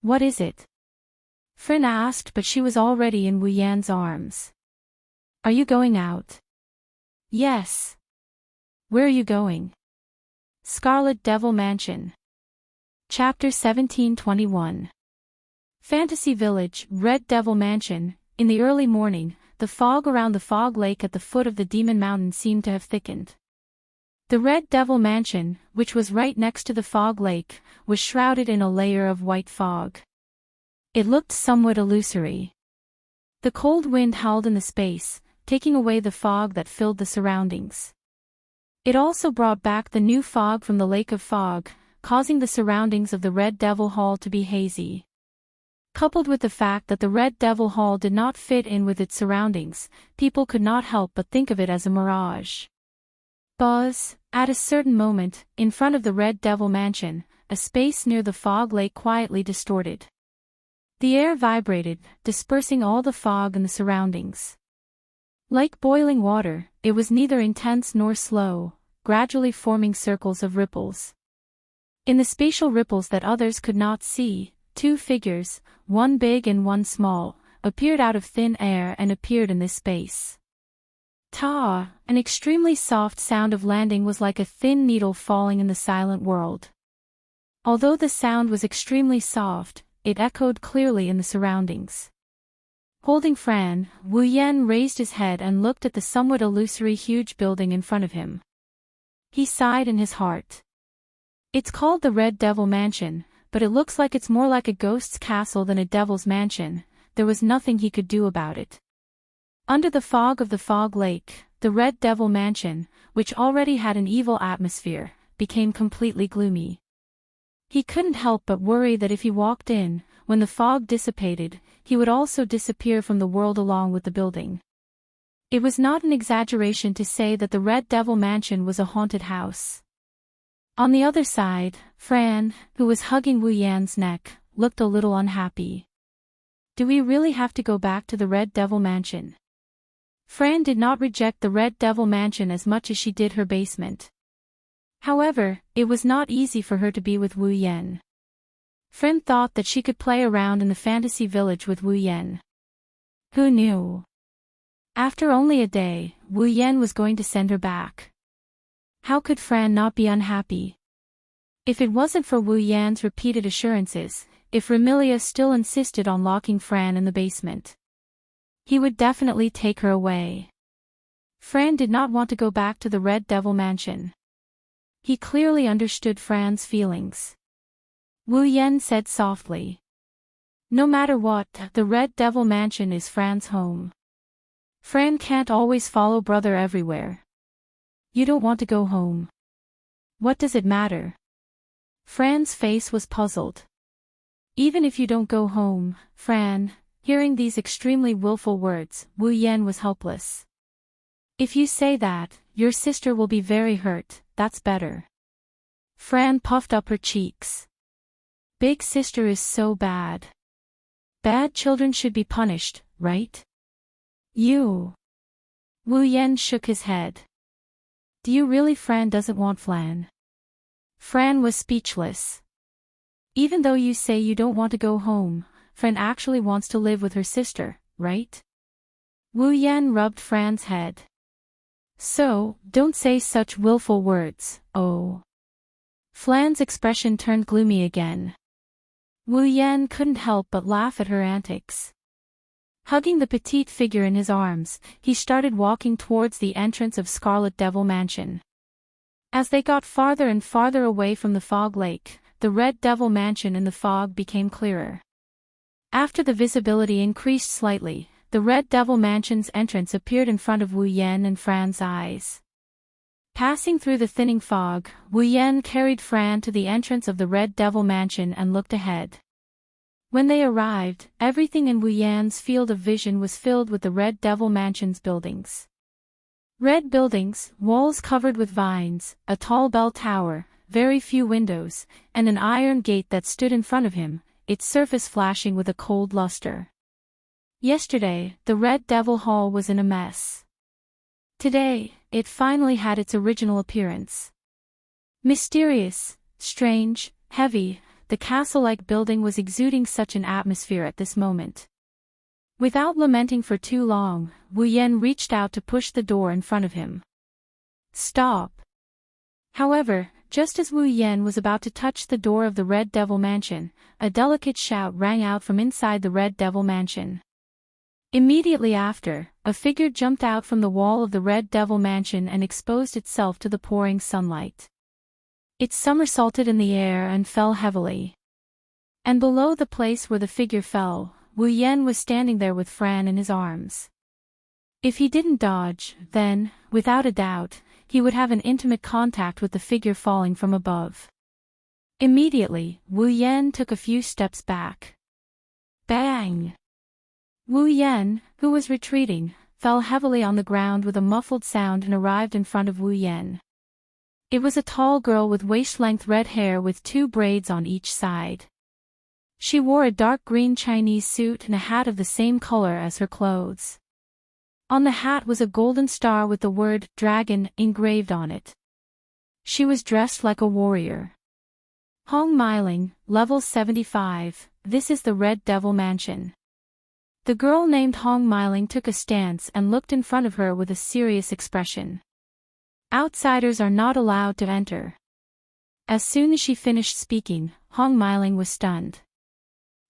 What is it? Fran asked, but she was already in Wu Yan's arms. Are you going out? Yes. Where are you going? Scarlet Devil Mansion. Chapter 1721. Fantasy Village, Red Devil Mansion. In the early morning, the fog around the fog lake at the foot of the Demon Mountain seemed to have thickened. The Red Devil Mansion, which was right next to the fog lake, was shrouded in a layer of white fog. It looked somewhat illusory. The cold wind howled in the space, taking away the fog that filled the surroundings. It also brought back the new fog from the Lake of Fog, causing the surroundings of the Red Devil Hall to be hazy. Coupled with the fact that the Red Devil Hall did not fit in with its surroundings, people could not help but think of it as a mirage. Buzz, at a certain moment, in front of the Red Devil Mansion, a space near the fog lake quietly distorted. The air vibrated, dispersing all the fog in the surroundings. Like boiling water, it was neither intense nor slow, gradually forming circles of ripples. In the spatial ripples that others could not see, two figures, one big and one small, appeared out of thin air and appeared in this space. Ta! An extremely soft sound of landing was like a thin needle falling in the silent world. Although the sound was extremely soft, it echoed clearly in the surroundings. Holding Fran, Wu Yan raised his head and looked at the somewhat illusory huge building in front of him. He sighed in his heart. It's called the Red Devil Mansion, but it looks like it's more like a ghost's castle than a devil's mansion. There was nothing he could do about it. Under the fog of the fog lake, the Red Devil Mansion, which already had an evil atmosphere, became completely gloomy. He couldn't help but worry that if he walked in, when the fog dissipated, he would also disappear from the world along with the building. It was not an exaggeration to say that the Red Devil Mansion was a haunted house. On the other side, Fran, who was hugging Wu Yan's neck, looked a little unhappy. Do we really have to go back to the Red Devil Mansion? Fran did not reject the Red Devil Mansion as much as she did her basement. However, it was not easy for her to be with Wu Yan. Fran thought that she could play around in the fantasy village with Wu Yan. Who knew? After only a day, Wu Yan was going to send her back. How could Fran not be unhappy? If it wasn't for Wu Yan's repeated assurances, if Remilia still insisted on locking Fran in the basement, he would definitely take her away. Fran did not want to go back to the Red Devil Mansion. He clearly understood Fran's feelings. Wu Yan said softly. No matter what, the Red Devil Mansion is Fran's home. Fran can't always follow brother everywhere. You don't want to go home. What does it matter? Fran's face was puzzled. Even if you don't go home, Fran, hearing these extremely willful words, Wu Yan was helpless. If you say that, your sister will be very hurt, that's better. Fran puffed up her cheeks. Big sister is so bad. Bad children should be punished, right? You. Wu Yan shook his head. Do you really? Fran doesn't want Flan. Fran was speechless. Even though you say you don't want to go home, Fran actually wants to live with her sister, right? Wu Yan rubbed Fran's head. So, don't say such willful words, oh. Flan's expression turned gloomy again. Wu Yan couldn't help but laugh at her antics. Hugging the petite figure in his arms, he started walking towards the entrance of Scarlet Devil Mansion. As they got farther and farther away from the fog lake, the Red Devil Mansion in the fog became clearer. After the visibility increased slightly, the Red Devil Mansion's entrance appeared in front of Wu Yan and Fran's eyes. Passing through the thinning fog, Wu Yan carried Fran to the entrance of the Red Devil Mansion and looked ahead. When they arrived, everything in Wu Yan's field of vision was filled with the Red Devil Mansion's buildings. Red buildings, walls covered with vines, a tall bell tower, very few windows, and an iron gate that stood in front of him, its surface flashing with a cold luster. Yesterday, the Red Devil Hall was in a mess. Today, it finally had its original appearance. Mysterious, strange, heavy, the castle-like building was exuding such an atmosphere at this moment. Without lamenting for too long, Wu Yan reached out to push the door in front of him. Stop! However, just as Wu Yan was about to touch the door of the Red Devil Mansion, a delicate shout rang out from inside the Red Devil Mansion. Immediately after, a figure jumped out from the wall of the Red Devil Mansion and exposed itself to the pouring sunlight. It somersaulted in the air and fell heavily. And below the place where the figure fell, Wu Yan was standing there with Fran in his arms. If he didn't dodge, then, without a doubt, he would have an intimate contact with the figure falling from above. Immediately, Wu Yan took a few steps back. Bang! Wu Yan, who was retreating, fell heavily on the ground with a muffled sound and arrived in front of Wu Yan. It was a tall girl with waist-length red hair with 2 braids on each side. She wore a dark green Chinese suit and a hat of the same color as her clothes. On the hat was a golden star with the word "dragon" engraved on it. She was dressed like a warrior. Hong Meiling, level 75, this is the Red Devil Mansion. The girl named Hong Meiling took a stance and looked in front of her with a serious expression. Outsiders are not allowed to enter. As soon as she finished speaking, Hong Meiling was stunned.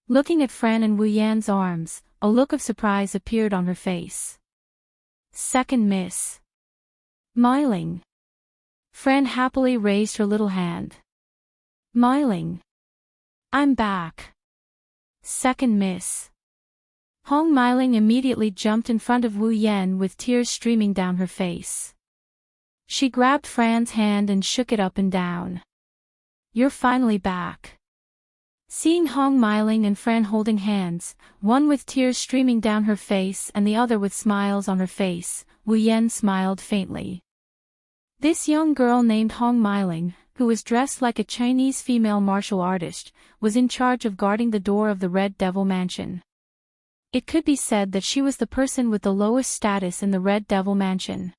Looking at Fran and Wu Yan's arms, a look of surprise appeared on her face. Second miss. Meiling. Fran happily raised her little hand. Meiling. I'm back. Second miss. Hong Meiling immediately jumped in front of Wu Yan with tears streaming down her face. She grabbed Fran's hand and shook it up and down. You're finally back. Seeing Hong Meiling and Fran holding hands, one with tears streaming down her face and the other with smiles on her face, Wu Yan smiled faintly. This young girl named Hong Meiling, who was dressed like a Chinese female martial artist, was in charge of guarding the door of the Red Devil Mansion. It could be said that she was the person with the lowest status in the Red Devil Mansion.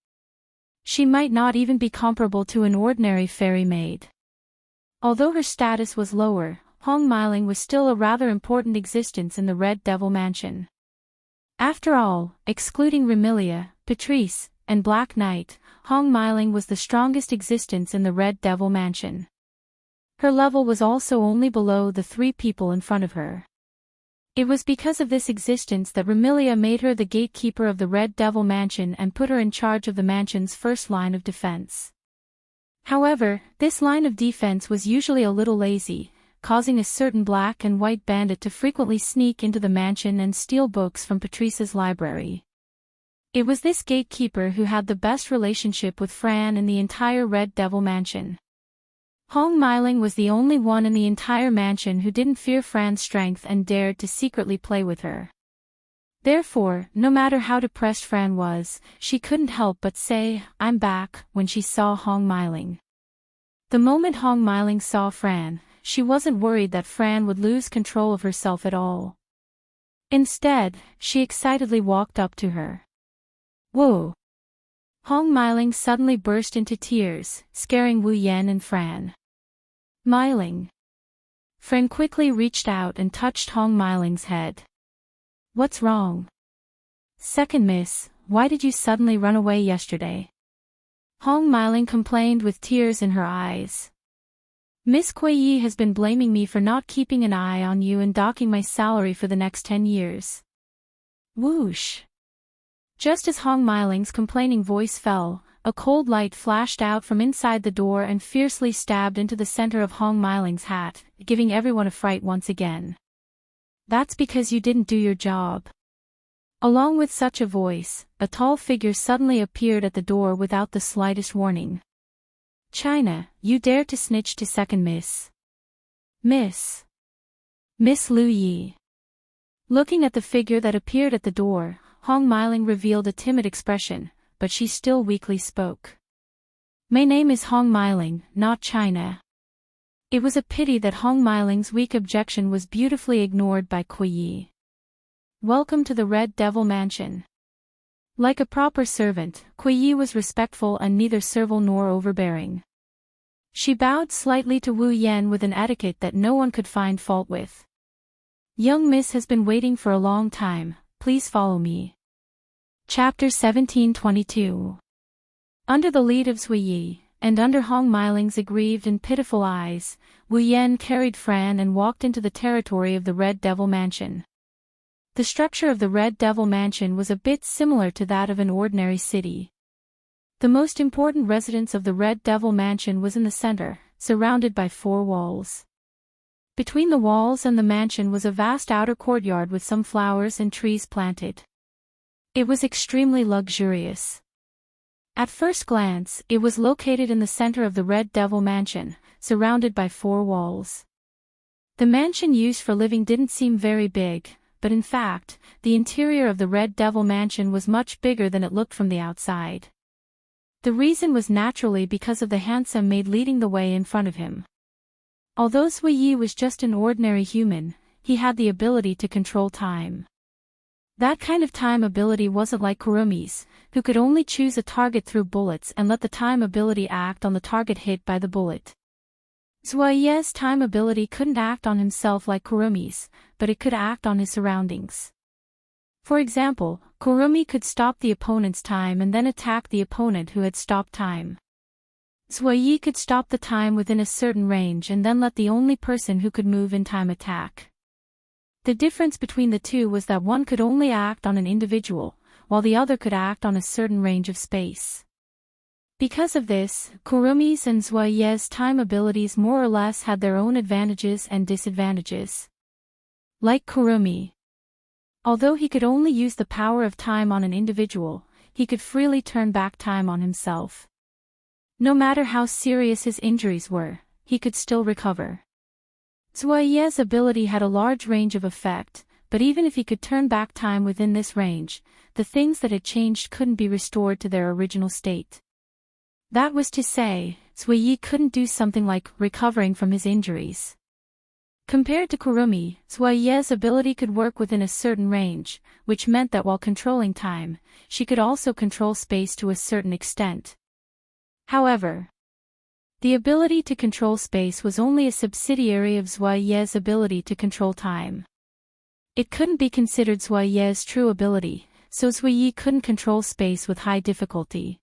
She might not even be comparable to an ordinary fairy maid. Although her status was lower, Hong Meiling was still a rather important existence in the Red Devil Mansion. After all, excluding Remilia, Patrice, and Black Knight, Hong Meiling was the strongest existence in the Red Devil Mansion. Her level was also only below the 3 people in front of her. It was because of this existence that Remilia made her the gatekeeper of the Red Devil Mansion and put her in charge of the mansion's first line of defense. However, this line of defense was usually a little lazy, causing a certain black and white bandit to frequently sneak into the mansion and steal books from Patrice's library. It was this gatekeeper who had the best relationship with Fran in the entire Red Devil Mansion. Hong Meiling was the only one in the entire mansion who didn't fear Fran's strength and dared to secretly play with her. Therefore, no matter how depressed Fran was, she couldn't help but say, "I'm back," when she saw Hong Meiling. The moment Hong Meiling saw Fran, she wasn't worried that Fran would lose control of herself at all. Instead, she excitedly walked up to her. "Whoa! Hong Meiling suddenly burst into tears, scaring Wu Yan and Fran. Meiling. Fran quickly reached out and touched Hong Meiling's head. What's wrong? Second miss, why did you suddenly run away yesterday? Hong Meiling complained with tears in her eyes. Miss Kuei has been blaming me for not keeping an eye on you and docking my salary for the next 10 years. Whoosh. Just as Hong Meiling's complaining voice fell, a cold light flashed out from inside the door and fiercely stabbed into the center of Hong Meiling's hat, giving everyone a fright once again. That's because you didn't do your job. Along with such a voice, a tall figure suddenly appeared at the door without the slightest warning. China, you dare to snitch to second miss. Miss Liu Yi. Looking at the figure that appeared at the door, Hong Meiling revealed a timid expression, but she still weakly spoke. My name is Hong Meiling, not China. It was a pity that Hong Meiling's weak objection was beautifully ignored by Kuei. Welcome to the Red Devil Mansion. Like a proper servant, Kuei was respectful and neither servile nor overbearing. She bowed slightly to Wu Yan with an etiquette that no one could find fault with. Young miss has been waiting for a long time, please follow me. Chapter 1722. Under the lead of Zui Yi, and under Hong Meiling's aggrieved and pitiful eyes, Wu Yan carried Fran and walked into the territory of the Red Devil Mansion. The structure of the Red Devil Mansion was a bit similar to that of an ordinary city. The most important residence of the Red Devil Mansion was in the center, surrounded by 4 walls. Between the walls and the mansion was a vast outer courtyard with some flowers and trees planted. It was extremely luxurious. At first glance, it was located in the center of the Red Devil Mansion, surrounded by 4 walls. The mansion used for living didn't seem very big, but in fact, the interior of the Red Devil Mansion was much bigger than it looked from the outside. The reason was naturally because of the handsome maid leading the way in front of him. Although Zui Yi was just an ordinary human, he had the ability to control time. That kind of time ability wasn't like Kurumi's, who could only choose a target through bullets and let the time ability act on the target hit by the bullet. Zui Yi's time ability couldn't act on himself like Kurumi's, but it could act on his surroundings. For example, Kurumi could stop the opponent's time and then attack the opponent who had stopped time. Zui Yi could stop the time within a certain range and then let the only person who could move in time attack. The difference between the two was that one could only act on an individual, while the other could act on a certain range of space. Because of this, Kurumi's and Zui Yi's time abilities more or less had their own advantages and disadvantages. Like Kurumi. Although he could only use the power of time on an individual, he could freely turn back time on himself. No matter how serious his injuries were, he could still recover. Zui Yi's ability had a large range of effect, but even if he could turn back time within this range, the things that had changed couldn't be restored to their original state. That was to say, Zui Yi couldn't do something like recovering from his injuries. Compared to Kurumi, Zui Yi's ability could work within a certain range, which meant that while controlling time, she could also control space to a certain extent. However, the ability to control space was only a subsidiary of Zui Yi's ability to control time. It couldn't be considered Zui Yi's true ability, so Zui Yi couldn't control space with high difficulty.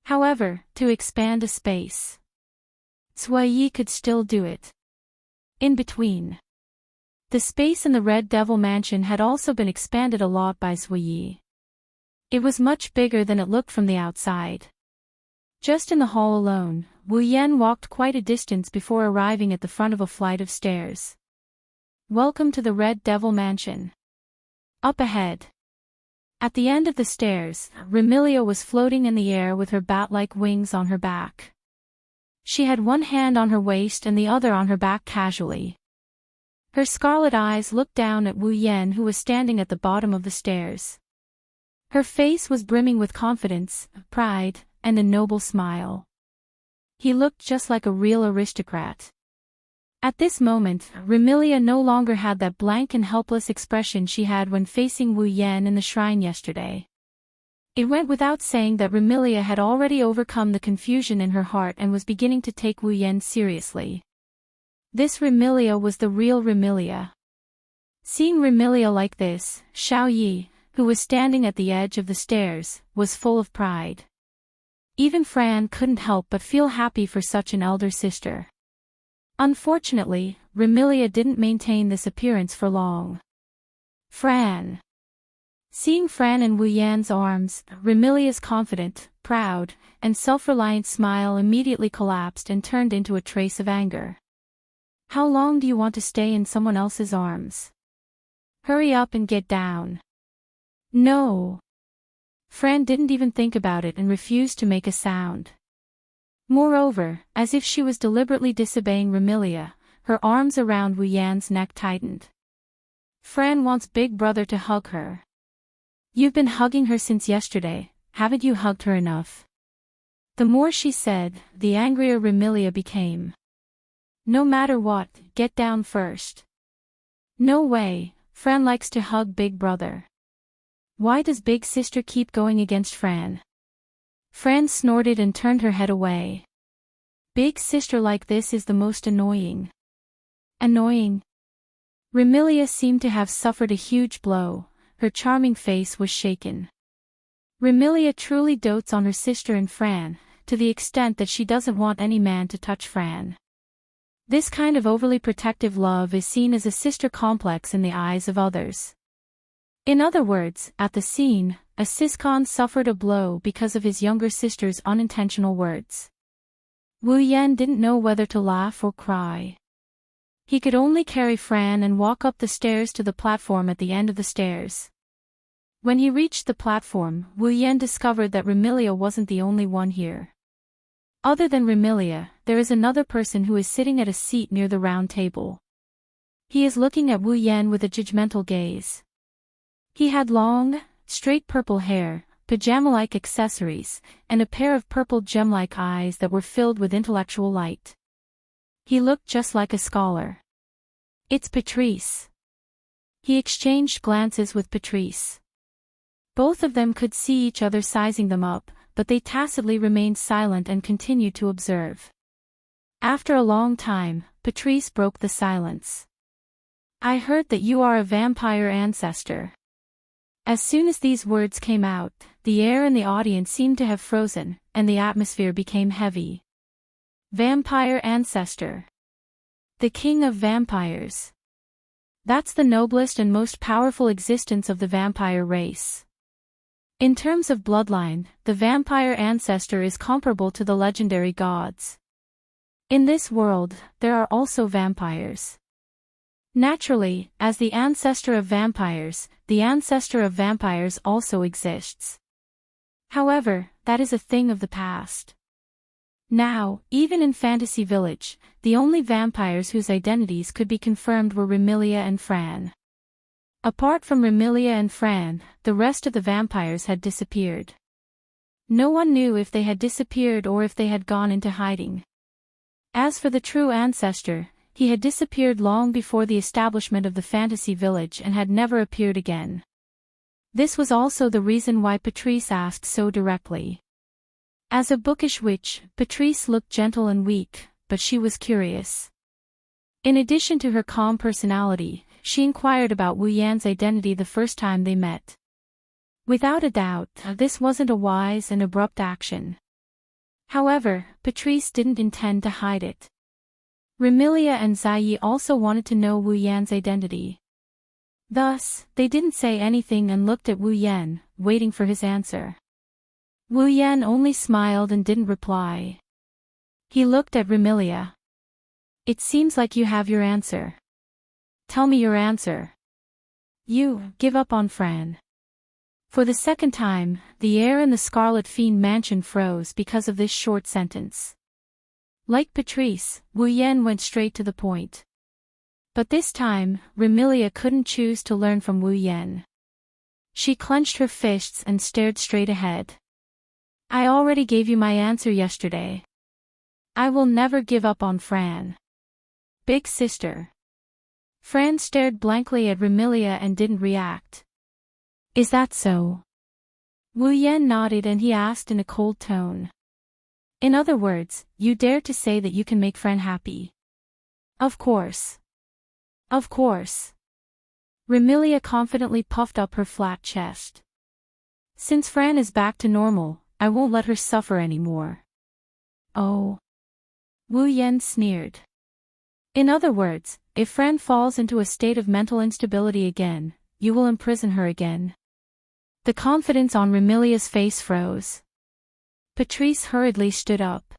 However, to expand a space, Zui Yi could still do it. In between, the space in the Red Devil Mansion had also been expanded a lot by Zui Yi. It was much bigger than it looked from the outside. Just in the hall alone, Wu Yan walked quite a distance before arriving at the front of a flight of stairs. Welcome to the Red Devil Mansion. Up ahead. At the end of the stairs, Remilia was floating in the air with her bat-like wings on her back. She had one hand on her waist and the other on her back casually. Her scarlet eyes looked down at Wu Yan, who was standing at the bottom of the stairs. Her face was brimming with confidence, pride, and a noble smile. He looked just like a real aristocrat. At this moment, Remilia no longer had that blank and helpless expression she had when facing Wu Yan in the shrine yesterday. It went without saying that Remilia had already overcome the confusion in her heart and was beginning to take Wu Yan seriously. This Remilia was the real Remilia. Seeing Remilia like this, Xiao Yi, who was standing at the edge of the stairs, was full of pride. Even Fran couldn't help but feel happy for such an elder sister. Unfortunately, Remilia didn't maintain this appearance for long. Fran. Seeing Fran in Wu Yan's arms, Remilia's confident, proud, and self-reliant smile immediately collapsed and turned into a trace of anger. How long do you want to stay in someone else's arms? Hurry up and get down. No. Fran didn't even think about it and refused to make a sound. Moreover, as if she was deliberately disobeying Remilia, her arms around Wu Yan's neck tightened. Fran wants Big Brother to hug her. You've been hugging her since yesterday, haven't you hugged her enough? The more she said, the angrier Remilia became. No matter what, get down first. No way, Fran likes to hug Big Brother. Why does Big Sister keep going against Fran? Fran snorted and turned her head away. Big Sister like this is the most annoying. Annoying? Remilia seemed to have suffered a huge blow. Her charming face was shaken. Remilia truly dotes on her sister and Fran, to the extent that she doesn't want any man to touch Fran. This kind of overly protective love is seen as a sister complex in the eyes of others. In other words, at the scene, a Siscon suffered a blow because of his younger sister's unintentional words. Wu Yan didn't know whether to laugh or cry. He could only carry Fran and walk up the stairs to the platform at the end of the stairs. When he reached the platform, Wu Yan discovered that Remilia wasn't the only one here. Other than Remilia, there is another person who is sitting at a seat near the round table. He is looking at Wu Yan with a judgmental gaze. He had long, straight purple hair, pajama-like accessories, and a pair of purple gem-like eyes that were filled with intellectual light. He looked just like a scholar. It's Patrice. He exchanged glances with Patrice. Both of them could see each other sizing them up, but they tacitly remained silent and continued to observe. After a long time, Patrice broke the silence. I heard that you are a vampire ancestor. As soon as these words came out, the air in the audience seemed to have frozen, and the atmosphere became heavy. Vampire ancestor. The king of vampires. That's the noblest and most powerful existence of the vampire race. In terms of bloodline, the vampire ancestor is comparable to the legendary gods. In this world, there are also vampires. Naturally, as the ancestor of vampires, the ancestor of vampires also exists. However, that is a thing of the past. Now, even in Fantasy Village, the only vampires whose identities could be confirmed were Remilia and Fran. Apart from Remilia and Fran, the rest of the vampires had disappeared. No one knew if they had disappeared or if they had gone into hiding. As for the true ancestor, he had disappeared long before the establishment of the Fantasy Village and had never appeared again. This was also the reason why Patrice asked so directly. As a bookish witch, Patrice looked gentle and weak, but she was curious. In addition to her calm personality, she inquired about Wu Yan's identity the first time they met. Without a doubt, this wasn't a wise and abrupt action. However, Patrice didn't intend to hide it. Remilia and Ziyi also wanted to know Wu Yan's identity. Thus, they didn't say anything and looked at Wu Yan, waiting for his answer. Wu Yan only smiled and didn't reply. He looked at Remilia. It seems like you have your answer. Tell me your answer. You give up on Fran. For the second time, the air in the Scarlet Fiend mansion froze because of this short sentence. Like Patrice, Wu Yan went straight to the point. But this time, Remilia couldn't choose to learn from Wu Yan. She clenched her fists and stared straight ahead. I already gave you my answer yesterday. I will never give up on Fran. Big sister. Fran stared blankly at Remilia and didn't react. Is that so? Wu Yan nodded and he asked in a cold tone. In other words, you dare to say that you can make Fran happy? Of course. Of course. Remilia confidently puffed up her flat chest. Since Fran is back to normal, I won't let her suffer anymore. Oh. Wu Yan sneered. In other words, if Fran falls into a state of mental instability again, you will imprison her again. The confidence on Remilia's face froze. Patrice hurriedly stood up.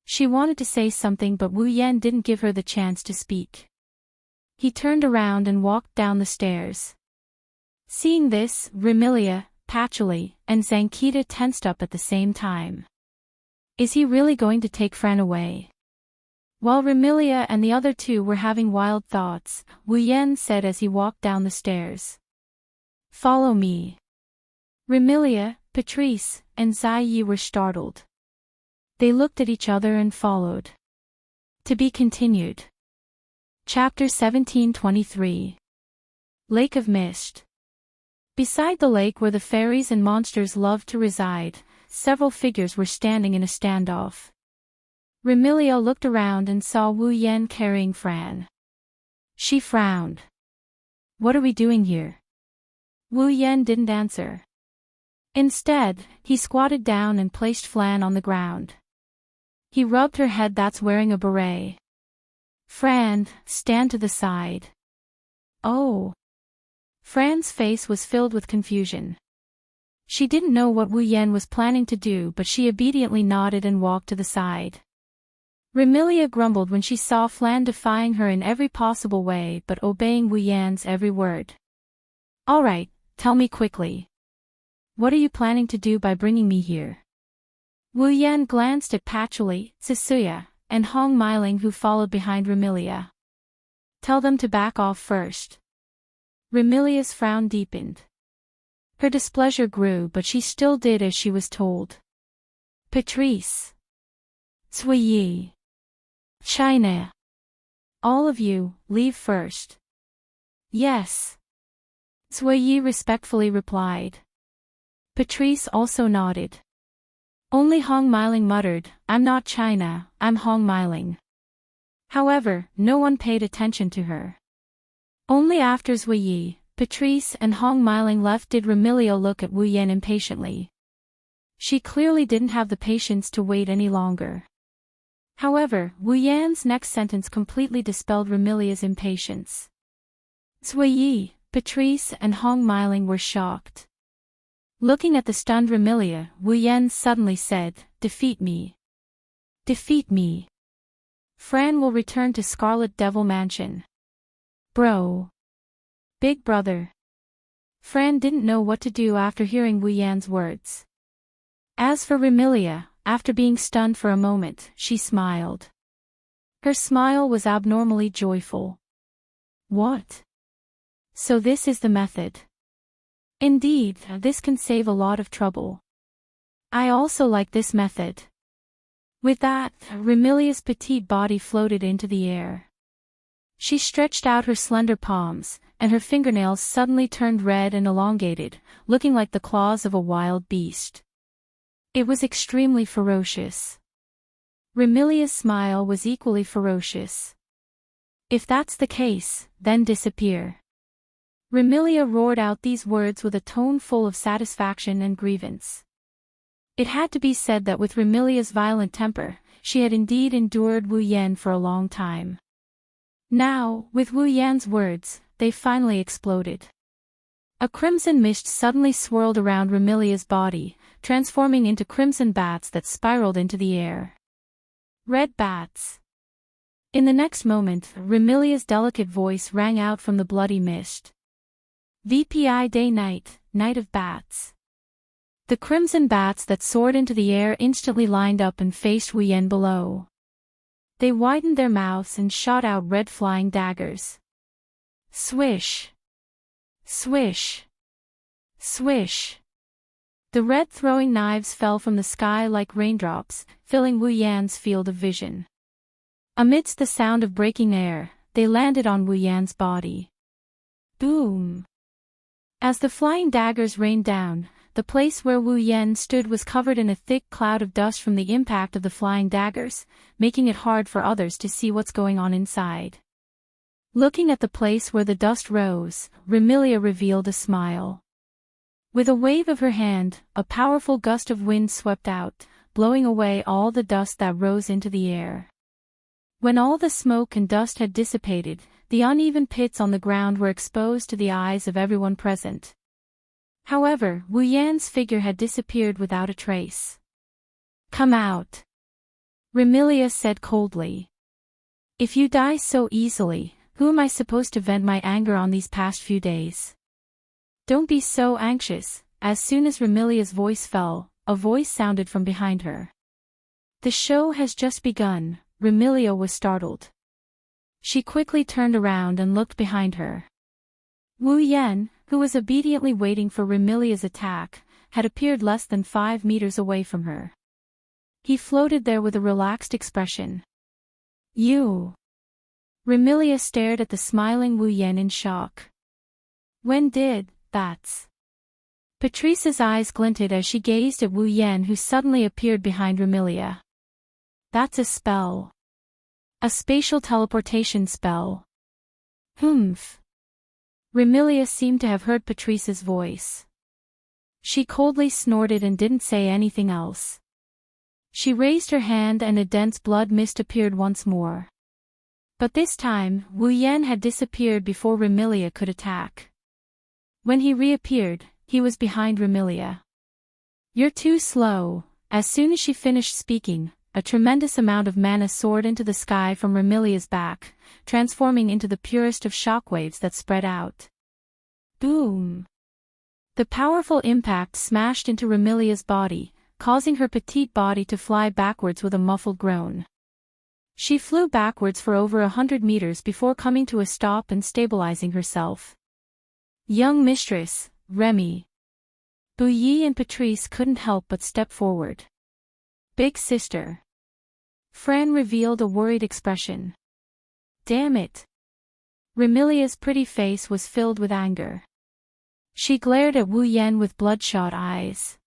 She wanted to say something but Wu Yan didn't give her the chance to speak. He turned around and walked down the stairs. Seeing this, Remilia, Patchouli, and Zankita tensed up at the same time. Is he really going to take Fran away? While Remilia and the other two were having wild thoughts, Wu Yan said as he walked down the stairs. Follow me. Remilia, Patrice, and Ziyi were startled. They looked at each other and followed. To be continued. Chapter 1723. Lake of Mist. Beside the lake where the fairies and monsters loved to reside, several figures were standing in a standoff. Remilia looked around and saw Wu Yan carrying Fran. She frowned. What are we doing here? Wu Yan didn't answer. Instead, he squatted down and placed Fran on the ground. He rubbed her head that's wearing a beret. Fran, stand to the side. Oh. Fran's face was filled with confusion. She didn't know what Wu Yan was planning to do but she obediently nodded and walked to the side. Remilia grumbled when she saw Fran defying her in every possible way but obeying Wu Yan's every word. All right, tell me quickly. What are you planning to do by bringing me here? Wu Yan glanced at Patchouli, Tsusuya, and Hong Meiling who followed behind Remilia. Tell them to back off first. Remilia's frown deepened. Her displeasure grew but she still did as she was told. Patrice. Ziyi. China. All of you, leave first. Yes. Ziyi respectfully replied. Patrice also nodded. Only Hong Meiling muttered, I'm not China, I'm Hong Meiling. However, no one paid attention to her. Only after Ziyi, Patrice and Hong Meiling left did Remilia look at Wu Yan impatiently. She clearly didn't have the patience to wait any longer. However, Wu Yan's next sentence completely dispelled Remilia's impatience. Ziyi, Patrice and Hong Meiling were shocked. Looking at the stunned Remilia, Wu Yan suddenly said, Defeat me. Defeat me. Fran will return to Scarlet Devil Mansion. Bro. Big brother. Fran didn't know what to do after hearing Wu Yan's words. As for Remilia, after being stunned for a moment, she smiled. Her smile was abnormally joyful. What? So this is the method. Indeed, this can save a lot of trouble. I also like this method. With that, Remilia's petite body floated into the air. She stretched out her slender palms, and her fingernails suddenly turned red and elongated, looking like the claws of a wild beast. It was extremely ferocious. Remilia's smile was equally ferocious. If that's the case, then disappear. Remilia roared out these words with a tone full of satisfaction and grievance. It had to be said that with Remilia's violent temper, she had indeed endured Wu Yan for a long time. Now, with Wu Yan's words, they finally exploded. A crimson mist suddenly swirled around Remilia's body, transforming into crimson bats that spiraled into the air. Red bats. In the next moment, Remilia's delicate voice rang out from the bloody mist. VPI Day-Night, Night of Bats. The crimson bats that soared into the air instantly lined up and faced Wu Yan below. They widened their mouths and shot out red flying daggers. Swish. Swish. Swish. The red throwing knives fell from the sky like raindrops, filling Wu Yan's field of vision. Amidst the sound of breaking air, they landed on Wu Yan's body. Boom. As the flying daggers rained down, the place where Wu Yan stood was covered in a thick cloud of dust from the impact of the flying daggers, making it hard for others to see what's going on inside. Looking at the place where the dust rose, Remilia revealed a smile. With a wave of her hand, a powerful gust of wind swept out, blowing away all the dust that rose into the air. When all the smoke and dust had dissipated, the uneven pits on the ground were exposed to the eyes of everyone present. However, Wu Yan's figure had disappeared without a trace. "Come out," Remilia said coldly. "If you die so easily, who am I supposed to vent my anger on these past few days?" "Don't be so anxious." As soon as Remilia's voice fell, a voice sounded from behind her. "The show has just begun." Remilia was startled. She quickly turned around and looked behind her. Wu Yan, who was obediently waiting for Remilia's attack, had appeared less than 5 meters away from her. He floated there with a relaxed expression. "You?" Remilia stared at the smiling Wu Yan in shock. "When did that's?" Patrice's eyes glinted as she gazed at Wu Yan, who suddenly appeared behind Remilia. "That's a spell. A spatial teleportation spell." "Humph." Remilia seemed to have heard Patrice's voice. She coldly snorted and didn't say anything else. She raised her hand and a dense blood mist appeared once more. But this time, Wu Yan had disappeared before Remilia could attack. When he reappeared, he was behind Remilia. "You're too slow." As soon as she finished speaking, a tremendous amount of mana soared into the sky from Remilia's back, transforming into the purest of shockwaves that spread out. Boom! The powerful impact smashed into Remilia's body, causing her petite body to fly backwards with a muffled groan. She flew backwards for over 100 meters before coming to a stop and stabilizing herself. "Young mistress, Remy." Bu Yi and Patrice couldn't help but step forward. "Big sister." Fran revealed a worried expression. "Damn it." Remilia's pretty face was filled with anger. She glared at Wu Yan with bloodshot eyes.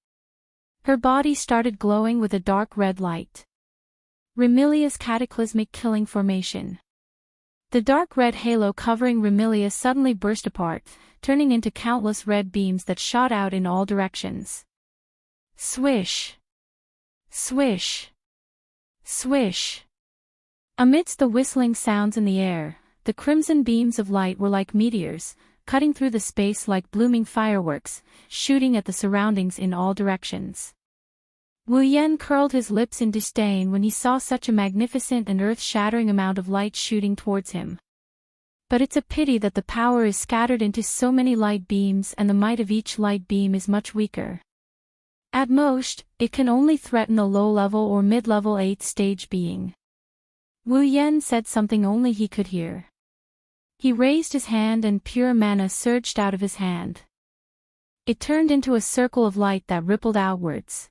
Her body started glowing with a dark red light. Remilia's cataclysmic killing formation. The dark red halo covering Remilia suddenly burst apart, turning into countless red beams that shot out in all directions. Swish! Swish! Swish! Amidst the whistling sounds in the air, the crimson beams of light were like meteors, cutting through the space like blooming fireworks, shooting at the surroundings in all directions. Wu Yan curled his lips in disdain when he saw such a magnificent and earth-shattering amount of light shooting towards him. But it's a pity that the power is scattered into so many light beams and the might of each light beam is much weaker. At most, it can only threaten a low-level or mid-level 8th-stage being. Wu Yan said something only he could hear. He raised his hand and pure mana surged out of his hand. It turned into a circle of light that rippled outwards.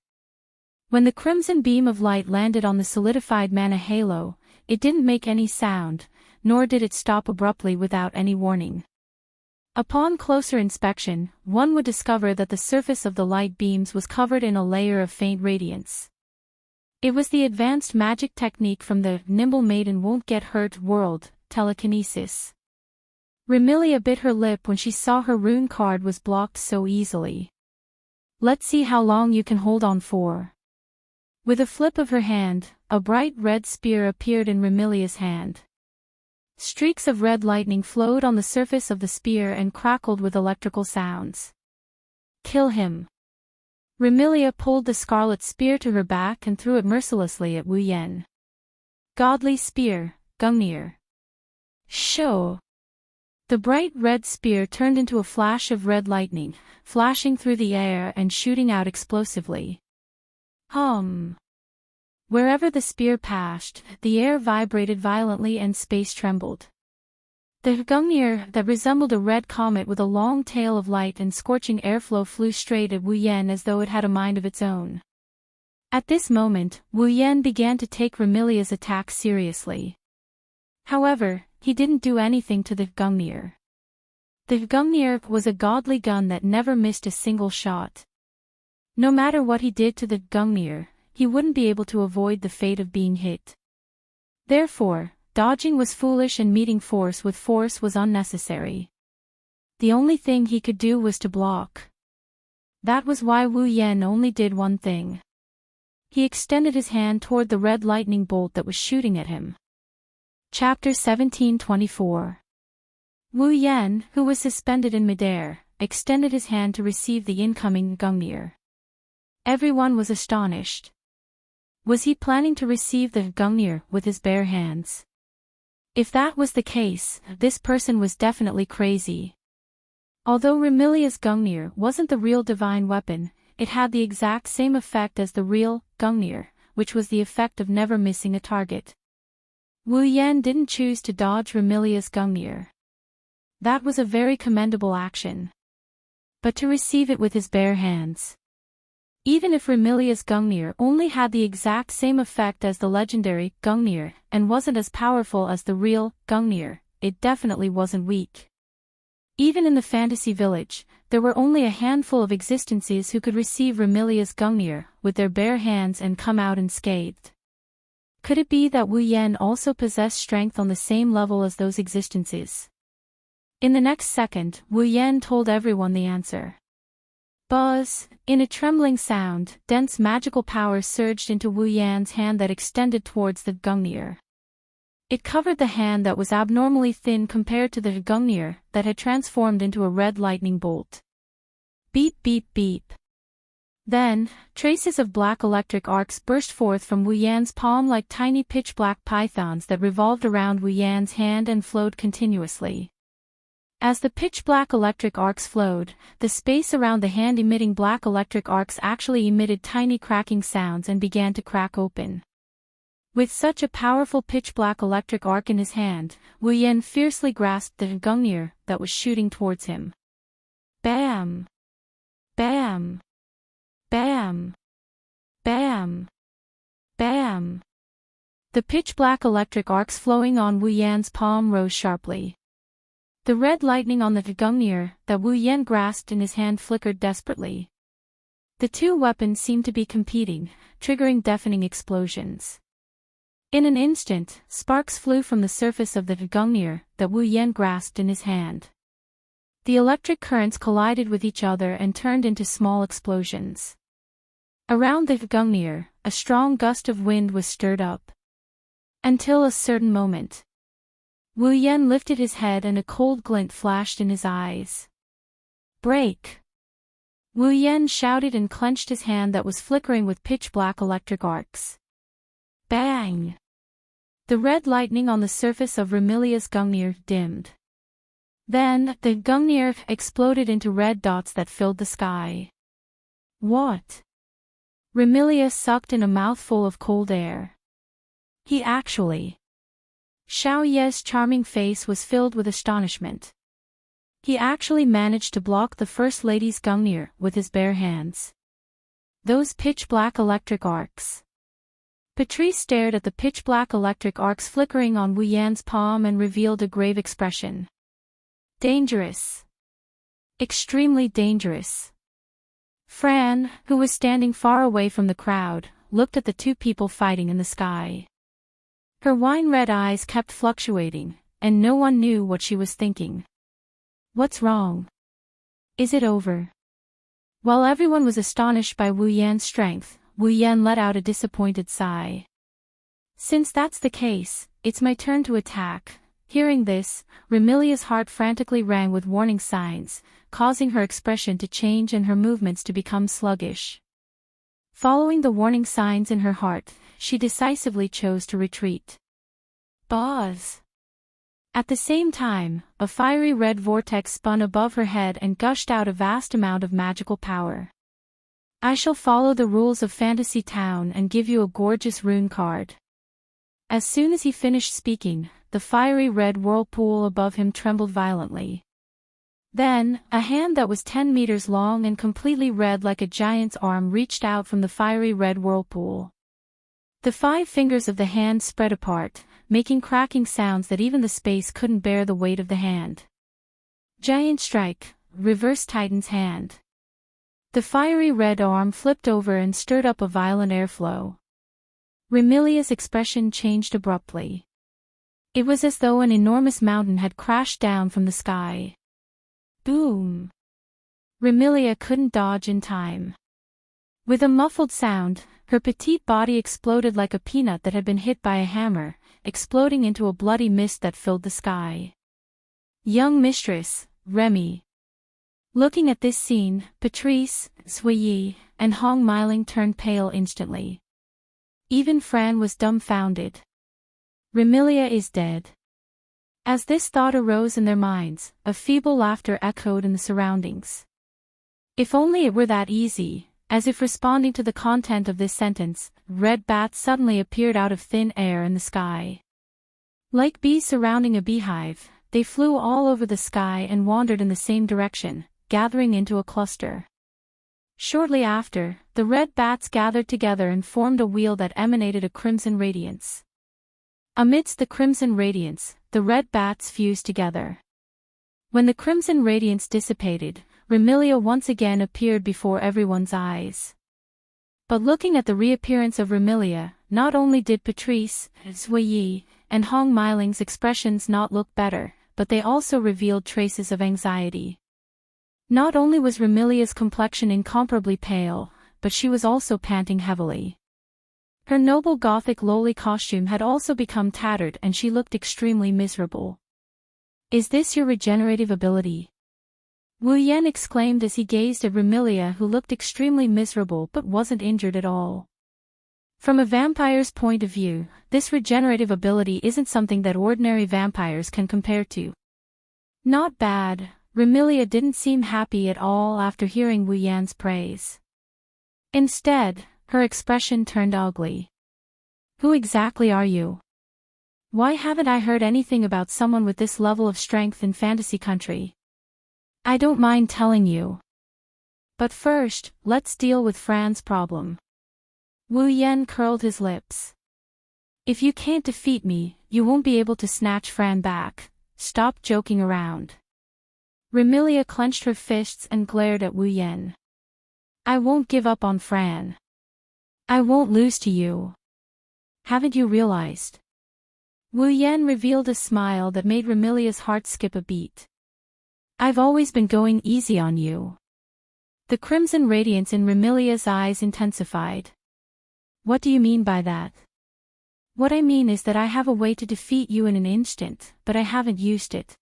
When the crimson beam of light landed on the solidified mana halo, it didn't make any sound, nor did it stop abruptly without any warning. Upon closer inspection, one would discover that the surface of the light beams was covered in a layer of faint radiance. It was the advanced magic technique from the Nimble Maiden Won't Get Hurt world, telekinesis. Remilia bit her lip when she saw her rune card was blocked so easily. "Let's see how long you can hold on for." With a flip of her hand, a bright red spear appeared in Remilia's hand. Streaks of red lightning flowed on the surface of the spear and crackled with electrical sounds. "Kill him." Remilia pulled the scarlet spear to her back and threw it mercilessly at Wu Yan. "Godly spear, Gungnir." "Show!" The bright red spear turned into a flash of red lightning, flashing through the air and shooting out explosively. Wherever the spear passed, the air vibrated violently and space trembled. The Gungnir, that resembled a red comet with a long tail of light and scorching airflow, flew straight at Wu Yan as though it had a mind of its own. At this moment, Wu Yan began to take Remilia's attack seriously. However, he didn't do anything to the Gungnir. The Gungnir was a godly gun that never missed a single shot. No matter what he did to the Gungnir, he wouldn't be able to avoid the fate of being hit. Therefore, dodging was foolish and meeting force with force was unnecessary. The only thing he could do was to block. That was why Wu Yan only did one thing. He extended his hand toward the red lightning bolt that was shooting at him. Chapter 1724. Wu Yan, who was suspended in midair, extended his hand to receive the incoming Gungnir. Everyone was astonished. Was he planning to receive the Gungnir with his bare hands? If that was the case, this person was definitely crazy. Although Remilia's Gungnir wasn't the real divine weapon, it had the exact same effect as the real Gungnir, which was the effect of never missing a target. Wu Yan didn't choose to dodge Remilia's Gungnir. That was a very commendable action. But to receive it with his bare hands. Even if Remilia's Gungnir only had the exact same effect as the legendary Gungnir and wasn't as powerful as the real Gungnir, it definitely wasn't weak. Even in the fantasy village, there were only a handful of existences who could receive Remilia's Gungnir with their bare hands and come out unscathed. Could it be that Wu Yan also possessed strength on the same level as those existences? In the next second, Wu Yan told everyone the answer. Buzz! In a trembling sound, dense magical power surged into Wu Yan's hand that extended towards the Gungnir. It covered the hand that was abnormally thin compared to the Gungnir that had transformed into a red lightning bolt. Beep beep beep. Then, traces of black electric arcs burst forth from Wu Yan's palm like tiny pitch-black pythons that revolved around Wu Yan's hand and flowed continuously. As the pitch-black electric arcs flowed, the space around the hand emitting black electric arcs actually emitted tiny cracking sounds and began to crack open. With such a powerful pitch-black electric arc in his hand, Wu Yan fiercely grasped the Gungnir that was shooting towards him. Bam! Bam! Bam! Bam! Bam! The pitch-black electric arcs flowing on Wu Yan's palm rose sharply. The red lightning on the Gungnir that Wu Yan grasped in his hand flickered desperately. The two weapons seemed to be competing, triggering deafening explosions. In an instant, sparks flew from the surface of the Gungnir that Wu Yan grasped in his hand. The electric currents collided with each other and turned into small explosions. Around the Gungnir, a strong gust of wind was stirred up. Until a certain moment. Wu Yan lifted his head and a cold glint flashed in his eyes. Break! Wu Yan shouted and clenched his hand that was flickering with pitch-black electric arcs. Bang! The red lightning on the surface of Remilia's Gungnir dimmed. Then, the Gungnir exploded into red dots that filled the sky. What? Remilia sucked in a mouthful of cold air. He actually... Xiao Ye's charming face was filled with astonishment. He actually managed to block the First Lady's Gungnir with his bare hands. Those pitch-black electric arcs. Patrice stared at the pitch-black electric arcs flickering on Wu Yan's palm and revealed a grave expression. Dangerous. Extremely dangerous. Fran, who was standing far away from the crowd, looked at the two people fighting in the sky. Her wine-red eyes kept fluctuating, and no one knew what she was thinking. What's wrong? Is it over? While everyone was astonished by Wu Yan's strength, Wu Yan let out a disappointed sigh. Since that's the case, it's my turn to attack. Hearing this, Remilia's heart frantically rang with warning signs, causing her expression to change and her movements to become sluggish. Following the warning signs in her heart, she decisively chose to retreat. Buzz! At the same time, a fiery red vortex spun above her head and gushed out a vast amount of magical power. I shall follow the rules of Fantasy Town and give you a gorgeous rune card. As soon as he finished speaking, the fiery red whirlpool above him trembled violently. Then, a hand that was 10 meters long and completely red like a giant's arm reached out from the fiery red whirlpool. The 5 fingers of the hand spread apart, making cracking sounds that even the space couldn't bear the weight of the hand. Giant strike, reverse Titan's hand. The fiery red arm flipped over and stirred up a violent airflow. Remilia's expression changed abruptly. It was as though an enormous mountain had crashed down from the sky. Boom! Remilia couldn't dodge in time. With a muffled sound, her petite body exploded like a peanut that had been hit by a hammer, exploding into a bloody mist that filled the sky. Young mistress, Remy. Looking at this scene, Patrice, Suiyi, and Hong Miling turned pale instantly. Even Fran was dumbfounded. Remilia is dead. As this thought arose in their minds, a feeble laughter echoed in the surroundings. If only it were that easy. As if responding to the content of this sentence, red bats suddenly appeared out of thin air in the sky. Like bees surrounding a beehive, they flew all over the sky and wandered in the same direction, gathering into a cluster. Shortly after, the red bats gathered together and formed a wheel that emanated a crimson radiance. Amidst the crimson radiance, the red bats fused together. When the crimson radiance dissipated, Remilia once again appeared before everyone's eyes. But looking at the reappearance of Remilia, not only did Patrice, Suiyi, and Hong Miling's expressions not look better, but they also revealed traces of anxiety. Not only was Remilia's complexion incomparably pale, but she was also panting heavily. Her noble Gothic lowly costume had also become tattered and she looked extremely miserable. "Is this your regenerative ability?" Wu Yan exclaimed as he gazed at Remilia, who looked extremely miserable but wasn't injured at all. From a vampire's point of view, this regenerative ability isn't something that ordinary vampires can compare to. Not bad. Remilia didn't seem happy at all after hearing Wu Yan's praise. Instead, her expression turned ugly. "Who exactly are you? Why haven't I heard anything about someone with this level of strength in fantasy country? I don't mind telling you. But first, let's deal with Fran's problem." Wu Yan curled his lips. "If you can't defeat me, you won't be able to snatch Fran back. Stop joking around." Remilia clenched her fists and glared at Wu Yan. "I won't give up on Fran. I won't lose to you. Haven't you realized?" Wu Yan revealed a smile that made Remilia's heart skip a beat. "I've always been going easy on you." The crimson radiance in Remilia's eyes intensified. "What do you mean by that?" "What I mean is that I have a way to defeat you in an instant, but I haven't used it."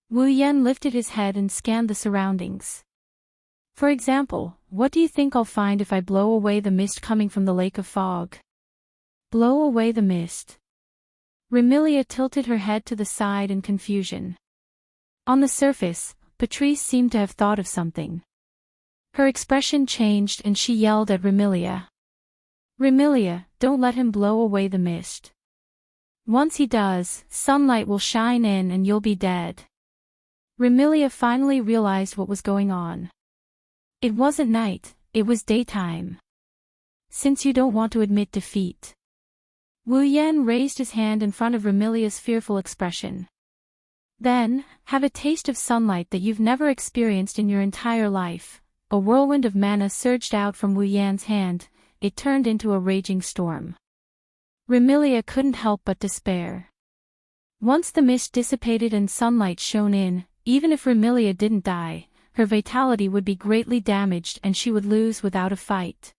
Wu Yan lifted his head and scanned the surroundings. "For example, what do you think I'll find if I blow away the mist coming from the lake of fog?" "Blow away the mist?" Remilia tilted her head to the side in confusion. On the surface, Patrice seemed to have thought of something. Her expression changed and she yelled at Remilia. "Remilia, don't let him blow away the mist. Once he does, sunlight will shine in and you'll be dead." Remilia finally realized what was going on. It wasn't night, it was daytime. "Since you don't want to admit defeat." Wu Yan raised his hand in front of Remilia's fearful expression. "Then, have a taste of sunlight that you've never experienced in your entire life." A whirlwind of mana surged out from Wu Yan's hand, it turned into a raging storm. Remilia couldn't help but despair. Once the mist dissipated and sunlight shone in, even if Remilia didn't die, her vitality would be greatly damaged and she would lose without a fight.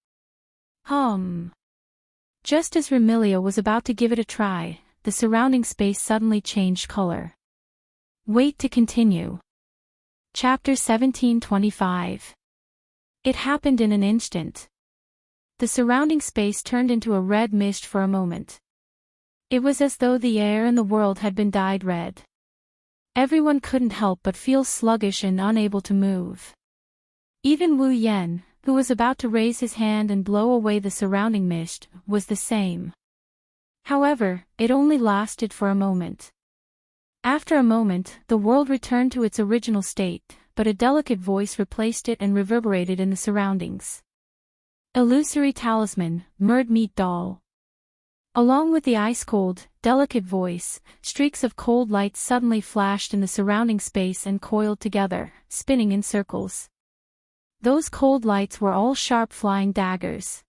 Just as Remilia was about to give it a try, the surrounding space suddenly changed color. Wait to continue. Chapter 1725. It happened in an instant. The surrounding space turned into a red mist for a moment. It was as though the air in the world had been dyed red. Everyone couldn't help but feel sluggish and unable to move. Even Wu Yan, who was about to raise his hand and blow away the surrounding mist, was the same. However, it only lasted for a moment. After a moment, the world returned to its original state, but a delicate voice replaced it and reverberated in the surroundings. "Illusory talisman, Murd Meat Doll." Along with the ice-cold, delicate voice, streaks of cold light suddenly flashed in the surrounding space and coiled together, spinning in circles. those cold lights were all sharp flying daggers.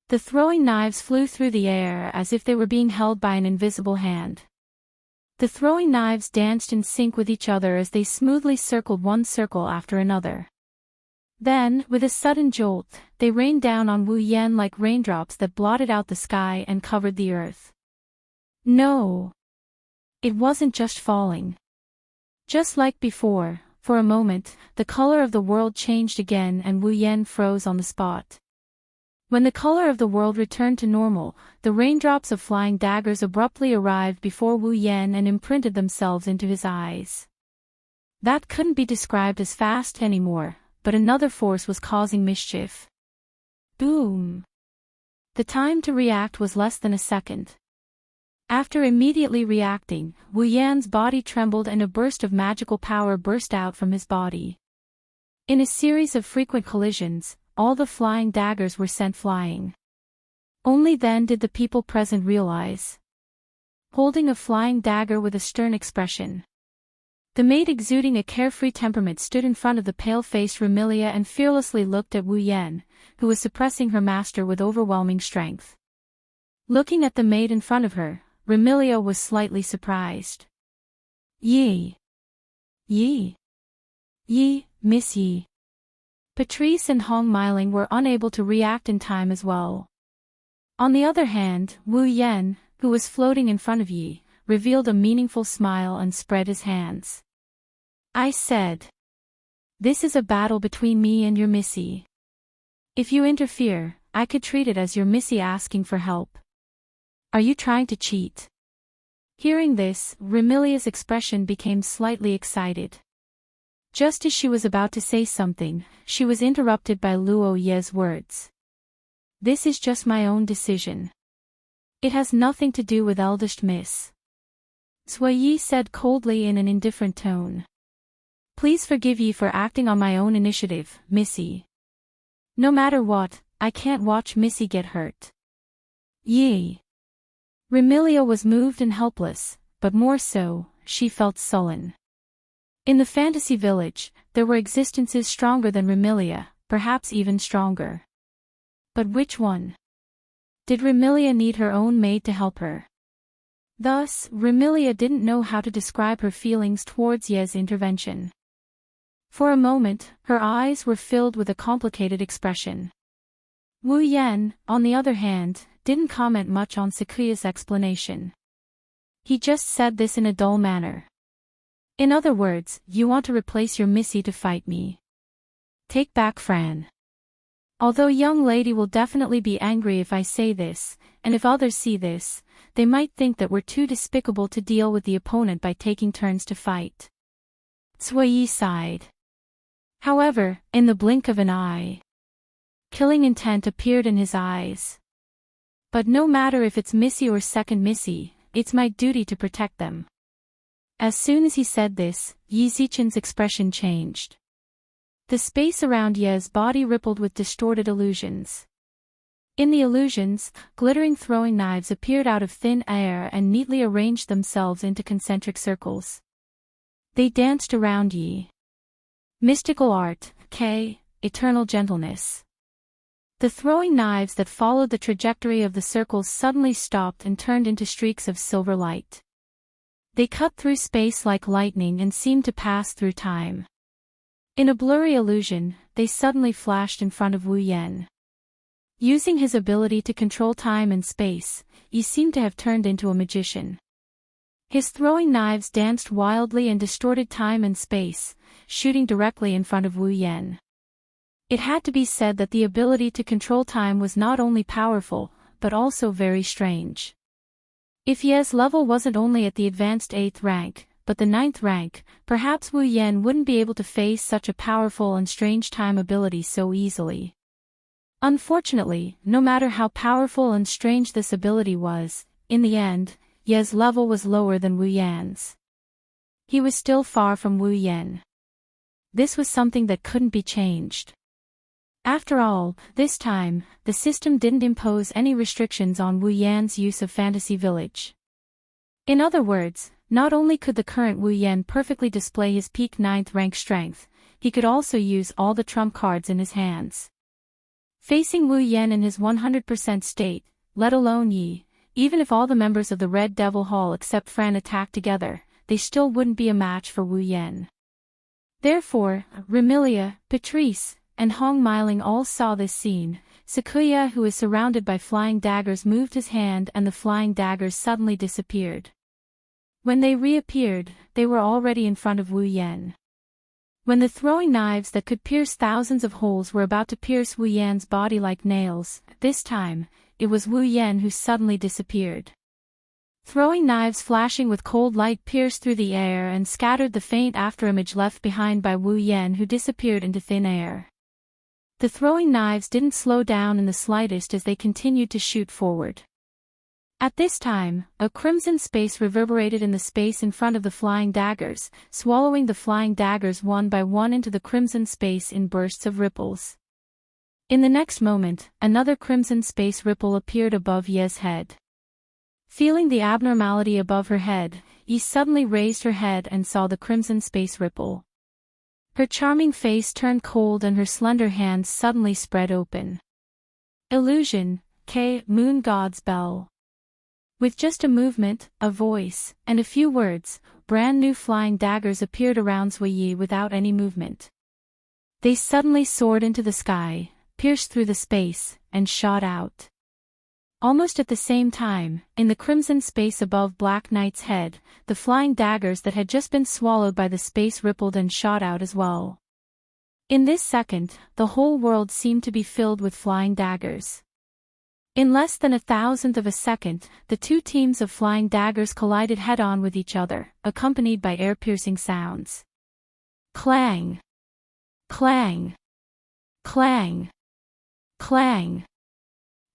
The throwing knives flew through the air as if they were being held by an invisible hand. The throwing knives danced in sync with each other as they smoothly circled one circle after another. Then, with a sudden jolt, they rained down on Wu Yan like raindrops that blotted out the sky and covered the earth. No! It wasn't just falling. Just like before, for a moment, the color of the world changed again and Wu Yan froze on the spot. When the color of the world returned to normal, the raindrops of flying daggers abruptly arrived before Wu Yan and imprinted themselves into his eyes. That couldn't be described as fast anymore, but another force was causing mischief. Boom! The time to react was less than a second. After immediately reacting, Wu Yan's body trembled and a burst of magical power burst out from his body. In a series of frequent collisions, all the flying daggers were sent flying. Only then did the people present realize. Holding a flying dagger with a stern expression, the maid exuding a carefree temperament stood in front of the pale-faced Remilia and fearlessly looked at Wu Yan, who was suppressing her master with overwhelming strength. Looking at the maid in front of her, Remilia was slightly surprised. Yi! Yi! Yi, Miss Yi! Patrice and Hong Meiling were unable to react in time as well. On the other hand, Wu Yan, who was floating in front of Yi, revealed a meaningful smile and spread his hands. I said. This is a battle between me and your missy. If you interfere, I could treat it as your missy asking for help. Are you trying to cheat? Hearing this, Remilia's expression became slightly excited. Just as she was about to say something, she was interrupted by Luo Ye's words. This is just my own decision. It has nothing to do with eldest miss. Sui Yi said coldly in an indifferent tone. Please forgive Yi for acting on my own initiative, Missy. No matter what, I can't watch Missy get hurt. Yi. Remilia was moved and helpless, but more so, she felt sullen. In the fantasy village, there were existences stronger than Remilia, perhaps even stronger. But which one? Did Remilia need her own maid to help her? Thus, Remilia didn't know how to describe her feelings towards Ye's intervention. For a moment, her eyes were filled with a complicated expression. Wu Yan, on the other hand, didn't comment much on Sakuya's explanation. He just said this in a dull manner. In other words, you want to replace your missy to fight me. Take back Fran. Although young lady will definitely be angry if I say this, and if others see this, they might think that we're too despicable to deal with the opponent by taking turns to fight. Sui Yi sighed. However, in the blink of an eye, killing intent appeared in his eyes. But no matter if it's missy or second missy, it's my duty to protect them. As soon as he said this, Yi Zichen's expression changed. The space around Ye's body rippled with distorted illusions. In the illusions, glittering throwing knives appeared out of thin air and neatly arranged themselves into concentric circles. They danced around Yi. Mystical art, K, eternal gentleness. The throwing knives that followed the trajectory of the circles suddenly stopped and turned into streaks of silver light. They cut through space like lightning and seemed to pass through time. In a blurry illusion, they suddenly flashed in front of Wu Yan. Using his ability to control time and space, he seemed to have turned into a magician. His throwing knives danced wildly and distorted time and space, shooting directly in front of Wu Yan. It had to be said that the ability to control time was not only powerful, but also very strange. If Ye's level wasn't only at the advanced 8th rank, but the 9th rank, perhaps Wu Yan wouldn't be able to face such a powerful and strange time ability so easily. Unfortunately, no matter how powerful and strange this ability was, in the end, Ye's level was lower than Wu Yan's. He was still far from Wu Yan. This was something that couldn't be changed. After all, this time, the system didn't impose any restrictions on Wu Yan's use of Fantasy Village. In other words, not only could the current Wu Yan perfectly display his peak 9th rank strength, he could also use all the trump cards in his hands. Facing Wu Yan in his 100% state, let alone Yi, even if all the members of the Red Devil Hall except Fran attacked together, they still wouldn't be a match for Wu Yan. Therefore, Remilia, Patrice, and Hong Miling all saw this scene. Sakuya, who is surrounded by flying daggers, moved his hand and the flying daggers suddenly disappeared. When they reappeared, they were already in front of Wu Yan. When the throwing knives that could pierce thousands of holes were about to pierce Wu Yan's body like nails, this time, it was Wu Yan who suddenly disappeared. Throwing knives flashing with cold light pierced through the air and scattered the faint afterimage left behind by Wu Yan, who disappeared into thin air. The throwing knives didn't slow down in the slightest as they continued to shoot forward. At this time, a crimson space reverberated in the space in front of the flying daggers, swallowing the flying daggers one by one into the crimson space in bursts of ripples. In the next moment, another crimson space ripple appeared above Ye's head. Feeling the abnormality above her head, Yi suddenly raised her head and saw the crimson space ripple. Her charming face turned cold and her slender hands suddenly spread open. Illusion, K. Moon God's Bell. With just a movement, a voice, and a few words, brand new flying daggers appeared around Zui Yi without any movement. They suddenly soared into the sky, pierced through the space, and shot out. Almost at the same time, in the crimson space above Black Knight's head, the flying daggers that had just been swallowed by the space rippled and shot out as well. In this second, the whole world seemed to be filled with flying daggers. In less than 1,000th of a second, the two teams of flying daggers collided head-on with each other, accompanied by air-piercing sounds. Clang! Clang! Clang! Clang!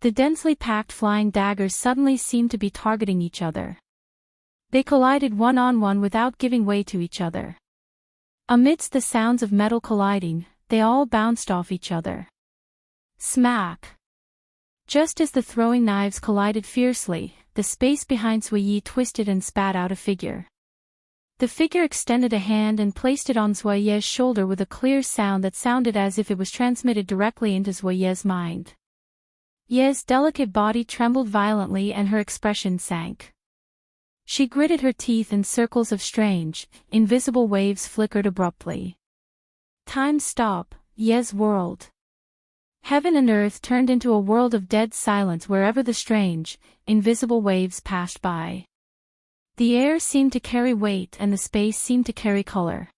The densely packed flying daggers suddenly seemed to be targeting each other. They collided one-on-one without giving way to each other. Amidst the sounds of metal colliding, they all bounced off each other. Smack! Just as the throwing knives collided fiercely, the space behind Zui Yi twisted and spat out a figure. The figure extended a hand and placed it on Zui Yi's shoulder with a clear sound that sounded as if it was transmitted directly into Zui Yi's mind. Ye's delicate body trembled violently and her expression sank. She gritted her teeth and circles of strange, invisible waves flickered abruptly. Time stop, Ye's world. Heaven and earth turned into a world of dead silence wherever the strange, invisible waves passed by. The air seemed to carry weight and the space seemed to carry color.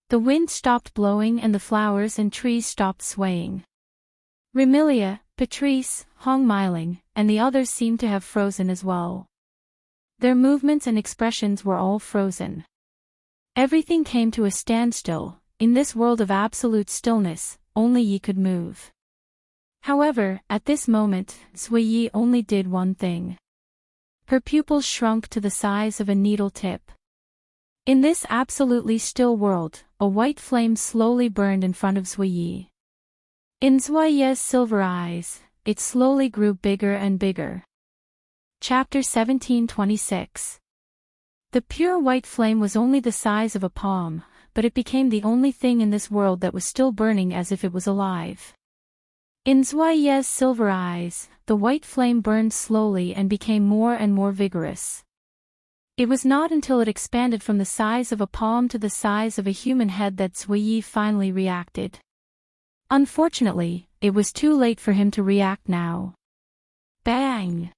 The wind stopped blowing and the flowers and trees stopped swaying. Remilia, Patrice, Hong Miling, and the others seemed to have frozen as well. Their movements and expressions were all frozen. Everything came to a standstill. In this world of absolute stillness, only Yi could move. However, at this moment, Zui Yi only did one thing. Her pupils shrunk to the size of a needle tip. In this absolutely still world, a white flame slowly burned in front of Zui Yi. In Zui Yi's silver eyes, it slowly grew bigger and bigger. Chapter 1726. The pure white flame was only the size of a palm, but it became the only thing in this world that was still burning as if it was alive. In Zui Yi's silver eyes, the white flame burned slowly and became more and more vigorous. It was not until it expanded from the size of a palm to the size of a human head that Zui Yi finally reacted. Unfortunately, it was too late for him to react now. Bang!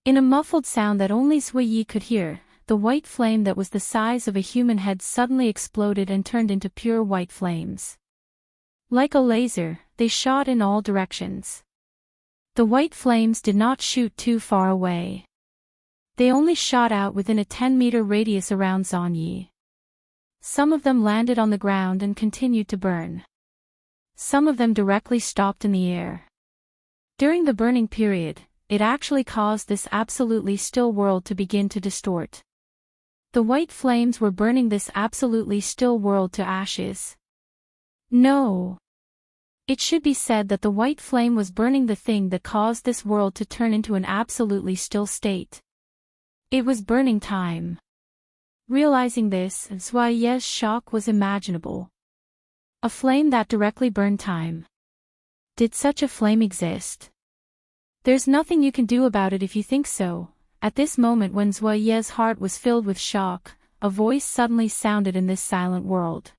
In a muffled sound that only Zui Yi could hear, the white flame that was the size of a human head suddenly exploded and turned into pure white flames. Like a laser, they shot in all directions. The white flames did not shoot too far away. They only shot out within a 10-meter radius around Zan Yi. Some of them landed on the ground and continued to burn. Some of them directly stopped in the air. During the burning period, it actually caused this absolutely still world to begin to distort. The white flames were burning this absolutely still world to ashes. No. It should be said that the white flame was burning the thing that caused this world to turn into an absolutely still state. It was burning time. Realizing this, Zui Yi's shock was imaginable. A flame that directly burned time. Did such a flame exist? There's nothing you can do about it if you think so. At this moment when Zhuye's heart was filled with shock, a voice suddenly sounded in this silent world.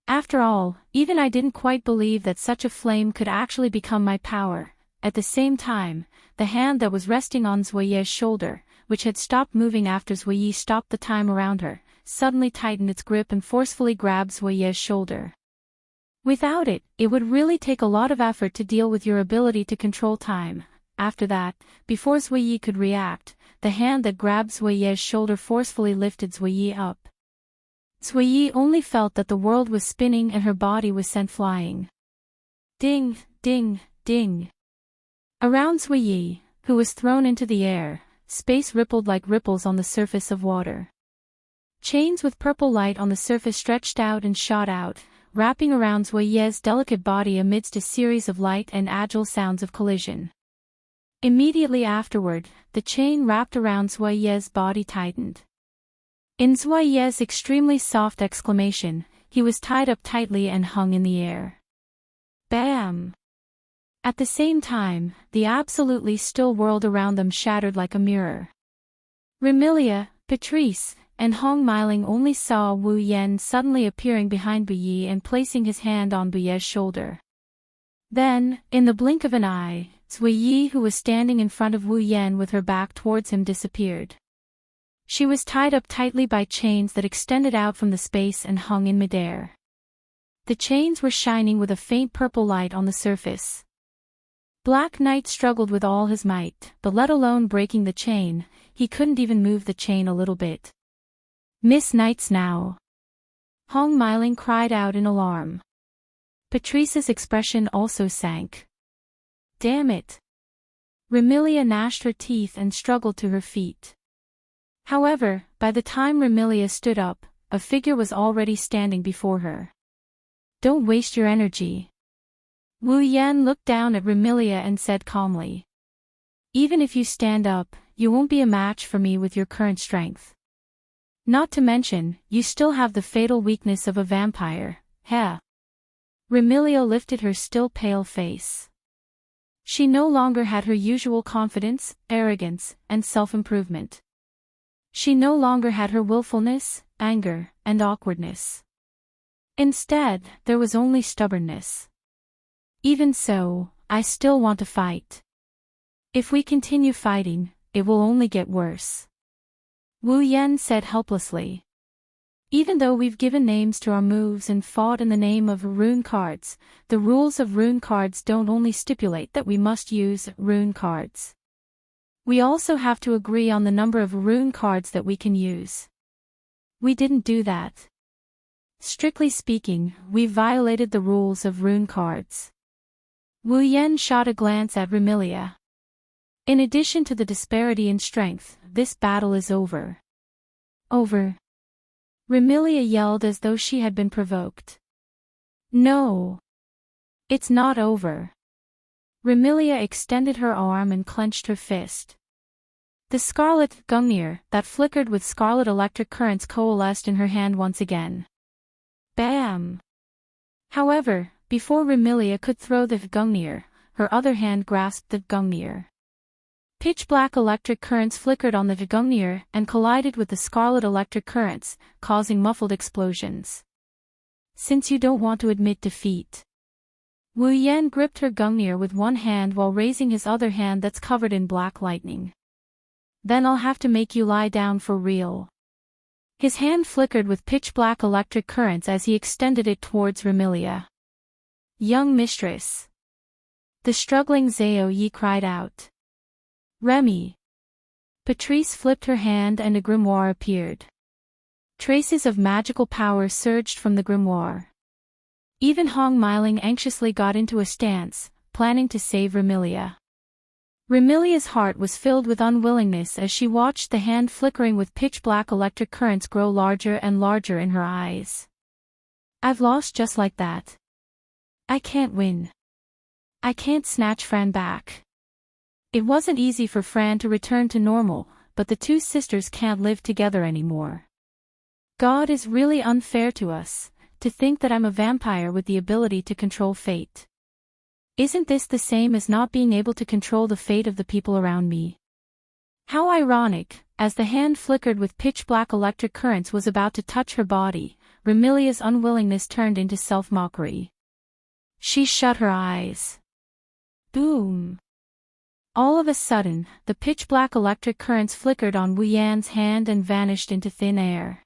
After all, even I didn't quite believe that such a flame could actually become my power. At the same time, the hand that was resting on Zhuye's shoulder, which had stopped moving after Zhuye stopped the time around her, suddenly tightened its grip and forcefully grabbed Zhuye's shoulder. Without it, it would really take a lot of effort to deal with your ability to control time. After that, before Zhuye could react, the hand that grabbed Zhuye's shoulder forcefully lifted Zhuye up. Zhuye only felt that the world was spinning and her body was sent flying. Ding, ding, ding. Around Zhuye, who was thrown into the air, space rippled like ripples on the surface of water. Chains with purple light on the surface stretched out and shot out, wrapping around Zhuye's delicate body amidst a series of light and agile sounds of collision. Immediately afterward, the chain wrapped around Zhuye's body tightened. In Zhuye's extremely soft exclamation, he was tied up tightly and hung in the air. Bam! At the same time, the absolutely still world around them shattered like a mirror. Remilia, Patrice, and Hong Miling only saw Wu Yan suddenly appearing behind Buyi and placing his hand on Buye's shoulder. Then, in the blink of an eye, Zhuye, who was standing in front of Wu Yan with her back towards him, disappeared. She was tied up tightly by chains that extended out from the space and hung in midair. The chains were shining with a faint purple light on the surface. Black Knight struggled with all his might, but let alone breaking the chain, he couldn't even move the chain a little bit. Miss Knights now! Hong Miling cried out in alarm. Patrice's expression also sank. Damn it! Remilia gnashed her teeth and struggled to her feet. However, by the time Remilia stood up, a figure was already standing before her. Don't waste your energy. Wu Yan looked down at Remilia and said calmly. Even if you stand up, you won't be a match for me with your current strength. Not to mention, you still have the fatal weakness of a vampire, heh. Remilia lifted her still pale face. She no longer had her usual confidence, arrogance, and self-improvement. She no longer had her willfulness, anger, and awkwardness. Instead, there was only stubbornness. Even so, I still want to fight. If we continue fighting, it will only get worse. Wu Yan said helplessly. Even though we've given names to our moves and fought in the name of rune cards, the rules of rune cards don't only stipulate that we must use rune cards. We also have to agree on the number of rune cards that we can use. We didn't do that. Strictly speaking, we violated the rules of rune cards. Wu Yan shot a glance at Remilia. In addition to the disparity in strength, this battle is over. Over. Remilia yelled as though she had been provoked. No. It's not over. Remilia extended her arm and clenched her fist. The scarlet gungnir that flickered with scarlet electric currents coalesced in her hand once again. Bam! However, before Remilia could throw the gungnir, her other hand grasped the gungnir. Pitch-black electric currents flickered on the gungnir and collided with the scarlet electric currents, causing muffled explosions. Since you don't want to admit defeat. Wu Yan gripped her gungnir with one hand while raising his other hand that's covered in black lightning. Then I'll have to make you lie down for real. His hand flickered with pitch-black electric currents as he extended it towards Remilia. Young mistress. The struggling Zhao Yi cried out. Remy. Patrice flipped her hand and a grimoire appeared. Traces of magical power surged from the grimoire. Even Hong Miling anxiously got into a stance, planning to save Remilia. Remilia's heart was filled with unwillingness as she watched the hand flickering with pitch-black electric currents grow larger and larger in her eyes. I've lost just like that. I can't win. I can't snatch Fran back. It wasn't easy for Fran to return to normal, but the two sisters can't live together anymore. God is really unfair to us. to think that I'm a vampire with the ability to control fate. Isn't this the same as not being able to control the fate of the people around me? How ironic, as the hand flickered with pitch-black electric currents was about to touch her body, Remilia's unwillingness turned into self-mockery. She shut her eyes. Boom! All of a sudden, the pitch-black electric currents flickered on Wu Yan's hand and vanished into thin air.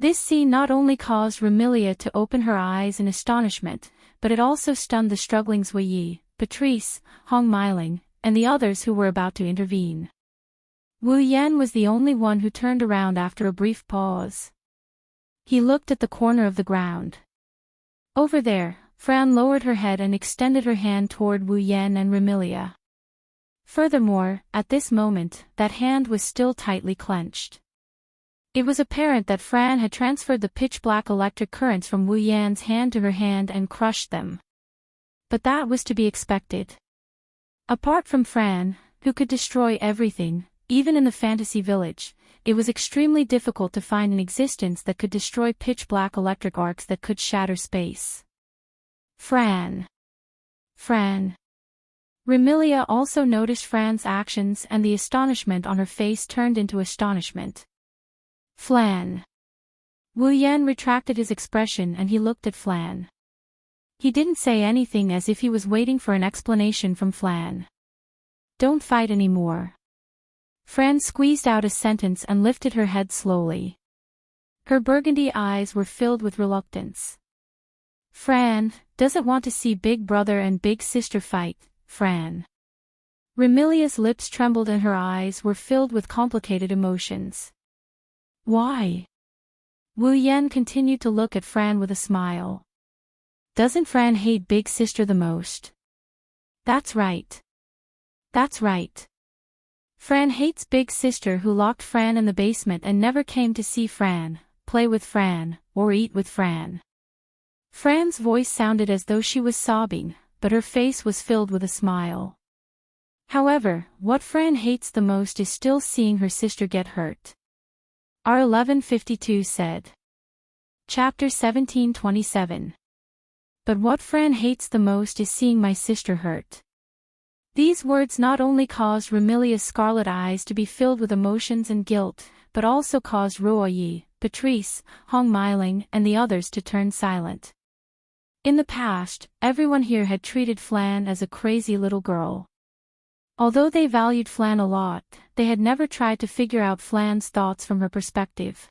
This scene not only caused Remilia to open her eyes in astonishment, but it also stunned the struggling Zui Yi, Patrice, Hong Meiling, and the others who were about to intervene. Wu Yan was the only one who turned around after a brief pause. He looked at the corner of the ground. Over there, Fran lowered her head and extended her hand toward Wu Yan and Remilia. Furthermore, at this moment, that hand was still tightly clenched. It was apparent that Fran had transferred the pitch-black electric currents from Wu Yan's hand to her hand and crushed them. But that was to be expected. Apart from Fran, who could destroy everything, even in the fantasy village, it was extremely difficult to find an existence that could destroy pitch-black electric arcs that could shatter space. Fran. Remilia also noticed Fran's actions, and the astonishment on her face turned into astonishment. Flan. Wu Yan retracted his expression and he looked at Flan. He didn't say anything, as if he was waiting for an explanation from Flan. Don't fight anymore. Fran squeezed out a sentence and lifted her head slowly. Her burgundy eyes were filled with reluctance. Fran doesn't want to see big brother and big sister fight, Fran. Remilia's lips trembled and her eyes were filled with complicated emotions. Why? Wu Yan continued to look at Fran with a smile. Doesn't Fran hate big sister the most? That's right. Fran hates big sister, who locked Fran in the basement and never came to see Fran, play with Fran, or eat with Fran. Fran's voice sounded as though she was sobbing, but her face was filled with a smile. However, what Fran hates the most is still seeing her sister get hurt. R1152 said. Chapter 1727. But what Fran hates the most is seeing my sister hurt. These words not only caused Remilia's scarlet eyes to be filled with emotions and guilt, but also caused Ruo Yi, Patrice, Hong Meiling, and the others to turn silent. In the past, everyone here had treated Flan as a crazy little girl. Although they valued Flan a lot, they had never tried to figure out Flan's thoughts from her perspective.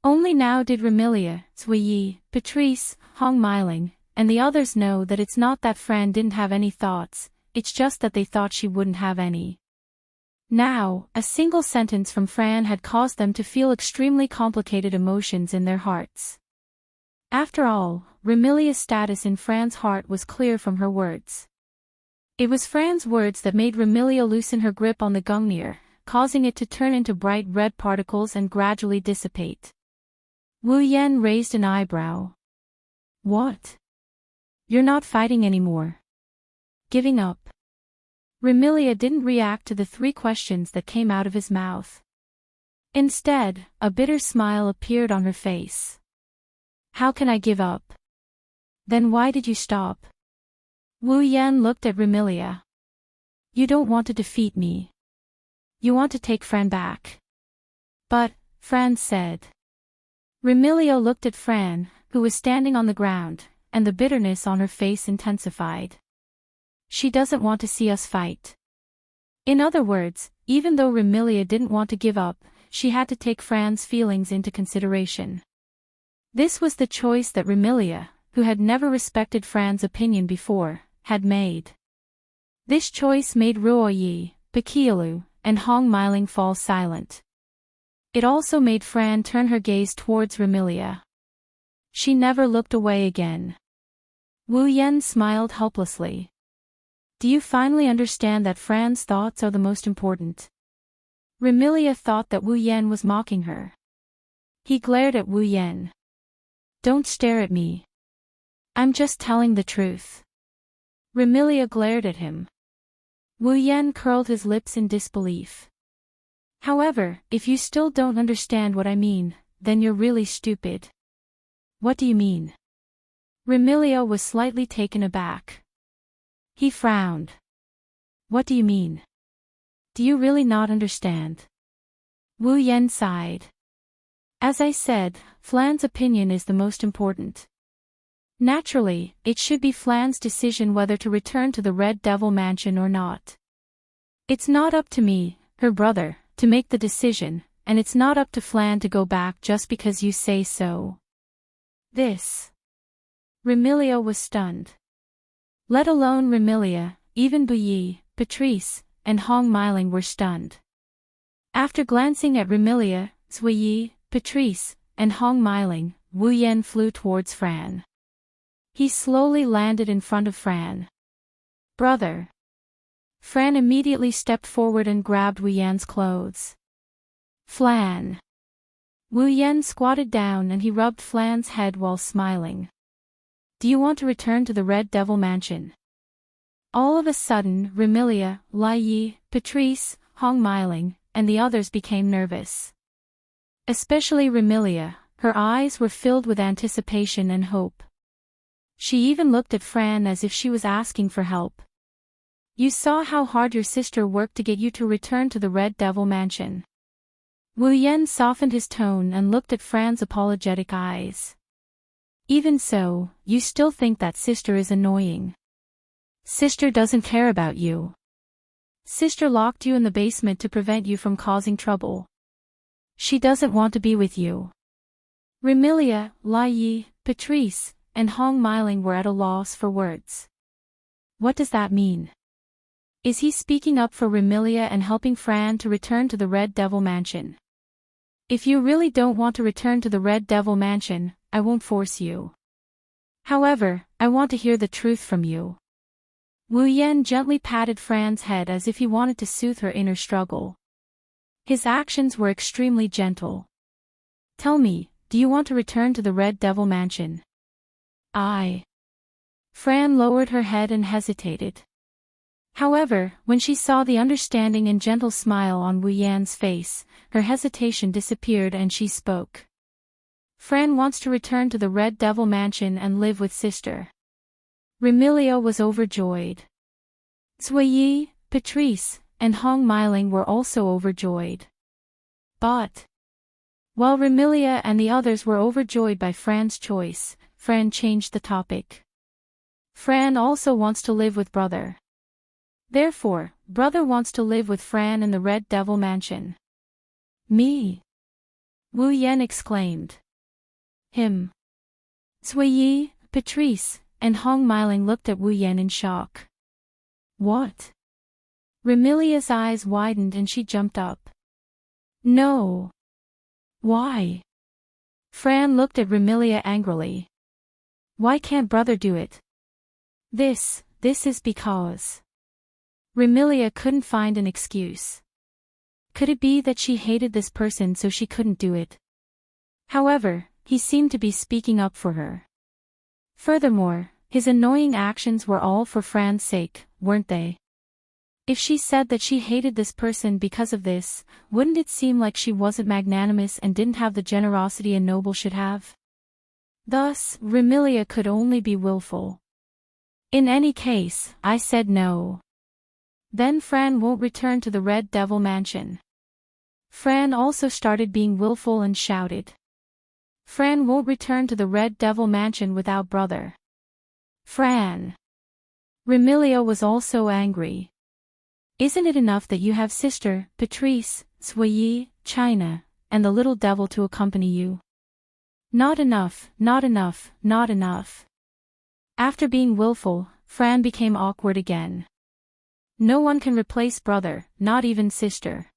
Only now did Remilia, Zui Yi, Patrice, Hong Meiling, and the others know that it's not that Fran didn't have any thoughts, it's just that they thought she wouldn't have any. Now, a single sentence from Fran had caused them to feel extremely complicated emotions in their hearts. After all, Remilia's status in Fran's heart was clear from her words. It was Fran's words that made Remilia loosen her grip on the Gungnir, causing it to turn into bright red particles and gradually dissipate. Wu Yan raised an eyebrow. What? You're not fighting anymore? Giving up? Remilia didn't react to the three questions that came out of his mouth. Instead, a bitter smile appeared on her face. How can I give up? Then why did you stop? Wu Yan looked at Remilia. You don't want to defeat me. You want to take Fran back. But, Fran said. Remilia looked at Fran, who was standing on the ground, and the bitterness on her face intensified. She doesn't want to see us fight. In other words, even though Remilia didn't want to give up, she had to take Fran's feelings into consideration. This was the choice that Remilia, who had never respected Fran's opinion before, had made. This choice made Ruo Yi, Bakialu, and Hong Meiling fall silent. It also made Fran turn her gaze towards Remilia. She never looked away again. Wu Yan smiled helplessly. Do you finally understand that Fran's thoughts are the most important? Remilia thought that Wu Yan was mocking her. He glared at Wu Yan. Don't stare at me. I'm just telling the truth. Remilia glared at him. Wu Yan curled his lips in disbelief. However, if you still don't understand what I mean, then you're really stupid. What do you mean? Remilio was slightly taken aback. He frowned. What do you mean? Do you really not understand? Wu Yan sighed. As I said, Flan's opinion is the most important. Naturally, it should be Flan's decision whether to return to the Red Devil Mansion or not. It's not up to me, her brother, to make the decision, and it's not up to Flan to go back just because you say so. This. Remilio was stunned. Let alone Remilia, even Buyi, Patrice, and Hong Miling were stunned. After glancing at Remilia, Zuiyi, Patrice, and Hong Miling, Wu Yan flew towards Fran. He slowly landed in front of Fran. Brother. Fran immediately stepped forward and grabbed Wu Yan's clothes. Flan. Wu Yan squatted down and he rubbed Flan's head while smiling. Do you want to return to the Red Devil Mansion? All of a sudden, Remilia, Lai Yi, Patrice, Hong Miling, and the others became nervous. Especially Remilia, her eyes were filled with anticipation and hope. She even looked at Fran as if she was asking for help. You saw how hard your sister worked to get you to return to the Red Devil Mansion. Wu Yan softened his tone and looked at Fran's apologetic eyes. Even so, you still think that sister is annoying. Sister doesn't care about you. Sister locked you in the basement to prevent you from causing trouble. She doesn't want to be with you. Remilia, Lai Yi, Patrice, and Hong Miling were at a loss for words. What does that mean? Is he speaking up for Remilia and helping Fran to return to the Red Devil Mansion? If you really don't want to return to the Red Devil Mansion, I won't force you. However, I want to hear the truth from you. Wu Yan gently patted Fran's head as if he wanted to soothe her inner struggle. His actions were extremely gentle. Tell me, do you want to return to the Red Devil Mansion? Fran lowered her head and hesitated. However, when she saw the understanding and gentle smile on Wu Yan's face, her hesitation disappeared and she spoke. Fran wants to return to the Red Devil Mansion and live with sister. Remilio was overjoyed. Zuiyi, Patrice, and Hong Miling were also overjoyed. But while Remilia and the others were overjoyed by Fran's choice, Fran changed the topic. Fran also wants to live with brother. Therefore, brother wants to live with Fran in the Red Devil Mansion. Me? Wu Yan exclaimed. Him. Zuiyi, Patrice, and Hong Miling looked at Wu Yan in shock. What? Remilia's eyes widened and she jumped up. No. Why? Fran looked at Remilia angrily. Why can't brother do it? This is because. Remilia couldn't find an excuse. Could it be that she hated this person so she couldn't do it? However, he seemed to be speaking up for her. Furthermore, his annoying actions were all for Fran's sake, weren't they? If she said that she hated this person because of this, wouldn't it seem like she wasn't magnanimous and didn't have the generosity a noble should have? Thus, Remilia could only be willful. In any case, I said no. Then Fran won't return to the Red Devil Mansion. Fran also started being willful and shouted. Fran won't return to the Red Devil Mansion without brother. Fran. Remilia was also angry. Isn't it enough that you have sister, Patrice, Zuiyi, China, and the little devil to accompany you? Not enough, not enough, not enough. After being willful, Fran became awkward again. No one can replace brother, not even sister.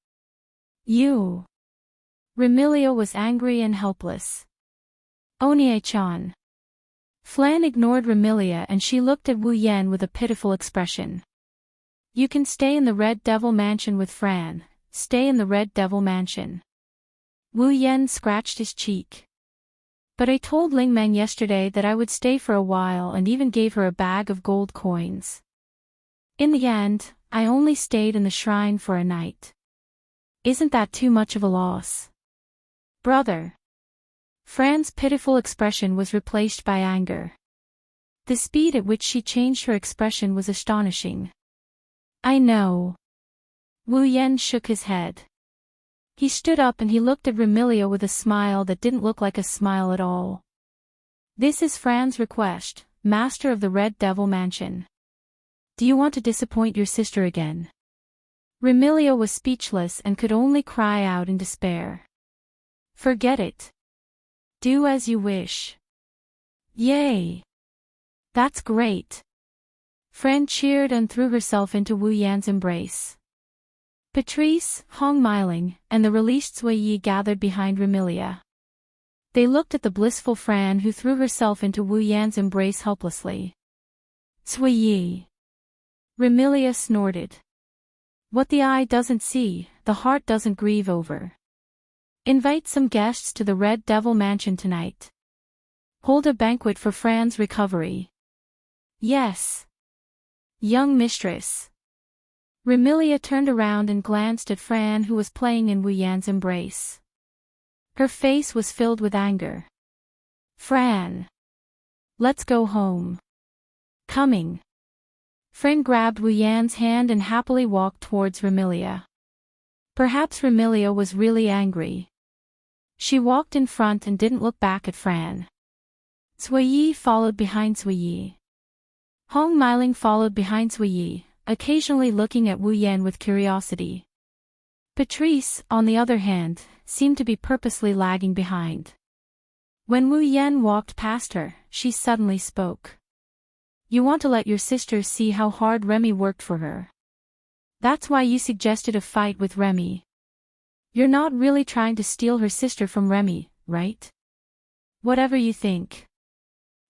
You. Remilia was angry and helpless. Onie-chan. Flan ignored Remilia and she looked at Wu Yan with a pitiful expression. You can stay in the Red Devil Mansion with Fran, stay in the Red Devil Mansion. Wu Yan scratched his cheek. But I told Ling Meng yesterday that I would stay for a while and even gave her a bag of gold coins. In the end, I only stayed in the shrine for a night. Isn't that too much of a loss? Brother. Fran's pitiful expression was replaced by anger. The speed at which she changed her expression was astonishing. I know. Wu Yan shook his head. He stood up and he looked at Remilia with a smile that didn't look like a smile at all. This is Fran's request, Master of the Red Devil Mansion. Do you want to disappoint your sister again? Remilia was speechless and could only cry out in despair. Forget it. Do as you wish. Yay! That's great. Fran cheered and threw herself into Wu Yan's embrace. Patrice, Hong Miling, and the released Sui Yi gathered behind Remilia. They looked at the blissful Fran who threw herself into Wu Yan's embrace helplessly. Sui Yi. Remilia snorted. What the eye doesn't see, the heart doesn't grieve over. Invite some guests to the Red Devil Mansion tonight. Hold a banquet for Fran's recovery. Yes. Young mistress. Remilia turned around and glanced at Fran who was playing in Wu Yan's embrace. Her face was filled with anger. Fran. Let's go home. Coming. Fran grabbed Wu Yan's hand and happily walked towards Remilia. Perhaps Remilia was really angry. She walked in front and didn't look back at Fran. Sui Yi followed behind Sui Yi. Hong Miling followed behind Sui Yi, occasionally looking at Wu Yan with curiosity. Patrice, on the other hand, seemed to be purposely lagging behind. When Wu Yan walked past her, she suddenly spoke. You want to let your sister see how hard Remy worked for her. That's why you suggested a fight with Remy. You're not really trying to steal her sister from Remy, right? Whatever you think.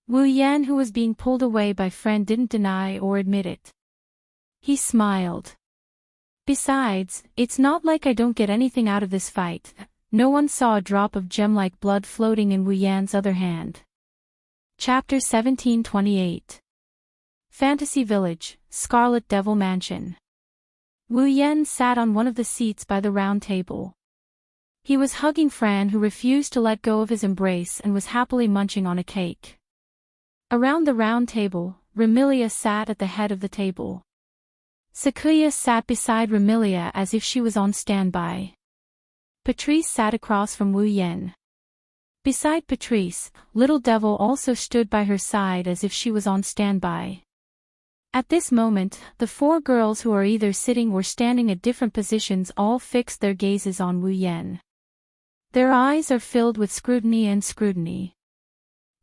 Wu Yan, who was being pulled away by Fran, didn't deny or admit it. He smiled. Besides, it's not like I don't get anything out of this fight. No one saw a drop of gem-like blood floating in Wu Yan's other hand. Chapter 1728. Fantasy Village, Scarlet Devil Mansion. Wu Yan sat on one of the seats by the round table. He was hugging Fran, who refused to let go of his embrace and was happily munching on a cake. Around the round table, Remilia sat at the head of the table. Sakuya sat beside Remilia as if she was on standby. Patrice sat across from Wu Yan. Beside Patrice, Little Devil also stood by her side as if she was on standby. At this moment, the four girls who are either sitting or standing at different positions all fixed their gazes on Wu Yan. Their eyes are filled with scrutiny and scrutiny.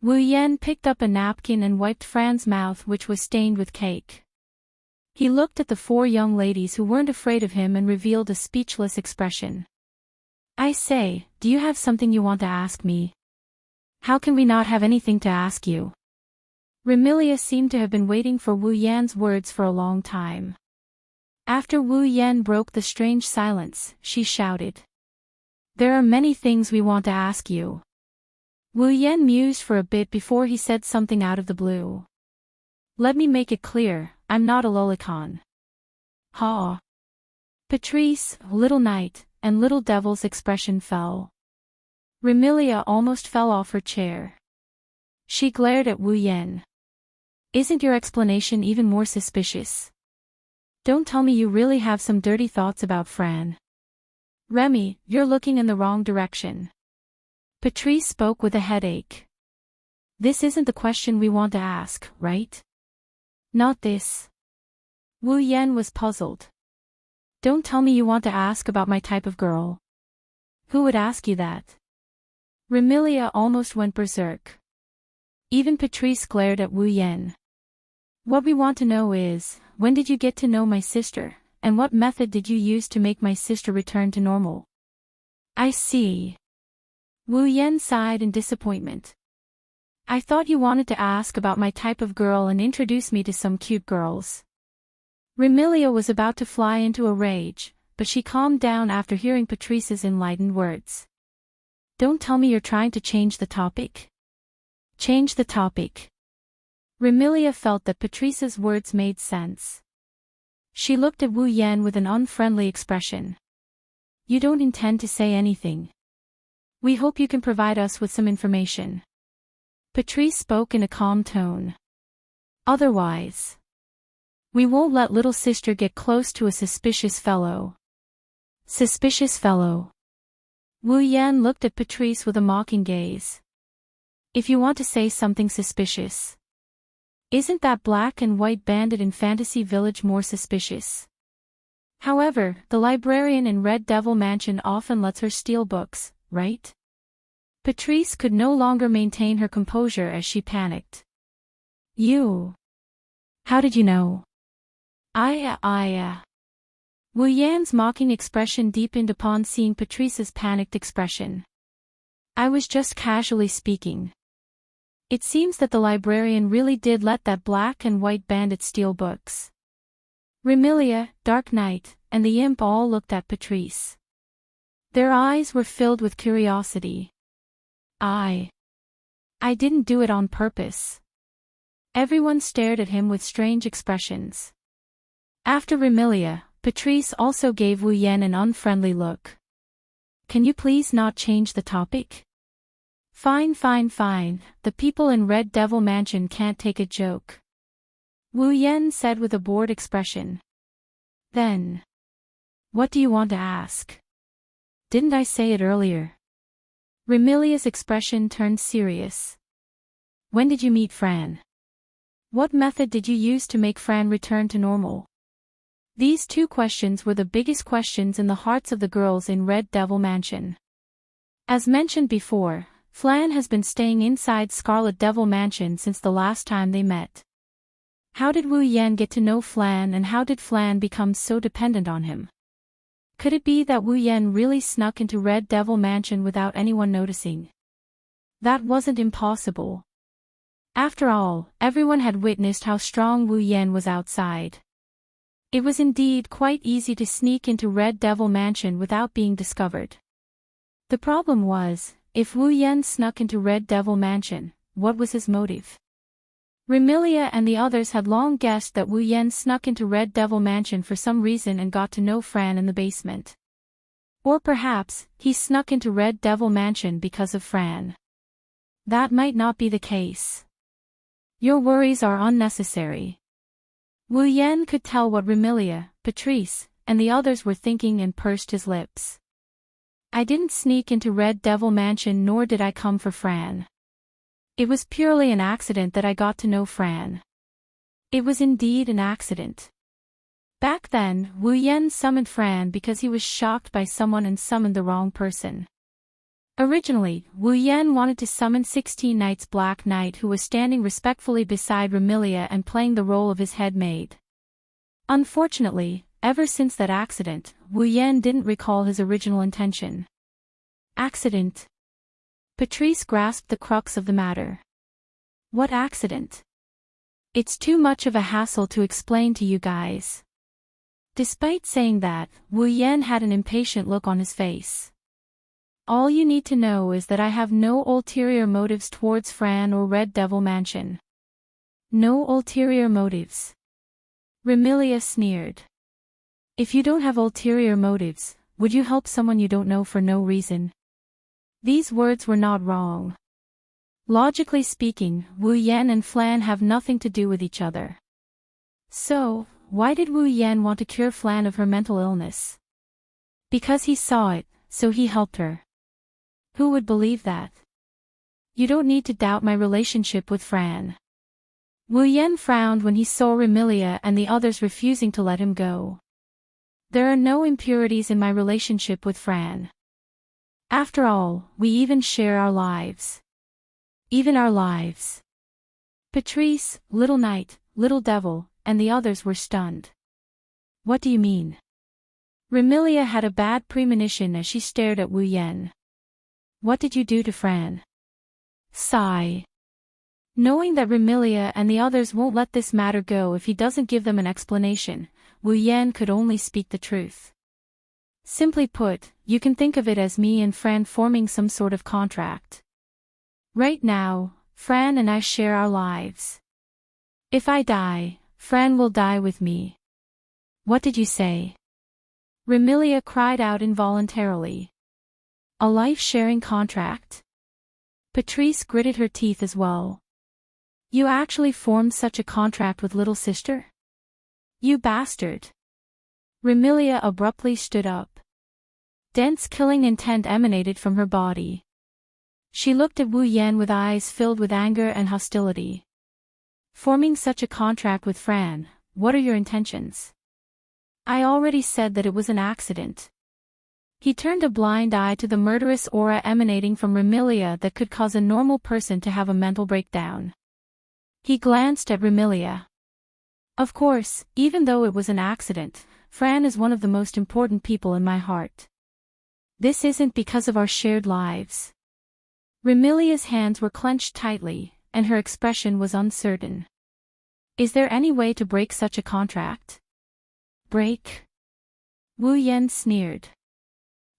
Wu Yan picked up a napkin and wiped Fran's mouth, which was stained with cake. He looked at the four young ladies who weren't afraid of him and revealed a speechless expression. I say, do you have something you want to ask me? How can we not have anything to ask you? Remilia seemed to have been waiting for Wu Yan's words for a long time. After Wu Yan broke the strange silence, she shouted. There are many things we want to ask you. Wu Yan mused for a bit before he said something out of the blue. Let me make it clear, I'm not a lolicon. Ha! Patrice, Little Knight, and Little Devil's expression fell. Remilia almost fell off her chair. She glared at Wu Yan. Isn't your explanation even more suspicious? Don't tell me you really have some dirty thoughts about Fran. Remy, you're looking in the wrong direction. Patrice spoke with a headache. This isn't the question we want to ask, right? Not this. Wu Yan was puzzled. Don't tell me you want to ask about my type of girl. Who would ask you that? Remilia almost went berserk. Even Patrice glared at Wu Yan. What we want to know is, when did you get to know my sister, and what method did you use to make my sister return to normal? I see. Wu Yan sighed in disappointment. I thought you wanted to ask about my type of girl and introduce me to some cute girls. Remilia was about to fly into a rage, but she calmed down after hearing Patrice's enlightened words. Don't tell me you're trying to change the topic. Change the topic. Remilia felt that Patrice's words made sense. She looked at Wu Yan with an unfriendly expression. You don't intend to say anything. We hope you can provide us with some information. Patrice spoke in a calm tone. Otherwise, we won't let little sister get close to a suspicious fellow. Suspicious fellow. Wu Yan looked at Patrice with a mocking gaze. If you want to say something suspicious, isn't that black and white bandit in Fantasy Village more suspicious? However, the librarian in Red Devil Mansion often lets her steal books, right? Patrice could no longer maintain her composure as she panicked. You. How did you know? Wu Yan's mocking expression deepened upon seeing Patrice's panicked expression. I was just casually speaking. It seems that the librarian really did let that black and white bandit steal books. Remilia, Dark Knight, and the imp all looked at Patrice. Their eyes were filled with curiosity. I didn't do it on purpose. Everyone stared at him with strange expressions. After Remilia, Patrice also gave Wu Yan an unfriendly look. Can you please not change the topic? Fine. The people in Red Devil Mansion can't take a joke. Wu Yan said with a bored expression. Then, what do you want to ask? Didn't I say it earlier? Remilia's expression turned serious. When did you meet Fran? What method did you use to make Fran return to normal? These two questions were the biggest questions in the hearts of the girls in Red Devil Mansion. As mentioned before, Flan has been staying inside Scarlet Devil Mansion since the last time they met. How did Wu Yan get to know Flan, and how did Flan become so dependent on him? Could it be that Wu Yan really snuck into Red Devil Mansion without anyone noticing? That wasn't impossible. After all, everyone had witnessed how strong Wu Yan was outside. It was indeed quite easy to sneak into Red Devil Mansion without being discovered. The problem was, if Wu Yan snuck into Red Devil Mansion, what was his motive? Remilia and the others had long guessed that Wu Yan snuck into Red Devil Mansion for some reason and got to know Fran in the basement. Or perhaps, he snuck into Red Devil Mansion because of Fran. That might not be the case. Your worries are unnecessary. Wu Yan could tell what Remilia, Patrice, and the others were thinking and pursed his lips. I didn't sneak into Red Devil Mansion, nor did I come for Fran. It was purely an accident that I got to know Fran. It was indeed an accident. Back then, Wu Yan summoned Fran because he was shocked by someone and summoned the wrong person. Originally, Wu Yan wanted to summon 16 Knight's Black Knight, who was standing respectfully beside Remilia and playing the role of his head maid. Unfortunately, ever since that accident, Wu Yan didn't recall his original intention. Accident? Patrice grasped the crux of the matter. What accident? It's too much of a hassle to explain to you guys. Despite saying that, Wu Yan had an impatient look on his face. All you need to know is that I have no ulterior motives towards Fran or Red Devil Mansion. No ulterior motives. Remilia sneered. If you don't have ulterior motives, would you help someone you don't know for no reason? These words were not wrong. Logically speaking, Wu Yan and Flan have nothing to do with each other. So, why did Wu Yan want to cure Flan of her mental illness? Because he saw it, so he helped her. Who would believe that? You don't need to doubt my relationship with Fran. Wu Yan frowned when he saw Remilia and the others refusing to let him go. There are no impurities in my relationship with Fran. After all, we even share our lives. Even our lives. Patrice, Little Knight, Little Devil, and the others were stunned. What do you mean? Remilia had a bad premonition as she stared at Wu Yan. What did you do to Fran? Sigh. Knowing that Remilia and the others won't let this matter go if he doesn't give them an explanation, Wu Yan could only speak the truth. Simply put, you can think of it as me and Fran forming some sort of contract. Right now, Fran and I share our lives. If I die, Fran will die with me. What did you say? Remilia cried out involuntarily. A life-sharing contract? Patrice gritted her teeth as well. You actually formed such a contract with little sister? You bastard. Remilia abruptly stood up. Dense killing intent emanated from her body. She looked at Wu Yan with eyes filled with anger and hostility. Forming such a contract with Fran, what are your intentions? I already said that it was an accident. He turned a blind eye to the murderous aura emanating from Remilia that could cause a normal person to have a mental breakdown. He glanced at Remilia. Of course, even though it was an accident, Fran is one of the most important people in my heart. This isn't because of our shared lives. Remilia's hands were clenched tightly, and her expression was uncertain. Is there any way to break such a contract? Break? Wu Yan sneered.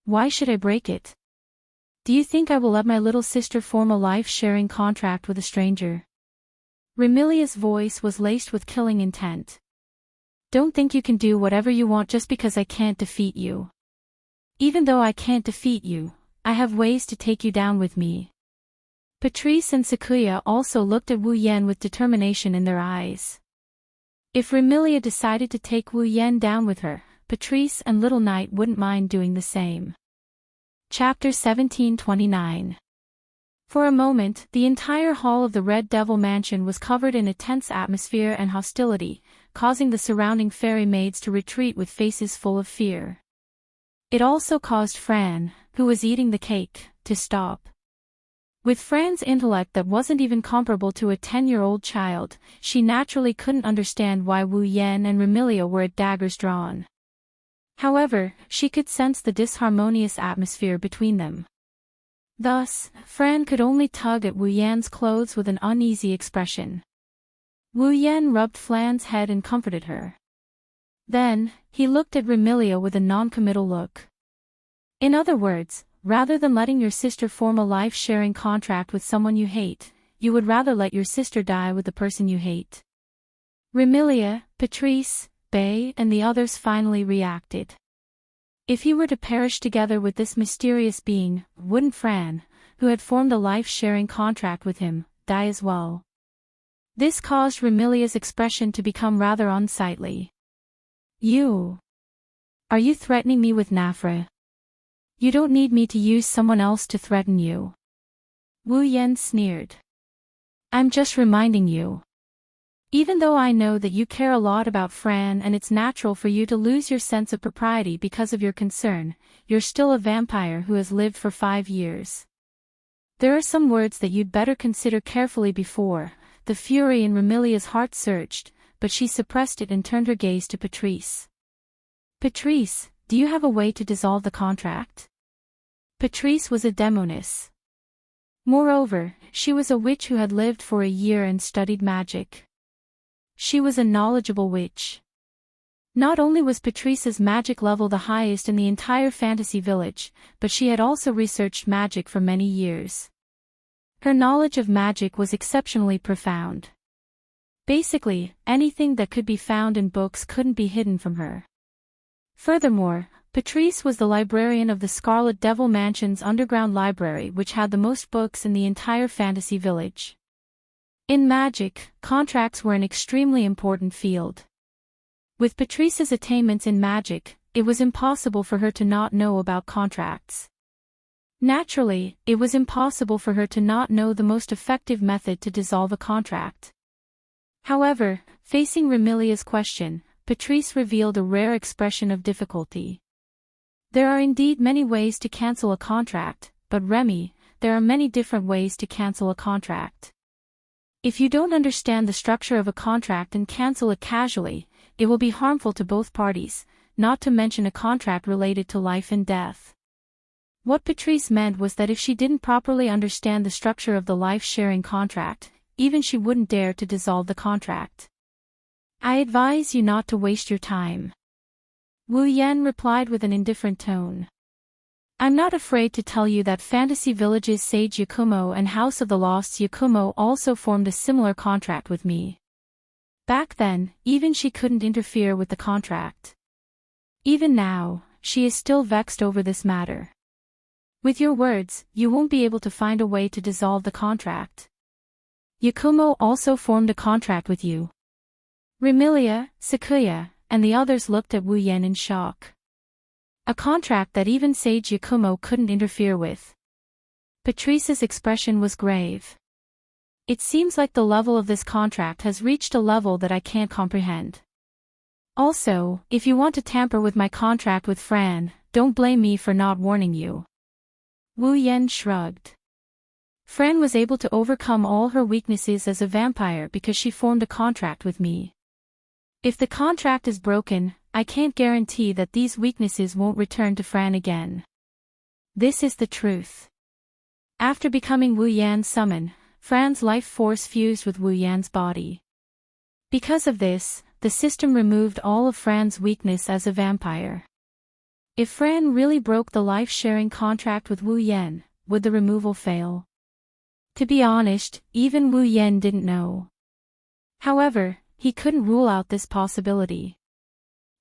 Why should I break it? Do you think I will let my little sister form a life-sharing contract with a stranger? Remilia's voice was laced with killing intent. Don't think you can do whatever you want just because I can't defeat you. Even though I can't defeat you, I have ways to take you down with me. Patrice and Sakuya also looked at Wu Yan with determination in their eyes. If Remilia decided to take Wu Yan down with her, Patrice and Little Knight wouldn't mind doing the same. Chapter 1729. For a moment, the entire hall of the Red Devil Mansion was covered in a tense atmosphere and hostility, causing the surrounding fairy maids to retreat with faces full of fear. It also caused Fran, who was eating the cake, to stop. With Fran's intellect that wasn't even comparable to a 10-year-old child, she naturally couldn't understand why Wu Yan and Remilia were at daggers drawn. However, she could sense the disharmonious atmosphere between them. Thus, Fran could only tug at Wu Yan's clothes with an uneasy expression. Wu Yan rubbed Fran's head and comforted her. Then, he looked at Remilia with a non-committal look. In other words, rather than letting your sister form a life-sharing contract with someone you hate, you would rather let your sister die with the person you hate. Remilia, Patrice, Bei, and the others finally reacted. If he were to perish together with this mysterious being, wouldn't Fran, who had formed a life-sharing contract with him, die as well? This caused Remilia's expression to become rather unsightly. You? Are you threatening me with Nafra? You don't need me to use someone else to threaten you. Wu Yan sneered. I'm just reminding you. Even though I know that you care a lot about Fran and it's natural for you to lose your sense of propriety because of your concern, you're still a vampire who has lived for 5 years. There are some words that you'd better consider carefully before. The fury in Remilia's heart surged, but she suppressed it and turned her gaze to Patrice. Patrice, do you have a way to dissolve the contract? Patrice was a demoness. Moreover, she was a witch who had lived for a year and studied magic. She was a knowledgeable witch. Not only was Patrice's magic level the highest in the entire fantasy village, but she had also researched magic for many years. Her knowledge of magic was exceptionally profound. Basically, anything that could be found in books couldn't be hidden from her. Furthermore, Patrice was the librarian of the Scarlet Devil Mansion's underground library, which had the most books in the entire fantasy village. In magic, contracts were an extremely important field. With Patrice's attainments in magic, it was impossible for her to not know about contracts. Naturally, it was impossible for her to not know the most effective method to dissolve a contract. However, facing Remilia's question, Patrice revealed a rare expression of difficulty. There are indeed many ways to cancel a contract, but Remy, there are many different ways to cancel a contract. If you don't understand the structure of a contract and cancel it casually, it will be harmful to both parties, not to mention a contract related to life and death. What Patrice meant was that if she didn't properly understand the structure of the life-sharing contract, even she wouldn't dare to dissolve the contract. I advise you not to waste your time. Wu Yan replied with an indifferent tone. I'm not afraid to tell you that Fantasy Village's Sage Yakumo and House of the Lost Yakumo also formed a similar contract with me. Back then, even she couldn't interfere with the contract. Even now, she is still vexed over this matter. With your words, you won't be able to find a way to dissolve the contract. Yakumo also formed a contract with you. Remilia, Sakuya, and the others looked at Wu Yan in shock. A contract that even Sage Yakumo couldn't interfere with. Patrice's expression was grave. It seems like the level of this contract has reached a level that I can't comprehend. Also, if you want to tamper with my contract with Fran, don't blame me for not warning you. Wu Yan shrugged. Fran was able to overcome all her weaknesses as a vampire because she formed a contract with me. If the contract is broken, I can't guarantee that these weaknesses won't return to Fran again. This is the truth. After becoming Wu Yan's summon, Fran's life force fused with Wu Yan's body. Because of this, the system removed all of Fran's weakness as a vampire. If Fran really broke the life-sharing contract with Wu Yan, would the removal fail? To be honest, even Wu Yan didn't know. However, he couldn't rule out this possibility.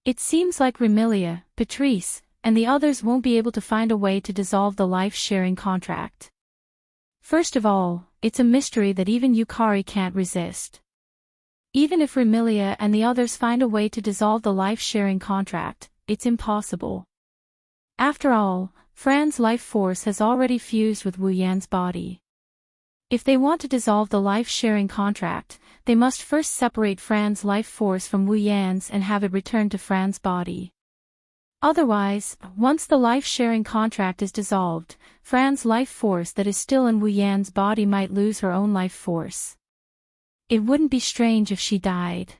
It seems like Remilia, Patrice, and the others won't be able to find a way to dissolve the life-sharing contract. First of all, it's a mystery that even Yukari can't resist. Even if Remilia and the others find a way to dissolve the life-sharing contract, it's impossible. After all, Fran's life force has already fused with Wu Yan's body. If they want to dissolve the life-sharing contract, they must first separate Fran's life force from Wu Yan's and have it return to Fran's body. Otherwise, once the life-sharing contract is dissolved, Fran's life force that is still in Wu Yan's body might lose her own life force. It wouldn't be strange if she died.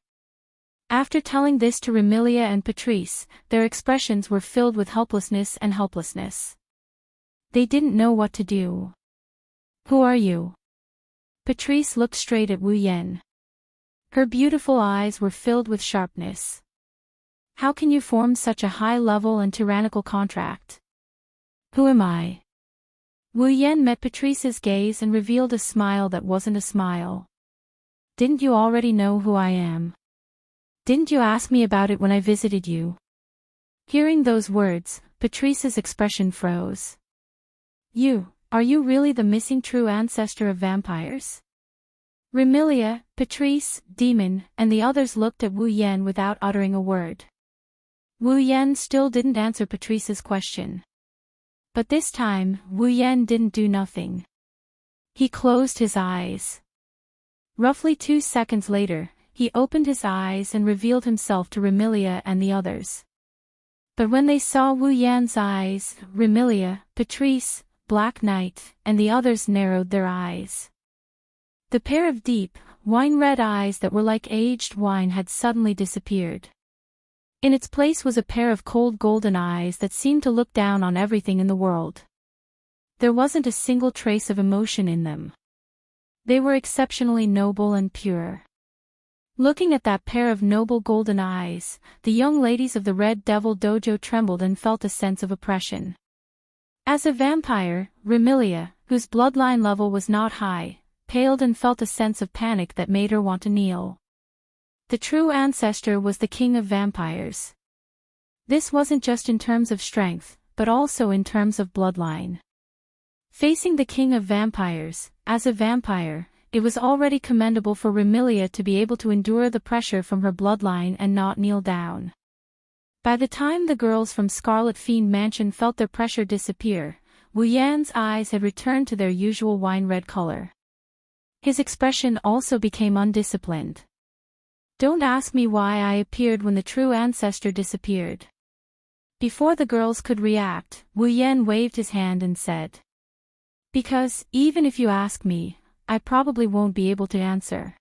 After telling this to Remilia and Patrice, their expressions were filled with helplessness and helplessness. They didn't know what to do. Who are you? Patrice looked straight at Wu Yan. Her beautiful eyes were filled with sharpness. How can you form such a high-level and tyrannical contract? Who am I? Wu Yan met Patrice's gaze and revealed a smile that wasn't a smile. Didn't you already know who I am? Didn't you ask me about it when I visited you? Hearing those words, Patrice's expression froze. Are you really the missing true ancestor of vampires? Remilia, Patrice, Demon, and the others looked at Wu Yan without uttering a word. Wu Yan still didn't answer Patrice's question. But this time, Wu Yan didn't do nothing. He closed his eyes. Roughly 2 seconds later, he opened his eyes and revealed himself to Remilia and the others. But when they saw Wu Yan's eyes, Remilia, Patrice, Black Knight, and the others narrowed their eyes. The pair of deep, wine-red eyes that were like aged wine had suddenly disappeared. In its place was a pair of cold golden eyes that seemed to look down on everything in the world. There wasn't a single trace of emotion in them. They were exceptionally noble and pure. Looking at that pair of noble golden eyes, the young ladies of the Red Devil Dojo trembled and felt a sense of oppression. As a vampire, Remilia, whose bloodline level was not high, paled and felt a sense of panic that made her want to kneel. The true ancestor was the king of vampires. This wasn't just in terms of strength, but also in terms of bloodline. Facing the king of vampires, as a vampire, it was already commendable for Remilia to be able to endure the pressure from her bloodline and not kneel down. By the time the girls from Scarlet Fiend Mansion felt their pressure disappear, Wu Yan's eyes had returned to their usual wine-red color. His expression also became undisciplined. Don't ask me why I appeared when the true ancestor disappeared. Before the girls could react, Wu Yan waved his hand and said, because, even if you ask me, I probably won't be able to answer.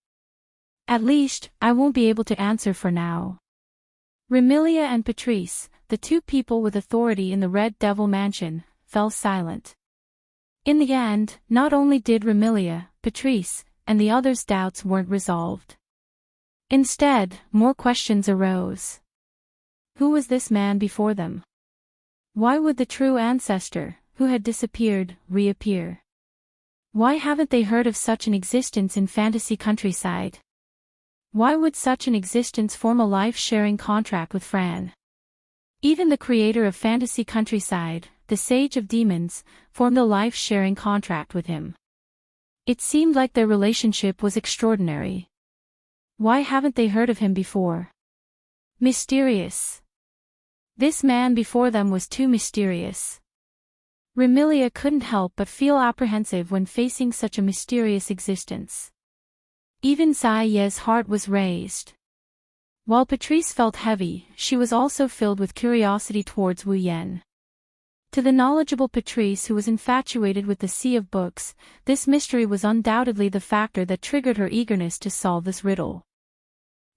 At least, I won't be able to answer for now. Remilia and Patrice, the two people with authority in the Red Devil Mansion, fell silent. In the end, not only did Remilia, Patrice, and the others' doubts weren't resolved. Instead, more questions arose. Who was this man before them? Why would the true ancestor, who had disappeared, reappear? Why haven't they heard of such an existence in fantasy countryside? Why would such an existence form a life-sharing contract with Fran? Even the creator of fantasy countryside, the sage of demons, formed a life-sharing contract with him. It seemed like their relationship was extraordinary. Why haven't they heard of him before? Mysterious. This man before them was too mysterious. Remilia couldn't help but feel apprehensive when facing such a mysterious existence. Even Xaiye's heart was raised. While Patrice felt heavy, she was also filled with curiosity towards Wu Yan. To the knowledgeable Patrice, who was infatuated with the sea of books, this mystery was undoubtedly the factor that triggered her eagerness to solve this riddle.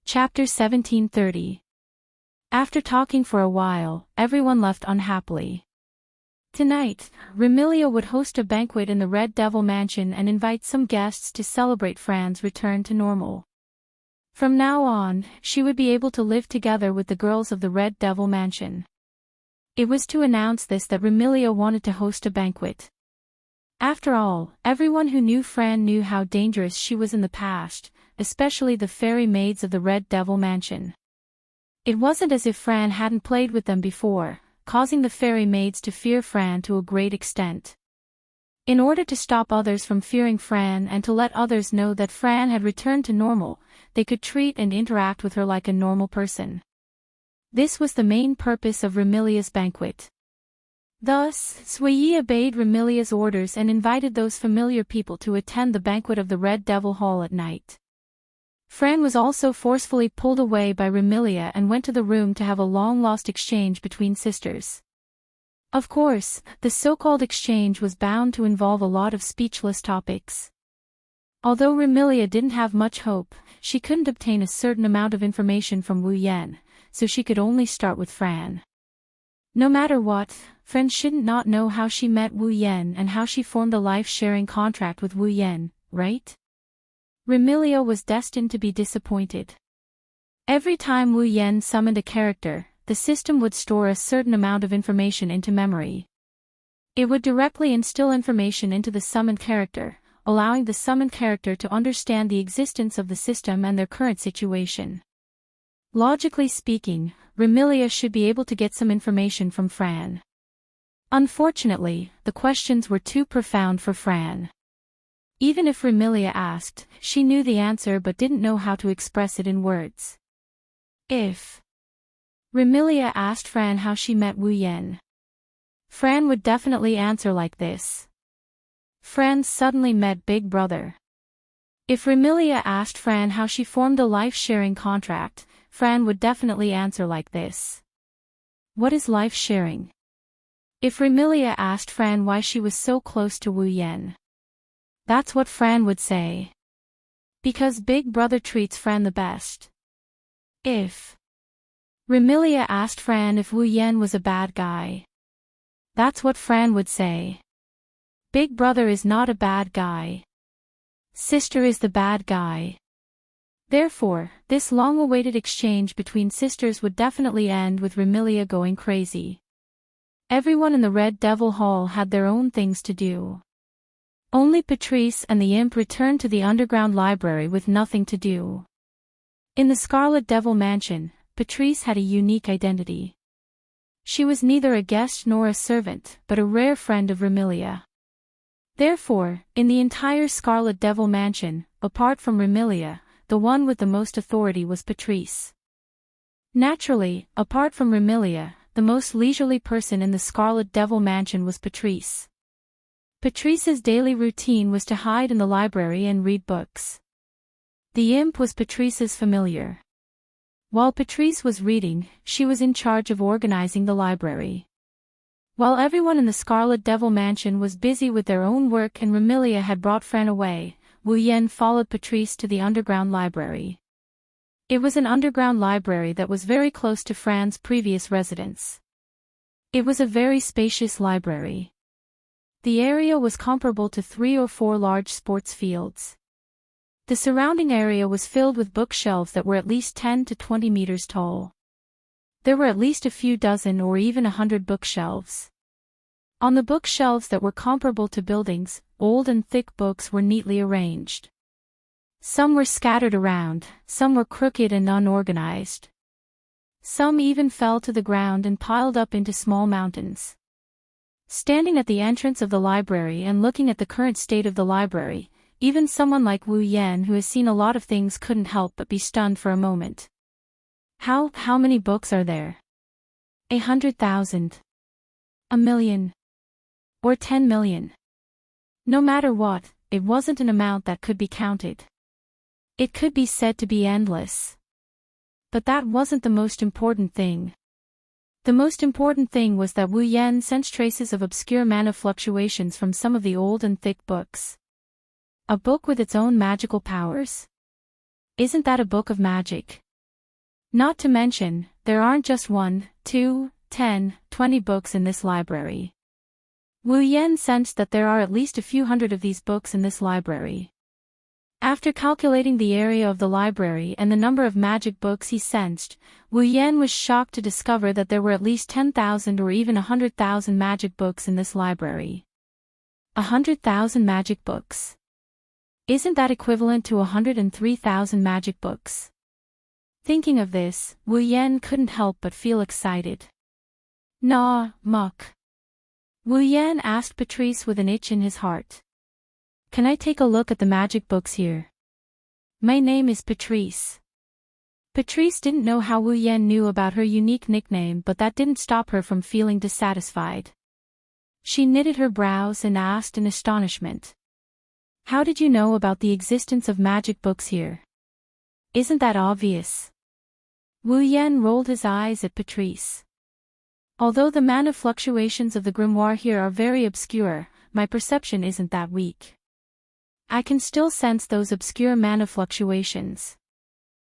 Chapter 1730. After talking for a while, everyone left unhappily. Tonight, Remilia would host a banquet in the Red Devil Mansion and invite some guests to celebrate Fran's return to normal. From now on, she would be able to live together with the girls of the Red Devil Mansion. It was to announce this that Remilia wanted to host a banquet. After all, everyone who knew Fran knew how dangerous she was in the past, especially the fairy maids of the Red Devil Mansion. It wasn't as if Fran hadn't played with them before, causing the fairy maids to fear Fran to a great extent. In order to stop others from fearing Fran and to let others know that Fran had returned to normal, they could treat and interact with her like a normal person. This was the main purpose of Remilia's banquet. Thus, Suiyi obeyed Remilia's orders and invited those familiar people to attend the banquet of the Red Devil Hall at night. Fran was also forcefully pulled away by Remilia and went to the room to have a long-lost exchange between sisters. Of course, the so-called exchange was bound to involve a lot of speechless topics. Although Remilia didn't have much hope, she couldn't obtain a certain amount of information from Wu Yan, so she could only start with Fran. No matter what, Fran shouldn't not know how she met Wu Yan and how she formed a life-sharing contract with Wu Yan, right? Remilia was destined to be disappointed. Every time Wu Yan summoned a character, the system would store a certain amount of information into memory. It would directly instill information into the summoned character, allowing the summoned character to understand the existence of the system and their current situation. Logically speaking, Remilia should be able to get some information from Fran. Unfortunately, the questions were too profound for Fran. Even if Remilia asked, she knew the answer but didn't know how to express it in words. If Remilia asked Fran how she met Wu Yan, Fran would definitely answer like this. Fran suddenly met Big Brother. If Remilia asked Fran how she formed a life-sharing contract, Fran would definitely answer like this. What is life-sharing? If Remilia asked Fran why she was so close to Wu Yan, that's what Fran would say. Because Big Brother treats Fran the best. If Remilia asked Fran if Wu Yan was a bad guy, that's what Fran would say. Big Brother is not a bad guy. Sister is the bad guy. Therefore, this long-awaited exchange between sisters would definitely end with Remilia going crazy. Everyone in the Red Devil Hall had their own things to do. Only Patrice and the imp returned to the underground library with nothing to do. In the Scarlet Devil Mansion, Patrice had a unique identity. She was neither a guest nor a servant, but a rare friend of Remilia. Therefore, in the entire Scarlet Devil Mansion, apart from Remilia, the one with the most authority was Patrice. Naturally, apart from Remilia, the most leisurely person in the Scarlet Devil Mansion was Patrice. Patrice's daily routine was to hide in the library and read books. The imp was Patrice's familiar. While Patrice was reading, she was in charge of organizing the library. While everyone in the Scarlet Devil Mansion was busy with their own work and Remilia had brought Fran away, Wu Yan followed Patrice to the underground library. It was an underground library that was very close to Fran's previous residence. It was a very spacious library. The area was comparable to 3 or 4 large sports fields. The surrounding area was filled with bookshelves that were at least 10 to 20 meters tall. There were at least a few dozen or even 100 bookshelves. On the bookshelves that were comparable to buildings, old and thick books were neatly arranged. Some were scattered around, some were crooked and unorganized. Some even fell to the ground and piled up into small mountains. Standing at the entrance of the library and looking at the current state of the library, even someone like Wu Yan who has seen a lot of things couldn't help but be stunned for a moment. How many books are there? 100,000. 1,000,000. Or 10 million. No matter what, it wasn't an amount that could be counted. It could be said to be endless. But that wasn't the most important thing. The most important thing was that Wu Yan sensed traces of obscure mana fluctuations from some of the old and thick books. A book with its own magical powers? Isn't that a book of magic? Not to mention, there aren't just 1, 2, 10, 20 books in this library. Wu Yan sensed that there are at least a few hundred of these books in this library. After calculating the area of the library and the number of magic books he sensed, Wu Yan was shocked to discover that there were at least 10,000 or even 100,000 magic books in this library. 100,000 magic books. Isn't that equivalent to 103,000 magic books? Thinking of this, Wu Yan couldn't help but feel excited. Nah, muck. Wu Yan asked Patrice with an itch in his heart. Can I take a look at the magic books here? My name is Patrice. Patrice didn't know how Wu Yan knew about her unique nickname, but that didn't stop her from feeling dissatisfied. She knitted her brows and asked in astonishment. How did you know about the existence of magic books here? Isn't that obvious? Wu Yan rolled his eyes at Patrice. Although the mana fluctuations of the grimoire here are very obscure, my perception isn't that weak. I can still sense those obscure mana fluctuations.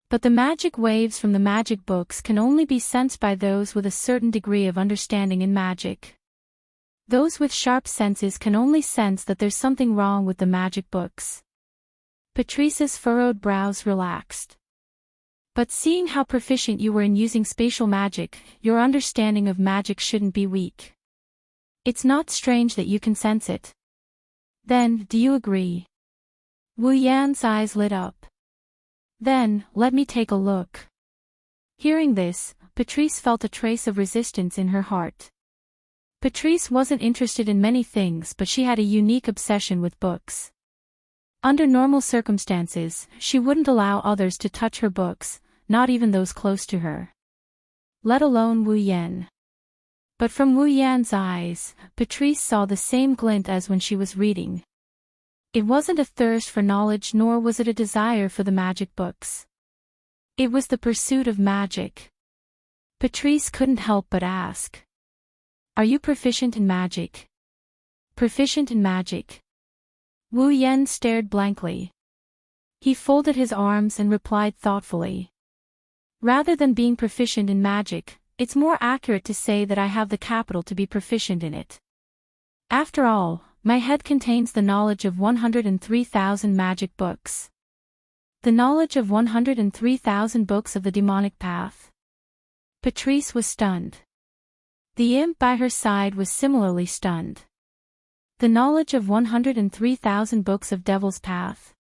But the magic waves from the magic books can only be sensed by those with a certain degree of understanding in magic. Those with sharp senses can only sense that there's something wrong with the magic books. Patrice's furrowed brows relaxed. But seeing how proficient you were in using spatial magic, your understanding of magic shouldn't be weak. It's not strange that you can sense it. Then, do you agree? Wu Yan's eyes lit up. Then, let me take a look. Hearing this, Patrice felt a trace of resistance in her heart. Patrice wasn't interested in many things, but she had a unique obsession with books. Under normal circumstances, she wouldn't allow others to touch her books, not even those close to her. Let alone Wu Yan. But from Wu Yan's eyes, Patrice saw the same glint as when she was reading. It wasn't a thirst for knowledge, nor was it a desire for the magic books. It was the pursuit of magic. Patrice couldn't help but ask. Are you proficient in magic? Proficient in magic? Wu Yan stared blankly. He folded his arms and replied thoughtfully. Rather than being proficient in magic, it's more accurate to say that I have the capital to be proficient in it. After all, my head contains the knowledge of 103,000 magic books. The knowledge of 103,000 books of the demonic path. Patrice was stunned. The imp by her side was similarly stunned. The knowledge of 103,000 books of Devil's Path.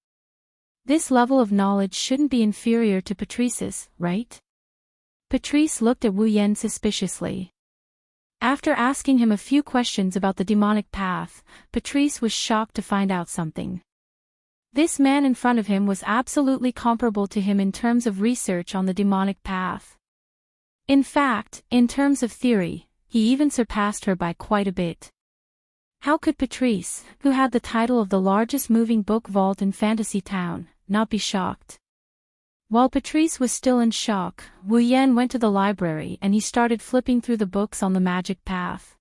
This level of knowledge shouldn't be inferior to Patrice's, right? Patrice looked at Wu Yan suspiciously. After asking him a few questions about the demonic path, Patrice was shocked to find out something. This man in front of him was absolutely comparable to him in terms of research on the demonic path. In fact, in terms of theory, he even surpassed her by quite a bit. How could Patrice, who had the title of the largest moving book vault in Fantasy Town, not be shocked? While Patrice was still in shock, Wu Yan went to the library and he started flipping through the books on the magic path.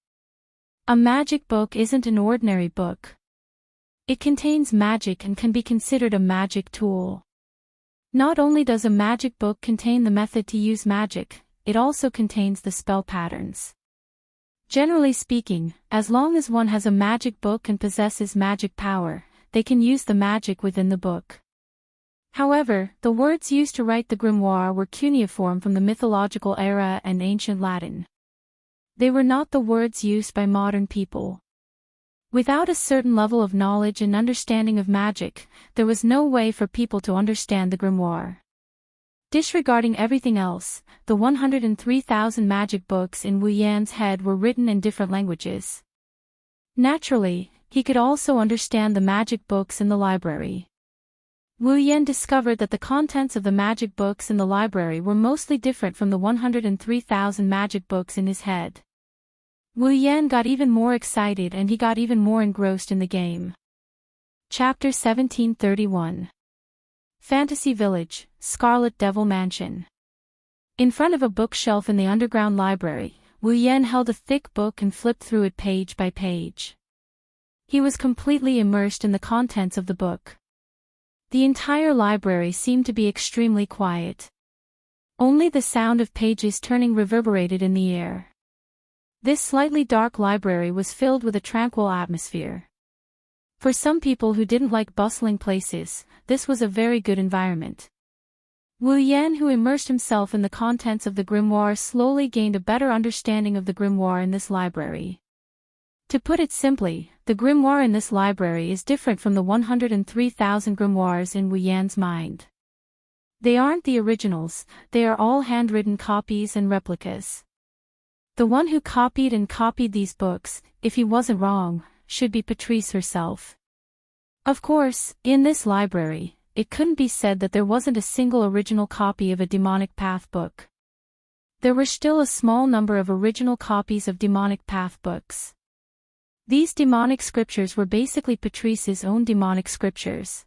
A magic book isn't an ordinary book. It contains magic and can be considered a magic tool. Not only does a magic book contain the method to use magic, it also contains the spell patterns. Generally speaking, as long as one has a magic book and possesses magic power, they can use the magic within the book. However, the words used to write the grimoire were cuneiform from the mythological era and ancient Latin. They were not the words used by modern people. Without a certain level of knowledge and understanding of magic, there was no way for people to understand the grimoire. Disregarding everything else, the 103,000 magic books in Wu Yan's head were written in different languages. Naturally, he could also understand the magic books in the library. Wu Yan discovered that the contents of the magic books in the library were mostly different from the 103,000 magic books in his head. Wu Yan got even more excited and he got even more engrossed in the game. Chapter 1731. Fantasy Village, Scarlet Devil Mansion. In front of a bookshelf in the underground library, Wu Yan held a thick book and flipped through it page by page. He was completely immersed in the contents of the book. The entire library seemed to be extremely quiet. Only the sound of pages turning reverberated in the air. This slightly dark library was filled with a tranquil atmosphere. For some people who didn't like bustling places, this was a very good environment. Wu Yan, who immersed himself in the contents of the grimoire, slowly gained a better understanding of the grimoire in this library. To put it simply, the grimoire in this library is different from the 103,000 grimoires in Wu Yan's mind. They aren't the originals, they are all handwritten copies and replicas. The one who copied these books, if he wasn't wrong, should be Patrice herself. Of course, in this library, it couldn't be said that there wasn't a single original copy of a Demonic Path book. There were still a small number of original copies of Demonic Path books. These demonic scriptures were basically Patrice's own demonic scriptures.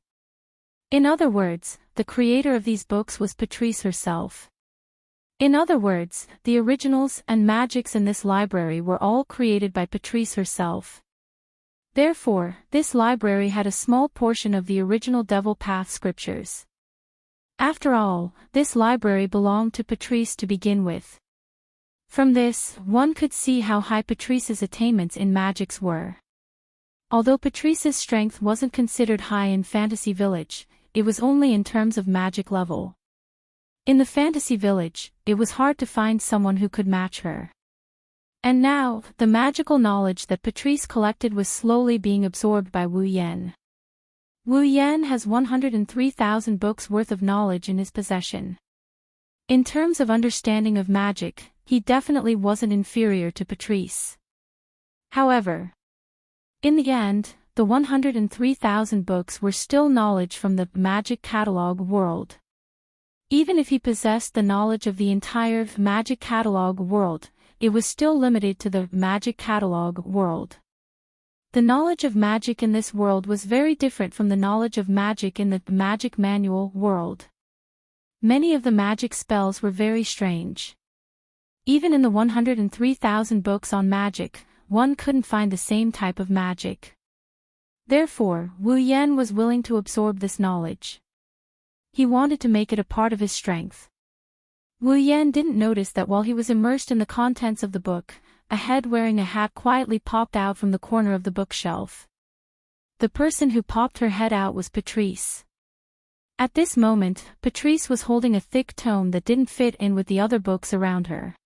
In other words, the creator of these books was Patrice herself. In other words, the originals and magics in this library were all created by Patrice herself. Therefore, this library had a small portion of the original Devil Path scriptures. After all, this library belonged to Patrice to begin with. From this, one could see how high Patrice's attainments in magics were. Although Patrice's strength wasn't considered high in Fantasy Village, it was only in terms of magic level. In the Fantasy Village, it was hard to find someone who could match her. And now, the magical knowledge that Patrice collected was slowly being absorbed by Wu Yan. Wu Yan has 103,000 books worth of knowledge in his possession. In terms of understanding of magic, he definitely wasn't inferior to Patrice. However, in the end, the 103,000 books were still knowledge from the magic catalog world. Even if he possessed the knowledge of the entire magic catalog world, it was still limited to the magic catalog world. The knowledge of magic in this world was very different from the knowledge of magic in the magic manual world. Many of the magic spells were very strange. Even in the 103,000 books on magic, one couldn't find the same type of magic. Therefore, Wu Yan was willing to absorb this knowledge. He wanted to make it a part of his strength. Wu Yan didn't notice that while he was immersed in the contents of the book, a head wearing a hat quietly popped out from the corner of the bookshelf. The person who popped her head out was Patrice. At this moment, Patrice was holding a thick tome that didn't fit in with the other books around her.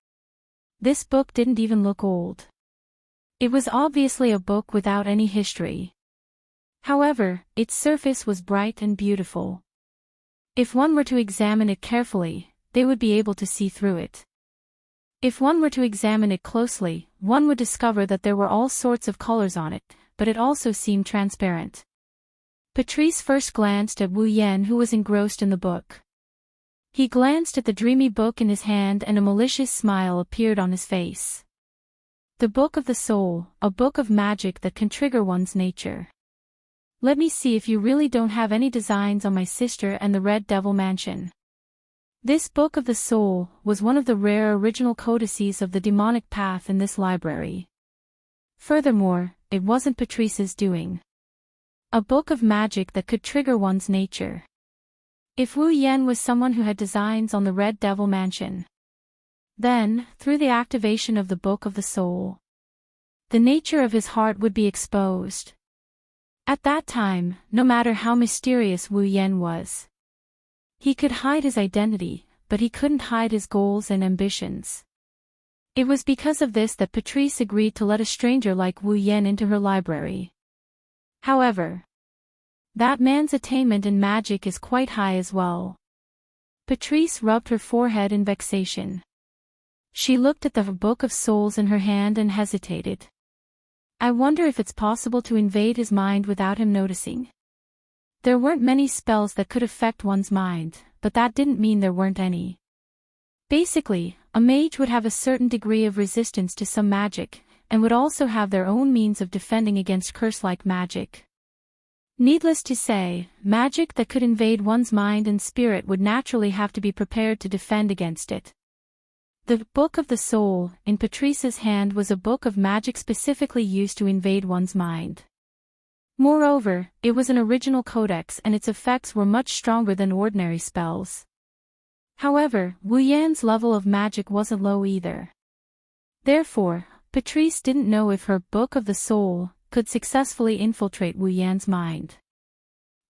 This book didn't even look old. It was obviously a book without any history. However, its surface was bright and beautiful. If one were to examine it carefully, they would be able to see through it. If one were to examine it closely, one would discover that there were all sorts of colors on it, but it also seemed transparent. Patrice first glanced at Wu Yan, who was engrossed in the book. He glanced at the Dreamy book in his hand and a malicious smile appeared on his face. The Book of the Soul, a book of magic that can trigger one's nature. Let me see if you really don't have any designs on my sister and the Red Devil Mansion. This Book of the Soul was one of the rare original codices of the demonic path in this library. Furthermore, it wasn't Patrice's doing. A book of magic that could trigger one's nature. If Wu Yan was someone who had designs on the Red Devil Mansion, then, through the activation of the Book of the Soul, the nature of his heart would be exposed. At that time, no matter how mysterious Wu Yan was, he could hide his identity, but he couldn't hide his goals and ambitions. It was because of this that Patrice agreed to let a stranger like Wu Yan into her library. However, that man's attainment in magic is quite high as well. Patrice rubbed her forehead in vexation. She looked at the Book of Souls in her hand and hesitated. I wonder if it's possible to invade his mind without him noticing. There weren't many spells that could affect one's mind, but that didn't mean there weren't any. Basically, a mage would have a certain degree of resistance to some magic, and would also have their own means of defending against curse-like magic. Needless to say, magic that could invade one's mind and spirit would naturally have to be prepared to defend against it. The Book of the Soul, in Patrice's hand, was a book of magic specifically used to invade one's mind. Moreover, it was an original codex and its effects were much stronger than ordinary spells. However, Wu Yan's level of magic wasn't low either. Therefore, Patrice didn't know if her Book of the Soul could successfully infiltrate Wu Yan's mind.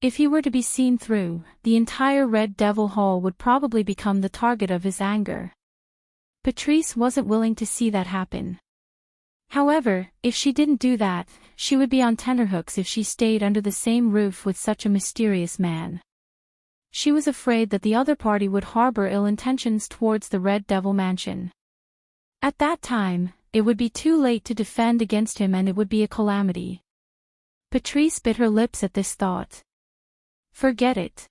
If he were to be seen through, the entire Red Devil Hall would probably become the target of his anger. Patrice wasn't willing to see that happen. However, if she didn't do that, she would be on tenterhooks if she stayed under the same roof with such a mysterious man. She was afraid that the other party would harbor ill intentions towards the Red Devil Mansion. At that time, it would be too late to defend against him and it would be a calamity. Patrice bit her lips at this thought. Forget it.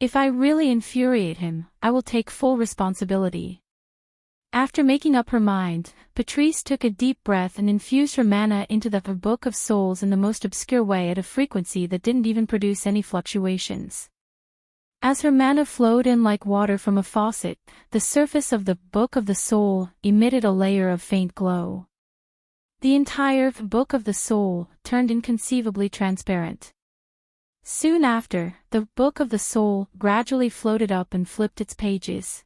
If I really infuriate him, I will take full responsibility. After making up her mind, Patrice took a deep breath and infused her mana into the Book of Souls in the most obscure way at a frequency that didn't even produce any fluctuations. As her mana flowed in like water from a faucet, the surface of the Book of the Soul emitted a layer of faint glow. The entire Book of the Soul turned inconceivably transparent. Soon after, the Book of the Soul gradually floated up and flipped its pages.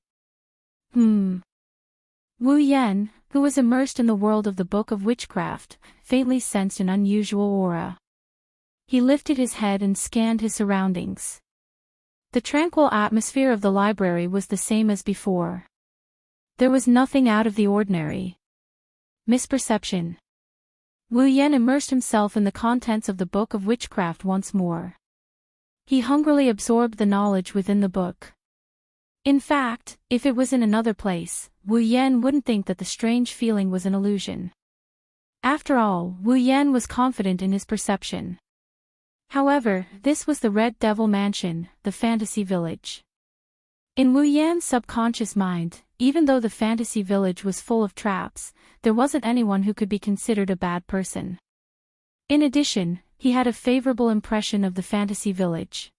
Wu Yan, who was immersed in the world of the Book of Witchcraft, faintly sensed an unusual aura. He lifted his head and scanned his surroundings. The tranquil atmosphere of the library was the same as before. There was nothing out of the ordinary. Misperception. Wu Yan immersed himself in the contents of the Book of Witchcraft once more. He hungrily absorbed the knowledge within the book. In fact, if it was in another place, Wu Yan wouldn't think that the strange feeling was an illusion. After all, Wu Yan was confident in his perception. However, this was the Red Devil Mansion, the fantasy village. In Wu Yan's subconscious mind, even though the fantasy village was full of traps, there wasn't anyone who could be considered a bad person. In addition, he had a favorable impression of the fantasy village.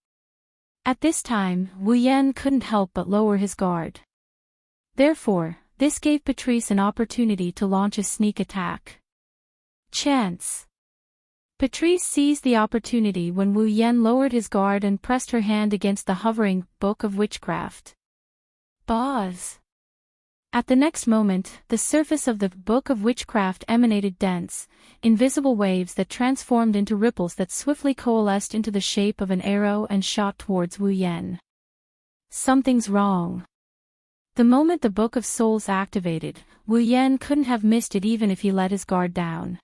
At this time, Wu Yan couldn't help but lower his guard. Therefore, this gave Patrice an opportunity to launch a sneak attack. Chance. Patrice seized the opportunity when Wu Yan lowered his guard and pressed her hand against the hovering Book of Witchcraft. Buzz. At the next moment, the surface of the Book of Witchcraft emanated dense, invisible waves that transformed into ripples that swiftly coalesced into the shape of an arrow and shot towards Wu Yan. Something's wrong. The moment the Book of Souls activated, Wu Yan couldn't have missed it even if he let his guard down.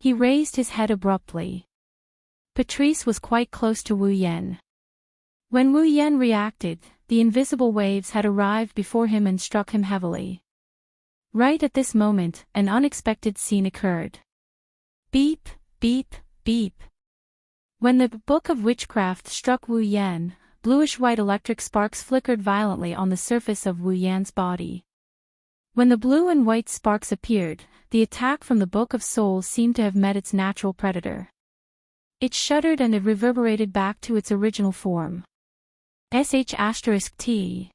He raised his head abruptly. Patrice was quite close to Wu Yan. When Wu Yan reacted, the invisible waves had arrived before him and struck him heavily. Right at this moment, an unexpected scene occurred. Beep, beep, beep. When the Book of Witchcraft struck Wu Yan, bluish-white electric sparks flickered violently on the surface of Wu Yan's body. When the blue and white sparks appeared, the attack from the Book of Souls seemed to have met its natural predator. It shuddered and it reverberated back to its original form. *T.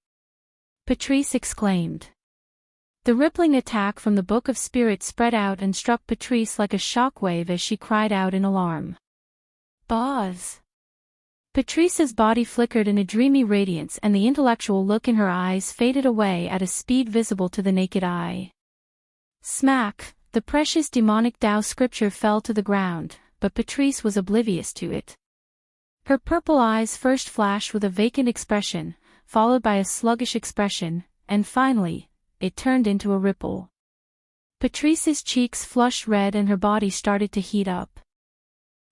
Patrice exclaimed. The rippling attack from the Book of Spirit spread out and struck Patrice like a shockwave as she cried out in alarm. Buzz. Patrice's body flickered in a dreamy radiance and the intellectual look in her eyes faded away at a speed visible to the naked eye. Smack, the precious demonic Tao scripture fell to the ground, but Patrice was oblivious to it. Her purple eyes first flashed with a vacant expression, followed by a sluggish expression, and finally, it turned into a ripple. Patrice's cheeks flushed red and her body started to heat up.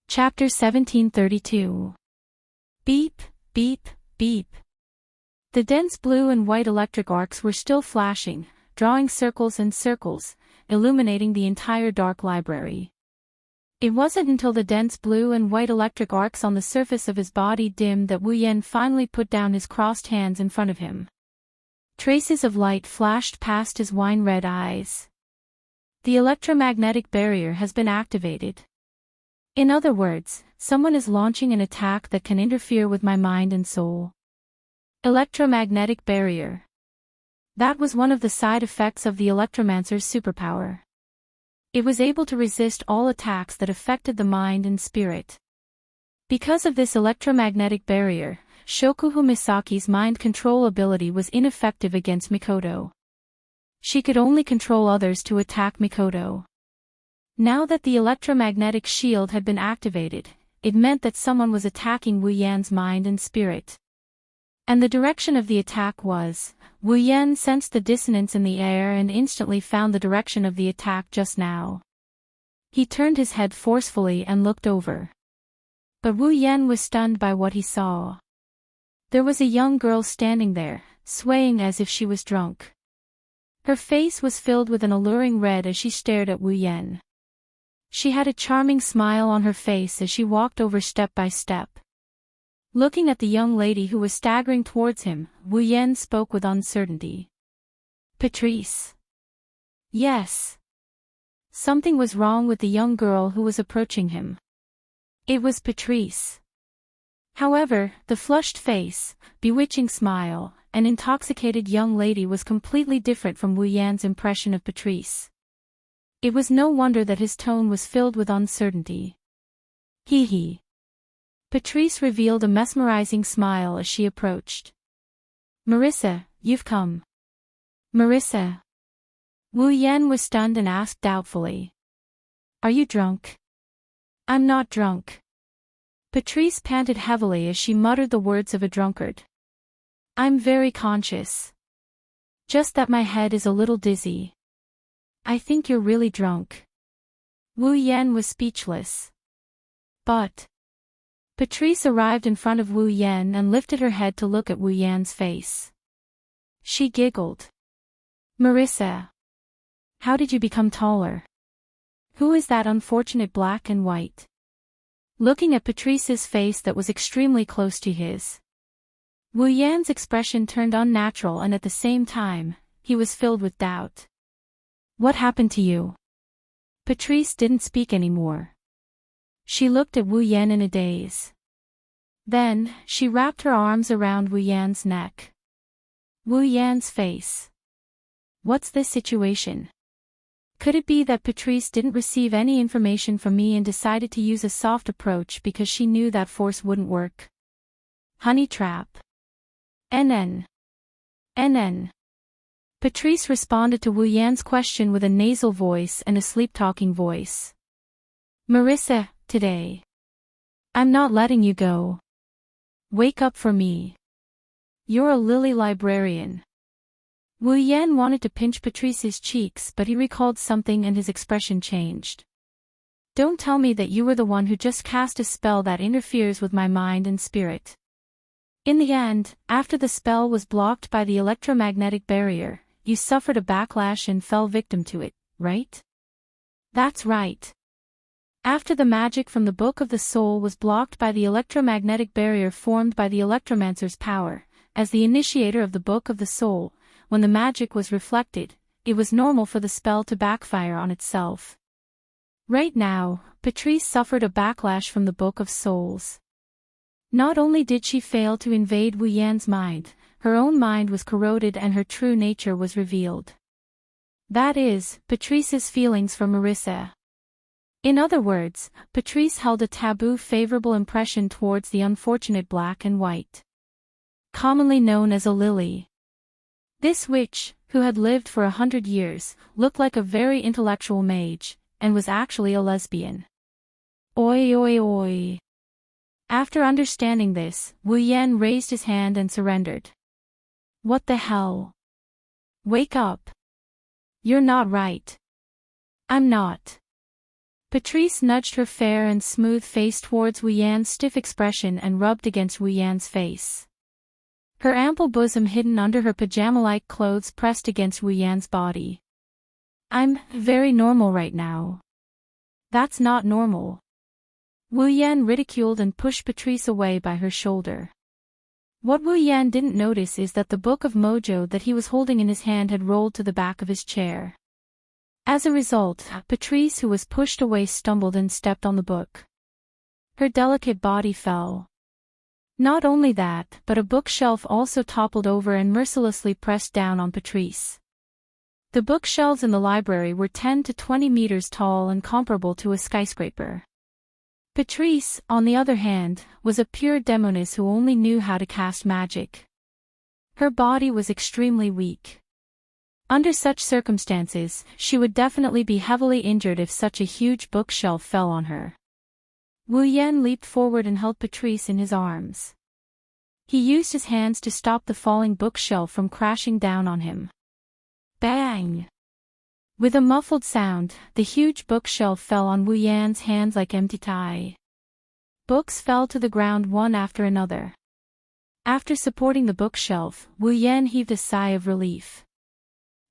Chapter 1732. Beep, beep, beep. The dense blue and white electric arcs were still flashing, drawing circles and circles, illuminating the entire dark library. It wasn't until the dense blue and white electric arcs on the surface of his body dimmed that Wu Yan finally put down his crossed hands in front of him. Traces of light flashed past his wine-red eyes. The electromagnetic barrier has been activated. In other words, someone is launching an attack that can interfere with my mind and soul. Electromagnetic barrier. That was one of the side effects of the Electromancer's superpower. It was able to resist all attacks that affected the mind and spirit. Because of this electromagnetic barrier, Shokuhu Misaki's mind control ability was ineffective against Mikoto. She could only control others to attack Mikoto. Now that the electromagnetic shield had been activated, it meant that someone was attacking Wu Yan's mind and spirit. And the direction of the attack was, Wu Yan sensed the dissonance in the air and instantly found the direction of the attack just now. He turned his head forcefully and looked over. But Wu Yan was stunned by what he saw. There was a young girl standing there, swaying as if she was drunk. Her face was filled with an alluring red as she stared at Wu Yan. She had a charming smile on her face as she walked over step by step. Looking at the young lady who was staggering towards him, Wu Yan spoke with uncertainty. Patrice. Yes. Something was wrong with the young girl who was approaching him. It was Patrice. However, the flushed face, bewitching smile, and intoxicated young lady was completely different from Wu Yan's impression of Patrice. It was no wonder that his tone was filled with uncertainty. Hee. Patrice revealed a mesmerizing smile as she approached. Marissa, you've come. Marissa. Wu Yan was stunned and asked doubtfully. Are you drunk? I'm not drunk. Patrice panted heavily as she muttered the words of a drunkard. I'm very conscious. Just that my head is a little dizzy. I think you're really drunk. Wu Yan was speechless. But Patrice arrived in front of Wu Yan and lifted her head to look at Wu Yan's face. She giggled. Marissa. How did you become taller? Who is that unfortunate black and white? Looking at Patrice's face that was extremely close to his. Wu Yan's expression turned unnatural and at the same time, he was filled with doubt. What happened to you? Patrice didn't speak anymore. She looked at Wu Yan in a daze. Then, she wrapped her arms around Wu Yan's neck. Wu Yan's face. What's this situation? Could it be that Patrice didn't receive any information from me and decided to use a soft approach because she knew that force wouldn't work? Honey trap. NN. Patrice responded to Wu Yan's question with a nasal voice and a sleep-talking voice. Marissa, today. I'm not letting you go. Wake up for me. You're a lily librarian. Wu Yan wanted to pinch Patrice's cheeks but he recalled something and his expression changed. Don't tell me that you were the one who just cast a spell that interferes with my mind and spirit. In the end, after the spell was blocked by the electromagnetic barrier, you suffered a backlash and fell victim to it, right? That's right. After the magic from the Book of the Soul was blocked by the electromagnetic barrier formed by the Electromancer's power, as the initiator of the Book of the Soul, when the magic was reflected, it was normal for the spell to backfire on itself. Right now, Patrice suffered a backlash from the Book of Souls. Not only did she fail to invade Wu Yan's mind, her own mind was corroded and her true nature was revealed. That is, Patrice's feelings for Marissa. In other words, Patrice held a taboo favorable impression towards the unfortunate black and white. Commonly known as a lily. This witch, who had lived for 100 years, looked like a very intellectual mage, and was actually a lesbian. Oi. After understanding this, Wu Yan raised his hand and surrendered. What the hell? Wake up. You're not right. I'm not. Patrice nudged her fair and smooth face towards Wu Yan's stiff expression and rubbed against Wu Yan's face. Her ample bosom hidden under her pajama-like clothes pressed against Wu Yan's body. I'm very normal right now. That's not normal. Wu Yan ridiculed and pushed Patrice away by her shoulder. What Wu Yan didn't notice is that the book of Mojo that he was holding in his hand had rolled to the back of his chair. As a result, Patrice, who was pushed away, stumbled and stepped on the book. Her delicate body fell. Not only that, but a bookshelf also toppled over and mercilessly pressed down on Patrice. The bookshelves in the library were 10 to 20 meters tall and comparable to a skyscraper. Patrice, on the other hand, was a pure demoness who only knew how to cast magic. Her body was extremely weak. Under such circumstances, she would definitely be heavily injured if such a huge bookshelf fell on her. Wu Yan leaped forward and held Patrice in his arms. He used his hands to stop the falling bookshelf from crashing down on him. Bang! With a muffled sound, the huge bookshelf fell on Wu Yan's hands like empty tie. Books fell to the ground one after another. After supporting the bookshelf, Wu Yan heaved a sigh of relief.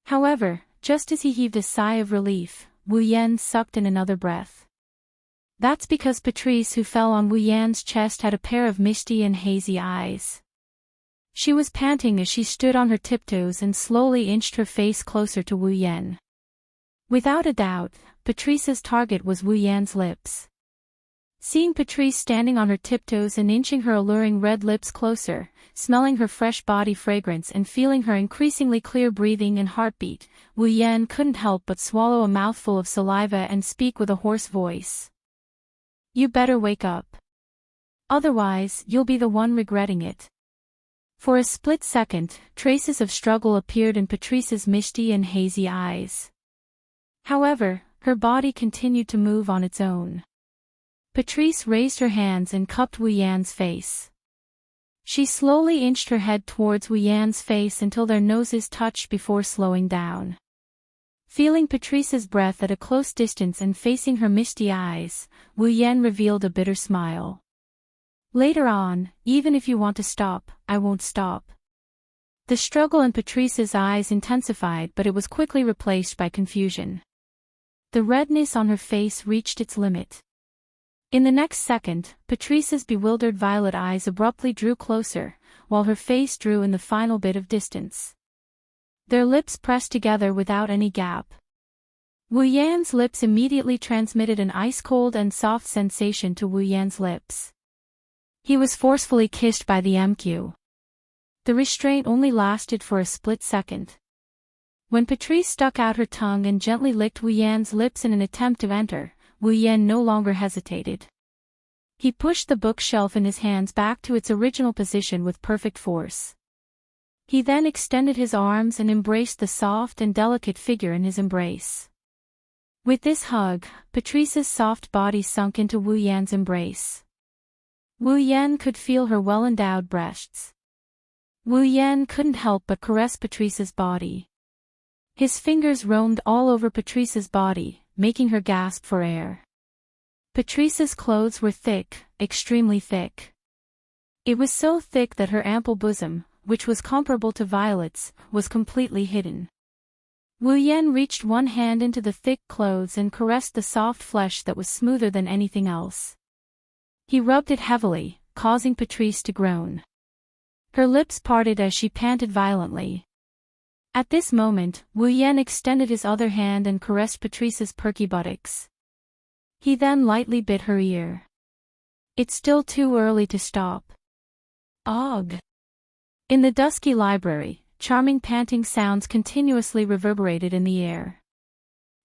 However, just as he heaved a sigh of relief, Wu Yan sucked in another breath. That's because Patrice, who fell on Wu Yan's chest, had a pair of misty and hazy eyes. She was panting as she stood on her tiptoes and slowly inched her face closer to Wu Yan. Without a doubt, Patrice's target was Wu Yan's lips. Seeing Patrice standing on her tiptoes and inching her alluring red lips closer, smelling her fresh body fragrance and feeling her increasingly clear breathing and heartbeat, Wu Yan couldn't help but swallow a mouthful of saliva and speak with a hoarse voice. You better wake up. Otherwise, you'll be the one regretting it. For a split second, traces of struggle appeared in Patrice's misty and hazy eyes. However, her body continued to move on its own. Patrice raised her hands and cupped Wu Yan's face. She slowly inched her head towards Wu Yan's face until their noses touched before slowing down. Feeling Patrice's breath at a close distance and facing her misty eyes, Wu Yan revealed a bitter smile. Later on, even if you want to stop, I won't stop. The struggle in Patrice's eyes intensified, but it was quickly replaced by confusion. The redness on her face reached its limit. In the next second, Patrice's bewildered violet eyes abruptly drew closer, while her face drew in the final bit of distance. Their lips pressed together without any gap. Wu Yan's lips immediately transmitted an ice-cold and soft sensation to Wu Yan's lips. He was forcefully kissed by the MQ. The restraint only lasted for a split second. When Patrice stuck out her tongue and gently licked Wu Yan's lips in an attempt to enter, Wu Yan no longer hesitated. He pushed the bookshelf in his hands back to its original position with perfect force. He then extended his arms and embraced the soft and delicate figure in his embrace. With this hug, Patrice's soft body sunk into Wu Yan's embrace. Wu Yan could feel her well-endowed breasts. Wu Yan couldn't help but caress Patrice's body. His fingers roamed all over Patrice's body, making her gasp for air. Patrice's clothes were thick, extremely thick. It was so thick that her ample bosom, which was comparable to Violet's, was completely hidden. Wu Yan reached one hand into the thick clothes and caressed the soft flesh that was smoother than anything else. He rubbed it heavily, causing Patrice to groan. Her lips parted as she panted violently. At this moment, Wu Yan extended his other hand and caressed Patrice's perky buttocks. He then lightly bit her ear. It's still too early to stop. Ugh. In the dusky library, charming panting sounds continuously reverberated in the air.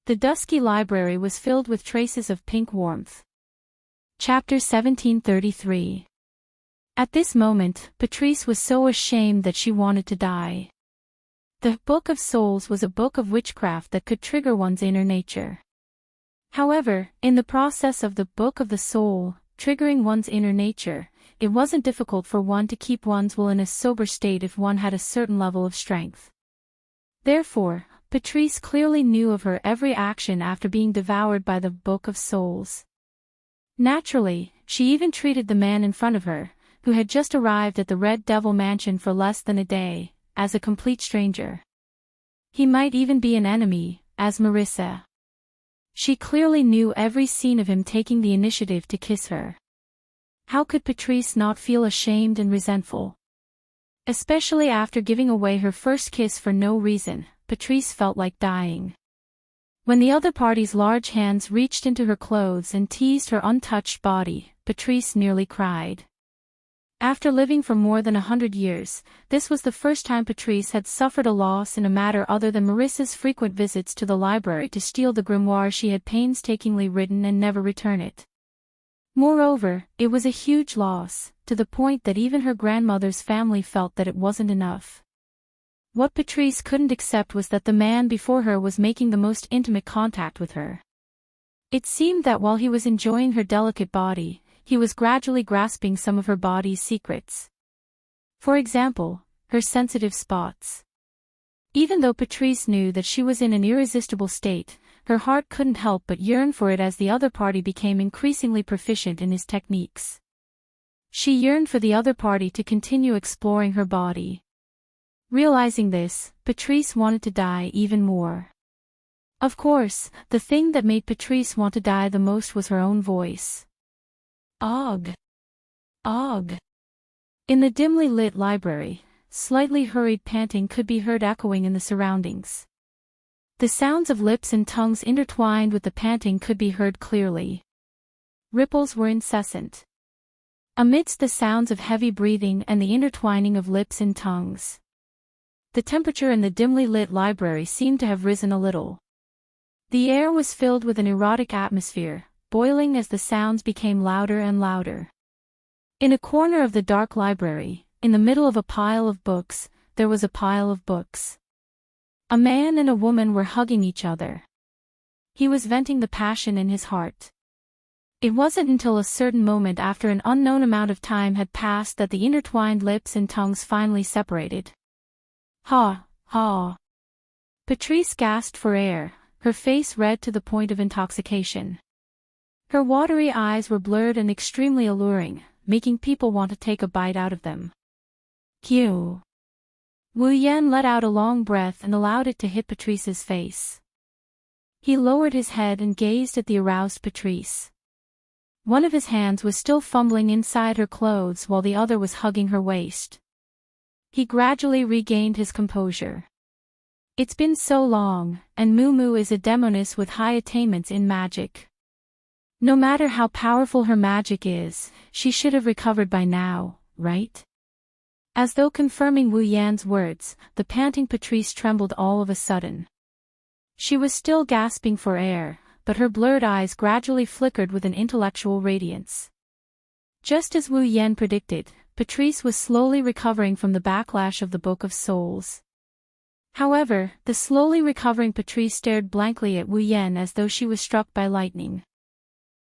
The dusky library was filled with traces of pink warmth. Chapter 1733. At this moment, Patrice was so ashamed that she wanted to die. The Book of Souls was a book of witchcraft that could trigger one's inner nature. However, in the process of the Book of the Soul, triggering one's inner nature, it wasn't difficult for one to keep one's will in a sober state if one had a certain level of strength. Therefore, Patrice clearly knew of her every action after being devoured by the Book of Souls. Naturally, she even treated the man in front of her, who had just arrived at the Red Devil Mansion for less than a day, as a complete stranger. He might even be an enemy, as Marissa. She clearly knew every scene of him taking the initiative to kiss her. How could Patrice not feel ashamed and resentful? Especially after giving away her first kiss for no reason, Patrice felt like dying. When the other party's large hands reached into her clothes and teased her untouched body, Patrice nearly cried. After living for more than 100 years, this was the first time Patrice had suffered a loss in a matter other than Marissa's frequent visits to the library to steal the grimoire she had painstakingly written and never return it. Moreover, it was a huge loss, to the point that even her grandmother's family felt that it wasn't enough. What Patrice couldn't accept was that the man before her was making the most intimate contact with her. It seemed that while he was enjoying her delicate body, he was gradually grasping some of her body's secrets. For example, her sensitive spots. Even though Patrice knew that she was in an irresistible state, her heart couldn't help but yearn for it as the other party became increasingly proficient in his techniques. She yearned for the other party to continue exploring her body. Realizing this, Patrice wanted to die even more. Of course, the thing that made Patrice want to die the most was her own voice. Og. Og. In the dimly lit library, slightly hurried panting could be heard echoing in the surroundings. The sounds of lips and tongues intertwined with the panting could be heard clearly. Ripples were incessant. Amidst the sounds of heavy breathing and the intertwining of lips and tongues, the temperature in the dimly lit library seemed to have risen a little. The air was filled with an erotic atmosphere, boiling as the sounds became louder and louder. In a corner of the dark library, in the middle of a pile of books, there was a pile of books. A man and a woman were hugging each other. He was venting the passion in his heart. It wasn't until a certain moment after an unknown amount of time had passed that the intertwined lips and tongues finally separated. Ha, ha. Patrice gasped for air, her face red to the point of intoxication. Her watery eyes were blurred and extremely alluring, making people want to take a bite out of them. Q. Wu Yan let out a long breath and allowed it to hit Patrice's face. He lowered his head and gazed at the aroused Patrice. One of his hands was still fumbling inside her clothes while the other was hugging her waist. He gradually regained his composure. It's been so long, and Moo is a demoness with high attainments in magic. No matter how powerful her magic is, she should have recovered by now, right? As though confirming Wu Yan's words, the panting Patrice trembled all of a sudden. She was still gasping for air, but her blurred eyes gradually flickered with an intellectual radiance. Just as Wu Yan predicted, Patrice was slowly recovering from the backlash of the Book of Souls. However, the slowly recovering Patrice stared blankly at Wu Yan as though she was struck by lightning.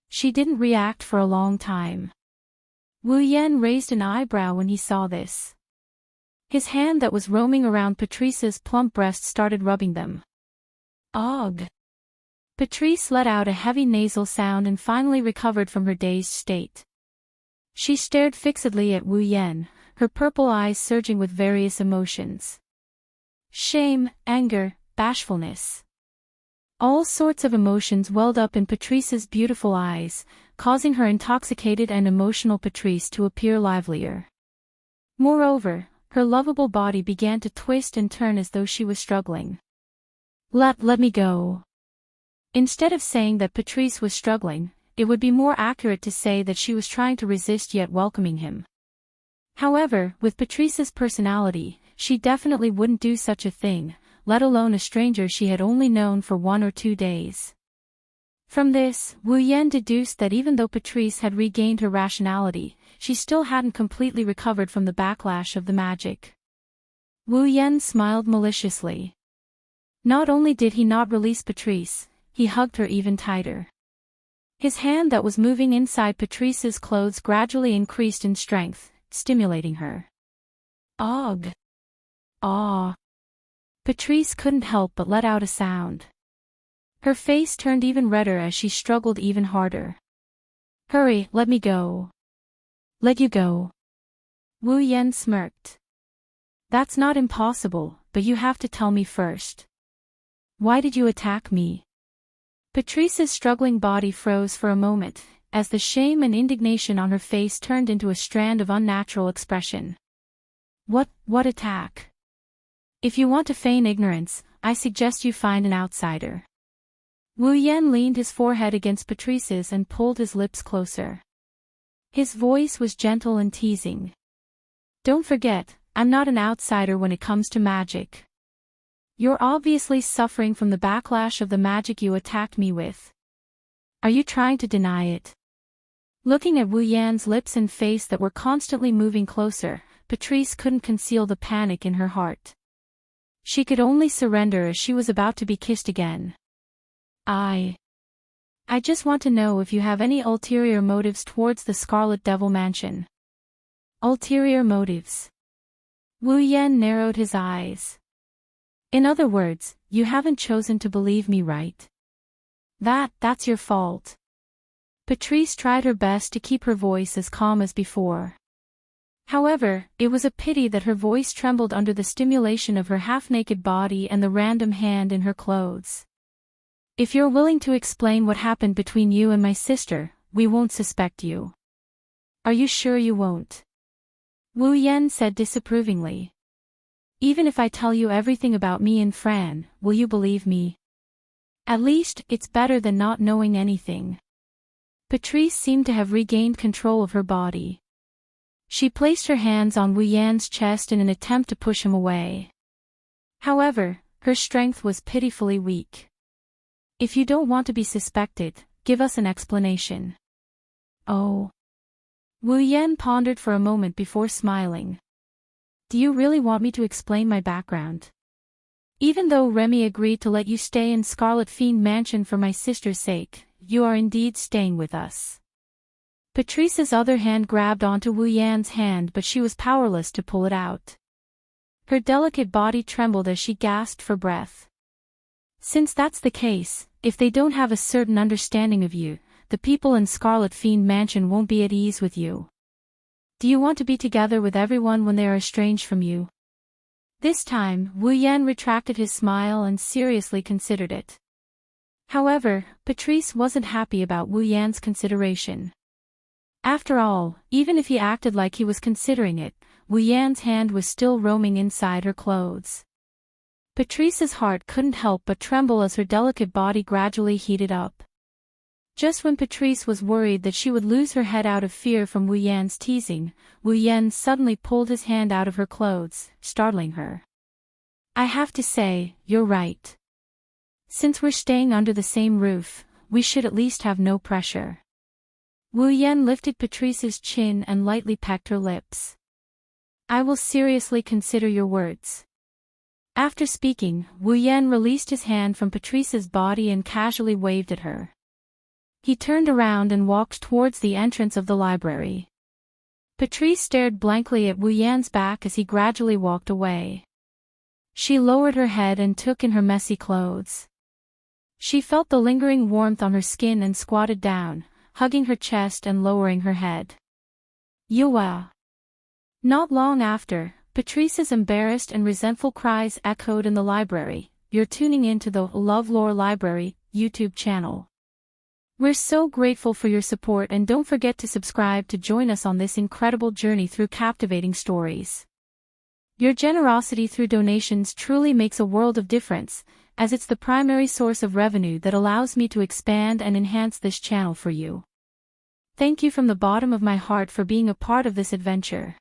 She didn't react for a long time. Wu Yan raised an eyebrow when he saw this. His hand that was roaming around Patrice's plump breast started rubbing them. Og. Patrice let out a heavy nasal sound and finally recovered from her dazed state. She stared fixedly at Wu Yan, her purple eyes surging with various emotions. Shame, anger, bashfulness. All sorts of emotions welled up in Patrice's beautiful eyes, causing her intoxicated and emotional Patrice to appear livelier. Moreover, her lovable body began to twist and turn as though she was struggling. Let me go. Instead of saying that Patrice was struggling, it would be more accurate to say that she was trying to resist yet welcoming him. However, with Patrice's personality, she definitely wouldn't do such a thing, let alone a stranger she had only known for 1 or 2 days. From this, Wu Yan deduced that even though Patrice had regained her rationality, she still hadn't completely recovered from the backlash of the magic. Wu Yan smiled maliciously. Not only did he not release Patrice, he hugged her even tighter. His hand that was moving inside Patrice's clothes gradually increased in strength, stimulating her. Og. Ah. Patrice couldn't help but let out a sound. Her face turned even redder as she struggled even harder. Hurry, let me go. Let you go. Wu Yan smirked. That's not impossible, but you have to tell me first. Why did you attack me? Patrice's struggling body froze for a moment, as the shame and indignation on her face turned into a strand of unnatural expression. What attack? If you want to feign ignorance, I suggest you find an outsider. Wu Yan leaned his forehead against Patrice's and pulled his lips closer. His voice was gentle and teasing. Don't forget, I'm not an outsider when it comes to magic. You're obviously suffering from the backlash of the magic you attacked me with. Are you trying to deny it? Looking at Wu Yan's lips and face that were constantly moving closer, Patrice couldn't conceal the panic in her heart. She could only surrender as she was about to be kissed again. I just want to know if you have any ulterior motives towards the Scarlet Devil Mansion. Ulterior motives. Wu Yan narrowed his eyes. In other words, you haven't chosen to believe me, right? That's your fault. Patrice tried her best to keep her voice as calm as before. However, it was a pity that her voice trembled under the stimulation of her half-naked body and the random hand in her clothes. If you're willing to explain what happened between you and my sister, we won't suspect you. Are you sure you won't? Wu Yan said disapprovingly. Even if I tell you everything about me and Fran, will you believe me? At least, it's better than not knowing anything. Patrice seemed to have regained control of her body. She placed her hands on Wu Yan's chest in an attempt to push him away. However, her strength was pitifully weak. If you don't want to be suspected, give us an explanation. Oh. Wu Yan pondered for a moment before smiling. Do you really want me to explain my background? Even though Remy agreed to let you stay in Scarlet Fiend Mansion for my sister's sake, you are indeed staying with us. Patrice's other hand grabbed onto Wu Yan's hand, but she was powerless to pull it out. Her delicate body trembled as she gasped for breath. Since that's the case, if they don't have a certain understanding of you, the people in Scarlet Fiend Mansion won't be at ease with you. Do you want to be together with everyone when they are estranged from you? This time, Wu Yan retracted his smile and seriously considered it. However, Patrice wasn't happy about Wu Yan's consideration. After all, even if he acted like he was considering it, Wu Yan's hand was still roaming inside her clothes. Patrice's heart couldn't help but tremble as her delicate body gradually heated up. Just when Patrice was worried that she would lose her head out of fear from Wu Yan's teasing, Wu Yan suddenly pulled his hand out of her clothes, startling her. I have to say, you're right. Since we're staying under the same roof, we should at least have no pressure. Wu Yan lifted Patrice's chin and lightly pecked her lips. I will seriously consider your words. After speaking, Wu Yan released his hand from Patrice's body and casually waved at her. He turned around and walked towards the entrance of the library. Patrice stared blankly at Wu Yan's back as he gradually walked away. She lowered her head and took in her messy clothes. She felt the lingering warmth on her skin and squatted down, hugging her chest and lowering her head. Yua. Not long after, Patrice's embarrassed and resentful cries echoed in the library. You're tuning in to the LoveLore Library YouTube channel. We're so grateful for your support, and don't forget to subscribe to join us on this incredible journey through captivating stories. Your generosity through donations truly makes a world of difference, as it's the primary source of revenue that allows me to expand and enhance this channel for you. Thank you from the bottom of my heart for being a part of this adventure.